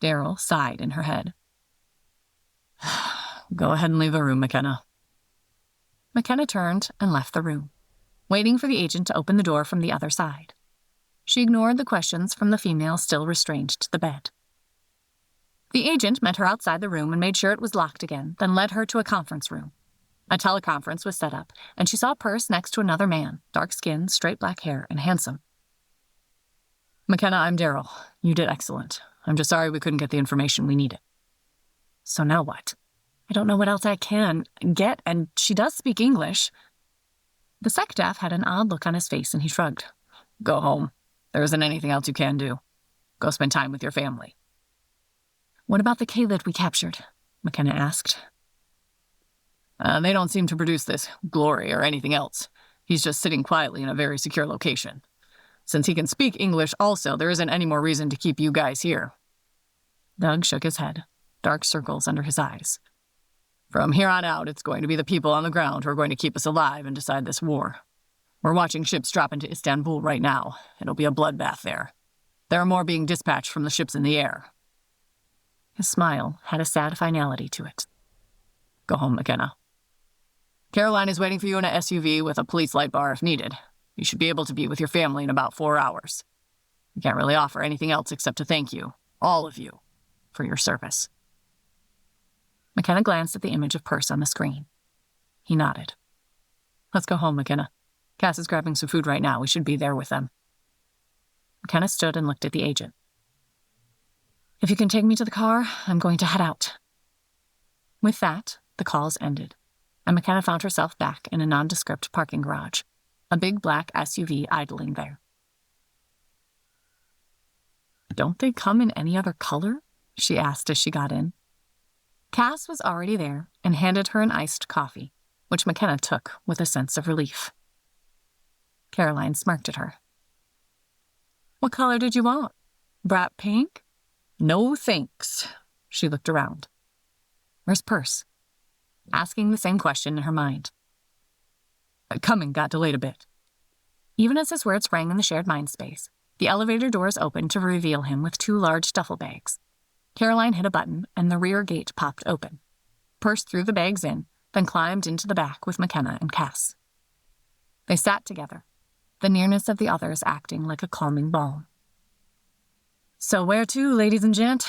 Daryl sighed in her head. "Go ahead and leave the room, McKenna." McKenna turned and left the room, waiting for the agent to open the door from the other side. She ignored the questions from the female still restrained to the bed. The agent met her outside the room and made sure it was locked again, then led her to a conference room. A teleconference was set up, and she saw Perce next to another man, dark skin, straight black hair, and handsome. "McKenna, I'm Daryl. You did excellent. I'm just sorry we couldn't get the information we needed." "So now what? I don't know what else I can get, and she does speak English." The SecDef had an odd look on his face, and he shrugged. "Go home. There isn't anything else you can do. Go spend time with your family." "What about the Kaylid we captured?" McKenna asked. They don't seem to produce this glory or anything else. He's just sitting quietly in a very secure location. Since he can speak English also, there isn't any more reason to keep you guys here." Doug shook his head, dark circles under his eyes. "From here on out, it's going to be the people on the ground who are going to keep us alive and decide this war. We're watching ships drop into Istanbul right now. It'll be a bloodbath there. There are more being dispatched from the ships in the air." His smile had a sad finality to it. "Go home, McKenna. Caroline is waiting for you in a SUV with a police light bar if needed. You should be able to be with your family in about 4 hours. We can't really offer anything else except to thank you, all of you, for your service." McKenna glanced at the image of Perce on the screen. He nodded. "Let's go home, McKenna. Cass is grabbing some food right now. We should be there with them." McKenna stood and looked at the agent. "If you can take me to the car, I'm going to head out." With that, the calls ended, and McKenna found herself back in a nondescript parking garage, a big black SUV idling there. "Don't they come in any other color?" she asked as she got in. Cass was already there and handed her an iced coffee, which McKenna took with a sense of relief. Caroline smirked at her. "What color did you want? Bright pink?" "No, thanks." She looked around. "Where's Perce?" Asking the same question in her mind. "Coming got delayed a bit." Even as his words rang in the shared mind space, the elevator doors opened to reveal him with 2 large duffel bags. Caroline hit a button, and the rear gate popped open. Perce threw the bags in, then climbed into the back with McKenna and Cass. They sat together, the nearness of the others acting like a calming balm. "So where to, ladies and gent?"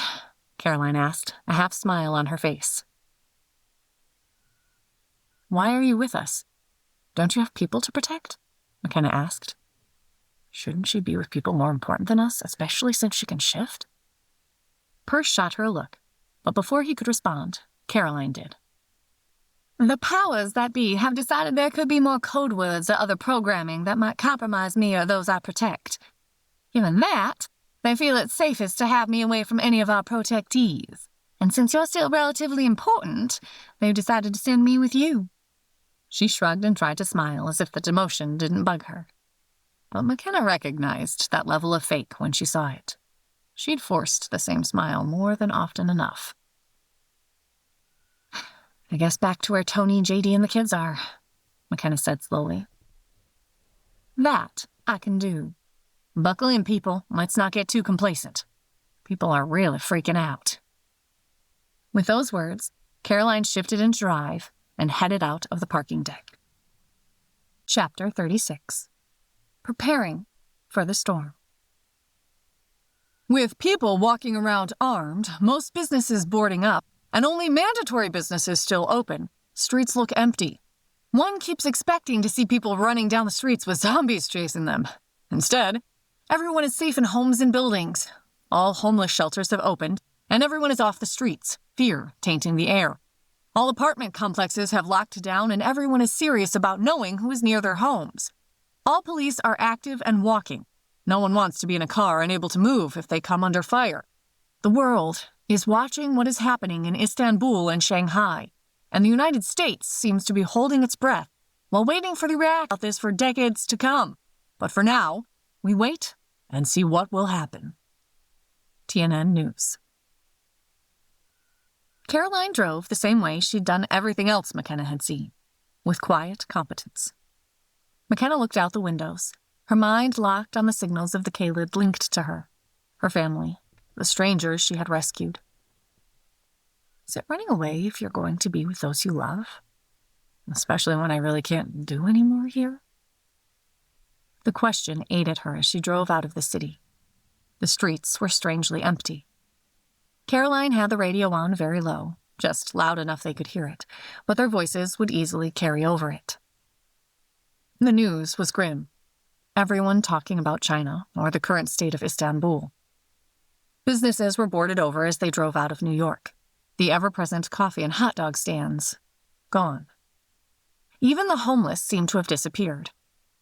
Caroline asked, a half smile on her face. "Why are you with us? Don't you have people to protect?" McKenna asked. "Shouldn't she be with people more important than us, especially since she can shift?" Perce shot her a look, but before he could respond, Caroline did. "The powers that be have decided there could be more code words or other programming that might compromise me or those I protect. Given that, they feel it's safest to have me away from any of our protectees. And since you're still relatively important, they've decided to send me with you." She shrugged and tried to smile as if the demotion didn't bug her. But McKenna recognized that level of fake when she saw it. She'd forced the same smile more than often enough. "I guess back to where Tony, JD, and the kids are," McKenna said slowly. "That I can do. Buckle in, people. Let's not get too complacent. People are really freaking out." With those words, Caroline shifted into drive and headed out of the parking deck. Chapter 36. Preparing for the storm. With people walking around armed, most businesses boarding up, and only mandatory businesses still open, streets look empty. One keeps expecting to see people running down the streets with zombies chasing them. Instead, everyone is safe in homes and buildings. All homeless shelters have opened, and everyone is off the streets, fear tainting the air. All apartment complexes have locked down, and everyone is serious about knowing who is near their homes. All police are active and walking. No one wants to be in a car unable to move if they come under fire. The world is watching what is happening in Istanbul and Shanghai, and the United States seems to be holding its breath while waiting for the reaction about this for decades to come. But for now, we wait and see what will happen. TNN News. Caroline drove the same way she'd done everything else McKenna had seen, with quiet competence. McKenna looked out the windows, her mind locked on the signals of the Kaylid linked to her family, the strangers she had rescued. Is it running away if you're going to be with those you love? Especially when I really can't do any more here? The question ate at her as she drove out of the city. The streets were strangely empty. Caroline had the radio on very low, just loud enough they could hear it, but their voices would easily carry over it. The news was grim. Everyone talking about China or the current state of Istanbul. Businesses were boarded over as they drove out of New York. The ever-present coffee and hot dog stands, gone. Even the homeless seemed to have disappeared.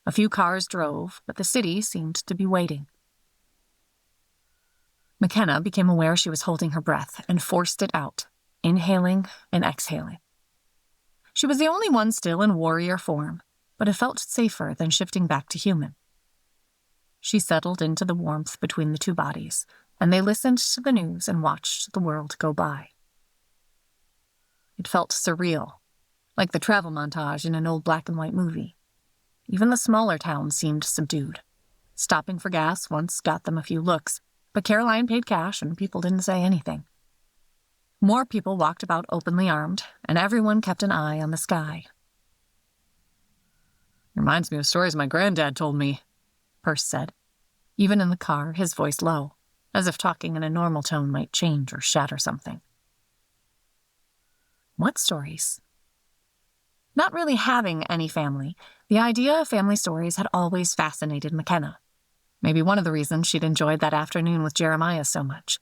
A few cars drove, but the city seemed to be waiting. McKenna became aware she was holding her breath and forced it out, inhaling and exhaling. She was the only one still in warrior form, but it felt safer than shifting back to human. She settled into the warmth between the two bodies, and they listened to the news and watched the world go by. It felt surreal, like the travel montage in an old black-and-white movie. Even the smaller towns seemed subdued. Stopping for gas once got them a few looks, but Caroline paid cash and people didn't say anything. More people walked about openly armed, and everyone kept an eye on the sky. Reminds me of stories my granddad told me, Perce said. Even in the car, his voice low, as if talking in a normal tone might change or shatter something. What stories? Not really having any family, the idea of family stories had always fascinated McKenna. Maybe one of the reasons she'd enjoyed that afternoon with Jeremiah so much.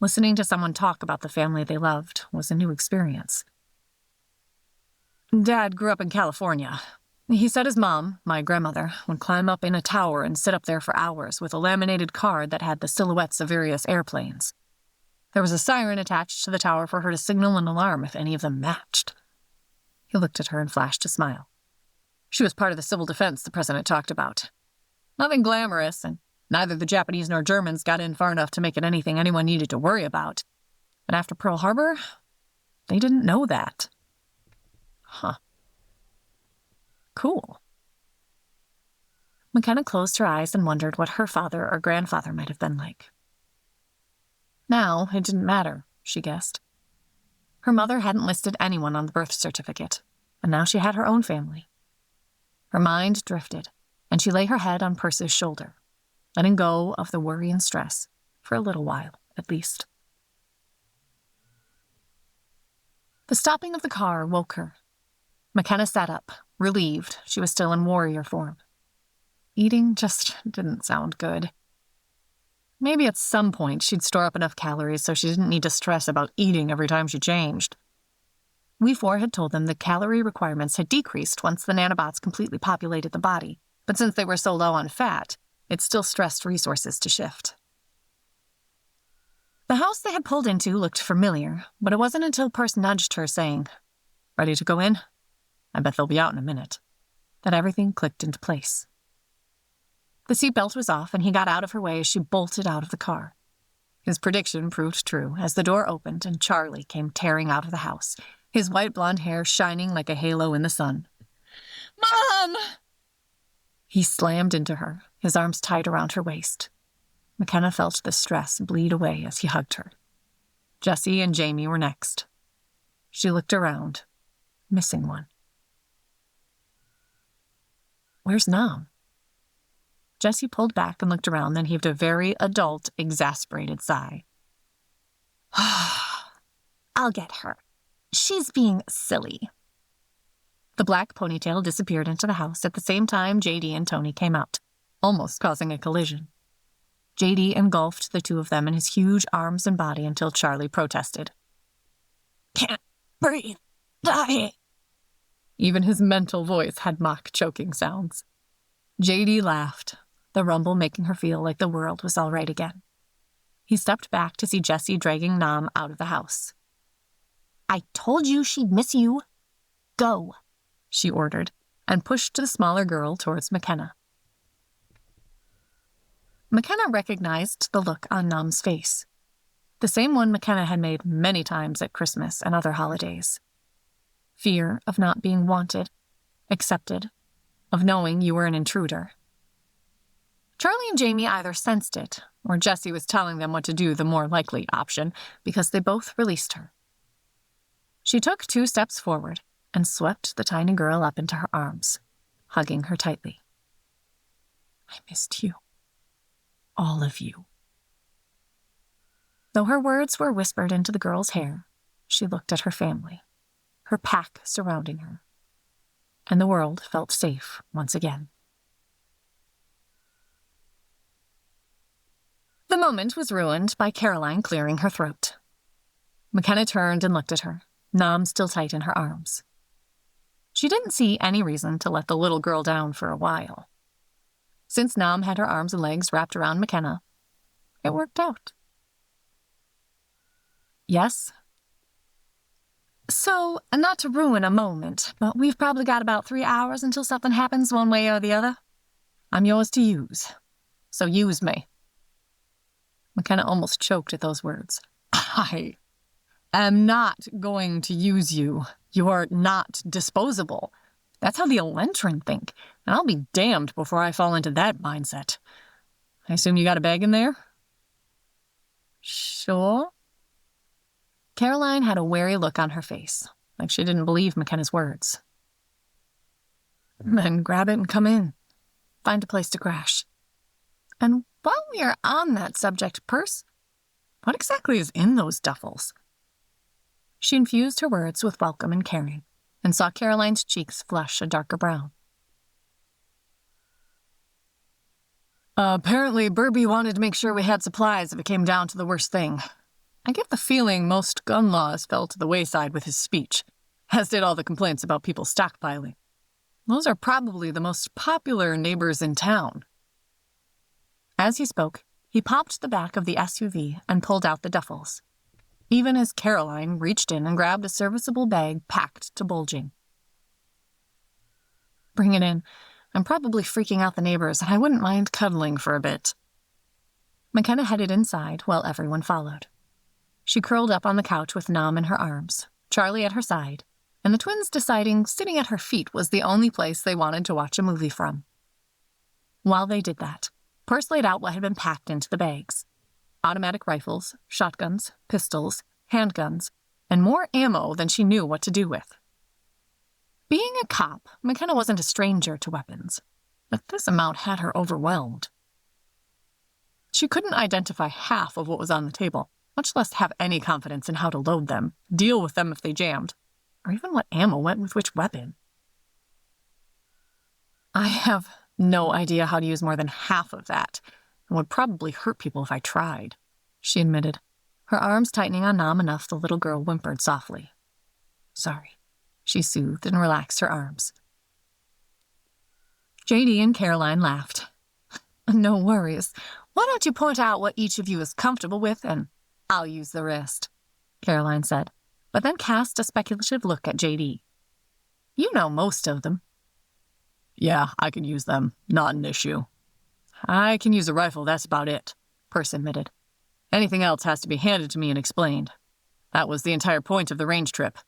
Listening to someone talk about the family they loved was a new experience. Dad grew up in California. He said his mom, my grandmother, would climb up in a tower and sit up there for hours with a laminated card that had the silhouettes of various airplanes. There was a siren attached to the tower for her to signal an alarm if any of them matched. He looked at her and flashed a smile. She was part of the civil defense the president talked about. Nothing glamorous, and neither the Japanese nor Germans got in far enough to make it anything anyone needed to worry about. But after Pearl Harbor, they didn't know that. Huh. Cool. McKenna closed her eyes and wondered what her father or grandfather might have been like. Now, it didn't matter, she guessed. Her mother hadn't listed anyone on the birth certificate, and now she had her own family. Her mind drifted, and she lay her head on Perce's shoulder, letting go of the worry and stress, for a little while, at least. The stopping of the car woke her. McKenna sat up, relieved she was still in warrior form. Eating just didn't sound good. Maybe at some point she'd store up enough calories so she didn't need to stress about eating every time she changed. We four had told them the calorie requirements had decreased once the nanobots completely populated the body, but since they were so low on fat, it still stressed resources to shift. The house they had pulled into looked familiar, but it wasn't until Perce nudged her saying, "Ready to go in? I bet they'll be out in a minute," that everything clicked into place. The seatbelt was off, and he got out of her way as she bolted out of the car. His prediction proved true as the door opened and Charlie came tearing out of the house, his white blonde hair shining like a halo in the sun. "Mom!" He slammed into her, his arms tight around her waist. McKenna felt the stress bleed away as he hugged her. Jessie and Jamie were next. She looked around, missing one. Where's Nam? Jessie pulled back and looked around, then heaved a very adult, exasperated sigh. I'll get her. She's being silly. The black ponytail disappeared into the house at the same time JD and Tony came out, almost causing a collision. JD engulfed the two of them in his huge arms and body until Charlie protested. "Can't breathe. Die." Even his mental voice had mock choking sounds. JD laughed, the rumble making her feel like the world was all right again. He stepped back to see Jessie dragging Nam out of the house. "I told you she'd miss you. Go," she ordered, and pushed the smaller girl towards McKenna. McKenna recognized the look on Nam's face, the same one McKenna had made many times at Christmas and other holidays. Fear of not being wanted accepted, of knowing you were an intruder. Charlie and Jamie either sensed it, or Jessie was telling them what to do, the more likely option, because they both released her. She took 2 steps forward and swept the tiny girl up into her arms, hugging her tightly. I missed you. All of you. Though her words were whispered into the girl's hair, she looked at her family, her pack surrounding her, and the world felt safe once again. The moment was ruined by Caroline clearing her throat. McKenna turned and looked at her, Nam still tight in her arms. She didn't see any reason to let the little girl down for a while. Since Nam had her arms and legs wrapped around McKenna, it worked out. Yes? So, not to ruin a moment, but we've probably got about 3 hours until something happens one way or the other. I'm yours to use, so use me. McKenna almost choked at those words. I am not going to use you. You are not disposable. That's how the Elentrin think, and I'll be damned before I fall into that mindset. I assume you got a bag in there? Sure. Caroline had a wary look on her face, like she didn't believe McKenna's words. Then grab it and come in. Find a place to crash. And while we are on that subject, Perse, what exactly is in those duffels? She infused her words with welcome and caring, and saw Caroline's cheeks flush a darker brown. Apparently, Burby wanted to make sure we had supplies if it came down to the worst thing. I get the feeling most gun laws fell to the wayside with his speech, as did all the complaints about people stockpiling. Those are probably the most popular neighbors in town. As he spoke, he popped the back of the SUV and pulled out the duffels, even as Caroline reached in and grabbed a serviceable bag packed to bulging. Bring it in. I'm probably freaking out the neighbors, and I wouldn't mind cuddling for a bit. McKenna headed inside while everyone followed. She curled up on the couch with Nam in her arms, Charlie at her side, and the twins deciding sitting at her feet was the only place they wanted to watch a movie from. While they did that, Perse laid out what had been packed into the bags. Automatic rifles, shotguns, pistols, handguns, and more ammo than she knew what to do with. Being a cop, McKenna wasn't a stranger to weapons, but this amount had her overwhelmed. She couldn't identify half of what was on the table, much less have any confidence in how to load them, deal with them if they jammed, or even what ammo went with which weapon. I have no idea how to use more than half of that, and would probably hurt people if I tried, she admitted, her arms tightening on Nam enough the little girl whimpered softly. Sorry, she soothed and relaxed her arms. JD and Caroline laughed. No worries. Why don't you point out what each of you is comfortable with, and I'll use the rest, Caroline said, but then cast a speculative look at JD. You know most of them. Yeah, I can use them. Not an issue. I can use a rifle, that's about it, Perse admitted. Anything else has to be handed to me and explained. That was the entire point of the range trip.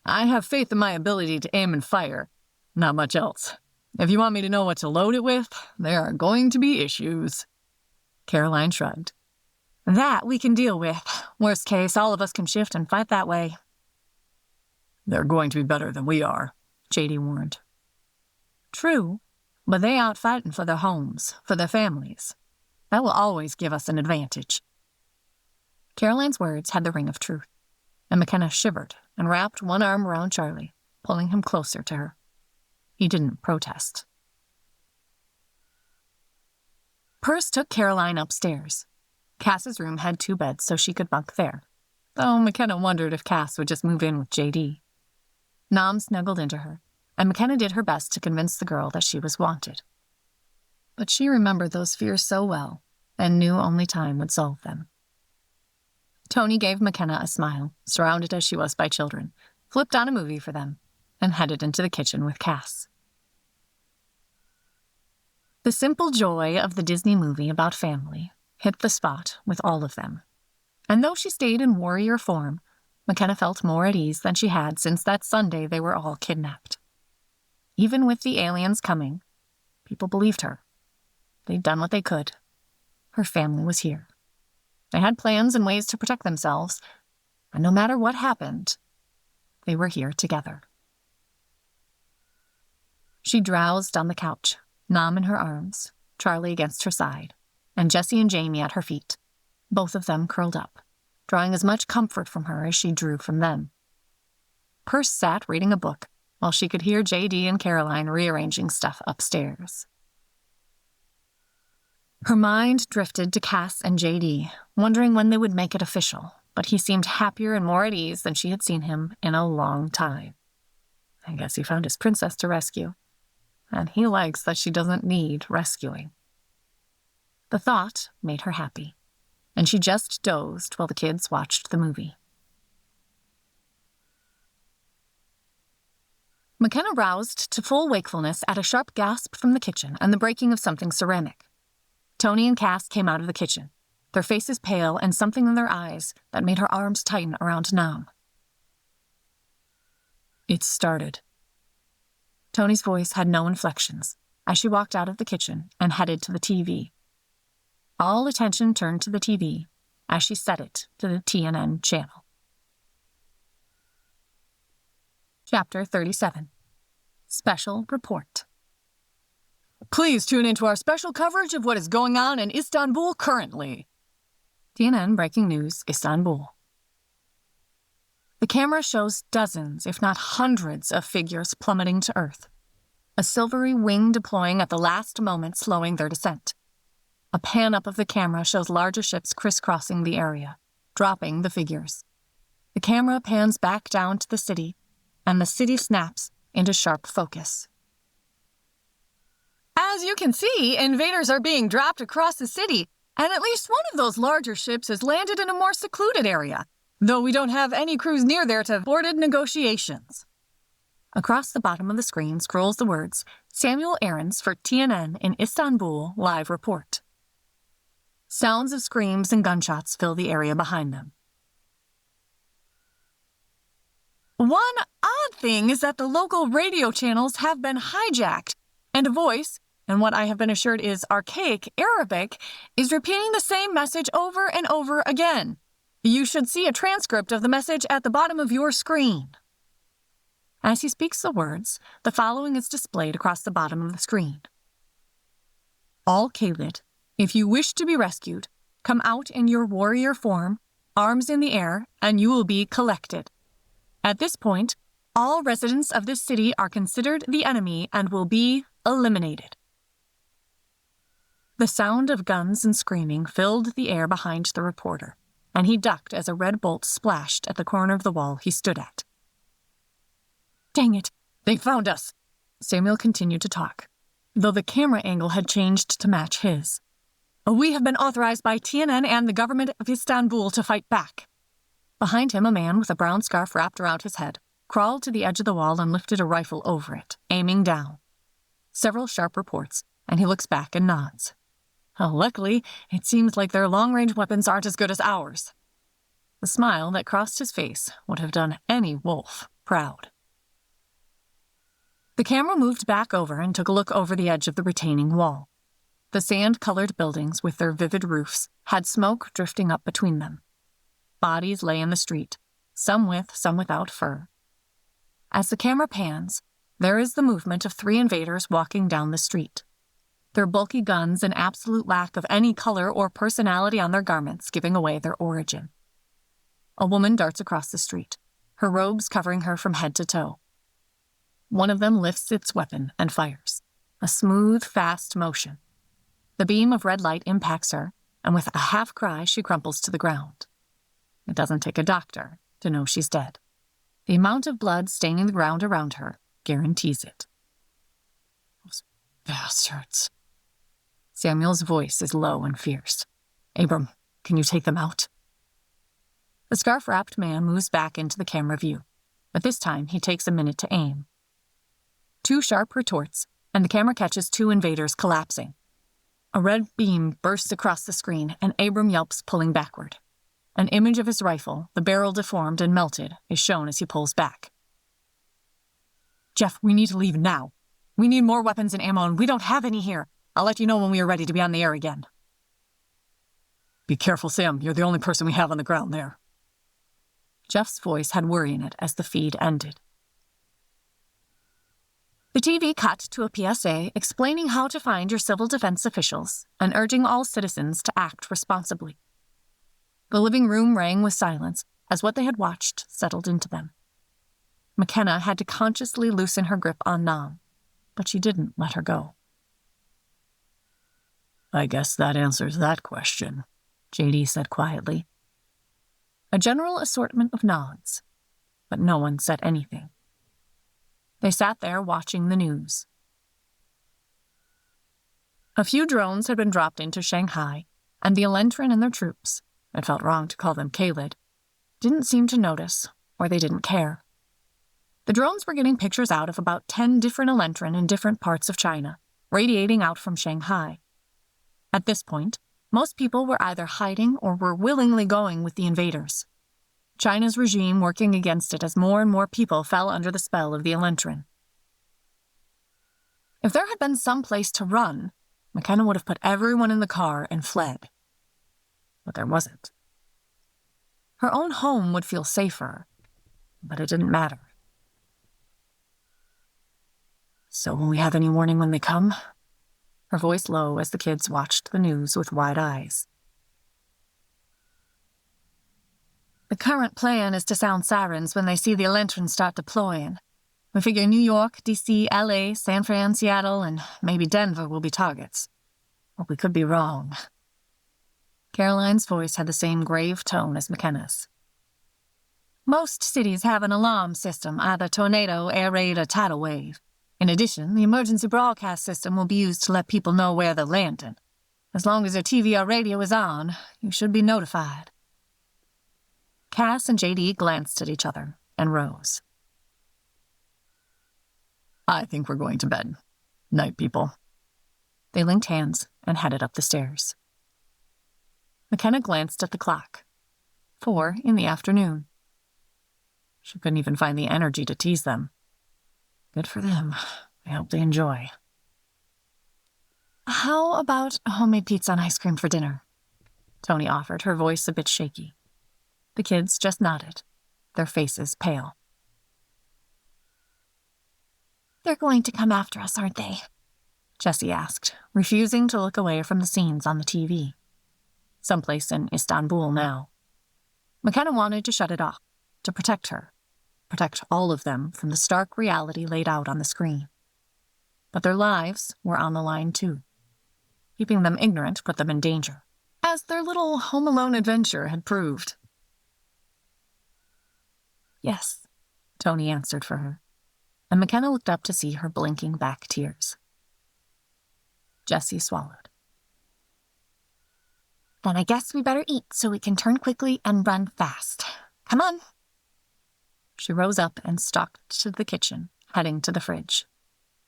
I have faith in my ability to aim and fire. Not much else. If you want me to know what to load it with, there are going to be issues. Caroline shrugged. That we can deal with. Worst case, all of us can shift and fight that way. They're going to be better than we are, JD warned. True, but they out fighting for their homes, for their families. That will always give us an advantage. Caroline's words had the ring of truth, and McKenna shivered and wrapped one arm around Charlie, pulling him closer to her. He didn't protest. Perse took Caroline upstairs. Cass's room had 2 beds, so she could bunk there, though McKenna wondered if Cass would just move in with JD. Nam snuggled into her, and McKenna did her best to convince the girl that she was wanted. But she remembered those fears so well, and knew only time would solve them. Tony gave McKenna a smile, surrounded as she was by children, flipped on a movie for them, and headed into the kitchen with Cass. The simple joy of the Disney movie about family hit the spot with all of them. And though she stayed in warrior form, McKenna felt more at ease than she had since that Sunday they were all kidnapped. Even with the aliens coming, people believed her. They'd done what they could. Her family was here. They had plans and ways to protect themselves, and no matter what happened, they were here together. She drowsed on the couch, Nam in her arms, Charlie against her side, and Jessie and Jamie at her feet, both of them curled up, drawing as much comfort from her as she drew from them. Perce sat reading a book while she could hear J.D. and Caroline rearranging stuff upstairs. Her mind drifted to Cass and J.D., wondering when they would make it official, but he seemed happier and more at ease than she had seen him in a long time. I guess he found his princess to rescue, and he likes that she doesn't need rescuing. The thought made her happy, and she just dozed while the kids watched the movie. McKenna roused to full wakefulness at a sharp gasp from the kitchen and the breaking of something ceramic. Tony and Cass came out of the kitchen, their faces pale and something in their eyes that made her arms tighten around Nam. It started. Tony's voice had no inflections as she walked out of the kitchen and headed to the TV. All attention turned to the TV as she set it to the TNN channel. Chapter 37. Special Report. Please tune into our special coverage of what is going on in Istanbul currently. TNN Breaking News, Istanbul. The camera shows dozens, if not hundreds, of figures plummeting to Earth. A silvery wing deploying at the last moment, slowing their descent. A pan-up of the camera shows larger ships crisscrossing the area, dropping the figures. The camera pans back down to the city, and the city snaps into sharp focus. As you can see, invaders are being dropped across the city, and at least one of those larger ships has landed in a more secluded area, though we don't have any crews near there to boarded negotiations. Across the bottom of the screen scrolls the words, Samuel Aarons for TNN in Istanbul live report. Sounds of screams and gunshots fill the area behind them. One odd thing is that the local radio channels have been hijacked, and a voice, and what I have been assured is archaic Arabic, is repeating the same message over and over again. You should see a transcript of the message at the bottom of your screen. As he speaks the words, the following is displayed across the bottom of the screen. All Kaylid, if you wish to be rescued, come out in your warrior form, arms in the air, and you will be collected. At this point, all residents of this city are considered the enemy and will be eliminated. The sound of guns and screaming filled the air behind the reporter, and he ducked as a red bolt splashed at the corner of the wall he stood at. Dang it, they found us. Samuel continued to talk, though the camera angle had changed to match his. We have been authorized by TNN and the government of Istanbul to fight back. Behind him, a man with a brown scarf wrapped around his head crawled to the edge of the wall and lifted a rifle over it, aiming down. Several sharp reports, and he looks back and nods. Luckily, it seems like their long-range weapons aren't as good as ours. The smile that crossed his face would have done any wolf proud. The camera moved back over and took a look over the edge of the retaining wall. The sand-colored buildings with their vivid roofs had smoke drifting up between them. Bodies lay in the street, some with, some without fur. As the camera pans, there is the movement of 3 invaders walking down the street. Their bulky guns and absolute lack of any color or personality on their garments giving away their origin. A woman darts across the street, her robes covering her from head to toe. One of them lifts its weapon and fires, a smooth, fast motion. The beam of red light impacts her, and with a half cry, she crumples to the ground. It doesn't take a doctor to know she's dead. The amount of blood staining the ground around her guarantees it. Those bastards. Samuel's voice is low and fierce. Abram, can you take them out? The scarf-wrapped man moves back into the camera view, but this time he takes a minute to aim. 2 sharp retorts, and the camera catches 2 invaders collapsing. A red beam bursts across the screen, and Abram yelps, pulling backward. An image of his rifle, the barrel deformed and melted, is shown as he pulls back. Jeff, we need to leave now. We need more weapons and ammo, and we don't have any here. I'll let you know when we are ready to be on the air again. Be careful, Sam. You're the only person we have on the ground there. Jeff's voice had worry in it as the feed ended. The TV cut to a PSA explaining how to find your civil defense officials and urging all citizens to act responsibly. The living room rang with silence as what they had watched settled into them. McKenna had to consciously loosen her grip on Nam, but she didn't let her go. I guess that answers that question, JD said quietly. A general assortment of nods, but no one said anything. They sat there watching the news. A few drones had been dropped into Shanghai, and the Elentrin and their troops, it felt wrong to call them Kaylid, didn't seem to notice, or they didn't care. The drones were getting pictures out of about 10 different Elentrin in different parts of China, radiating out from Shanghai. At this point, most people were either hiding or were willingly going with the invaders. China's regime working against it as more and more people fell under the spell of the Elentrin. If there had been some place to run, McKenna would have put everyone in the car and fled. But there wasn't. Her own home would feel safer, but it didn't matter. So will we have any warning when they come? Her voice low as the kids watched the news with wide eyes. The current plan is to sound sirens when they see the Elentrin start deploying. We figure New York, D.C., L.A., San Fran, Seattle, and maybe Denver will be targets. But we could be wrong. Caroline's voice had the same grave tone as McKenna's. Most cities have an alarm system, either tornado, air raid, or tidal wave. In addition, the emergency broadcast system will be used to let people know where they're landing. As long as your TV or radio is on, you should be notified. Cass and JD glanced at each other and rose. I think we're going to bed. Night, people. They linked hands and headed up the stairs. McKenna glanced at the clock. 4 in the afternoon. She couldn't even find the energy to tease them. Good for them. I hope they enjoy. How about homemade pizza and ice cream for dinner? Tony offered, her voice a bit shaky. The kids just nodded, their faces pale. They're going to come after us, aren't they? Jessie asked, refusing to look away from the scenes on the TV. Someplace in Istanbul now. McKenna wanted to shut it off, to protect her, protect all of them from the stark reality laid out on the screen. But their lives were on the line too. Keeping them ignorant put them in danger, as their little Home Alone adventure had proved. Yes, Tony answered for her, and McKenna looked up to see her blinking back tears. Jessie swallowed. Then I guess we better eat so we can turn quickly and run fast. Come on. She rose up and stalked to the kitchen, heading to the fridge.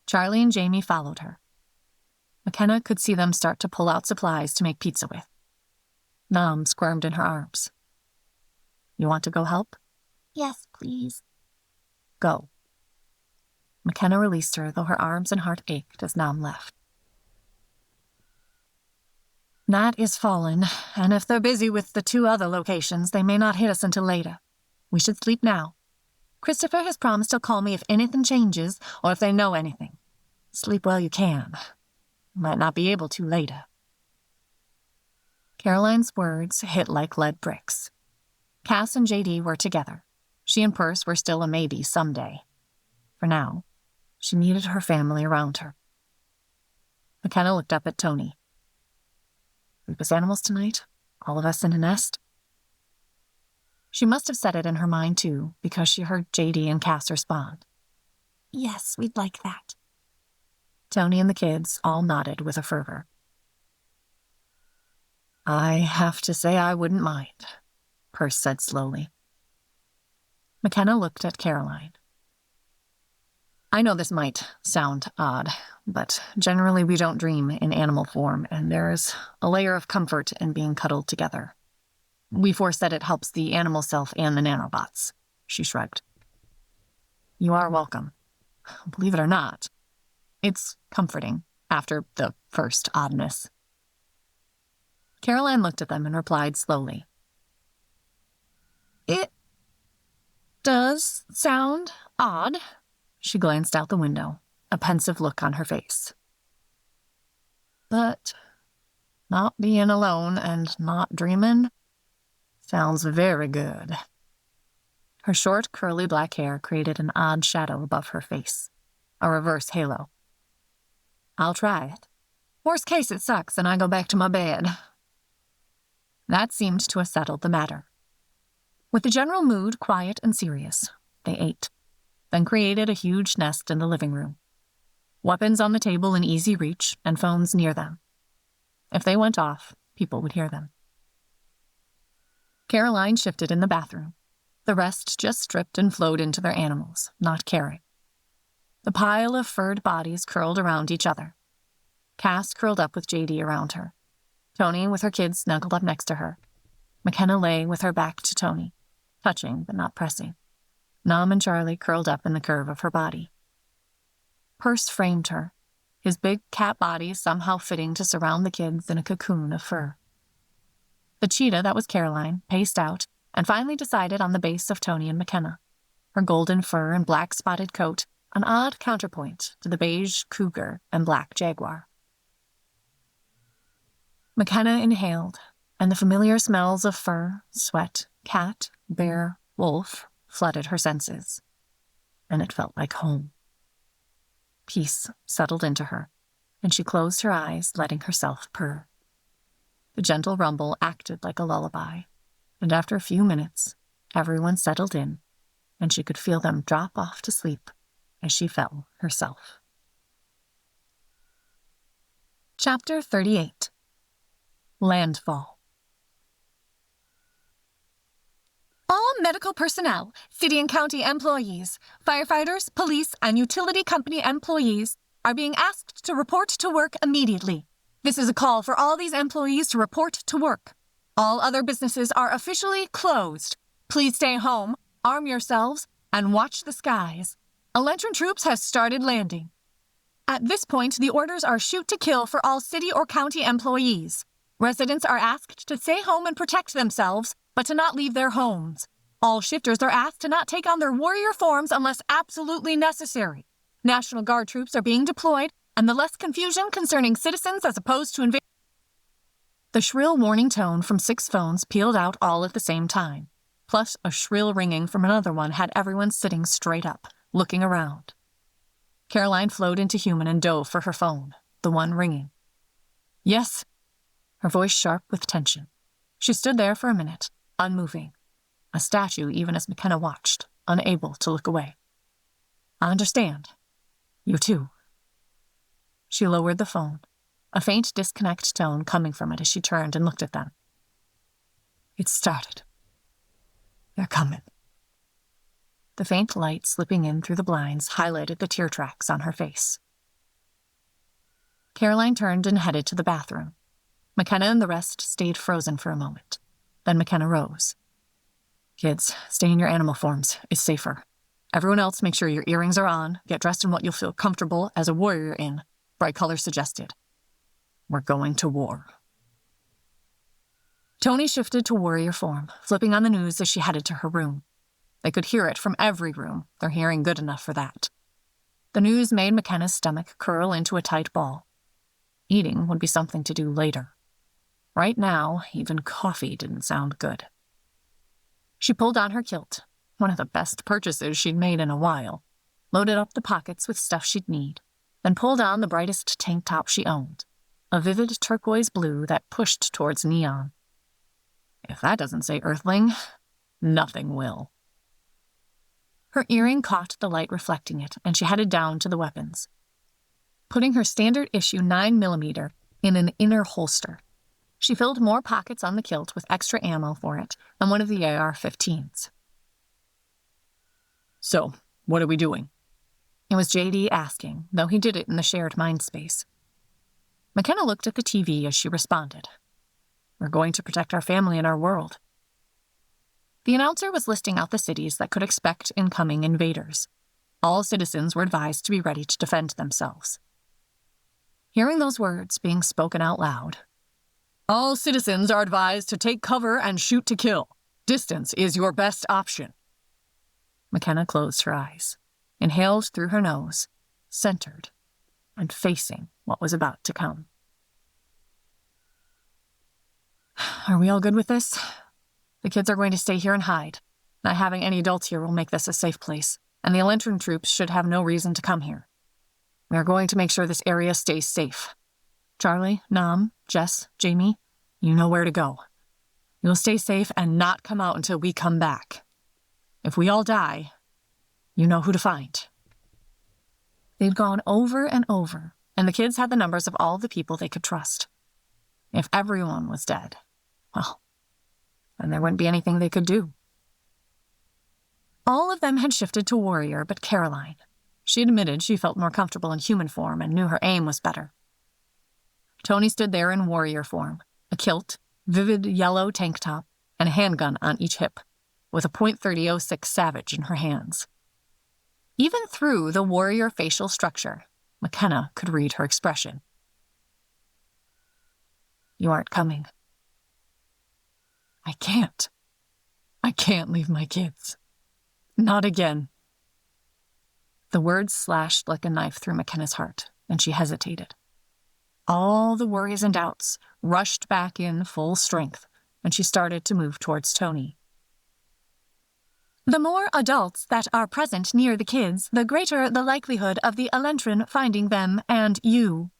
Charlie and Jamie followed her. McKenna could see them start to pull out supplies to make pizza with. Nam squirmed in her arms. You want to go help? Yes, please. Go. McKenna released her, though her arms and heart ached as Nam left. Night is fallen, and if they're busy with the 2 other locations, they may not hit us until later. We should sleep now. Christopher has promised he'll call me if anything changes or if they know anything. Sleep while you can. You might not be able to later. Caroline's words hit like lead bricks. Cass and JD were together. She and Perce were still a maybe someday. For now, she needed her family around her. McKenna looked up at Tony. Sleep as animals tonight? All of us in a nest? She must have said it in her mind, too, because she heard JD and Cass respond. Yes, we'd like that. Tony and the kids all nodded with a fervor. I have to say I wouldn't mind, Perce said slowly. McKenna looked at Caroline. I know this might sound odd, but generally we don't dream in animal form, and there's a layer of comfort in being cuddled together. We force that it helps the animal self and the nanobots, she shrugged. You are welcome. Believe it or not, It's comforting after the first oddness. Caroline looked at them and replied slowly. It does sound odd. She glanced out the window, a pensive look on her face. But not being alone and not dreaming sounds very good. Her short, curly black hair created an odd shadow above her face, a reverse halo. I'll try it. Worst case, it sucks and I go back to my bed. That seemed to have settled the matter. With the general mood quiet and serious, they ate, then created a huge nest in the living room. Weapons on the table in easy reach and phones near them. If they went off, people would hear them. Caroline shifted in the bathroom. The rest just stripped and flowed into their animals, not caring. The pile of furred bodies curled around each other. Cass curled up with JD around her. Tony with her kids snuggled up next to her. McKenna lay with her back to Tony, touching but not pressing. Nam and Charlie curled up in the curve of her body. Perce framed her, his big cat body somehow fitting to surround the kids in a cocoon of fur. The cheetah that was Caroline paced out and finally decided on the base of Tony and McKenna, her golden fur and black spotted coat an odd counterpoint to the beige cougar and black jaguar. McKenna inhaled, and the familiar smells of fur, sweat, cat, bear, wolf flooded her senses, and it felt like home. Peace settled into her, and she closed her eyes, letting herself purr. The gentle rumble acted like a lullaby, and after a few minutes, everyone settled in, and she could feel them drop off to sleep as she fell herself. Chapter 38. Landfall. All medical personnel, city and county employees, firefighters, police, and utility company employees are being asked to report to work immediately. This is a call for all these employees to report to work. All other businesses are officially closed. Please stay home, arm yourselves, and watch the skies. Elentrin troops have started landing. At this point, the orders are shoot to kill for all city or county employees. Residents are asked to stay home and protect themselves, but to not leave their homes. All shifters are asked to not take on their warrior forms unless absolutely necessary. National Guard troops are being deployed, and the less confusion concerning citizens as opposed to invaders. The shrill warning tone from 6 phones pealed out all at the same time, plus a shrill ringing from another one had everyone sitting straight up, looking around. Caroline flowed into human and dove for her phone, the one ringing. Yes, her voice sharp with tension. She stood there for a minute, unmoving, a statue even as McKenna watched, unable to look away. I understand. You too. She lowered the phone, a faint disconnect tone coming from it as she turned and looked at them. It started. They're coming. The faint light slipping in through the blinds highlighted the tear tracks on her face. Caroline turned and headed to the bathroom. McKenna and the rest stayed frozen for a moment. Then McKenna rose. Kids, stay in your animal forms. It's safer. Everyone else, make sure your earrings are on. Get dressed in what you'll feel comfortable as a warrior in. Bright colors suggested. We're going to war. Tony shifted to warrior form, flipping on the news as she headed to her room. They could hear it from every room, their hearing good enough for that. The news made McKenna's stomach curl into a tight ball. Eating would be something to do later. Right now, even coffee didn't sound good. She pulled on her kilt, one of the best purchases she'd made in a while, loaded up the pockets with stuff she'd need, then pulled on the brightest tank top she owned, a vivid turquoise blue that pushed towards neon. If that doesn't say Earthling, nothing will. Her earring caught the light reflecting it, and she headed down to the weapons, putting her standard issue 9mm in an inner holster. She filled more pockets on the kilt with extra ammo for it than one of the AR-15s. So, what are we doing? It was JD asking, though he did it in the shared mind space. McKenna looked at the TV as she responded. We're going to protect our family and our world. The announcer was listing out the cities that could expect incoming invaders. All citizens were advised to be ready to defend themselves. Hearing those words being spoken out loud, "All citizens are advised to take cover and shoot to kill. Distance is your best option." McKenna closed her eyes, inhaled through her nose, centered, and facing what was about to come. "Are we all good with this? The kids are going to stay here and hide. Not having any adults here will make this a safe place, and the Elentrin troops should have no reason to come here. We are going to make sure this area stays safe. Charlie, Nam, Jess, Jamie, you know where to go. You'll stay safe and not come out until we come back. If we all die, you know who to find." They'd gone over and over, and the kids had the numbers of all the people they could trust. If everyone was dead, well, then there wouldn't be anything they could do. All of them had shifted to warrior but Caroline. She admitted she felt more comfortable in human form and knew her aim was better. Tony stood there in warrior form, a kilt, vivid yellow tank top, and a handgun on each hip, with a .30-06 Savage in her hands. Even through the warrior facial structure, McKenna could read her expression. "You aren't coming." I can't leave my kids. Not again." The words slashed like a knife through McKenna's heart, and she hesitated. All the worries and doubts rushed back in full strength, and she started to move towards Tony. "The more adults that are present near the kids, the greater the likelihood of the Elentrin finding them and you."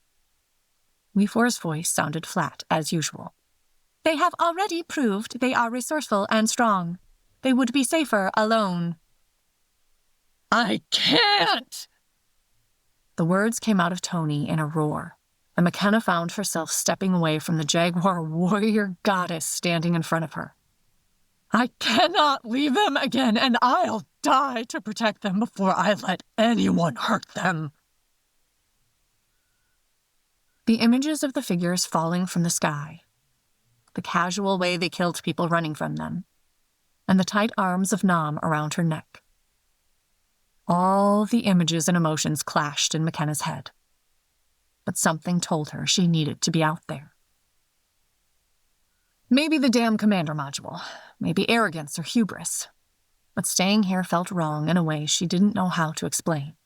Weefor's voice sounded flat as usual. "They have already proved they are resourceful and strong. They would be safer alone." I can't! The words came out of Tony in a roar, and McKenna found herself stepping away from the jaguar warrior goddess standing in front of her. I cannot leave them again, and I'll die to protect them before I let anyone hurt them. The images of the figures falling from the sky, the casual way they killed people running from them, and the tight arms of Nam around her neck. All the images and emotions clashed in McKenna's head, but something told her she needed to be out there. Maybe the damn commander module, maybe arrogance or hubris, but staying here felt wrong in a way she didn't know how to explain.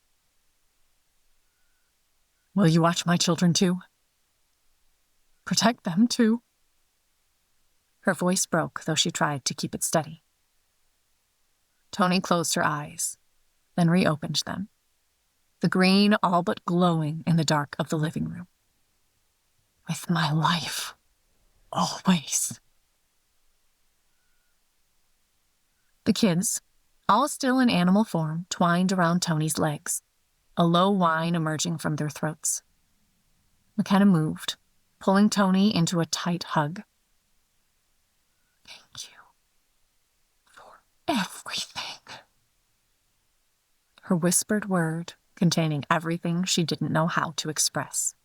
Will you watch my children too? Protect them too? Her voice broke, though she tried to keep it steady. Tony closed her eyes, then reopened them, the green all but glowing in the dark of the living room. With my life. Always. The kids, all still in animal form, twined around Tony's legs, a low whine emerging from their throats. McKenna moved, pulling Tony into a tight hug. Thank you for everything. Her whispered word containing everything she didn't know how to express.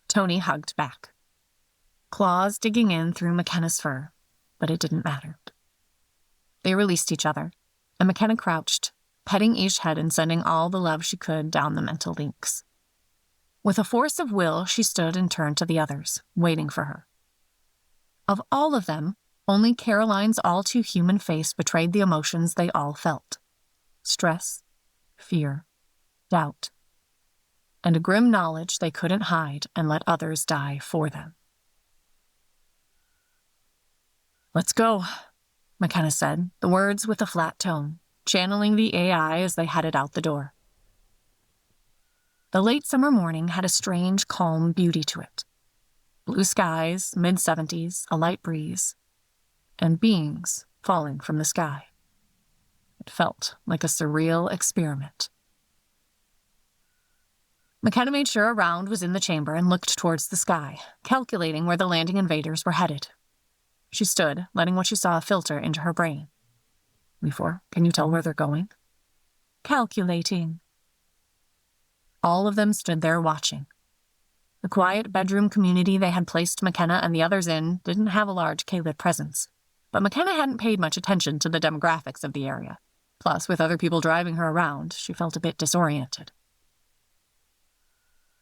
Tony hugged back, claws digging in through McKenna's fur, but it didn't matter. They released each other, and McKenna crouched, petting each head and sending all the love she could down the mental links. With a force of will, she stood and turned to the others, waiting for her. Of all of them, only Caroline's all-too-human face betrayed the emotions they all felt. Stress, fear, doubt, and a grim knowledge they couldn't hide and let others die for them. "Let's go," McKenna said, the words with a flat tone, channeling the AI as they headed out the door. The late summer morning had a strange, calm beauty to it. Blue skies, mid-70s, a light breeze, and beings falling from the sky. It felt like a surreal experiment. McKenna made sure a round was in the chamber and looked towards the sky, calculating where the landing invaders were headed. She stood, letting what she saw filter into her brain. "Weefor, can you tell where they're going?" "Calculating." All of them stood there watching. The quiet bedroom community they had placed McKenna and the others in didn't have a large Kaylid presence, but McKenna hadn't paid much attention to the demographics of the area. Plus, with other people driving her around, she felt a bit disoriented.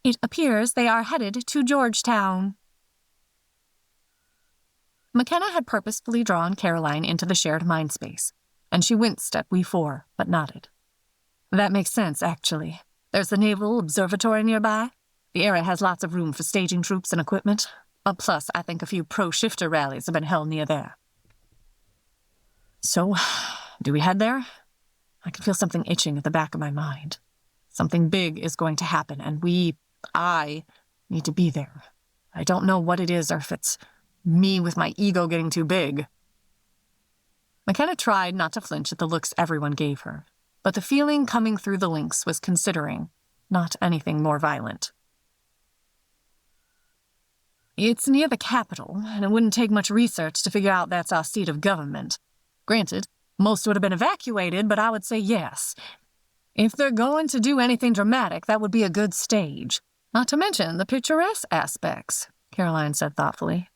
It appears they are headed to Georgetown. McKenna had purposefully drawn Caroline into the shared mind space, and she winced at we four, but nodded. That makes sense, actually. There's the Naval Observatory nearby. The area has lots of room for staging troops and equipment. Plus, I think a few pro-shifter rallies have been held near there. So, do we head there? I can feel something itching at the back of my mind. Something big is going to happen, and I need to be there. I don't know what it is or if it's me with my ego getting too big. McKenna tried not to flinch at the looks everyone gave her, but the feeling coming through the links was considering, not anything more violent. It's near the capital, and it wouldn't take much research to figure out that's our seat of government. Granted, most would have been evacuated, but I would say yes. If they're going to do anything dramatic, that would be a good stage. Not to mention the picturesque aspects, Caroline said thoughtfully.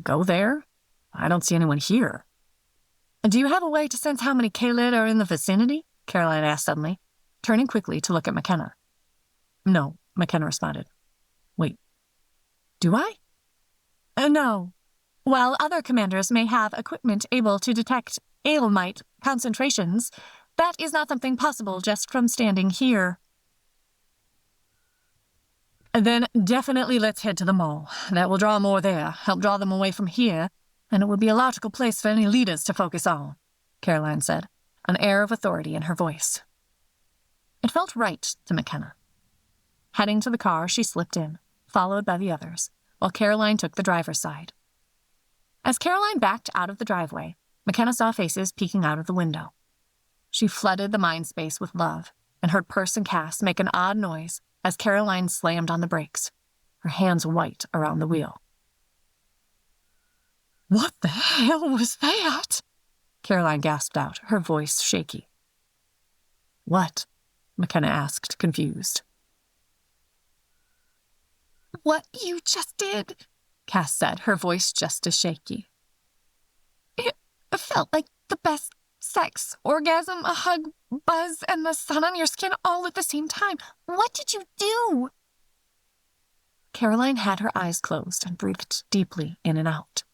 Go there? I don't see anyone here. Do you have a way to sense how many Kaylid are in the vicinity? Caroline asked suddenly, turning quickly to look at McKenna. No, McKenna responded. Wait, do I? No. While other commanders may have equipment able to detect ailmite concentrations, that is not something possible just from standing here. Then definitely let's head to the mall. That will draw more there, help draw them away from here, and it would be a logical place for any leaders to focus on, Caroline said, an air of authority in her voice. It felt right to McKenna. Heading to the car, she slipped in, followed by the others, while Caroline took the driver's side. As Caroline backed out of the driveway, McKenna saw faces peeking out of the window. She flooded the mind space with love and heard Perce and Cass make an odd noise as Caroline slammed on the brakes, her hands white around the wheel. What the hell was that? Caroline gasped out, her voice shaky. What? McKenna asked, confused. What you just did, Cass said, her voice just as shaky. It felt like the best sex, orgasm, a hug, buzz, and the sun on your skin all at the same time. What did you do? Caroline had her eyes closed and breathed deeply in and out.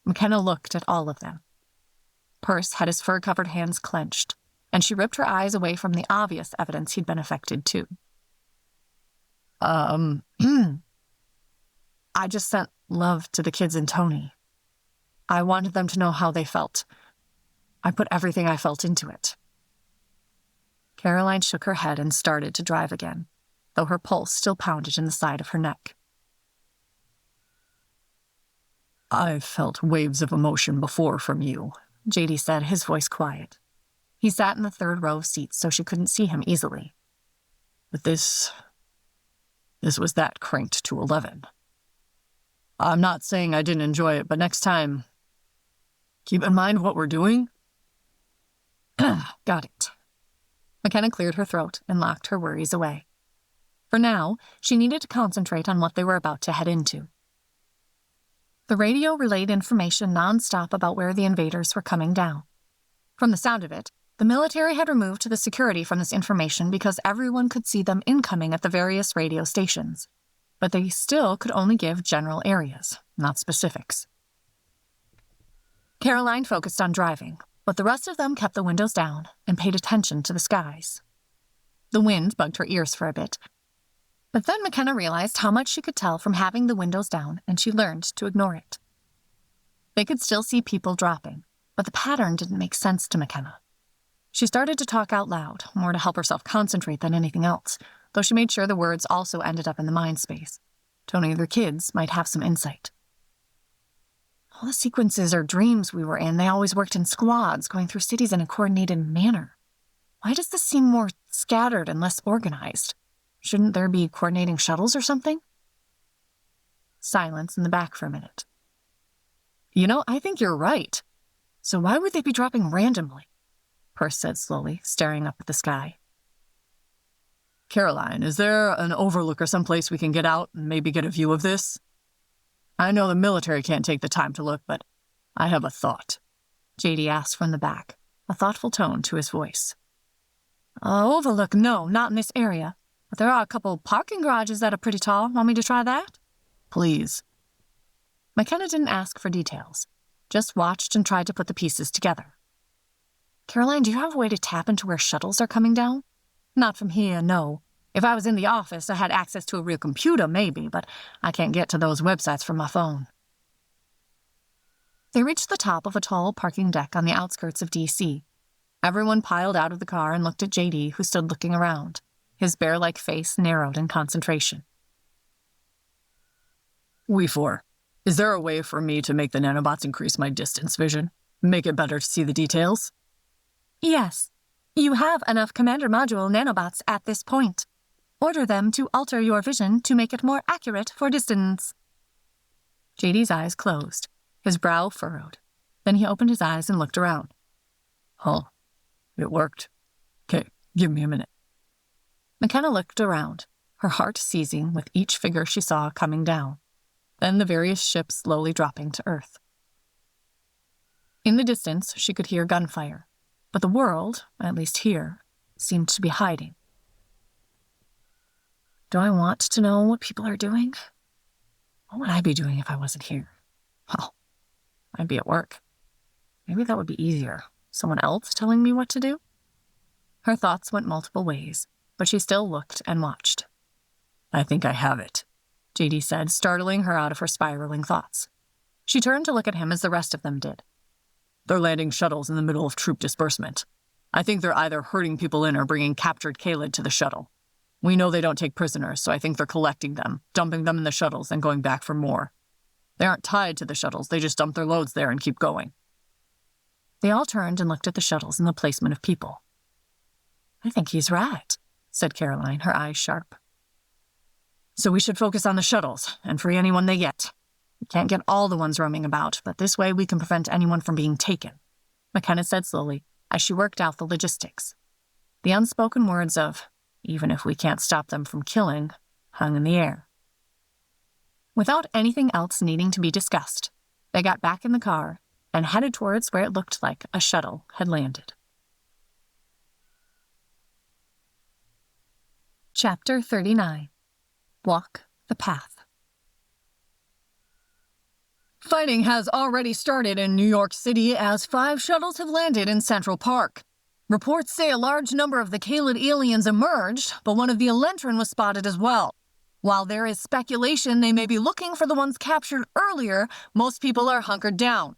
McKenna looked at all of them. Perce had his fur-covered hands clenched, and she ripped her eyes away from the obvious evidence he'd been affected too. I just sent love to the kids and Tony. I wanted them to know how they felt. I put everything I felt into it. Caroline shook her head and started to drive again, though her pulse still pounded in the side of her neck. I've felt waves of emotion before from you, JD said, his voice quiet. He sat in the third row of seats so she couldn't see him easily. But this was that cranked to 11. I'm not saying I didn't enjoy it, but next time, keep in mind what we're doing. Got it. McKenna cleared her throat and locked her worries away. For now, she needed to concentrate on what they were about to head into. The radio relayed information nonstop about where the invaders were coming down. From the sound of it, the military had removed the security from this information because everyone could see them incoming at the various radio stations. But they still could only give general areas, not specifics. Caroline focused on driving, but the rest of them kept the windows down and paid attention to the skies. The wind bugged her ears for a bit, but then McKenna realized how much she could tell from having the windows down, and she learned to ignore it. They could still see people dropping, but the pattern didn't make sense to McKenna. She started to talk out loud, more to help herself concentrate than anything else, though she made sure the words also ended up in the mind space. Tony and their kids might have some insight. All the sequences or dreams we were in, they always worked in squads, going through cities in a coordinated manner. Why does this seem more scattered and less organized? Shouldn't there be coordinating shuttles or something? Silence in the back for a minute. I think you're right. So why would they be dropping randomly? Perce said slowly, staring up at the sky. Caroline, is there an overlook or someplace we can get out and maybe get a view of this? I know the military can't take the time to look, but I have a thought. JD asked from the back, a thoughtful tone to his voice. Overlook? No, not in this area. But there are a couple parking garages that are pretty tall. Want me to try that? Please. McKenna didn't ask for details, just watched and tried to put the pieces together. Caroline, do you have a way to tap into where shuttles are coming down? Not from here, no. If I was in the office, I had access to a real computer, maybe, but I can't get to those websites from my phone. They reached the top of a tall parking deck on the outskirts of D.C. Everyone piled out of the car and looked at J.D., who stood looking around, his bear-like face narrowed in concentration. We4, is there a way for me to make the nanobots increase my distance vision? Make it better to see the details? Yes. You have enough Commander Module nanobots at this point. Order them to alter your vision to make it more accurate for distance. JD's eyes closed, his brow furrowed. Then he opened his eyes and looked around. Huh. It worked. Okay, give me a minute. McKenna looked around, her heart seizing with each figure she saw coming down, then the various ships slowly dropping to Earth. In the distance, she could hear gunfire, but the world, at least here, seemed to be hiding. Do I want to know what people are doing? What would I be doing if I wasn't here? Well, I'd be at work. Maybe that would be easier. Someone else telling me what to do? Her thoughts went multiple ways, but she still looked and watched. I think I have it, JD said, startling her out of her spiraling thoughts. She turned to look at him as the rest of them did. They're landing shuttles in the middle of troop disbursement. I think they're either herding people in or bringing captured Kaylid to the shuttle. We know they don't take prisoners, so I think they're collecting them, dumping them in the shuttles, and going back for more. They aren't tied to the shuttles, they just dump their loads there and keep going. They all turned and looked at the shuttles and the placement of people. I think he's right, said Caroline, her eyes sharp. So we should focus on the shuttles and free anyone they get. We can't get all the ones roaming about, but this way we can prevent anyone from being taken, McKenna said slowly as she worked out the logistics. The unspoken words of, even if we can't stop them from killing, hung in the air. Without anything else needing to be discussed, they got back in the car and headed towards where it looked like a shuttle had landed. Chapter 39. Walk the Path. Fighting has already started in New York City as 5 shuttles have landed in Central Park. Reports say a large number of the Kaylid aliens emerged, but one of the Elentrin was spotted as well. While there is speculation they may be looking for the ones captured earlier, most people are hunkered down.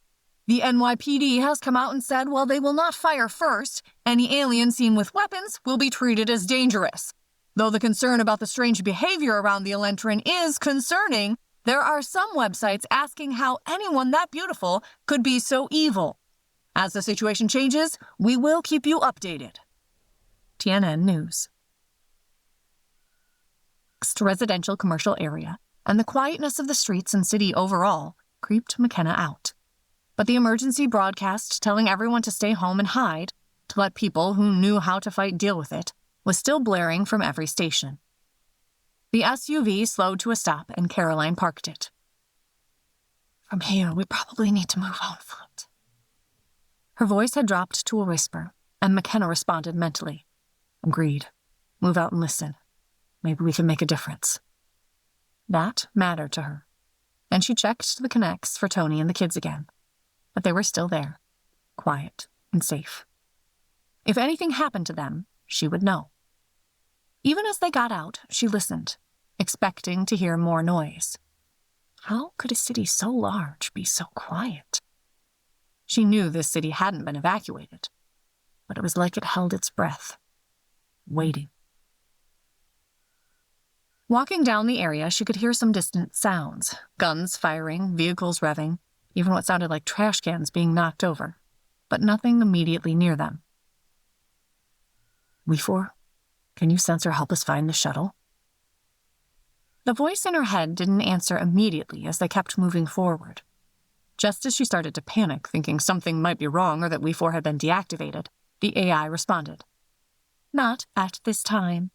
The NYPD has come out and said while they will not fire first, any alien seen with weapons will be treated as dangerous. Though the concern about the strange behavior around the Elentrin is concerning, there are some websites asking how anyone that beautiful could be so evil. As the situation changes, we will keep you updated. TNN News. Next residential commercial area, and the quietness of the streets and city overall creeped McKenna out. But the emergency broadcast telling everyone to stay home and hide, to let people who knew how to fight deal with it, was still blaring from every station. The SUV slowed to a stop and Caroline parked it. From here, we probably need to move on foot. Her voice had dropped to a whisper, and McKenna responded mentally. Agreed. Move out and listen. Maybe we can make a difference. That mattered to her, and she checked the connects for Tony and the kids again. But they were still there, quiet and safe. If anything happened to them, she would know. Even as they got out, she listened, expecting to hear more noise. How could a city so large be so quiet? She knew this city hadn't been evacuated, but it was like it held its breath, waiting. Walking down the area, she could hear some distant sounds, guns firing, vehicles revving, even what sounded like trash cans being knocked over, but nothing immediately near them. We4, can you sense or help us find the shuttle? The voice in her head didn't answer immediately as they kept moving forward. Just as she started to panic, thinking something might be wrong or that We4 had been deactivated, the AI responded. Not at this time.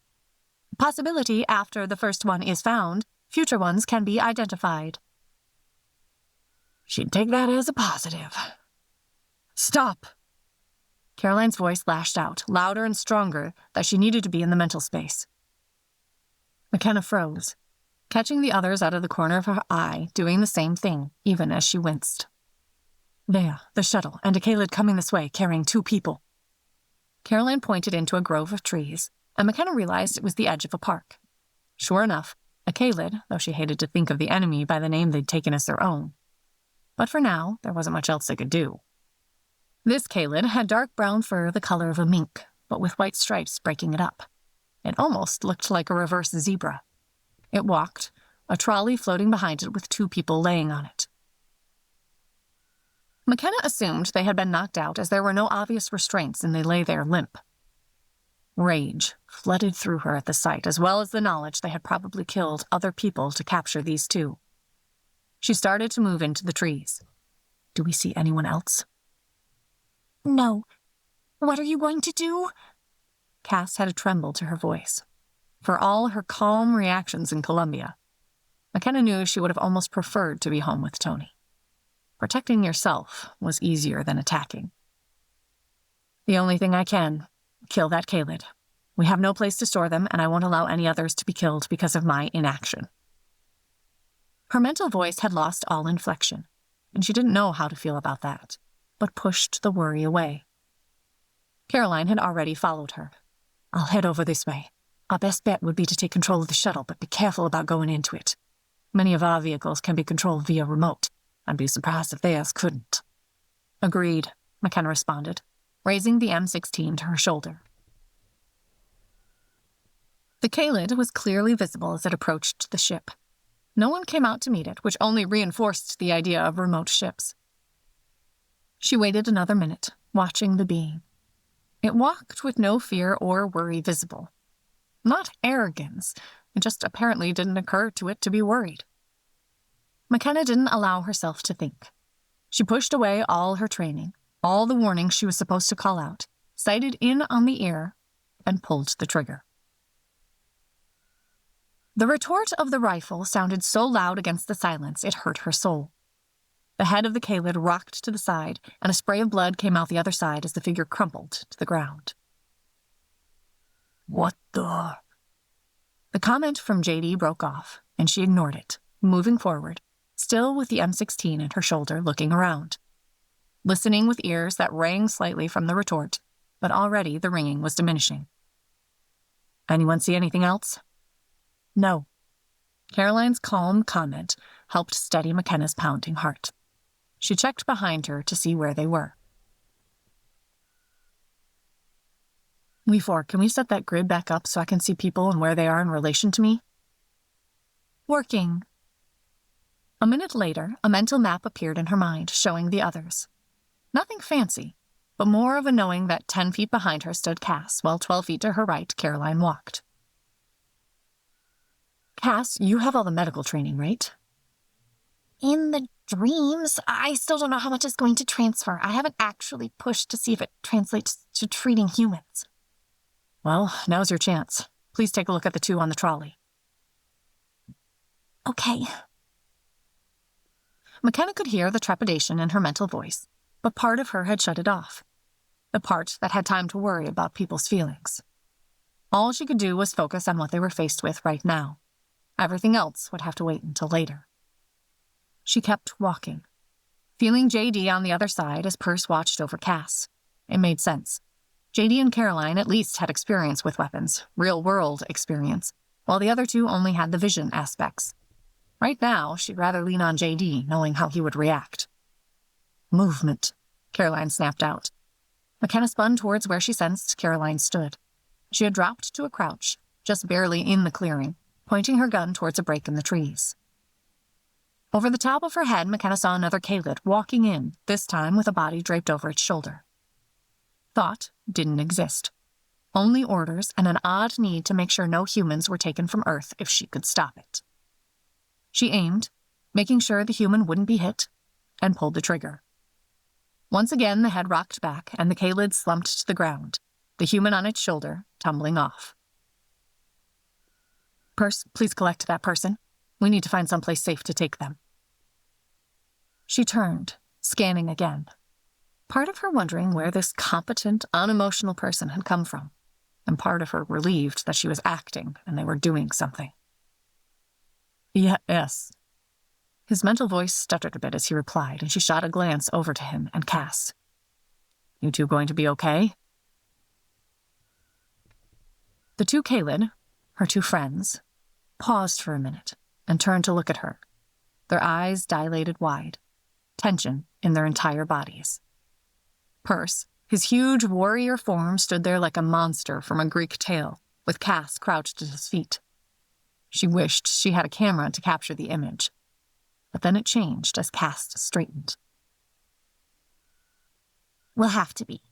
Possibility after the first one is found, future ones can be identified. She'd take that as a positive. Stop! Caroline's voice lashed out, louder and stronger, that she needed to be in the mental space. McKenna froze, catching the others out of the corner of her eye, doing the same thing, even as she winced. There, the shuttle, and a Kaylid coming this way, carrying 2 people. Caroline pointed into a grove of trees, and McKenna realized it was the edge of a park. Sure enough, a Kaylid, though she hated to think of the enemy by the name they'd taken as their own. But for now, there wasn't much else they could do. This Kaylid had dark brown fur the color of a mink, but with white stripes breaking it up. It almost looked like a reverse zebra. It walked, a trolley floating behind it with 2 people laying on it. McKenna assumed they had been knocked out as there were no obvious restraints and they lay there limp. Rage flooded through her at the sight, as well as the knowledge they had probably killed other people to capture these 2. She started to move into the trees. Do we see anyone else? No. What are you going to do? Cass had a tremble to her voice. For all her calm reactions in Columbia, McKenna knew she would have almost preferred to be home with Tony. Protecting yourself was easier than attacking. The only thing I can, kill that Kaylid. We have no place to store them, and I won't allow any others to be killed because of my inaction. Her mental voice had lost all inflection, and she didn't know how to feel about that, but pushed the worry away. Caroline had already followed her. I'll head over this way. Our best bet would be to take control of the shuttle, but be careful about going into it. Many of our vehicles can be controlled via remote. I'd be surprised if theirs couldn't. Agreed, McKenna responded, raising the M16 to her shoulder. The Kaylid was clearly visible as it approached the ship. No one came out to meet it, which only reinforced the idea of remote ships. She waited another minute, watching the being. It walked with no fear or worry visible. Not arrogance, it just apparently didn't occur to it to be worried. McKenna didn't allow herself to think. She pushed away all her training, all the warnings she was supposed to call out, sighted in on the ear, and pulled the trigger. The retort of the rifle sounded so loud against the silence it hurt her soul. The head of the Kaylid rocked to the side, and a spray of blood came out the other side as the figure crumpled to the ground. What the? The comment from JD broke off, and she ignored it, moving forward, still with the M16 at her shoulder, looking around. Listening with ears that rang slightly from the retort, but already the ringing was diminishing. Anyone see anything else? No. Caroline's calm comment helped steady McKenna's pounding heart. She checked behind her to see where they were. We 4, can we set that grid back up so I can see people and where they are in relation to me? Working. A minute later, a mental map appeared in her mind, showing the others. Nothing fancy, but more of a knowing that 10 feet behind her stood Cass, while 12 feet to her right, Caroline walked. Cass, you have all the medical training, right? In the dreams, I still don't know how much is going to transfer. I haven't actually pushed to see if it translates to treating humans. Well, now's your chance. Please take a look at the 2 on the trolley. Okay. McKenna could hear the trepidation in her mental voice, but part of her had shut it off. The part that had time to worry about people's feelings. All she could do was focus on what they were faced with right now. Everything else would have to wait until later. She kept walking, feeling JD on the other side as Perce watched over Cass. It made sense. JD and Caroline at least had experience with weapons, real-world experience, while the other 2 only had the vision aspects. Right now, she'd rather lean on JD, knowing how he would react. Movement, Caroline snapped out. McKenna spun towards where she sensed Caroline stood. She had dropped to a crouch, just barely in the clearing, pointing her gun towards a break in the trees. Over the top of her head, McKenna saw another Kaylid walking in, this time with a body draped over its shoulder. Thought didn't exist. Only orders and an odd need to make sure no humans were taken from Earth if she could stop it. She aimed, making sure the human wouldn't be hit, and pulled the trigger. Once again, the head rocked back, and the Kaylid slumped to the ground, the human on its shoulder tumbling off. Perce, please collect that person. We need to find someplace safe to take them. She turned, scanning again. Part of her wondering where this competent, unemotional person had come from, and part of her relieved that she was acting and they were doing something. Yes. His mental voice stuttered a bit as he replied, and she shot a glance over to him and Cass. You two going to be okay? The two Kaylid, her two friends, paused for a minute and turned to look at her, their eyes dilated wide, tension in their entire bodies. Perse, his huge warrior form, stood there like a monster from a Greek tale, with Cass crouched at his feet. She wished she had a camera to capture the image, but then it changed as Cass straightened. We'll have to be.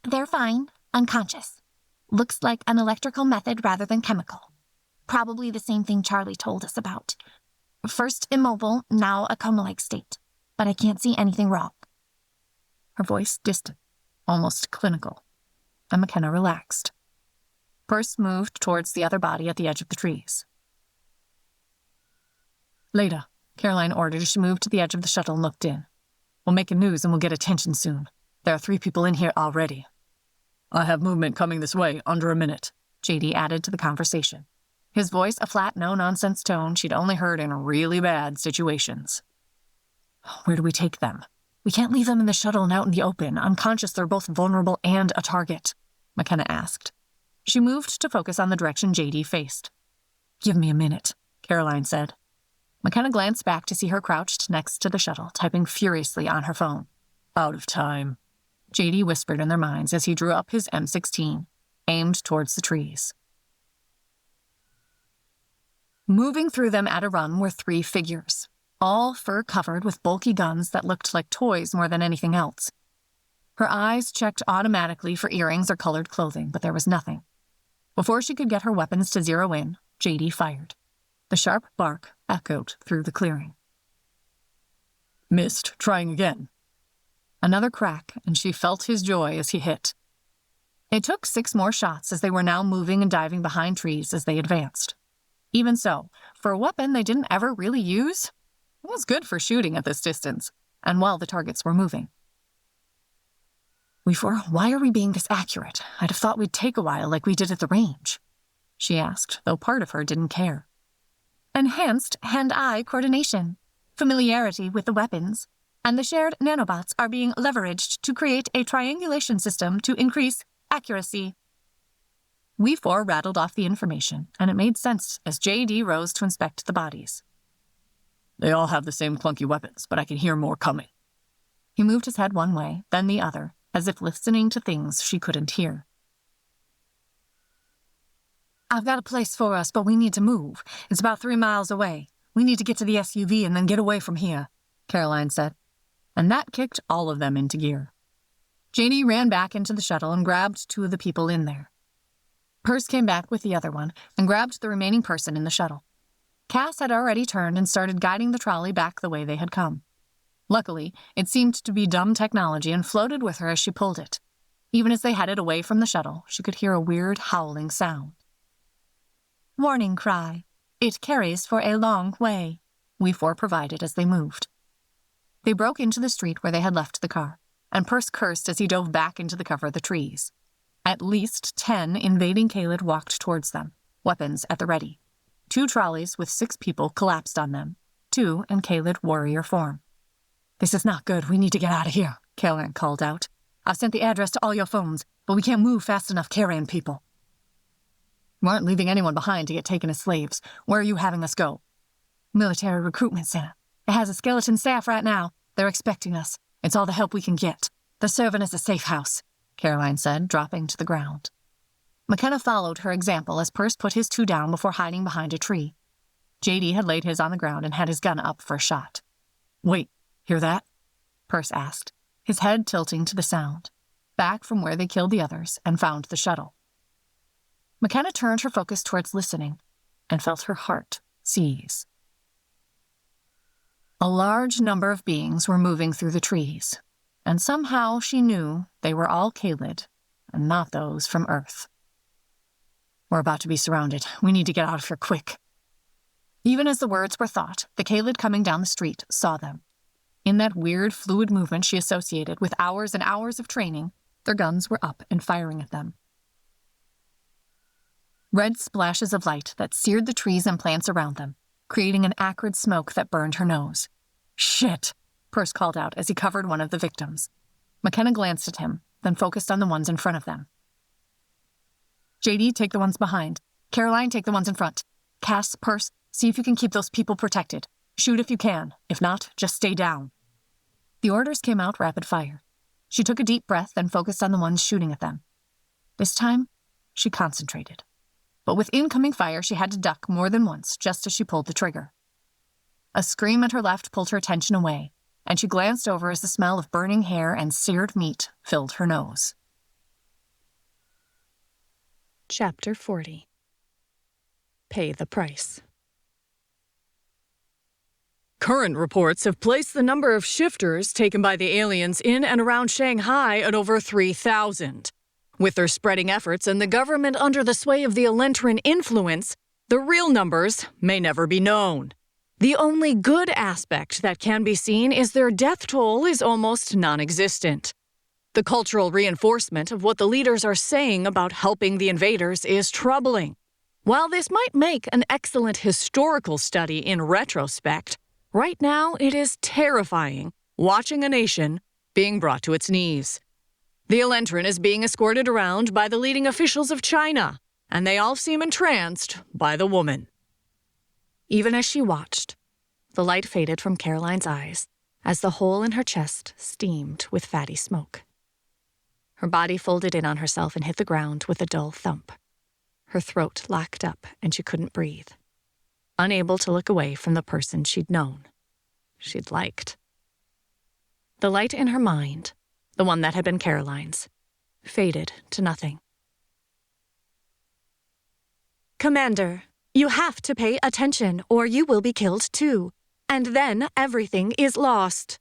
They're fine, unconscious. Looks like an electrical method rather than chemical. Probably the same thing Charlie told us about. First immobile, now a coma-like state, but I can't see anything wrong. Her voice distant, almost clinical, and McKenna relaxed. Perse moved towards the other body at the edge of the trees. Leda, Caroline ordered as she moved to the edge of the shuttle and looked in. We'll make a news and we'll get attention soon. There are 3 people in here already. I have movement coming this way, under a minute, JD added to the conversation. His voice a flat, no-nonsense tone she'd only heard in really bad situations. Where do we take them? We can't leave them in the shuttle and out in the open. Unconscious, they're both vulnerable and a target, McKenna asked. She moved to focus on the direction JD faced. Give me a minute, Caroline said. McKenna glanced back to see her crouched next to the shuttle, typing furiously on her phone. Out of time, JD whispered in their minds as he drew up his M16, aimed towards the trees. Moving through them at a run were 3 figures, all fur-covered with bulky guns that looked like toys more than anything else. Her eyes checked automatically for earrings or colored clothing, but there was nothing. Before she could get her weapons to zero in, JD fired. The sharp bark echoed through the clearing. Missed. Trying again. Another crack, and she felt his joy as he hit. It took 6 more shots as they were now moving and diving behind trees as they advanced. Even so, for a weapon they didn't ever really use, it was good for shooting at this distance, and while the targets were moving. Why are we being this accurate? I'd have thought we'd take a while like we did at the range, she asked, though part of her didn't care. Enhanced hand-eye coordination, familiarity with the weapons, and the shared nanobots are being leveraged to create a triangulation system to increase accuracy. We 4 rattled off the information, and it made sense as JD rose to inspect the bodies. They all have the same clunky weapons, but I can hear more coming. He moved his head one way, then the other, as if listening to things she couldn't hear. I've got a place for us, but we need to move. It's about 3 miles away. We need to get to the SUV and then get away from here, Caroline said. And that kicked all of them into gear. JD ran back into the shuttle and grabbed 2 of the people in there. Perse came back with the other one and grabbed the remaining person in the shuttle. Cass had already turned and started guiding the trolley back the way they had come. Luckily, it seemed to be dumb technology and floated with her as she pulled it. Even as they headed away from the shuttle, she could hear a weird howling sound. Warning cry. It carries for a long way, we 4 provided as they moved. They broke into the street where they had left the car, and Perse cursed as he dove back into the cover of the trees. At least 10 invading Kaylid walked towards them, weapons at the ready. 2 trolleys with 6 people collapsed on them, 2 in Kaylid warrior form. This is not good. We need to get out of here, Caroline called out. I've sent the address to all your phones, but we can't move fast enough carrying people. We aren't leaving anyone behind to get taken as slaves. Where are you having us go? Military Recruitment Center. It has a skeleton staff right now. They're expecting us. It's all the help we can get. They're serving as a safe house, Caroline said, dropping to the ground. McKenna followed her example as Perse put his 2 down before hiding behind a tree. JD had laid his on the ground and had his gun up for a shot. Wait, hear that? Perse asked, his head tilting to the sound, back from where they killed the others and found the shuttle. McKenna turned her focus towards listening and felt her heart seize. A large number of beings were moving through the trees, and somehow she knew they were all Kaylid and not those from Earth. We're about to be surrounded. We need to get out of here quick. Even as the words were thought, the Kaylid coming down the street saw them. In that weird, fluid movement she associated with hours and hours of training, their guns were up and firing at them. Red splashes of light that seared the trees and plants around them, creating an acrid smoke that burned her nose. "Shit," Perce called out as he covered one of the victims. McKenna glanced at him, then focused on the ones in front of them. JD, take the ones behind. Caroline, take the ones in front. Cass, Perce, see if you can keep those people protected. Shoot if you can. If not, just stay down. The orders came out rapid fire. She took a deep breath and focused on the ones shooting at them. This time, she concentrated. But with incoming fire, she had to duck more than once just as she pulled the trigger. A scream at her left pulled her attention away, and she glanced over as the smell of burning hair and seared meat filled her nose. Chapter 40. Pay the price. Current reports have placed the number of shifters taken by the aliens in and around Shanghai at over 3,000. With their spreading efforts and the government under the sway of the Elentrin influence, the real numbers may never be known. The only good aspect that can be seen is their death toll is almost non-existent. The cultural reinforcement of what the leaders are saying about helping the invaders is troubling. While this might make an excellent historical study in retrospect, right now it is terrifying watching a nation being brought to its knees. The Elentrin is being escorted around by the leading officials of China, and they all seem entranced by the woman. Even as she watched, the light faded from Caroline's eyes as the hole in her chest steamed with fatty smoke. Her body folded in on herself and hit the ground with a dull thump. Her throat locked up and she couldn't breathe, unable to look away from the person she'd known, she'd liked. The light in her mind, the one that had been Caroline's, faded to nothing. "Commander, you have to pay attention or you will be killed too, and then everything is lost."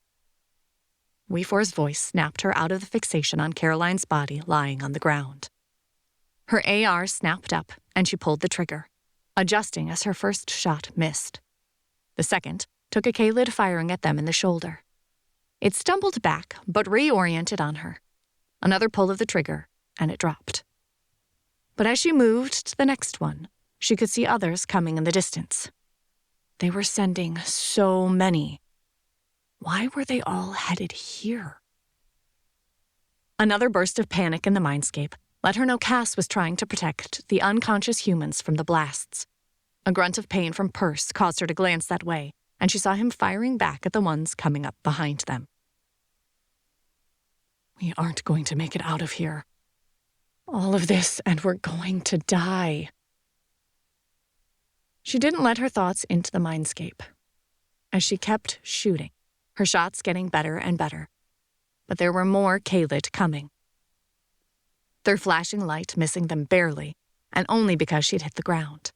Weefor's voice snapped her out of the fixation on Caroline's body lying on the ground. Her AR snapped up and she pulled the trigger, adjusting as her first shot missed. The second took a Kaylid firing at them in the shoulder. It stumbled back but reoriented on her. Another pull of the trigger and it dropped. But as she moved to the next one, she could see others coming in the distance. They were sending so many. Why were they all headed here? Another burst of panic in the mindscape let her know Cass was trying to protect the unconscious humans from the blasts. A grunt of pain from Perce caused her to glance that way, and she saw him firing back at the ones coming up behind them. "We aren't going to make it out of here. All of this, and we're going to die." She didn't let her thoughts into the mindscape. As she kept shooting, her shots getting better and better. But there were more Kaylid coming. Their flashing light missing them barely, and only because she'd hit the ground.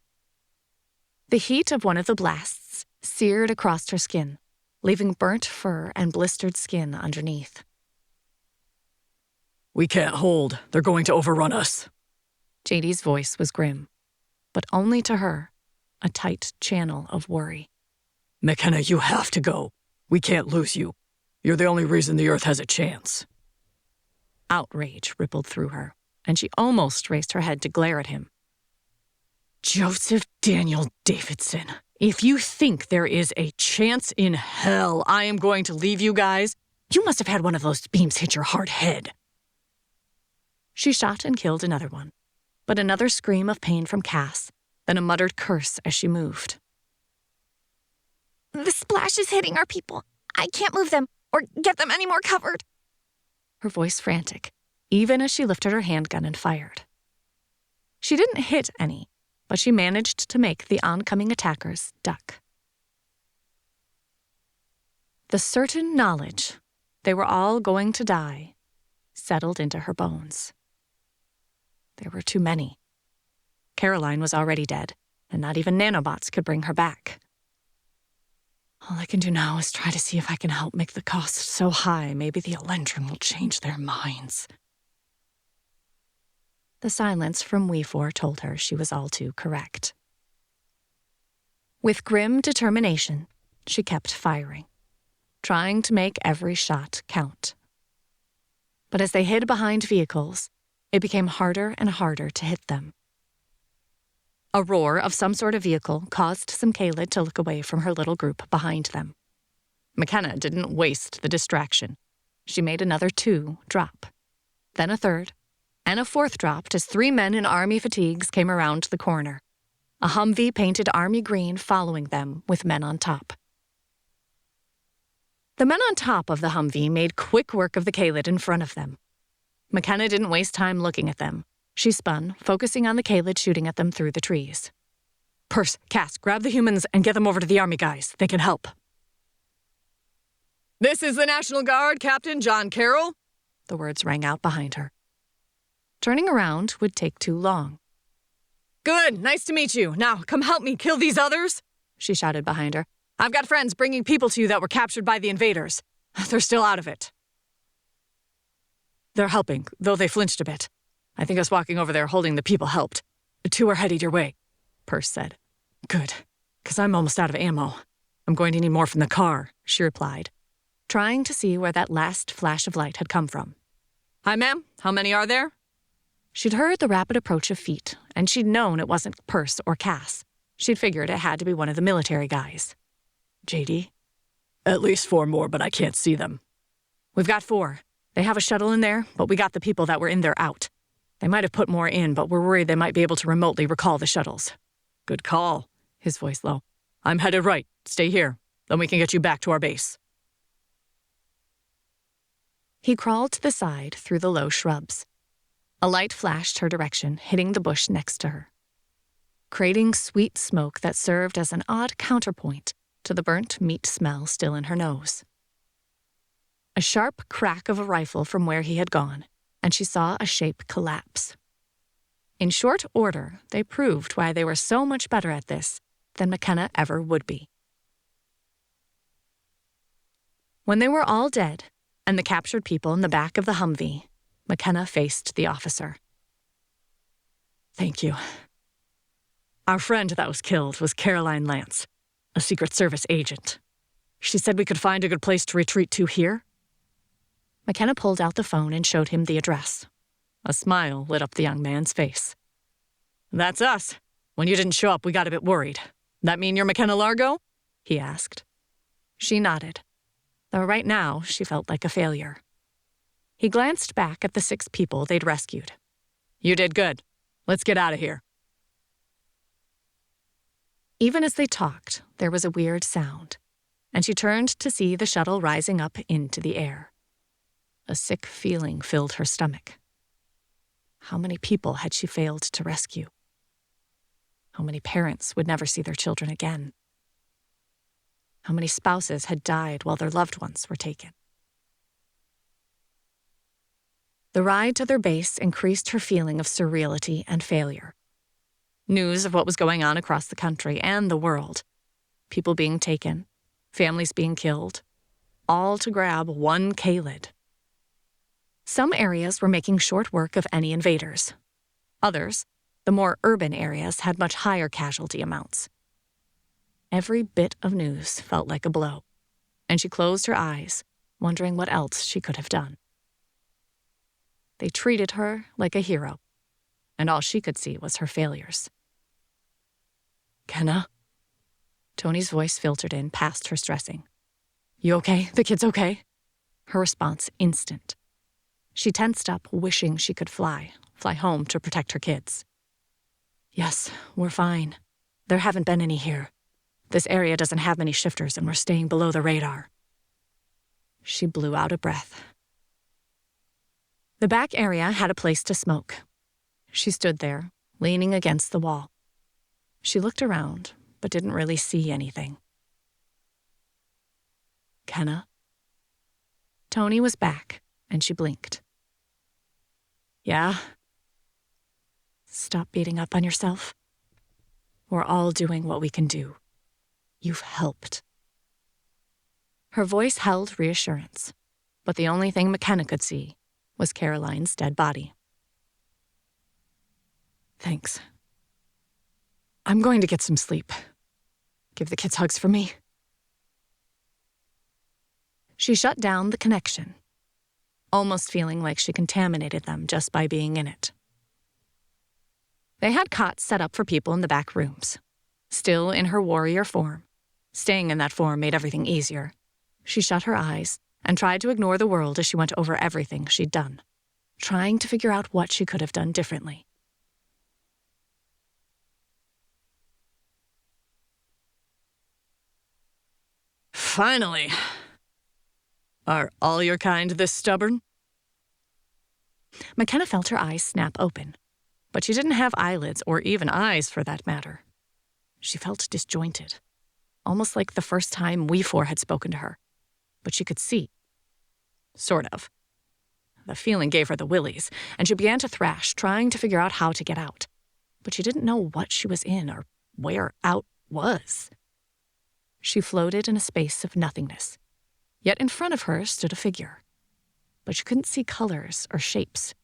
The heat of one of the blasts seared across her skin, leaving burnt fur and blistered skin underneath. "We can't hold. They're going to overrun us." JD's voice was grim, but only to her, a tight channel of worry. "McKenna, you have to go. We can't lose you. You're the only reason the Earth has a chance." Outrage rippled through her, and she almost raised her head to glare at him. "Joseph Daniel Davidson, if you think there is a chance in hell I am going to leave you guys, you must have had one of those beams hit your hard head." She shot and killed another one, but another scream of pain from Cass, then a muttered curse as she moved. "The splash is hitting our people. I can't move them or get them any more covered." Her voice frantic, even as she lifted her handgun and fired. She didn't hit any, but she managed to make the oncoming attackers duck. The certain knowledge they were all going to die settled into her bones. There were too many. Caroline was already dead, and not even nanobots could bring her back. All I can do now is try to see if I can help make the cost so high maybe the Elentrin will change their minds. The silence from Weefor told her she was all too correct. With grim determination, she kept firing, trying to make every shot count. But as they hid behind vehicles, it became harder and harder to hit them. A roar of some sort of vehicle caused some Kaylid to look away from her little group behind them. McKenna didn't waste the distraction. She made another 2 drop, then a third, and a fourth dropped as 3 men in army fatigues came around the corner, a Humvee painted army green following them with men on top. The men on top of the Humvee made quick work of the Kaylid in front of them. McKenna didn't waste time looking at them. She spun, focusing on the Kaylid shooting at them through the trees. Perse, Cass, grab the humans and get them over to the army guys. They can help. This is the National Guard, Captain John Carroll. The words rang out behind her. Turning around would take too long. Good, nice to meet you. Now, come help me kill these others, she shouted behind her. I've got friends bringing people to you that were captured by the invaders. They're still out of it. They're helping, though they flinched a bit. I think us walking over there holding the people helped. 2 are headed your way, Perse said. Good, because I'm almost out of ammo. I'm going to need more from the car, she replied, trying to see where that last flash of light had come from. Hi, ma'am. How many are there? She'd heard the rapid approach of feet, and she'd known it wasn't Perse or Cass. She'd figured it had to be one of the military guys. JD? At least 4 more, but I can't see them. We've got 4. They have a shuttle in there, but we got the people that were in there out. They might have put more in, but we're worried they might be able to remotely recall the shuttles. Good call, his voice low. I'm headed right. Stay here. Then we can get you back to our base. He crawled to the side through the low shrubs. A light flashed her direction, hitting the bush next to her, creating sweet smoke that served as an odd counterpoint to the burnt meat smell still in her nose. A sharp crack of a rifle from where he had gone, and she saw a shape collapse. In short order, they proved why they were so much better at this than McKenna ever would be. When they were all dead, and the captured people in the back of the Humvee, McKenna faced the officer. Thank you. Our friend that was killed was Caroline Lance, a Secret Service agent. She said we could find a good place to retreat to here. McKenna pulled out the phone and showed him the address. A smile lit up the young man's face. That's us. When you didn't show up, we got a bit worried. That mean you're McKenna Largo? He asked. She nodded, though right now she felt like a failure. He glanced back at the 6 people they'd rescued. You did good. Let's get out of here. Even as they talked, there was a weird sound, and she turned to see the shuttle rising up into the air. A sick feeling filled her stomach. How many people had she failed to rescue? How many parents would never see their children again? How many spouses had died while their loved ones were taken? The ride to their base increased her feeling of surreality and failure. News of what was going on across the country and the world. People being taken, families being killed, all to grab one Kaylid. Some areas were making short work of any invaders. Others, the more urban areas, had much higher casualty amounts. Every bit of news felt like a blow, and she closed her eyes, wondering what else she could have done. They treated her like a hero, and all she could see was her failures. Kenna? Tony's voice filtered in past her stressing. You okay? The kid's okay? Her response instant. She tensed up, wishing she could fly home to protect her kids. Yes, we're fine. There haven't been any here. This area doesn't have many shifters, and we're staying below the radar. She blew out a breath. The back area had a place to smoke. She stood there, leaning against the wall. She looked around, but didn't really see anything. Kenna? Tony was back, and she blinked. Yeah? Stop beating up on yourself. We're all doing what we can do. You've helped. Her voice held reassurance, but the only thing McKenna could see was Caroline's dead body. Thanks. I'm going to get some sleep. Give the kids hugs for me. She shut down the connection, almost feeling like she contaminated them just by being in it. They had cots set up for people in the back rooms. Still in her warrior form, staying in that form made everything easier. She shut her eyes and tried to ignore the world as she went over everything she'd done, trying to figure out what she could have done differently. Finally. Are all your kind this stubborn? McKenna felt her eyes snap open, but she didn't have eyelids or even eyes for that matter. She felt disjointed, almost like the first time we four had spoken to her, but she could see. Sort of. The feeling gave her the willies, and she began to thrash, trying to figure out how to get out. But she didn't know what she was in or where out was. She floated in a space of nothingness, yet in front of her stood a figure. But she couldn't see colors or shapes.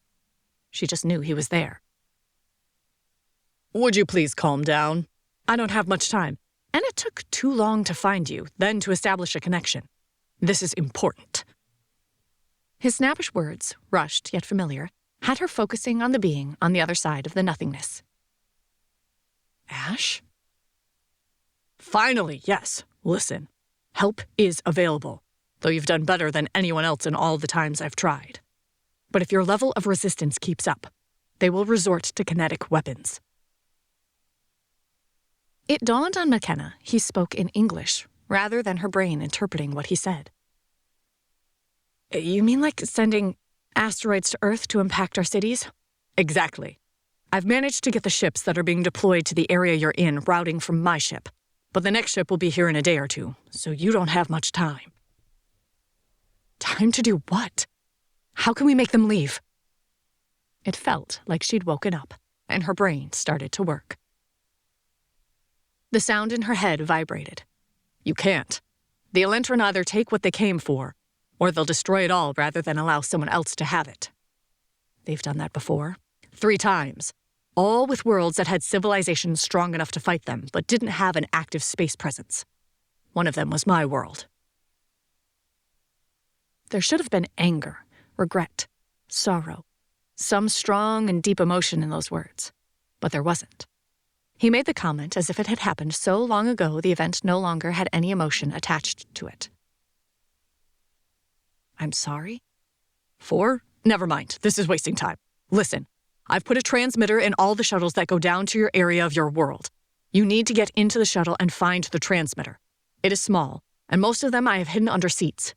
She just knew he was there. Would you please calm down? I don't have much time, and it took too long to find you, then to establish a connection. This is important. His snappish words, rushed yet familiar, had her focusing on the being on the other side of the nothingness. Ash? Finally, yes. Listen, help is available, though you've done better than anyone else in all the times I've tried. But if your level of resistance keeps up, they will resort to kinetic weapons. It dawned on McKenna he spoke in English, rather than her brain interpreting what he said. You mean like sending asteroids to Earth to impact our cities? Exactly. I've managed to get the ships that are being deployed to the area you're in routing from my ship, but the next ship will be here in a day or two, so you don't have much time. Time to do what? How can we make them leave? It felt like she'd woken up, and her brain started to work. The sound in her head vibrated. You can't. The Elentrin either take what they came for, or they'll destroy it all rather than allow someone else to have it. They've done that before, 3 times, all with worlds that had civilizations strong enough to fight them, but didn't have an active space presence. One of them was my world. There should have been anger, regret, sorrow, some strong and deep emotion in those words, but there wasn't. He made the comment as if it had happened so long ago the event no longer had any emotion attached to it. I'm sorry? 4? Never mind, this is wasting time. Listen, I've put a transmitter in all the shuttles that go down to your area of your world. You need to get into the shuttle and find the transmitter. It is small, and most of them I have hidden under seats.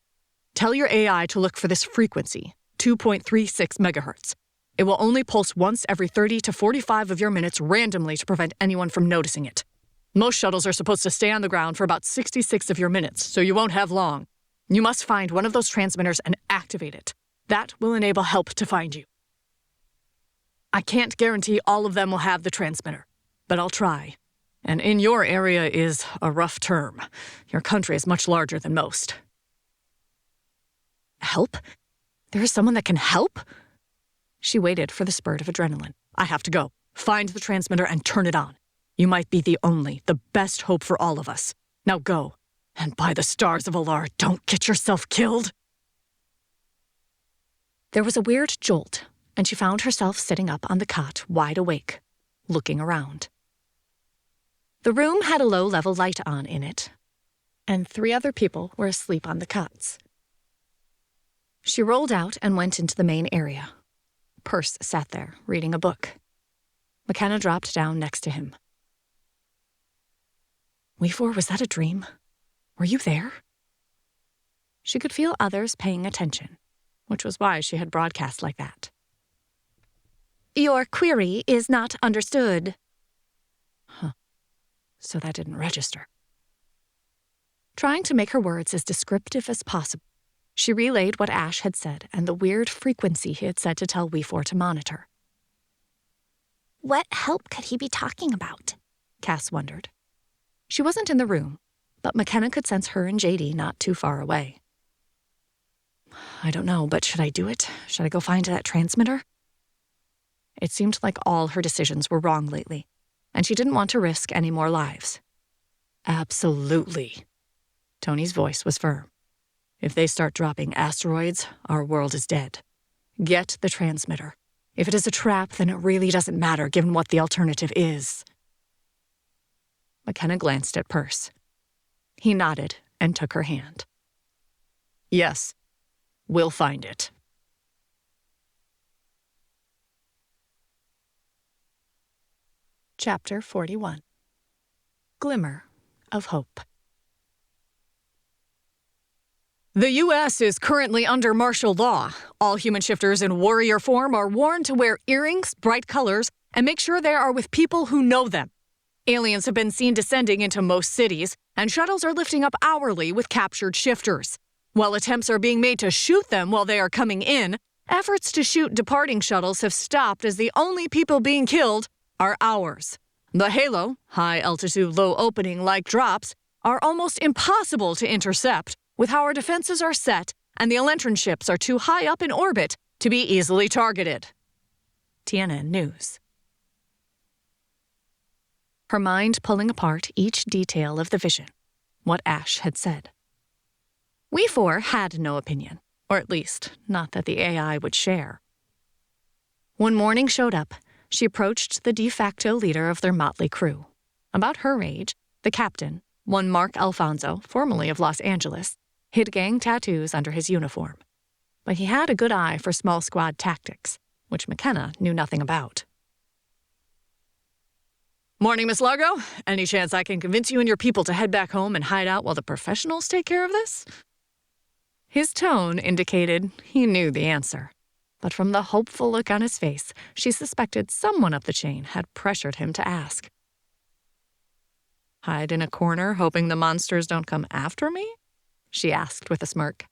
Tell your AI to look for this frequency, 2.36 megahertz. It will only pulse once every 30 to 45 of your minutes randomly to prevent anyone from noticing it. Most shuttles are supposed to stay on the ground for about 66 of your minutes, so you won't have long. You must find one of those transmitters and activate it. That will enable help to find you. I can't guarantee all of them will have the transmitter, but I'll try. And in your area is a rough term. Your country is much larger than most. Help? There is someone that can help? She waited for the spurt of adrenaline. I have to go. Find the transmitter and turn it on. You might be the best hope for all of us. Now go. And by the stars of Alar, don't get yourself killed. There was a weird jolt, and she found herself sitting up on the cot, wide awake, looking around. The room had a low-level light on in it, and 3 other people were asleep on the cots. She rolled out and went into the main area. Perce sat there, reading a book. McKenna dropped down next to him. We 4, was that a dream? Were you there? She could feel others paying attention, which was why she had broadcast like that. Your query is not understood. So that didn't register. Trying to make her words as descriptive as possible, she relayed what Ash had said and the weird frequency he had said to tell we 4 to monitor. What help could he be talking about? Cass wondered. She wasn't in the room, but McKenna could sense her and JD not too far away. I don't know, but should I do it? Should I go find that transmitter? It seemed like all her decisions were wrong lately, and she didn't want to risk any more lives. Absolutely. Tony's voice was firm. If they start dropping asteroids, our world is dead. Get the transmitter. If it is a trap, then it really doesn't matter given what the alternative is. McKenna glanced at Perce. He nodded and took her hand. Yes, we'll find it. Chapter 41. Glimmer of Hope. The U.S. is currently under martial law. All human shifters in warrior form are warned to wear earrings, bright colors, and make sure they are with people who know them. Aliens have been seen descending into most cities, and shuttles are lifting up hourly with captured shifters. While attempts are being made to shoot them while they are coming in, efforts to shoot departing shuttles have stopped as the only people being killed are ours. The Halo, high altitude, low opening like drops, are almost impossible to intercept with how our defenses are set, and the Elentrin ships are too high up in orbit to be easily targeted. TNN News. Her mind pulling apart each detail of the vision, what Ash had said. We four had no opinion, or at least, not that the AI would share. When morning showed up, she approached the de facto leader of their motley crew. About her age, the captain, one Mark Alfonso, formerly of Los Angeles, hid gang tattoos under his uniform. But he had a good eye for small squad tactics, which McKenna knew nothing about. Morning, Miss Largo. Any chance I can convince you and your people to head back home and hide out while the professionals take care of this? His tone indicated he knew the answer. But from the hopeful look on his face, she suspected someone up the chain had pressured him to ask. Hide in a corner, hoping the monsters don't come after me? She asked with a smirk.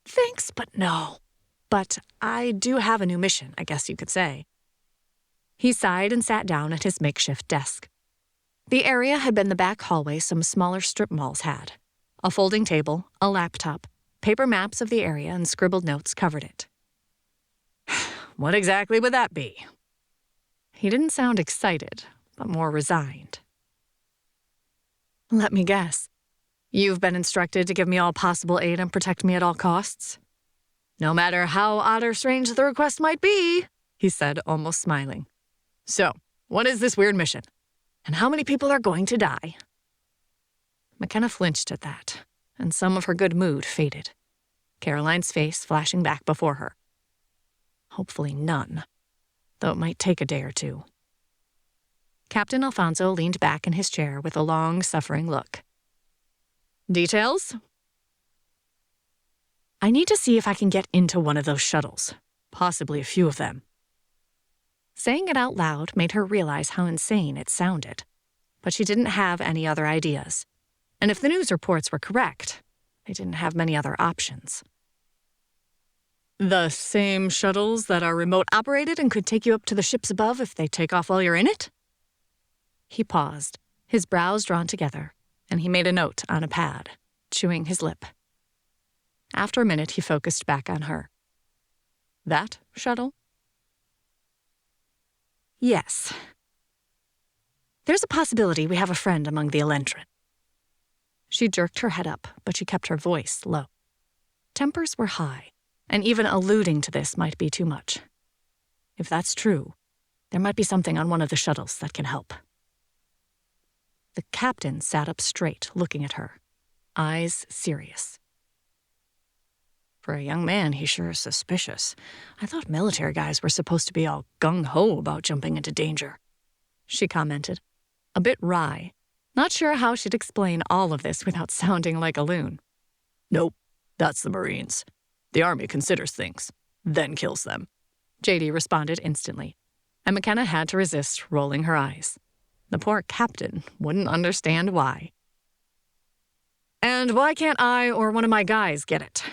Thanks, but no. But I do have a new mission, I guess you could say. He sighed and sat down at his makeshift desk. The area had been the back hallway some smaller strip malls had. A folding table, a laptop, paper maps of the area and scribbled notes covered it. What exactly would that be? He didn't sound excited, but more resigned. Let me guess. You've been instructed to give me all possible aid and protect me at all costs? No matter how odd or strange the request might be, he said, almost smiling. So, what is this weird mission? And how many people are going to die? McKenna flinched at that, and some of her good mood faded. Caroline's face flashing back before her. Hopefully none, though it might take a day or two. Captain Alfonso leaned back in his chair with a long, suffering look. Details? I need to see if I can get into one of those shuttles, possibly a few of them. Saying it out loud made her realize how insane it sounded, but she didn't have any other ideas. And if the news reports were correct, they didn't have many other options. The same shuttles that are remote-operated and could take you up to the ships above if they take off while you're in it? He paused, his brows drawn together, and he made a note on a pad, chewing his lip. After a minute, he focused back on her. That shuttle? Yes. There's a possibility we have a friend among the Elentrin. She jerked her head up, but she kept her voice low. Tempers were high, and even alluding to this might be too much. If that's true, there might be something on one of the shuttles that can help. The captain sat up straight, looking at her, eyes serious. For a young man, he sure is suspicious. I thought military guys were supposed to be all gung-ho about jumping into danger, she commented, a bit wry, not sure how she'd explain all of this without sounding like a loon. Nope, that's the Marines. The Army considers things, then kills them. JD responded instantly, and McKenna had to resist rolling her eyes. The poor captain wouldn't understand why. And why can't I or one of my guys get it?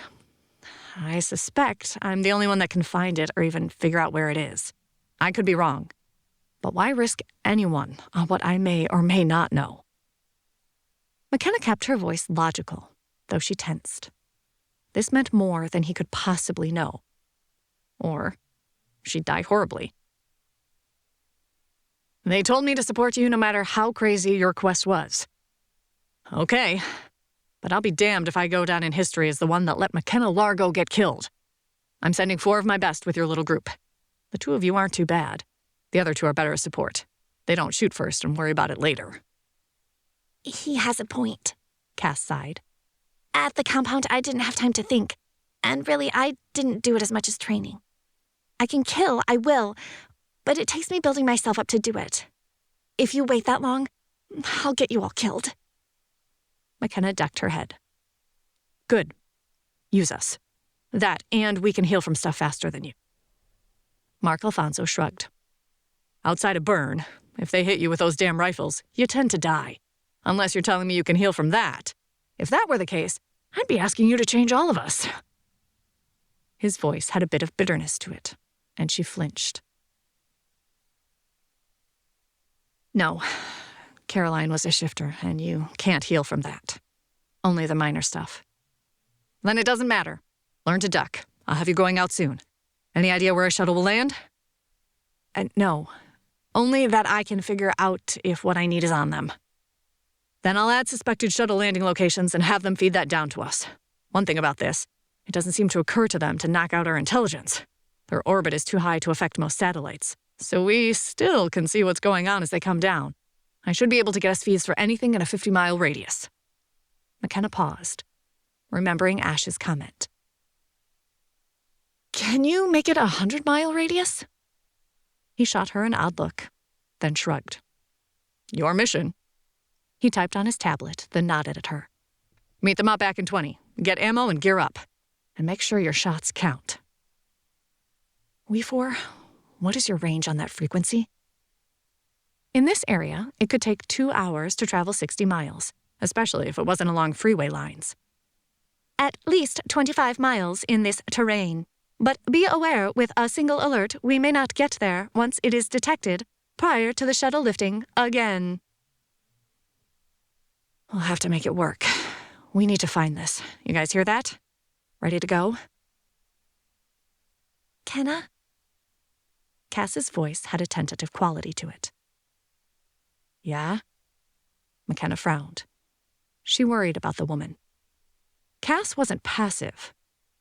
I suspect I'm the only one that can find it or even figure out where it is. I could be wrong. But why risk anyone on what I may or may not know? McKenna kept her voice logical, though she tensed. This meant more than he could possibly know. Or she'd die horribly. They told me to support you no matter how crazy your quest was. Okay, but I'll be damned if I go down in history as the one that let McKenna Largo get killed. I'm sending 4 of my best with your little group. The two of you aren't too bad. The other two are better as support. They don't shoot first and worry about it later. He has a point. Cass sighed. At the compound, I didn't have time to think. And really, I didn't do it as much as training. I can kill, I will, but it takes me building myself up to do it. If you wait that long, I'll get you all killed. McKenna ducked her head. Good. Use us. That, and we can heal from stuff faster than you. Mark Alfonso shrugged. Outside of burn, if they hit you with those damn rifles, you tend to die. Unless you're telling me you can heal from that. If that were the case, I'd be asking you to change all of us. His voice had a bit of bitterness to it, and she flinched. No, Caroline was a shifter, and you can't heal from that. Only the minor stuff. Then it doesn't matter. Learn to duck. I'll have you going out soon. Any idea where a shuttle will land? No. Only that I can figure out if what I need is on them. Then I'll add suspected shuttle landing locations and have them feed that down to us. One thing about this, it doesn't seem to occur to them to knock out our intelligence. Their orbit is too high to affect most satellites, so we still can see what's going on as they come down. I should be able to get us feeds for anything in a 50-mile radius. McKenna paused, remembering Ash's comment. Can you make it a 100-mile radius? He shot her an odd look, then shrugged. Your mission. He typed on his tablet, then nodded at her. Meet them out back in 20. Get ammo and gear up. And make sure your shots count. We4, what is your range on that frequency? In this area, it could take 2 hours to travel 60 miles, especially if it wasn't along freeway lines. At least 25 miles in this terrain. But be aware, with a single alert, we may not get there once it is detected prior to the shuttle lifting again. We'll have to make it work. We need to find this. You guys hear that? Ready to go? Kenna? Cass's voice had a tentative quality to it. Yeah? McKenna frowned. She worried about the woman. Cass wasn't passive,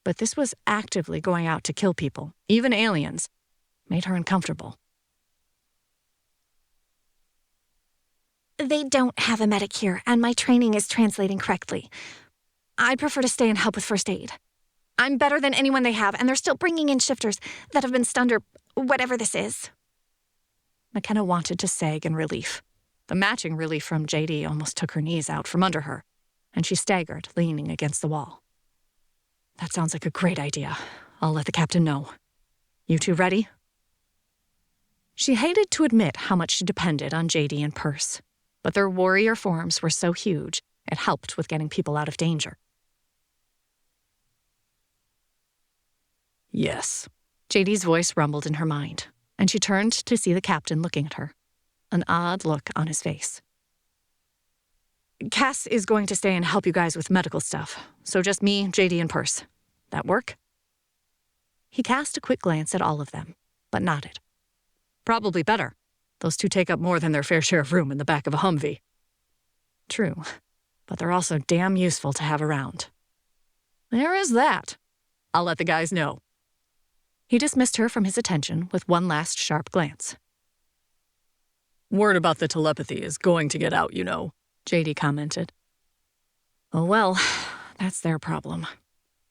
but this was actively going out to kill people, even aliens. Made her uncomfortable. They don't have a medic here, and my training is translating correctly. I'd prefer to stay and help with first aid. I'm better than anyone they have, and they're still bringing in shifters that have been stunned or whatever this is. McKenna wanted to sag in relief. The matching relief from JD almost took her knees out from under her, and she staggered, leaning against the wall. That sounds like a great idea. I'll let the captain know. You two ready? She hated to admit how much she depended on JD and Perse, but their warrior forms were so huge, it helped with getting people out of danger. Yes. JD's voice rumbled in her mind, and she turned to see the captain looking at her, an odd look on his face. Cass is going to stay and help you guys with medical stuff, so just me, JD, and Perse. That work? He cast a quick glance at all of them, but nodded. Probably better. Those two take up more than their fair share of room in the back of a Humvee. True, but they're also damn useful to have around. There is that. I'll let the guys know. He dismissed her from his attention with one last sharp glance. Word about the telepathy is going to get out, you know, JD commented. Oh well, that's their problem.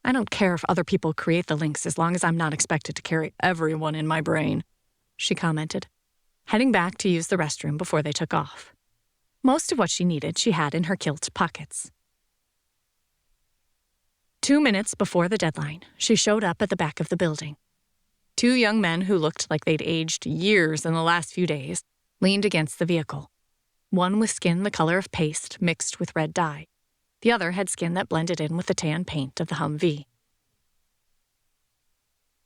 I don't care if other people create the links as long as I'm not expected to carry everyone in my brain, she commented, heading back to use the restroom before they took off. Most of what she needed she had in her kilt pockets. 2 minutes before the deadline, she showed up at the back of the building. 2 young men who looked like they'd aged years in the last few days leaned against the vehicle. One with skin the color of paste mixed with red dye. The other had skin that blended in with the tan paint of the Humvee.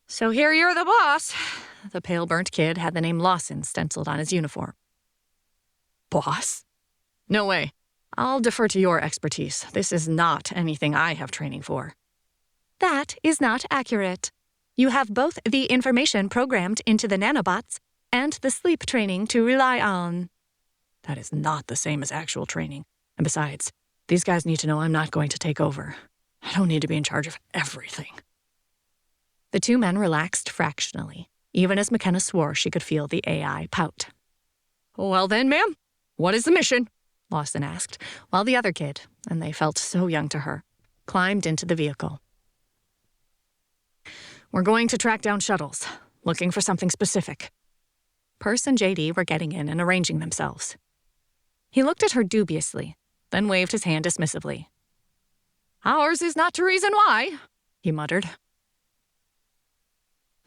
So here you're the boss. The pale-burnt kid had the name Lawson stenciled on his uniform. Boss? No way. I'll defer to your expertise. This is not anything I have training for. That is not accurate. You have both the information programmed into the nanobots and the sleep training to rely on. That is not the same as actual training. And besides, these guys need to know I'm not going to take over. I don't need to be in charge of everything. The 2 men relaxed fractionally, even as McKenna swore she could feel the AI pout. "Well then, ma'am, what is the mission?" Lawson asked, while the other kid, and they felt so young to her, climbed into the vehicle. "We're going to track down shuttles, looking for something specific." Perce and JD were getting in and arranging themselves. He looked at her dubiously, then waved his hand dismissively. "Ours is not to reason why," he muttered.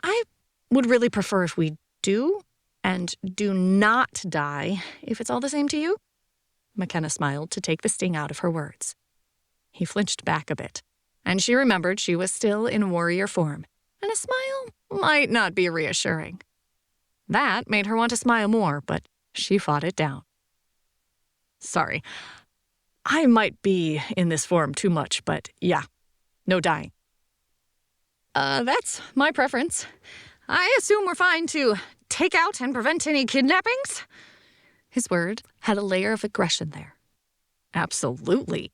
"I would really prefer if we do, and do not die, if it's all the same to you." McKenna smiled to take the sting out of her words. He flinched back a bit, and she remembered she was still in warrior form, and a smile might not be reassuring. That made her want to smile more, but she fought it down. "Sorry, I might be in this form too much, but yeah, no dying." That's my preference. I assume we're fine to take out and prevent any kidnappings?" His word had a layer of aggression there. "Absolutely.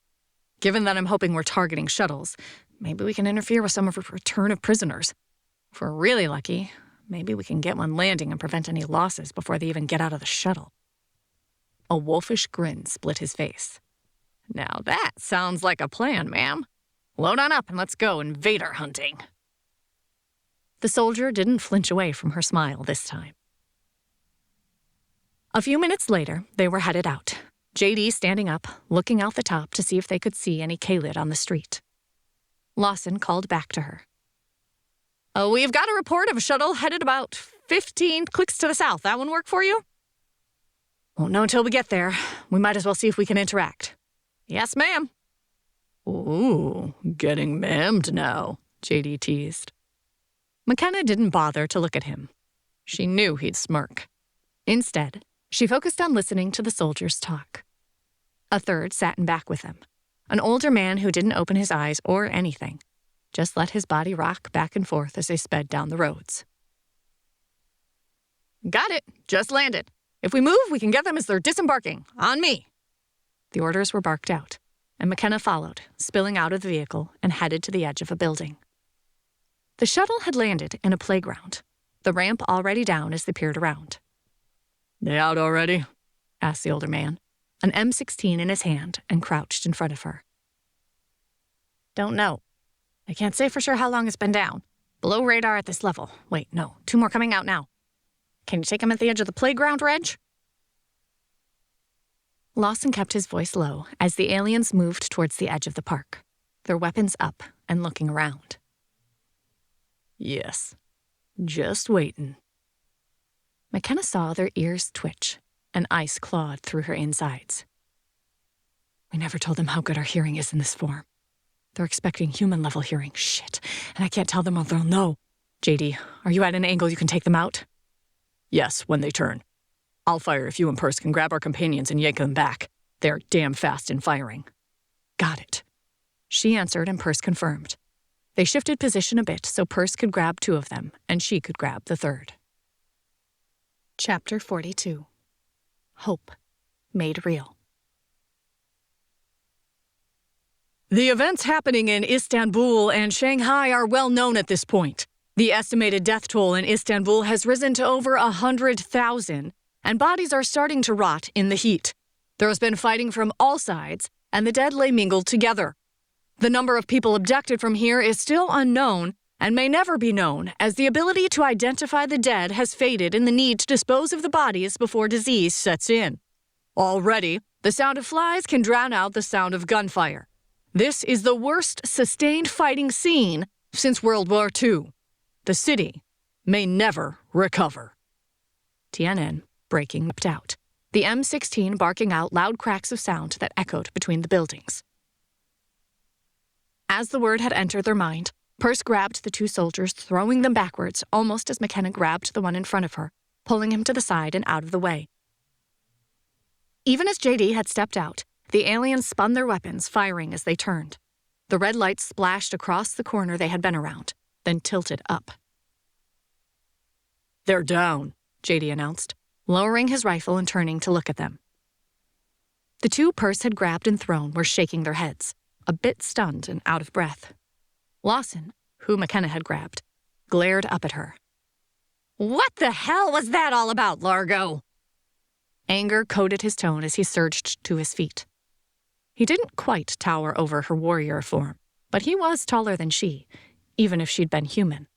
Given that I'm hoping we're targeting shuttles, maybe we can interfere with some of the return of prisoners. If we're really lucky, maybe we can get one landing and prevent any losses before they even get out of the shuttle." A wolfish grin split his face. "Now that sounds like a plan, ma'am. Load on up and let's go invader hunting." The soldier didn't flinch away from her smile this time. A few minutes later, they were headed out, JD standing up, looking out the top to see if they could see any Kaylid on the street. Lawson called back to her. "We've got a report of a shuttle headed about 15 clicks to the south. That one work for you?" "Won't know until we get there. We might as well see if we can interact." "Yes, ma'am." "Ooh, getting mammed now," JD teased. McKenna didn't bother to look at him. She knew he'd smirk. Instead, she focused on listening to the soldiers talk. A third sat in back with them, an older man who didn't open his eyes or anything, just let his body rock back and forth as they sped down the roads. "Got it. Just landed. If we move, we can get them as they're disembarking. On me." The orders were barked out, and McKenna followed, spilling out of the vehicle and headed to the edge of a building. The shuttle had landed in a playground, the ramp already down as they peered around. "They out already?" asked the older man, an M16 in his hand, and crouched in front of her. "Don't know. I can't say for sure how long it's been down. Below radar at this level. Wait, no, 2 more coming out now. Can you take them at the edge of the playground, Reg?" Lawson kept his voice low as the aliens moved towards the edge of the park, their weapons up and looking around. "Yes. Just waitin'." McKenna saw their ears twitch, and ice clawed through her insides. "We never told them how good our hearing is in this form. They're expecting human-level hearing. Shit. And I can't tell them or they'll know. JD, are you at an angle you can take them out?" "Yes, when they turn. I'll fire if you and Perce can grab our companions and yank them back. They're damn fast in firing." "Got it." She answered and Perce confirmed. They shifted position a bit so Perce could grab 2 of them and she could grab the 3rd. Chapter 42. Hope Made Real. The events happening in Istanbul and Shanghai are well known at this point. The estimated death toll in Istanbul has risen to over 100,000, and bodies are starting to rot in the heat. There has been fighting from all sides, and the dead lay mingled together. The number of people abducted from here is still unknown and may never be known, as the ability to identify the dead has faded in the need to dispose of the bodies before disease sets in. Already, the sound of flies can drown out the sound of gunfire. This is the worst sustained fighting scene since World War II. The city may never recover. TNN breaking leapt out, the M16 barking out loud cracks of sound that echoed between the buildings. As the word had entered their mind, Perce grabbed the 2 soldiers, throwing them backwards almost as McKenna grabbed the one in front of her, pulling him to the side and out of the way. Even as JD had stepped out, the aliens spun their weapons, firing as they turned. The red lights splashed across the corner they had been around, then tilted up. "They're down," JD announced, lowering his rifle and turning to look at them. The 2 Perce had grabbed and thrown were shaking their heads, a bit stunned and out of breath. Lawson, who McKenna had grabbed, glared up at her. What the hell was that all about, Largo? Anger coated his tone as he surged to his feet. He didn't quite tower over her warrior form, but he was taller than she, even if she'd been human.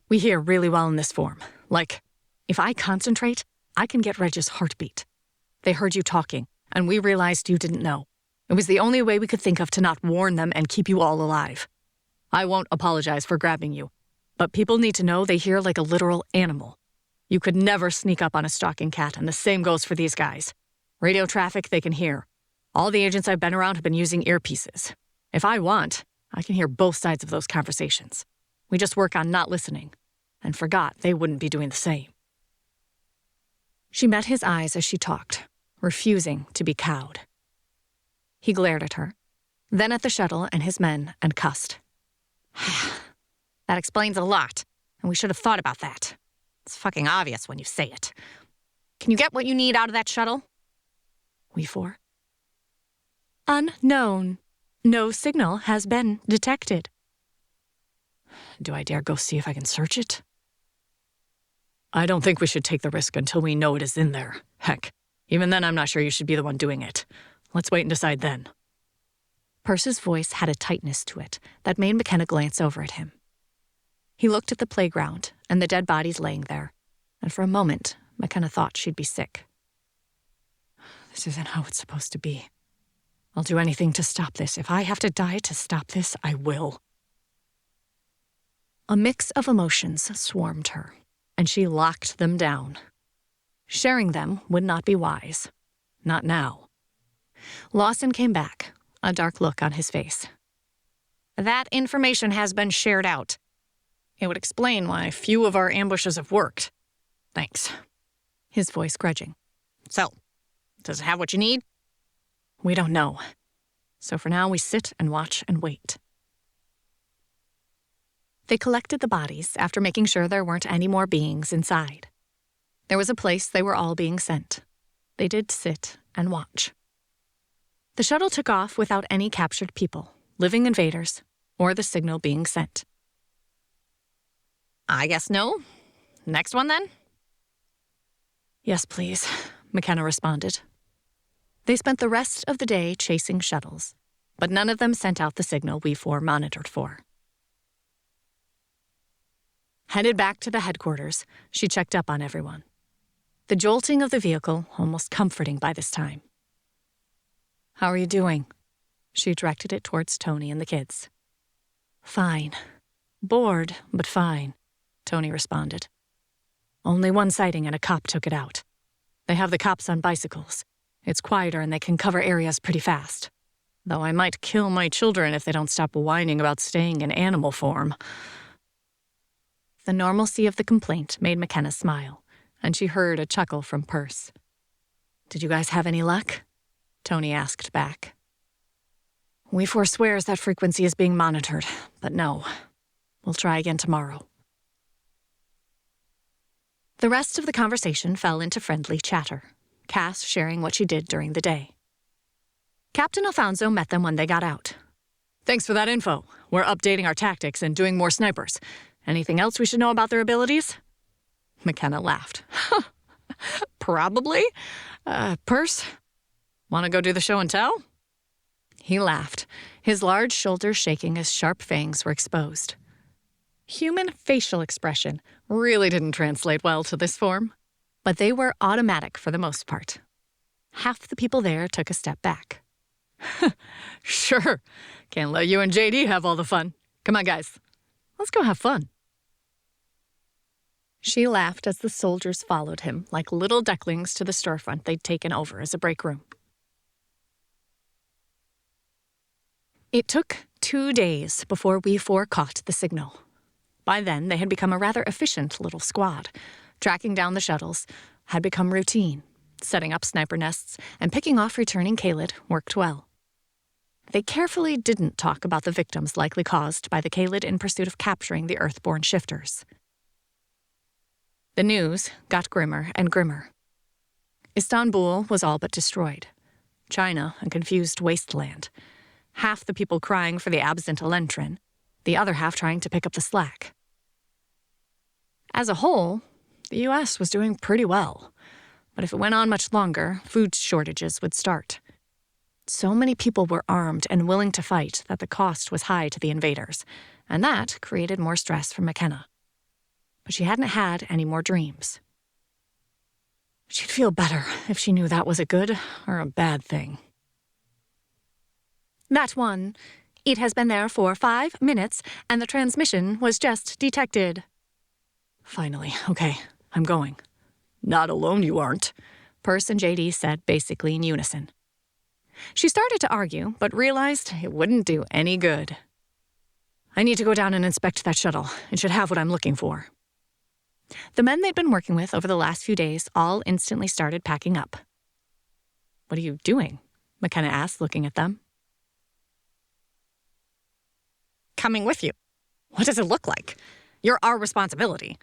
We hear really well in this form. Like, if I concentrate, I can get Reg's heartbeat. They heard you talking, and we realized you didn't know. It was the only way we could think of to not warn them and keep you all alive. I won't apologize for grabbing you, but people need to know they hear like a literal animal. You could never sneak up on a stalking cat, and the same goes for these guys. Radio traffic they can hear. All the agents I've been around have been using earpieces. If I want, I can hear both sides of those conversations. We just work on not listening, and forgot they wouldn't be doing the same. She met his eyes as she talked, refusing to be cowed. He glared at her, then at the shuttle and his men, and cussed. That explains a lot, and we should have thought about that. It's fucking obvious when you say it. Can you get what you need out of that shuttle? We four. Unknown. No signal has been detected. Do I dare go see if I can search it? I don't think we should take the risk until we know it is in there. Heck, even then I'm not sure you should be the one doing it. Let's wait and decide then. Perce's voice had a tightness to it that made McKenna glance over at him. He looked at the playground and the dead bodies laying there, and for a moment, McKenna thought she'd be sick. This isn't how it's supposed to be. I'll do anything to stop this. If I have to die to stop this, I will. A mix of emotions swarmed her, and she locked them down. Sharing them would not be wise. Not now. Lawson came back, a dark look on his face. That information has been shared out. It would explain why few of our ambushes have worked. Thanks. His voice grudging. So, does it have what you need? We don't know. So for now, we sit and watch and wait. They collected the bodies after making sure there weren't any more beings inside. There was a place they were all being sent. They did sit and watch. The shuttle took off without any captured people, living invaders, or the signal being sent. I guess no. Next one, then? Yes, please, McKenna responded. They spent the rest of the day chasing shuttles, but none of them sent out the signal we four monitored for. Headed back to the headquarters, she checked up on everyone. The jolting of the vehicle almost comforting by this time. How are you doing? She directed it towards Tony and the kids. Fine. Bored, but fine, Tony responded. Only one sighting and a cop took it out. They have the cops on bicycles. It's quieter and they can cover areas pretty fast. Though I might kill my children if they don't stop whining about staying in animal form. The normalcy of the complaint made McKenna smile, and she heard a chuckle from Perce. Did you guys have any luck? Tony asked back. We forswears that frequency is being monitored, but no. We'll try again tomorrow. The rest of the conversation fell into friendly chatter, Cass sharing what she did during the day. Captain Alfonso met them when they got out. Thanks for that info. We're updating our tactics and doing more snipers. Anything else we should know about their abilities? McKenna laughed. Probably. Perce? Want to go do the show and tell? He laughed, his large shoulders shaking as sharp fangs were exposed. Human facial expression really didn't translate well to this form, but they were automatic for the most part. Half the people there took a step back. Sure. Can't let you and JD have all the fun. Come on, guys. Let's go have fun. She laughed as the soldiers followed him like little ducklings to the storefront they'd taken over as a break room. It took 2 days before we four caught the signal. By then, they had become a rather efficient little squad. Tracking down the shuttles had become routine. Setting up sniper nests and picking off returning Kaylid worked well. They carefully didn't talk about the victims likely caused by the Kaylid in pursuit of capturing the Earthborn shifters. The news got grimmer and grimmer. Istanbul was all but destroyed. China, a confused wasteland. Half the people crying for the absent Elentrin. the other half trying to pick up the slack. As a whole, the U.S. was doing pretty well. But if it went on much longer, food shortages would start. So many people were armed and willing to fight that the cost was high to the invaders, and that created more stress for McKenna. But she hadn't had any more dreams. She'd feel better if she knew that was a good or a bad thing. That one. It has been there for 5 minutes, and the transmission was just detected. Finally, okay, I'm going. Not alone you aren't, Perce and JD said basically in unison. She started to argue, but realized it wouldn't do any good. I need to go down and inspect that shuttle. It should have what I'm looking for. The men they'd been working with over the last few days all instantly started packing up. What are you doing? McKenna asked, looking at them. Coming with you. What does it look like? You're our responsibility.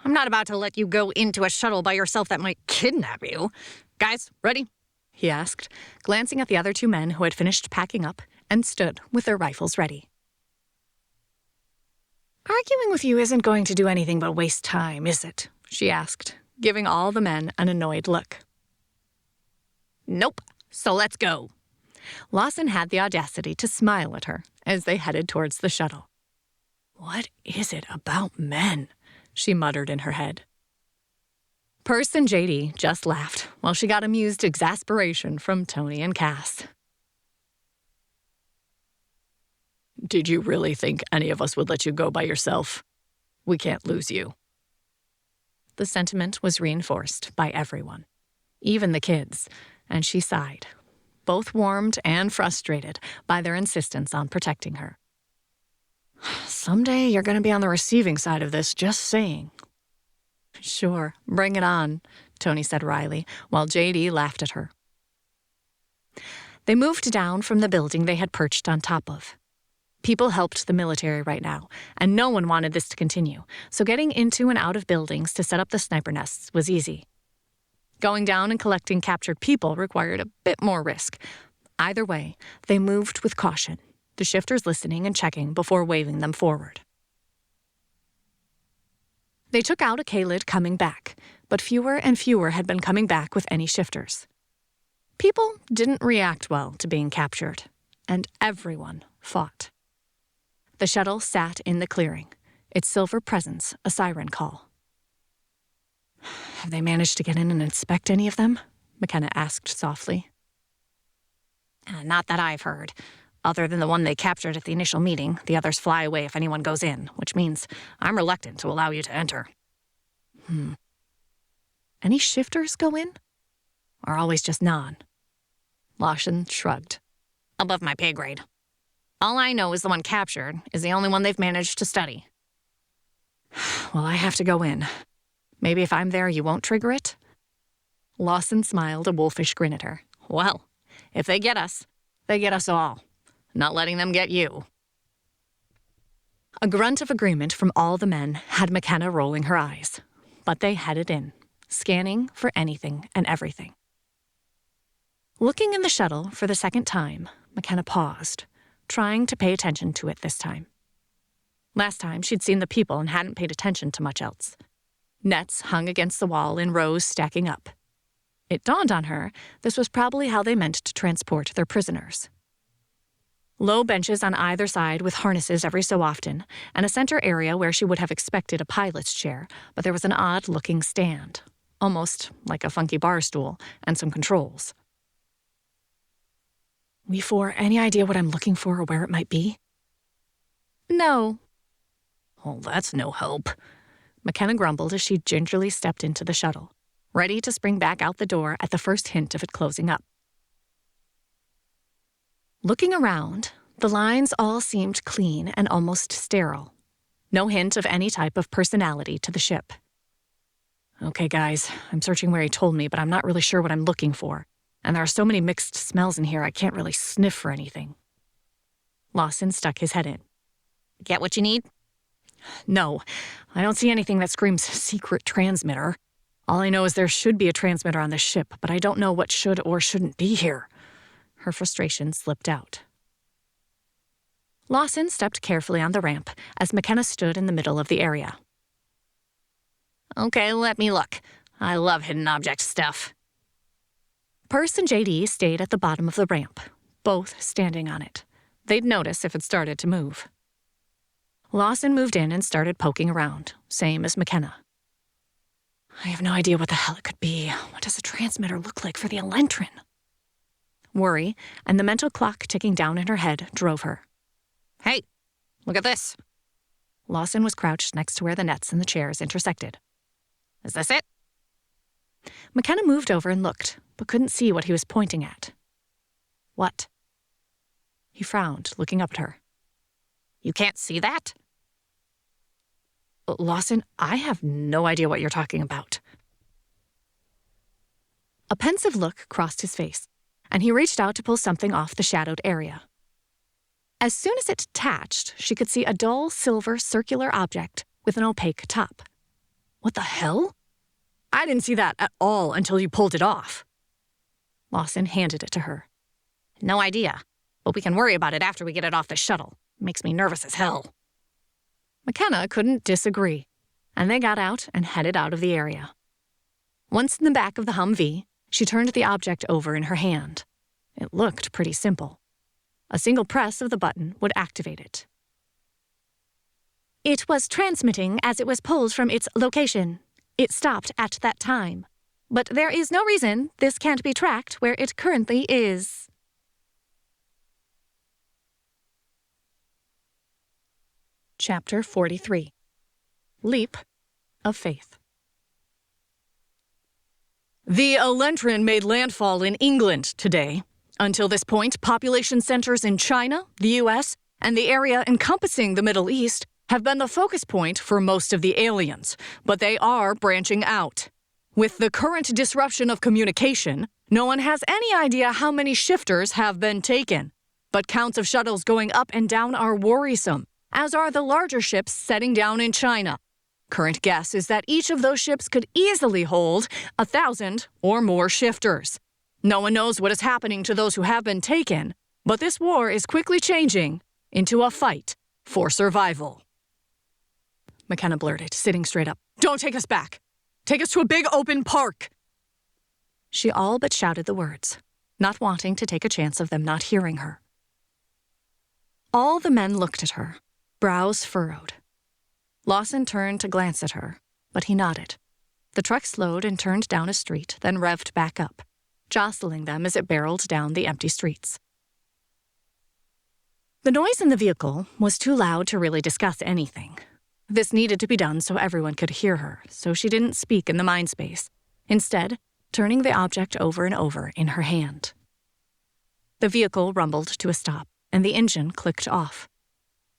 I'm not about to let you go into a shuttle by yourself that might kidnap you. Guys, ready? He asked, glancing at the other 2 men who had finished packing up and stood with their rifles ready. Arguing with you isn't going to do anything but waste time, is it? She asked, giving all the men an annoyed look. Nope, so let's go. Lawson had the audacity to smile at her as they headed towards the shuttle. What is it about men? She muttered in her head. Perce and JD just laughed while she got amused exasperation from Tony and Cass. Did you really think any of us would let you go by yourself? We can't lose you. The sentiment was reinforced by everyone, even the kids, and she sighed, both warmed and frustrated by their insistence on protecting her. Someday you're going to be on the receiving side of this, just saying. Sure, bring it on, Tony said wryly, while JD laughed at her. They moved down from the building they had perched on top of. People helped the military right now, and no one wanted this to continue, so getting into and out of buildings to set up the sniper nests was easy. Going down and collecting captured people required a bit more risk. Either way, they moved with caution, the shifters listening and checking before waving them forward. They took out a Kaylid coming back, but fewer and fewer had been coming back with any shifters. People didn't react well to being captured, and everyone fought. The shuttle sat in the clearing, its silver presence a siren call. Have they managed to get in and inspect any of them? McKenna asked softly. Not that I've heard. Other than the one they captured at the initial meeting, the others fly away if anyone goes in, which means I'm reluctant to allow you to enter. Any shifters go in? Or always just none? Lawson shrugged. Above my pay grade. All I know is the one captured is the only one they've managed to study. Well, I have to go in. Maybe if I'm there, you won't trigger it? Lawson smiled a wolfish grin at her. Well, if they get us all. Not letting them get you. A grunt of agreement from all the men had McKenna rolling her eyes, but they headed in, scanning for anything and everything. Looking in the shuttle for the second time, McKenna paused, trying to pay attention to it this time. Last time, she'd seen the people and hadn't paid attention to much else. Nets hung against the wall in rows stacking up. It dawned on her this was probably how they meant to transport their prisoners. Low benches on either side with harnesses every so often, and a center area where she would have expected a pilot's chair, but there was an odd-looking stand, almost like a funky bar stool, and some controls. We four, any idea what I'm looking for or where it might be? No. Oh, that's no help. McKenna grumbled as she gingerly stepped into the shuttle, ready to spring back out the door at the first hint of it closing up. Looking around, the lines all seemed clean and almost sterile. No hint of any type of personality to the ship. Okay, guys, I'm searching where he told me, but I'm not really sure what I'm looking for. And there are so many mixed smells in here, I can't really sniff for anything. Lawson stuck his head in. Get what you need? No, I don't see anything that screams secret transmitter. All I know is there should be a transmitter on this ship, but I don't know what should or shouldn't be here. Her frustration slipped out. Lawson stepped carefully on the ramp as McKenna stood in the middle of the area. Okay, let me look. I love hidden object stuff. Perce and JD stayed at the bottom of the ramp, both standing on it. They'd notice if it started to move. Lawson moved in and started poking around, same as McKenna. I have no idea what the hell it could be. What does a transmitter look like for the Elentrin? Worry and the mental clock ticking down in her head drove her. Hey, look at this. Lawson was crouched next to where the nets and the chairs intersected. Is this it? McKenna moved over and looked, but couldn't see what he was pointing at. What? He frowned, looking up at her. You can't see that? Lawson, I have no idea what you're talking about. A pensive look crossed his face, and he reached out to pull something off the shadowed area. As soon as it detached, she could see a dull silver circular object with an opaque top. What the hell? I didn't see that at all until you pulled it off. Lawson handed it to her. No idea, but we can worry about it after we get it off the shuttle. It makes me nervous as hell. McKenna couldn't disagree, and they got out and headed out of the area. Once in the back of the Humvee, she turned the object over in her hand. It looked pretty simple. A single press of the button would activate it. It was transmitting as it was pulled from its location. It stopped at that time. But there is no reason this can't be tracked where it currently is. Chapter 43. Leap of Faith. The Elentrin made landfall in England today. Until this point, population centers in China, the U.S., and the area encompassing the Middle East have been the focus point for most of the aliens, but they are branching out. With the current disruption of communication, no one has any idea how many shifters have been taken. But counts of shuttles going up and down are worrisome, as are the larger ships setting down in China. Current guess is that each of those ships could easily hold 1,000 or more shifters. No one knows what is happening to those who have been taken, but this war is quickly changing into a fight for survival. McKenna blurted, sitting straight up. Don't take us back. Take us to a big open park. She all but shouted the words, not wanting to take a chance of them not hearing her. All the men looked at her, brows furrowed. Lawson turned to glance at her, but he nodded. The truck slowed and turned down a street, then revved back up, jostling them as it barreled down the empty streets. The noise in the vehicle was too loud to really discuss anything. This needed to be done so everyone could hear her, so she didn't speak in the mind space, instead turning the object over and over in her hand. The vehicle rumbled to a stop, and the engine clicked off.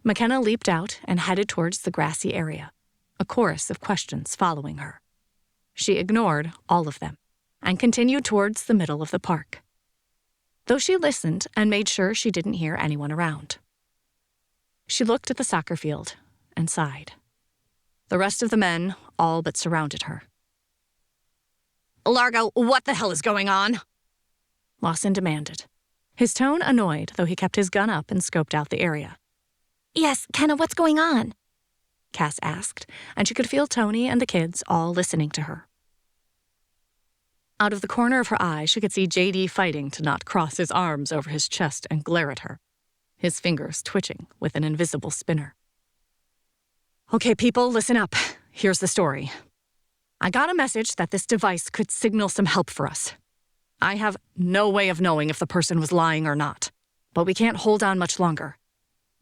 McKenna leaped out and headed towards the grassy area, a chorus of questions following her. She ignored all of them and continued towards the middle of the park, though she listened and made sure she didn't hear anyone around. She looked at the soccer field and sighed. The rest of the men all but surrounded her. Largo, what the hell is going on? Lawson demanded, his tone annoyed, though he kept his gun up and scoped out the area. Yes, Kenna, what's going on? Cass asked, and she could feel Tony and the kids all listening to her. Out of the corner of her eye, she could see JD fighting to not cross his arms over his chest and glare at her, his fingers twitching with an invisible spinner. Okay, people, listen up. Here's the story. I got a message that this device could signal some help for us. I have no way of knowing if the person was lying or not, but we can't hold on much longer.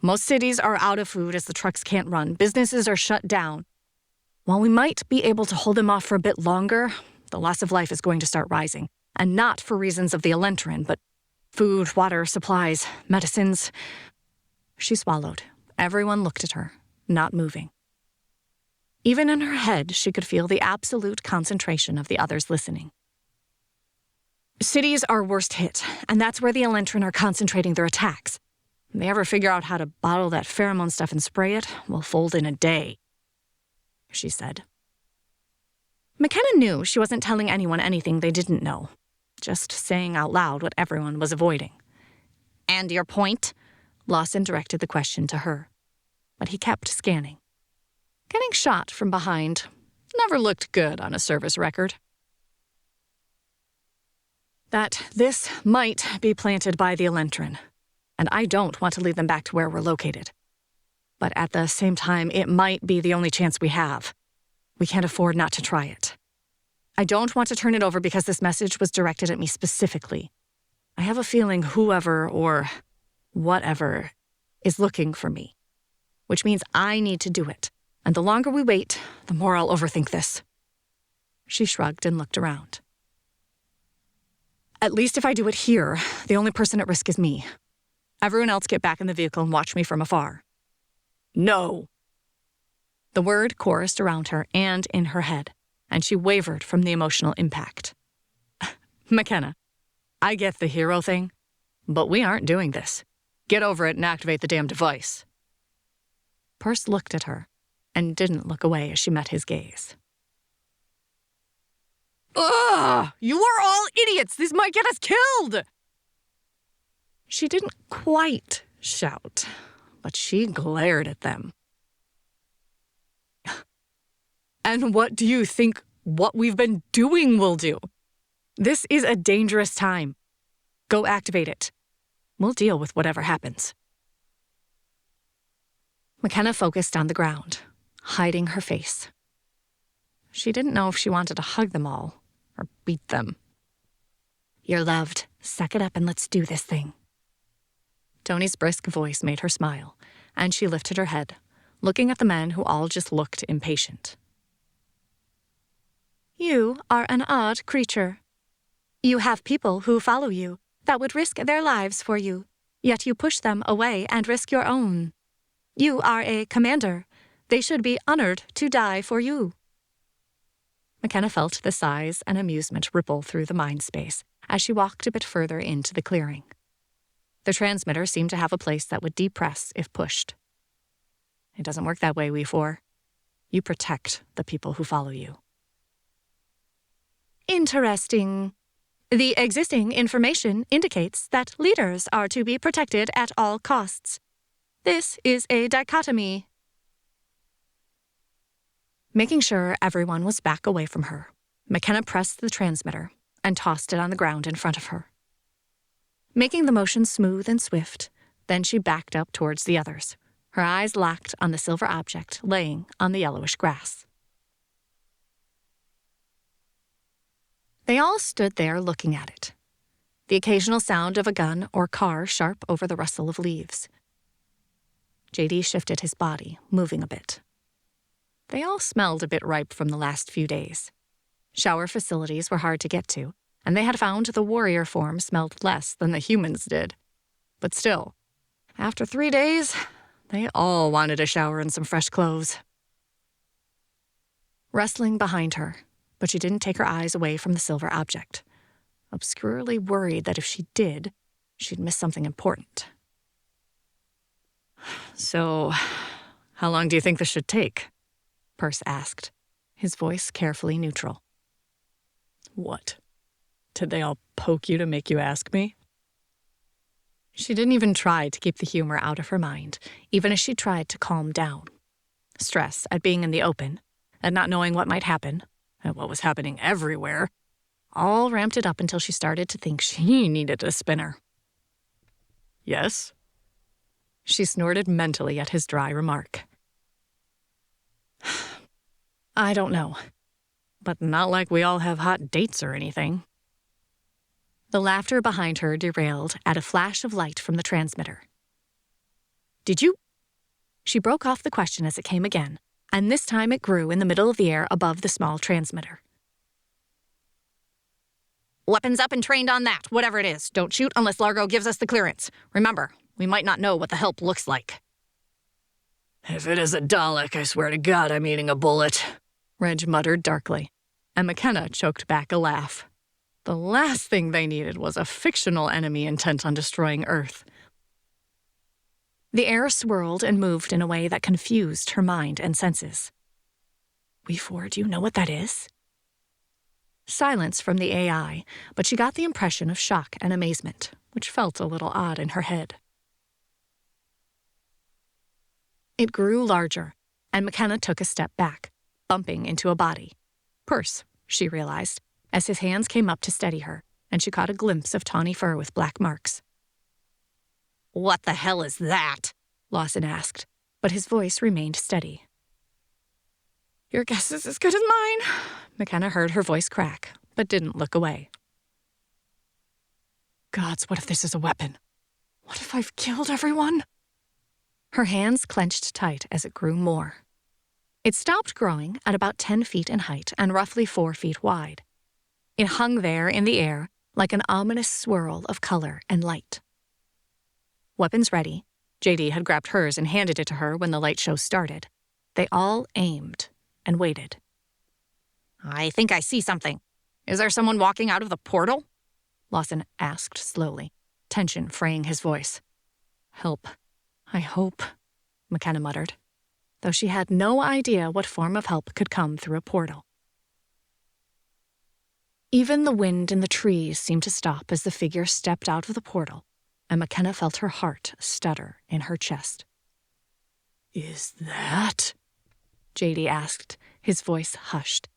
Most cities are out of food as the trucks can't run. Businesses are shut down. While we might be able to hold them off for a bit longer, the loss of life is going to start rising, and not for reasons of the Elentrin, but food, water, supplies, medicines. She swallowed. Everyone looked at her, not moving. Even in her head, she could feel the absolute concentration of the others listening. Cities are worst hit, and that's where the Elentrin are concentrating their attacks. If they ever figure out how to bottle that pheromone stuff and spray it, we'll fold in a day, she said. McKenna knew she wasn't telling anyone anything they didn't know, just saying out loud what everyone was avoiding. And your point? Lawson directed the question to her, but he kept scanning. Getting shot from behind never looked good on a service record. That this might be planted by the Elentrin, and I don't want to lead them back to where we're located. But at the same time, it might be the only chance we have. We can't afford not to try it. I don't want to turn it over because this message was directed at me specifically. I have a feeling whoever or whatever is looking for me, which means I need to do it. And the longer we wait, the more I'll overthink this. She shrugged and looked around. At least if I do it here, the only person at risk is me. Everyone else get back in the vehicle and watch me from afar. No. The word chorused around her and in her head, and she wavered from the emotional impact. McKenna, I get the hero thing, but we aren't doing this. Get over it and activate the damn device. Perce looked at her and didn't look away as she met his gaze. Ugh! You are all idiots! This might get us killed! She didn't quite shout, but she glared at them. And what do you think what we've been doing will do? This is a dangerous time. Go activate it. We'll deal with whatever happens. McKenna focused on the ground, hiding her face. She didn't know if she wanted to hug them all or beat them. You're loved. Suck it up and let's do this thing. Tony's brisk voice made her smile, and she lifted her head, looking at the men who all just looked impatient. You are an odd creature. You have people who follow you that would risk their lives for you, yet you push them away and risk your own. You are a commander. They should be honored to die for you. McKenna felt the sighs and amusement ripple through the mind space as she walked a bit further into the clearing. The transmitter seemed to have a place that would depress if pushed. It doesn't work that way, We4. You protect the people who follow you. Interesting. The existing information indicates that leaders are to be protected at all costs. This is a dichotomy. Making sure everyone was back away from her, McKenna pressed the transmitter and tossed it on the ground in front of her. Making the motion smooth and swift, then she backed up towards the others, her eyes locked on the silver object laying on the yellowish grass. They all stood there looking at it, the occasional sound of a gun or car sharp over the rustle of leaves. JD shifted his body, moving a bit. They all smelled a bit ripe from the last few days. Shower facilities were hard to get to, and they had found the warrior form smelled less than the humans did. But still, after 3 days, they all wanted a shower and some fresh clothes. Rustling behind her, but she didn't take her eyes away from the silver object, obscurely worried that if she did, she'd miss something important. So, how long do you think this should take? Perce asked, his voice carefully neutral. What? Did they all poke you to make you ask me? She didn't even try to keep the humor out of her mind, even as she tried to calm down. Stress at being in the open, at not knowing what might happen, and what was happening everywhere, all ramped it up until she started to think she needed a spinner. Yes? She snorted mentally at his dry remark. I don't know, but not like we all have hot dates or anything. The laughter behind her derailed at a flash of light from the transmitter. Did you? She broke off the question as it came again, and this time it grew in the middle of the air above the small transmitter. Weapons up and trained on that, whatever it is. Don't shoot unless Largo gives us the clearance. Remember, we might not know what the help looks like. If it is a Dalek, I swear to God I'm eating a bullet, Reg muttered darkly, and McKenna choked back a laugh. The last thing they needed was a fictional enemy intent on destroying Earth. The air swirled and moved in a way that confused her mind and senses. We4, do you know what that is? Silence from the AI, but she got the impression of shock and amazement, which felt a little odd in her head. It grew larger, and McKenna took a step back, bumping into a body. Purse, she realized, as his hands came up to steady her, and she caught a glimpse of tawny fur with black marks. "What the hell is that?" Lawson asked, but his voice remained steady. "Your guess is as good as mine." McKenna heard her voice crack, but didn't look away. "Gods, what if this is a weapon? What if I've killed everyone?" Her hands clenched tight as it grew more. It stopped growing at about 10 feet in height and roughly 4 feet wide. It hung there in the air like an ominous swirl of color and light. Weapons ready, JD had grabbed hers and handed it to her when the light show started. They all aimed and waited. "I think I see something. Is there someone walking out of the portal?" Lawson asked slowly, tension fraying his voice. "Help. I hope," McKenna muttered, though she had no idea what form of help could come through a portal. Even the wind in the trees seemed to stop as the figure stepped out of the portal, and McKenna felt her heart stutter in her chest. "Is that?" JD asked, his voice hushed.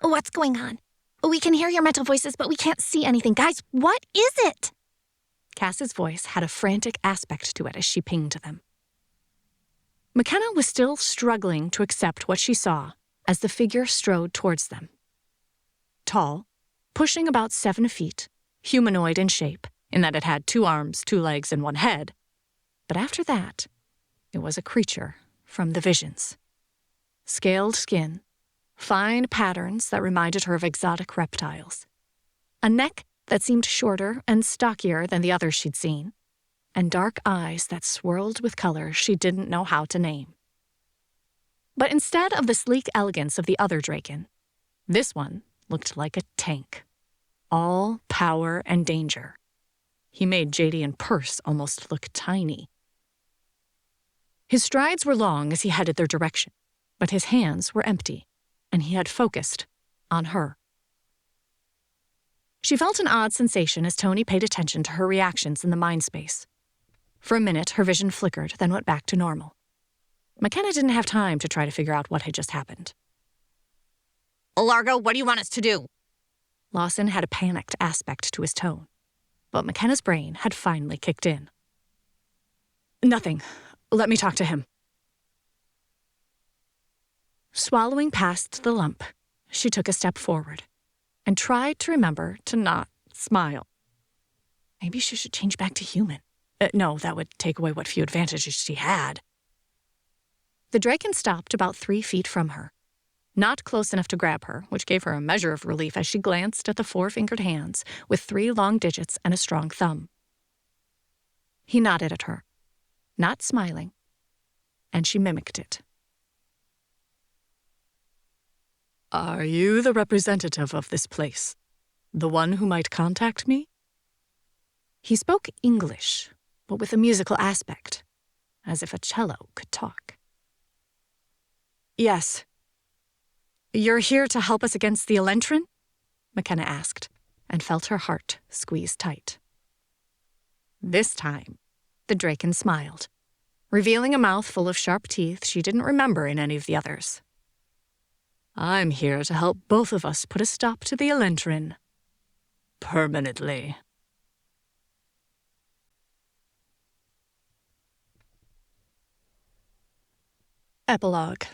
What's going on? We can hear your mental voices, but we can't see anything. Guys, what is it? Cass's voice had a frantic aspect to it as she pinged to them. McKenna was still struggling to accept what she saw as the figure strode towards them. Tall, pushing about 7 feet, humanoid in shape, in that it had 2 arms, 2 legs, and 1 head. But after that, it was a creature from the visions. Scaled skin, fine patterns that reminded her of exotic reptiles, a neck that seemed shorter and stockier than the others she'd seen, and dark eyes that swirled with colors she didn't know how to name. But instead of the sleek elegance of the other Draken, this one looked like a tank, all power and danger. He made JD and Purse almost look tiny. His strides were long as he headed their direction, but his hands were empty, and he had focused on her. She felt an odd sensation as Tony paid attention to her reactions in the mind space. For a minute, her vision flickered, then went back to normal. McKenna didn't have time to try to figure out what had just happened. "Largo, what do you want us to do?" Lawson had a panicked aspect to his tone, but McKenna's brain had finally kicked in. "Nothing. Let me talk to him." Swallowing past the lump, she took a step forward and tried to remember to not smile. Maybe she should change back to human. No, that would take away what few advantages she had. The Draken stopped about 3 feet from her, not close enough to grab her, which gave her a measure of relief as she glanced at the 4-fingered hands with 3 long digits and a strong thumb. He nodded at her, not smiling, and she mimicked it. "Are you the representative of this place? The one who might contact me?" He spoke English, but with a musical aspect, as if a cello could talk. "Yes. You're here to help us against the Elentrin?" McKenna asked, and felt her heart squeeze tight. This time, the Draken smiled, revealing a mouth full of sharp teeth she didn't remember in any of the others. "I'm here to help both of us put a stop to the Elentrin. Permanently." Epilogue.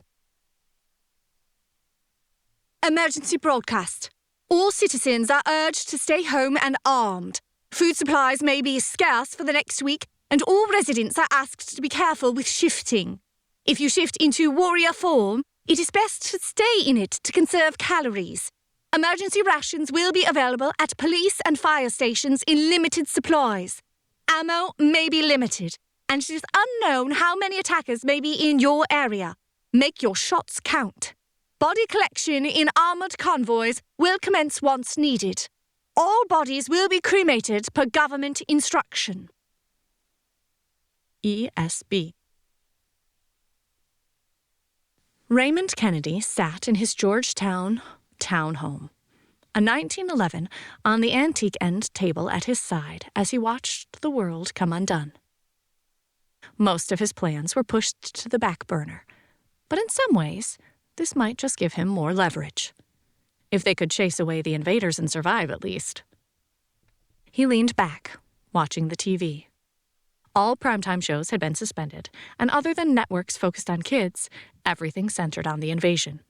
Emergency broadcast. All citizens are urged to stay home and armed. Food supplies may be scarce for the next week, and all residents are asked to be careful with shifting. If you shift into warrior form, it is best to stay in it to conserve calories. Emergency rations will be available at police and fire stations in limited supplies. Ammo may be limited, and it is unknown how many attackers may be in your area. Make your shots count. Body collection in armored convoys will commence once needed. All bodies will be cremated per government instruction. ESB. Raymond Kennedy sat in his Georgetown townhome, a 1911 on the antique end table at his side as he watched the world come undone. Most of his plans were pushed to the back burner, but in some ways, this might just give him more leverage. If they could chase away the invaders and survive, at least. He leaned back, watching the TV. All primetime shows had been suspended, and other than networks focused on kids, everything centered on the invasion.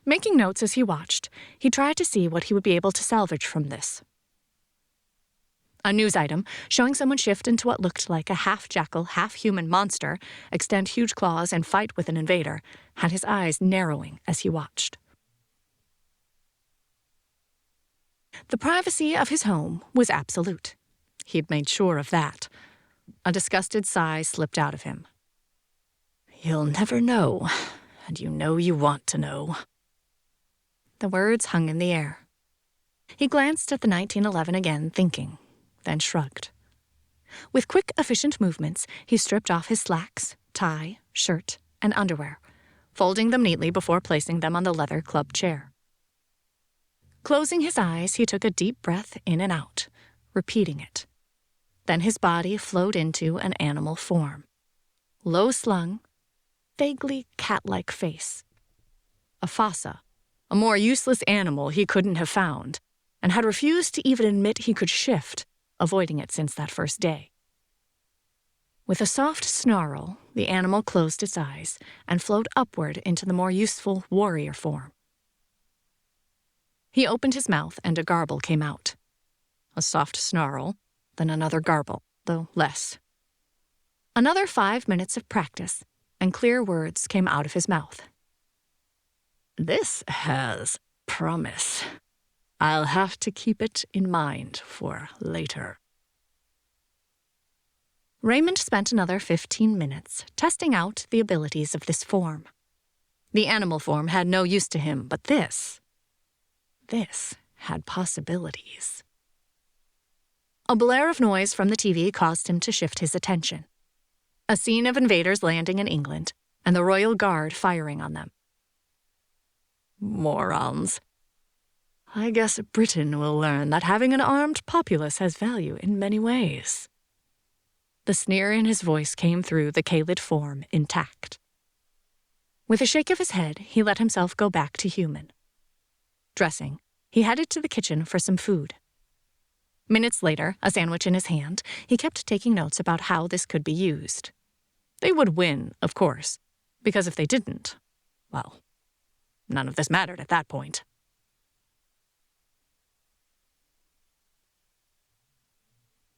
Making notes as he watched, he tried to see what he would be able to salvage from this. A news item showing someone shift into what looked like a half-jackal, half-human monster, extend huge claws and fight with an invader, had his eyes narrowing as he watched. The privacy of his home was absolute. He had made sure of that. A disgusted sigh slipped out of him. "You'll never know, and you know you want to know." The words hung in the air. He glanced at the 1911 again, thinking, then shrugged. With quick, efficient movements, he stripped off his slacks, tie, shirt, and underwear, folding them neatly before placing them on the leather club chair. Closing his eyes, he took a deep breath in and out, repeating it. Then his body flowed into an animal form. Low-slung, vaguely cat-like face. A fossa, a more useless animal he couldn't have found, and had refused to even admit he could shift, avoiding it since that first day. With a soft snarl, the animal closed its eyes and flowed upward into the more useful warrior form. He opened his mouth and a garble came out. A soft snarl, then another garble, though less. Another 5 minutes of practice, and clear words came out of his mouth. "This has promise. I'll have to keep it in mind for later." Raymond spent another 15 minutes testing out the abilities of this form. The animal form had no use to him, but this had possibilities. A blare of noise from the TV caused him to shift his attention. A scene of invaders landing in England, and the Royal Guard firing on them. Morons. I guess Britain will learn that having an armed populace has value in many ways. The sneer in his voice came through the Kaylid form intact. With a shake of his head, he let himself go back to human. Dressing, he headed to the kitchen for some food. Minutes later, a sandwich in his hand, he kept taking notes about how this could be used. They would win, of course, because if they didn't, well, none of this mattered at that point.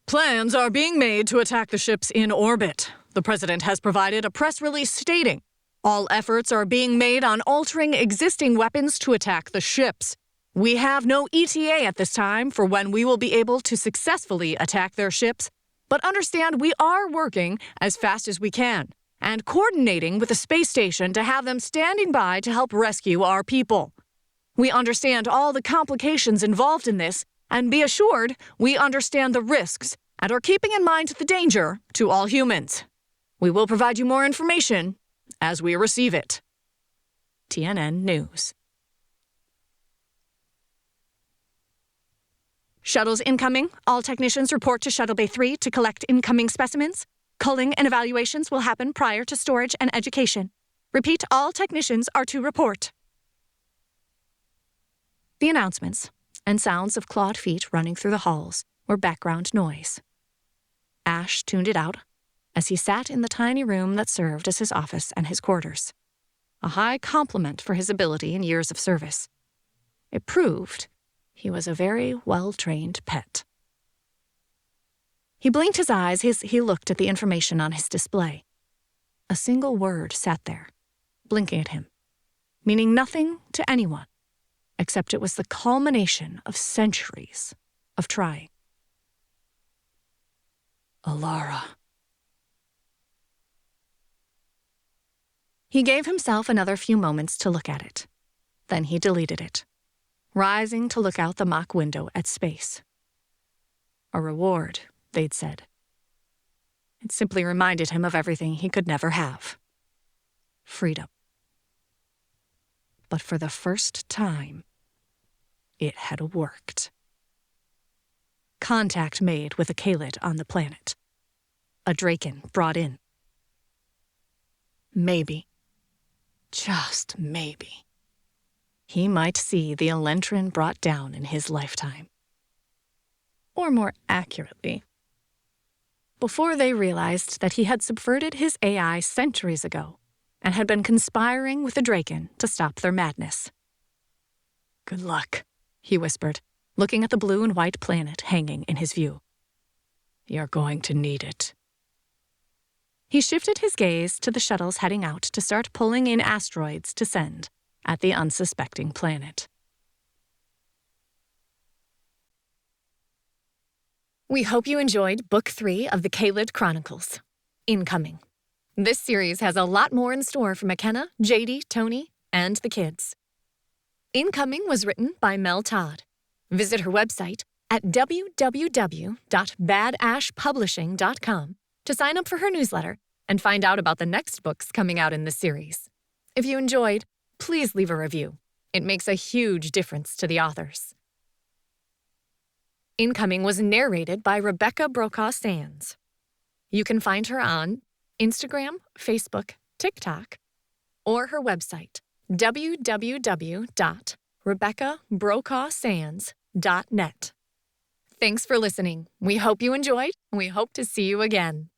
Plans are being made to attack the ships in orbit. The president has provided a press release stating, all efforts are being made on altering existing weapons to attack the ships. We have no ETA at this time for when we will be able to successfully attack their ships, but understand we are working as fast as we can and coordinating with the space station to have them standing by to help rescue our people. We understand all the complications involved in this, and be assured we understand the risks and are keeping in mind the danger to all humans. We will provide you more information as we receive it. TNN News. Shuttles incoming. All technicians report to Shuttle Bay 3 to collect incoming specimens. Culling and evaluations will happen prior to storage and education. Repeat, all technicians are to report. The announcements and sounds of clawed feet running through the halls were background noise. Ash tuned it out as he sat in the tiny room that served as his office and his quarters. A high compliment for his ability and years of service. It proved he was a very well-trained pet. He blinked his eyes as he looked at the information on his display. A single word sat there, blinking at him, meaning nothing to anyone, except it was the culmination of centuries of trying. Alara. He gave himself another few moments to look at it. Then he deleted it, rising to look out the mock window at space. A reward, they'd said. It simply reminded him of everything he could never have. Freedom. But for the first time, it had worked. Contact made with a Kaylid on the planet. a Draken brought in. Maybe, just maybe, he might see the Elentrin brought down in his lifetime. Or more accurately, before they realized that he had subverted his AI centuries ago and had been conspiring with the Draken to stop their madness. Good luck, he whispered, looking at the blue and white planet hanging in his view. You're going to need it. He shifted his gaze to the shuttles heading out to start pulling in asteroids to send at the unsuspecting planet. We hope you enjoyed Book 3 of the Kaylid Chronicles, Incoming. This series has a lot more in store for McKenna, JD, Tony, and the kids. Incoming was written by Mel Todd. Visit her website at www.badashpublishing.com to sign up for her newsletter and find out about the next books coming out in the series. If you enjoyed, please leave a review. It makes a huge difference to the authors. Incoming was narrated by Rebecca Brokaw Sands. You can find her on Instagram, Facebook, TikTok, or her website, www.rebeccabrokawsands.net. Thanks for listening. We hope you enjoyed, and we hope to see you again.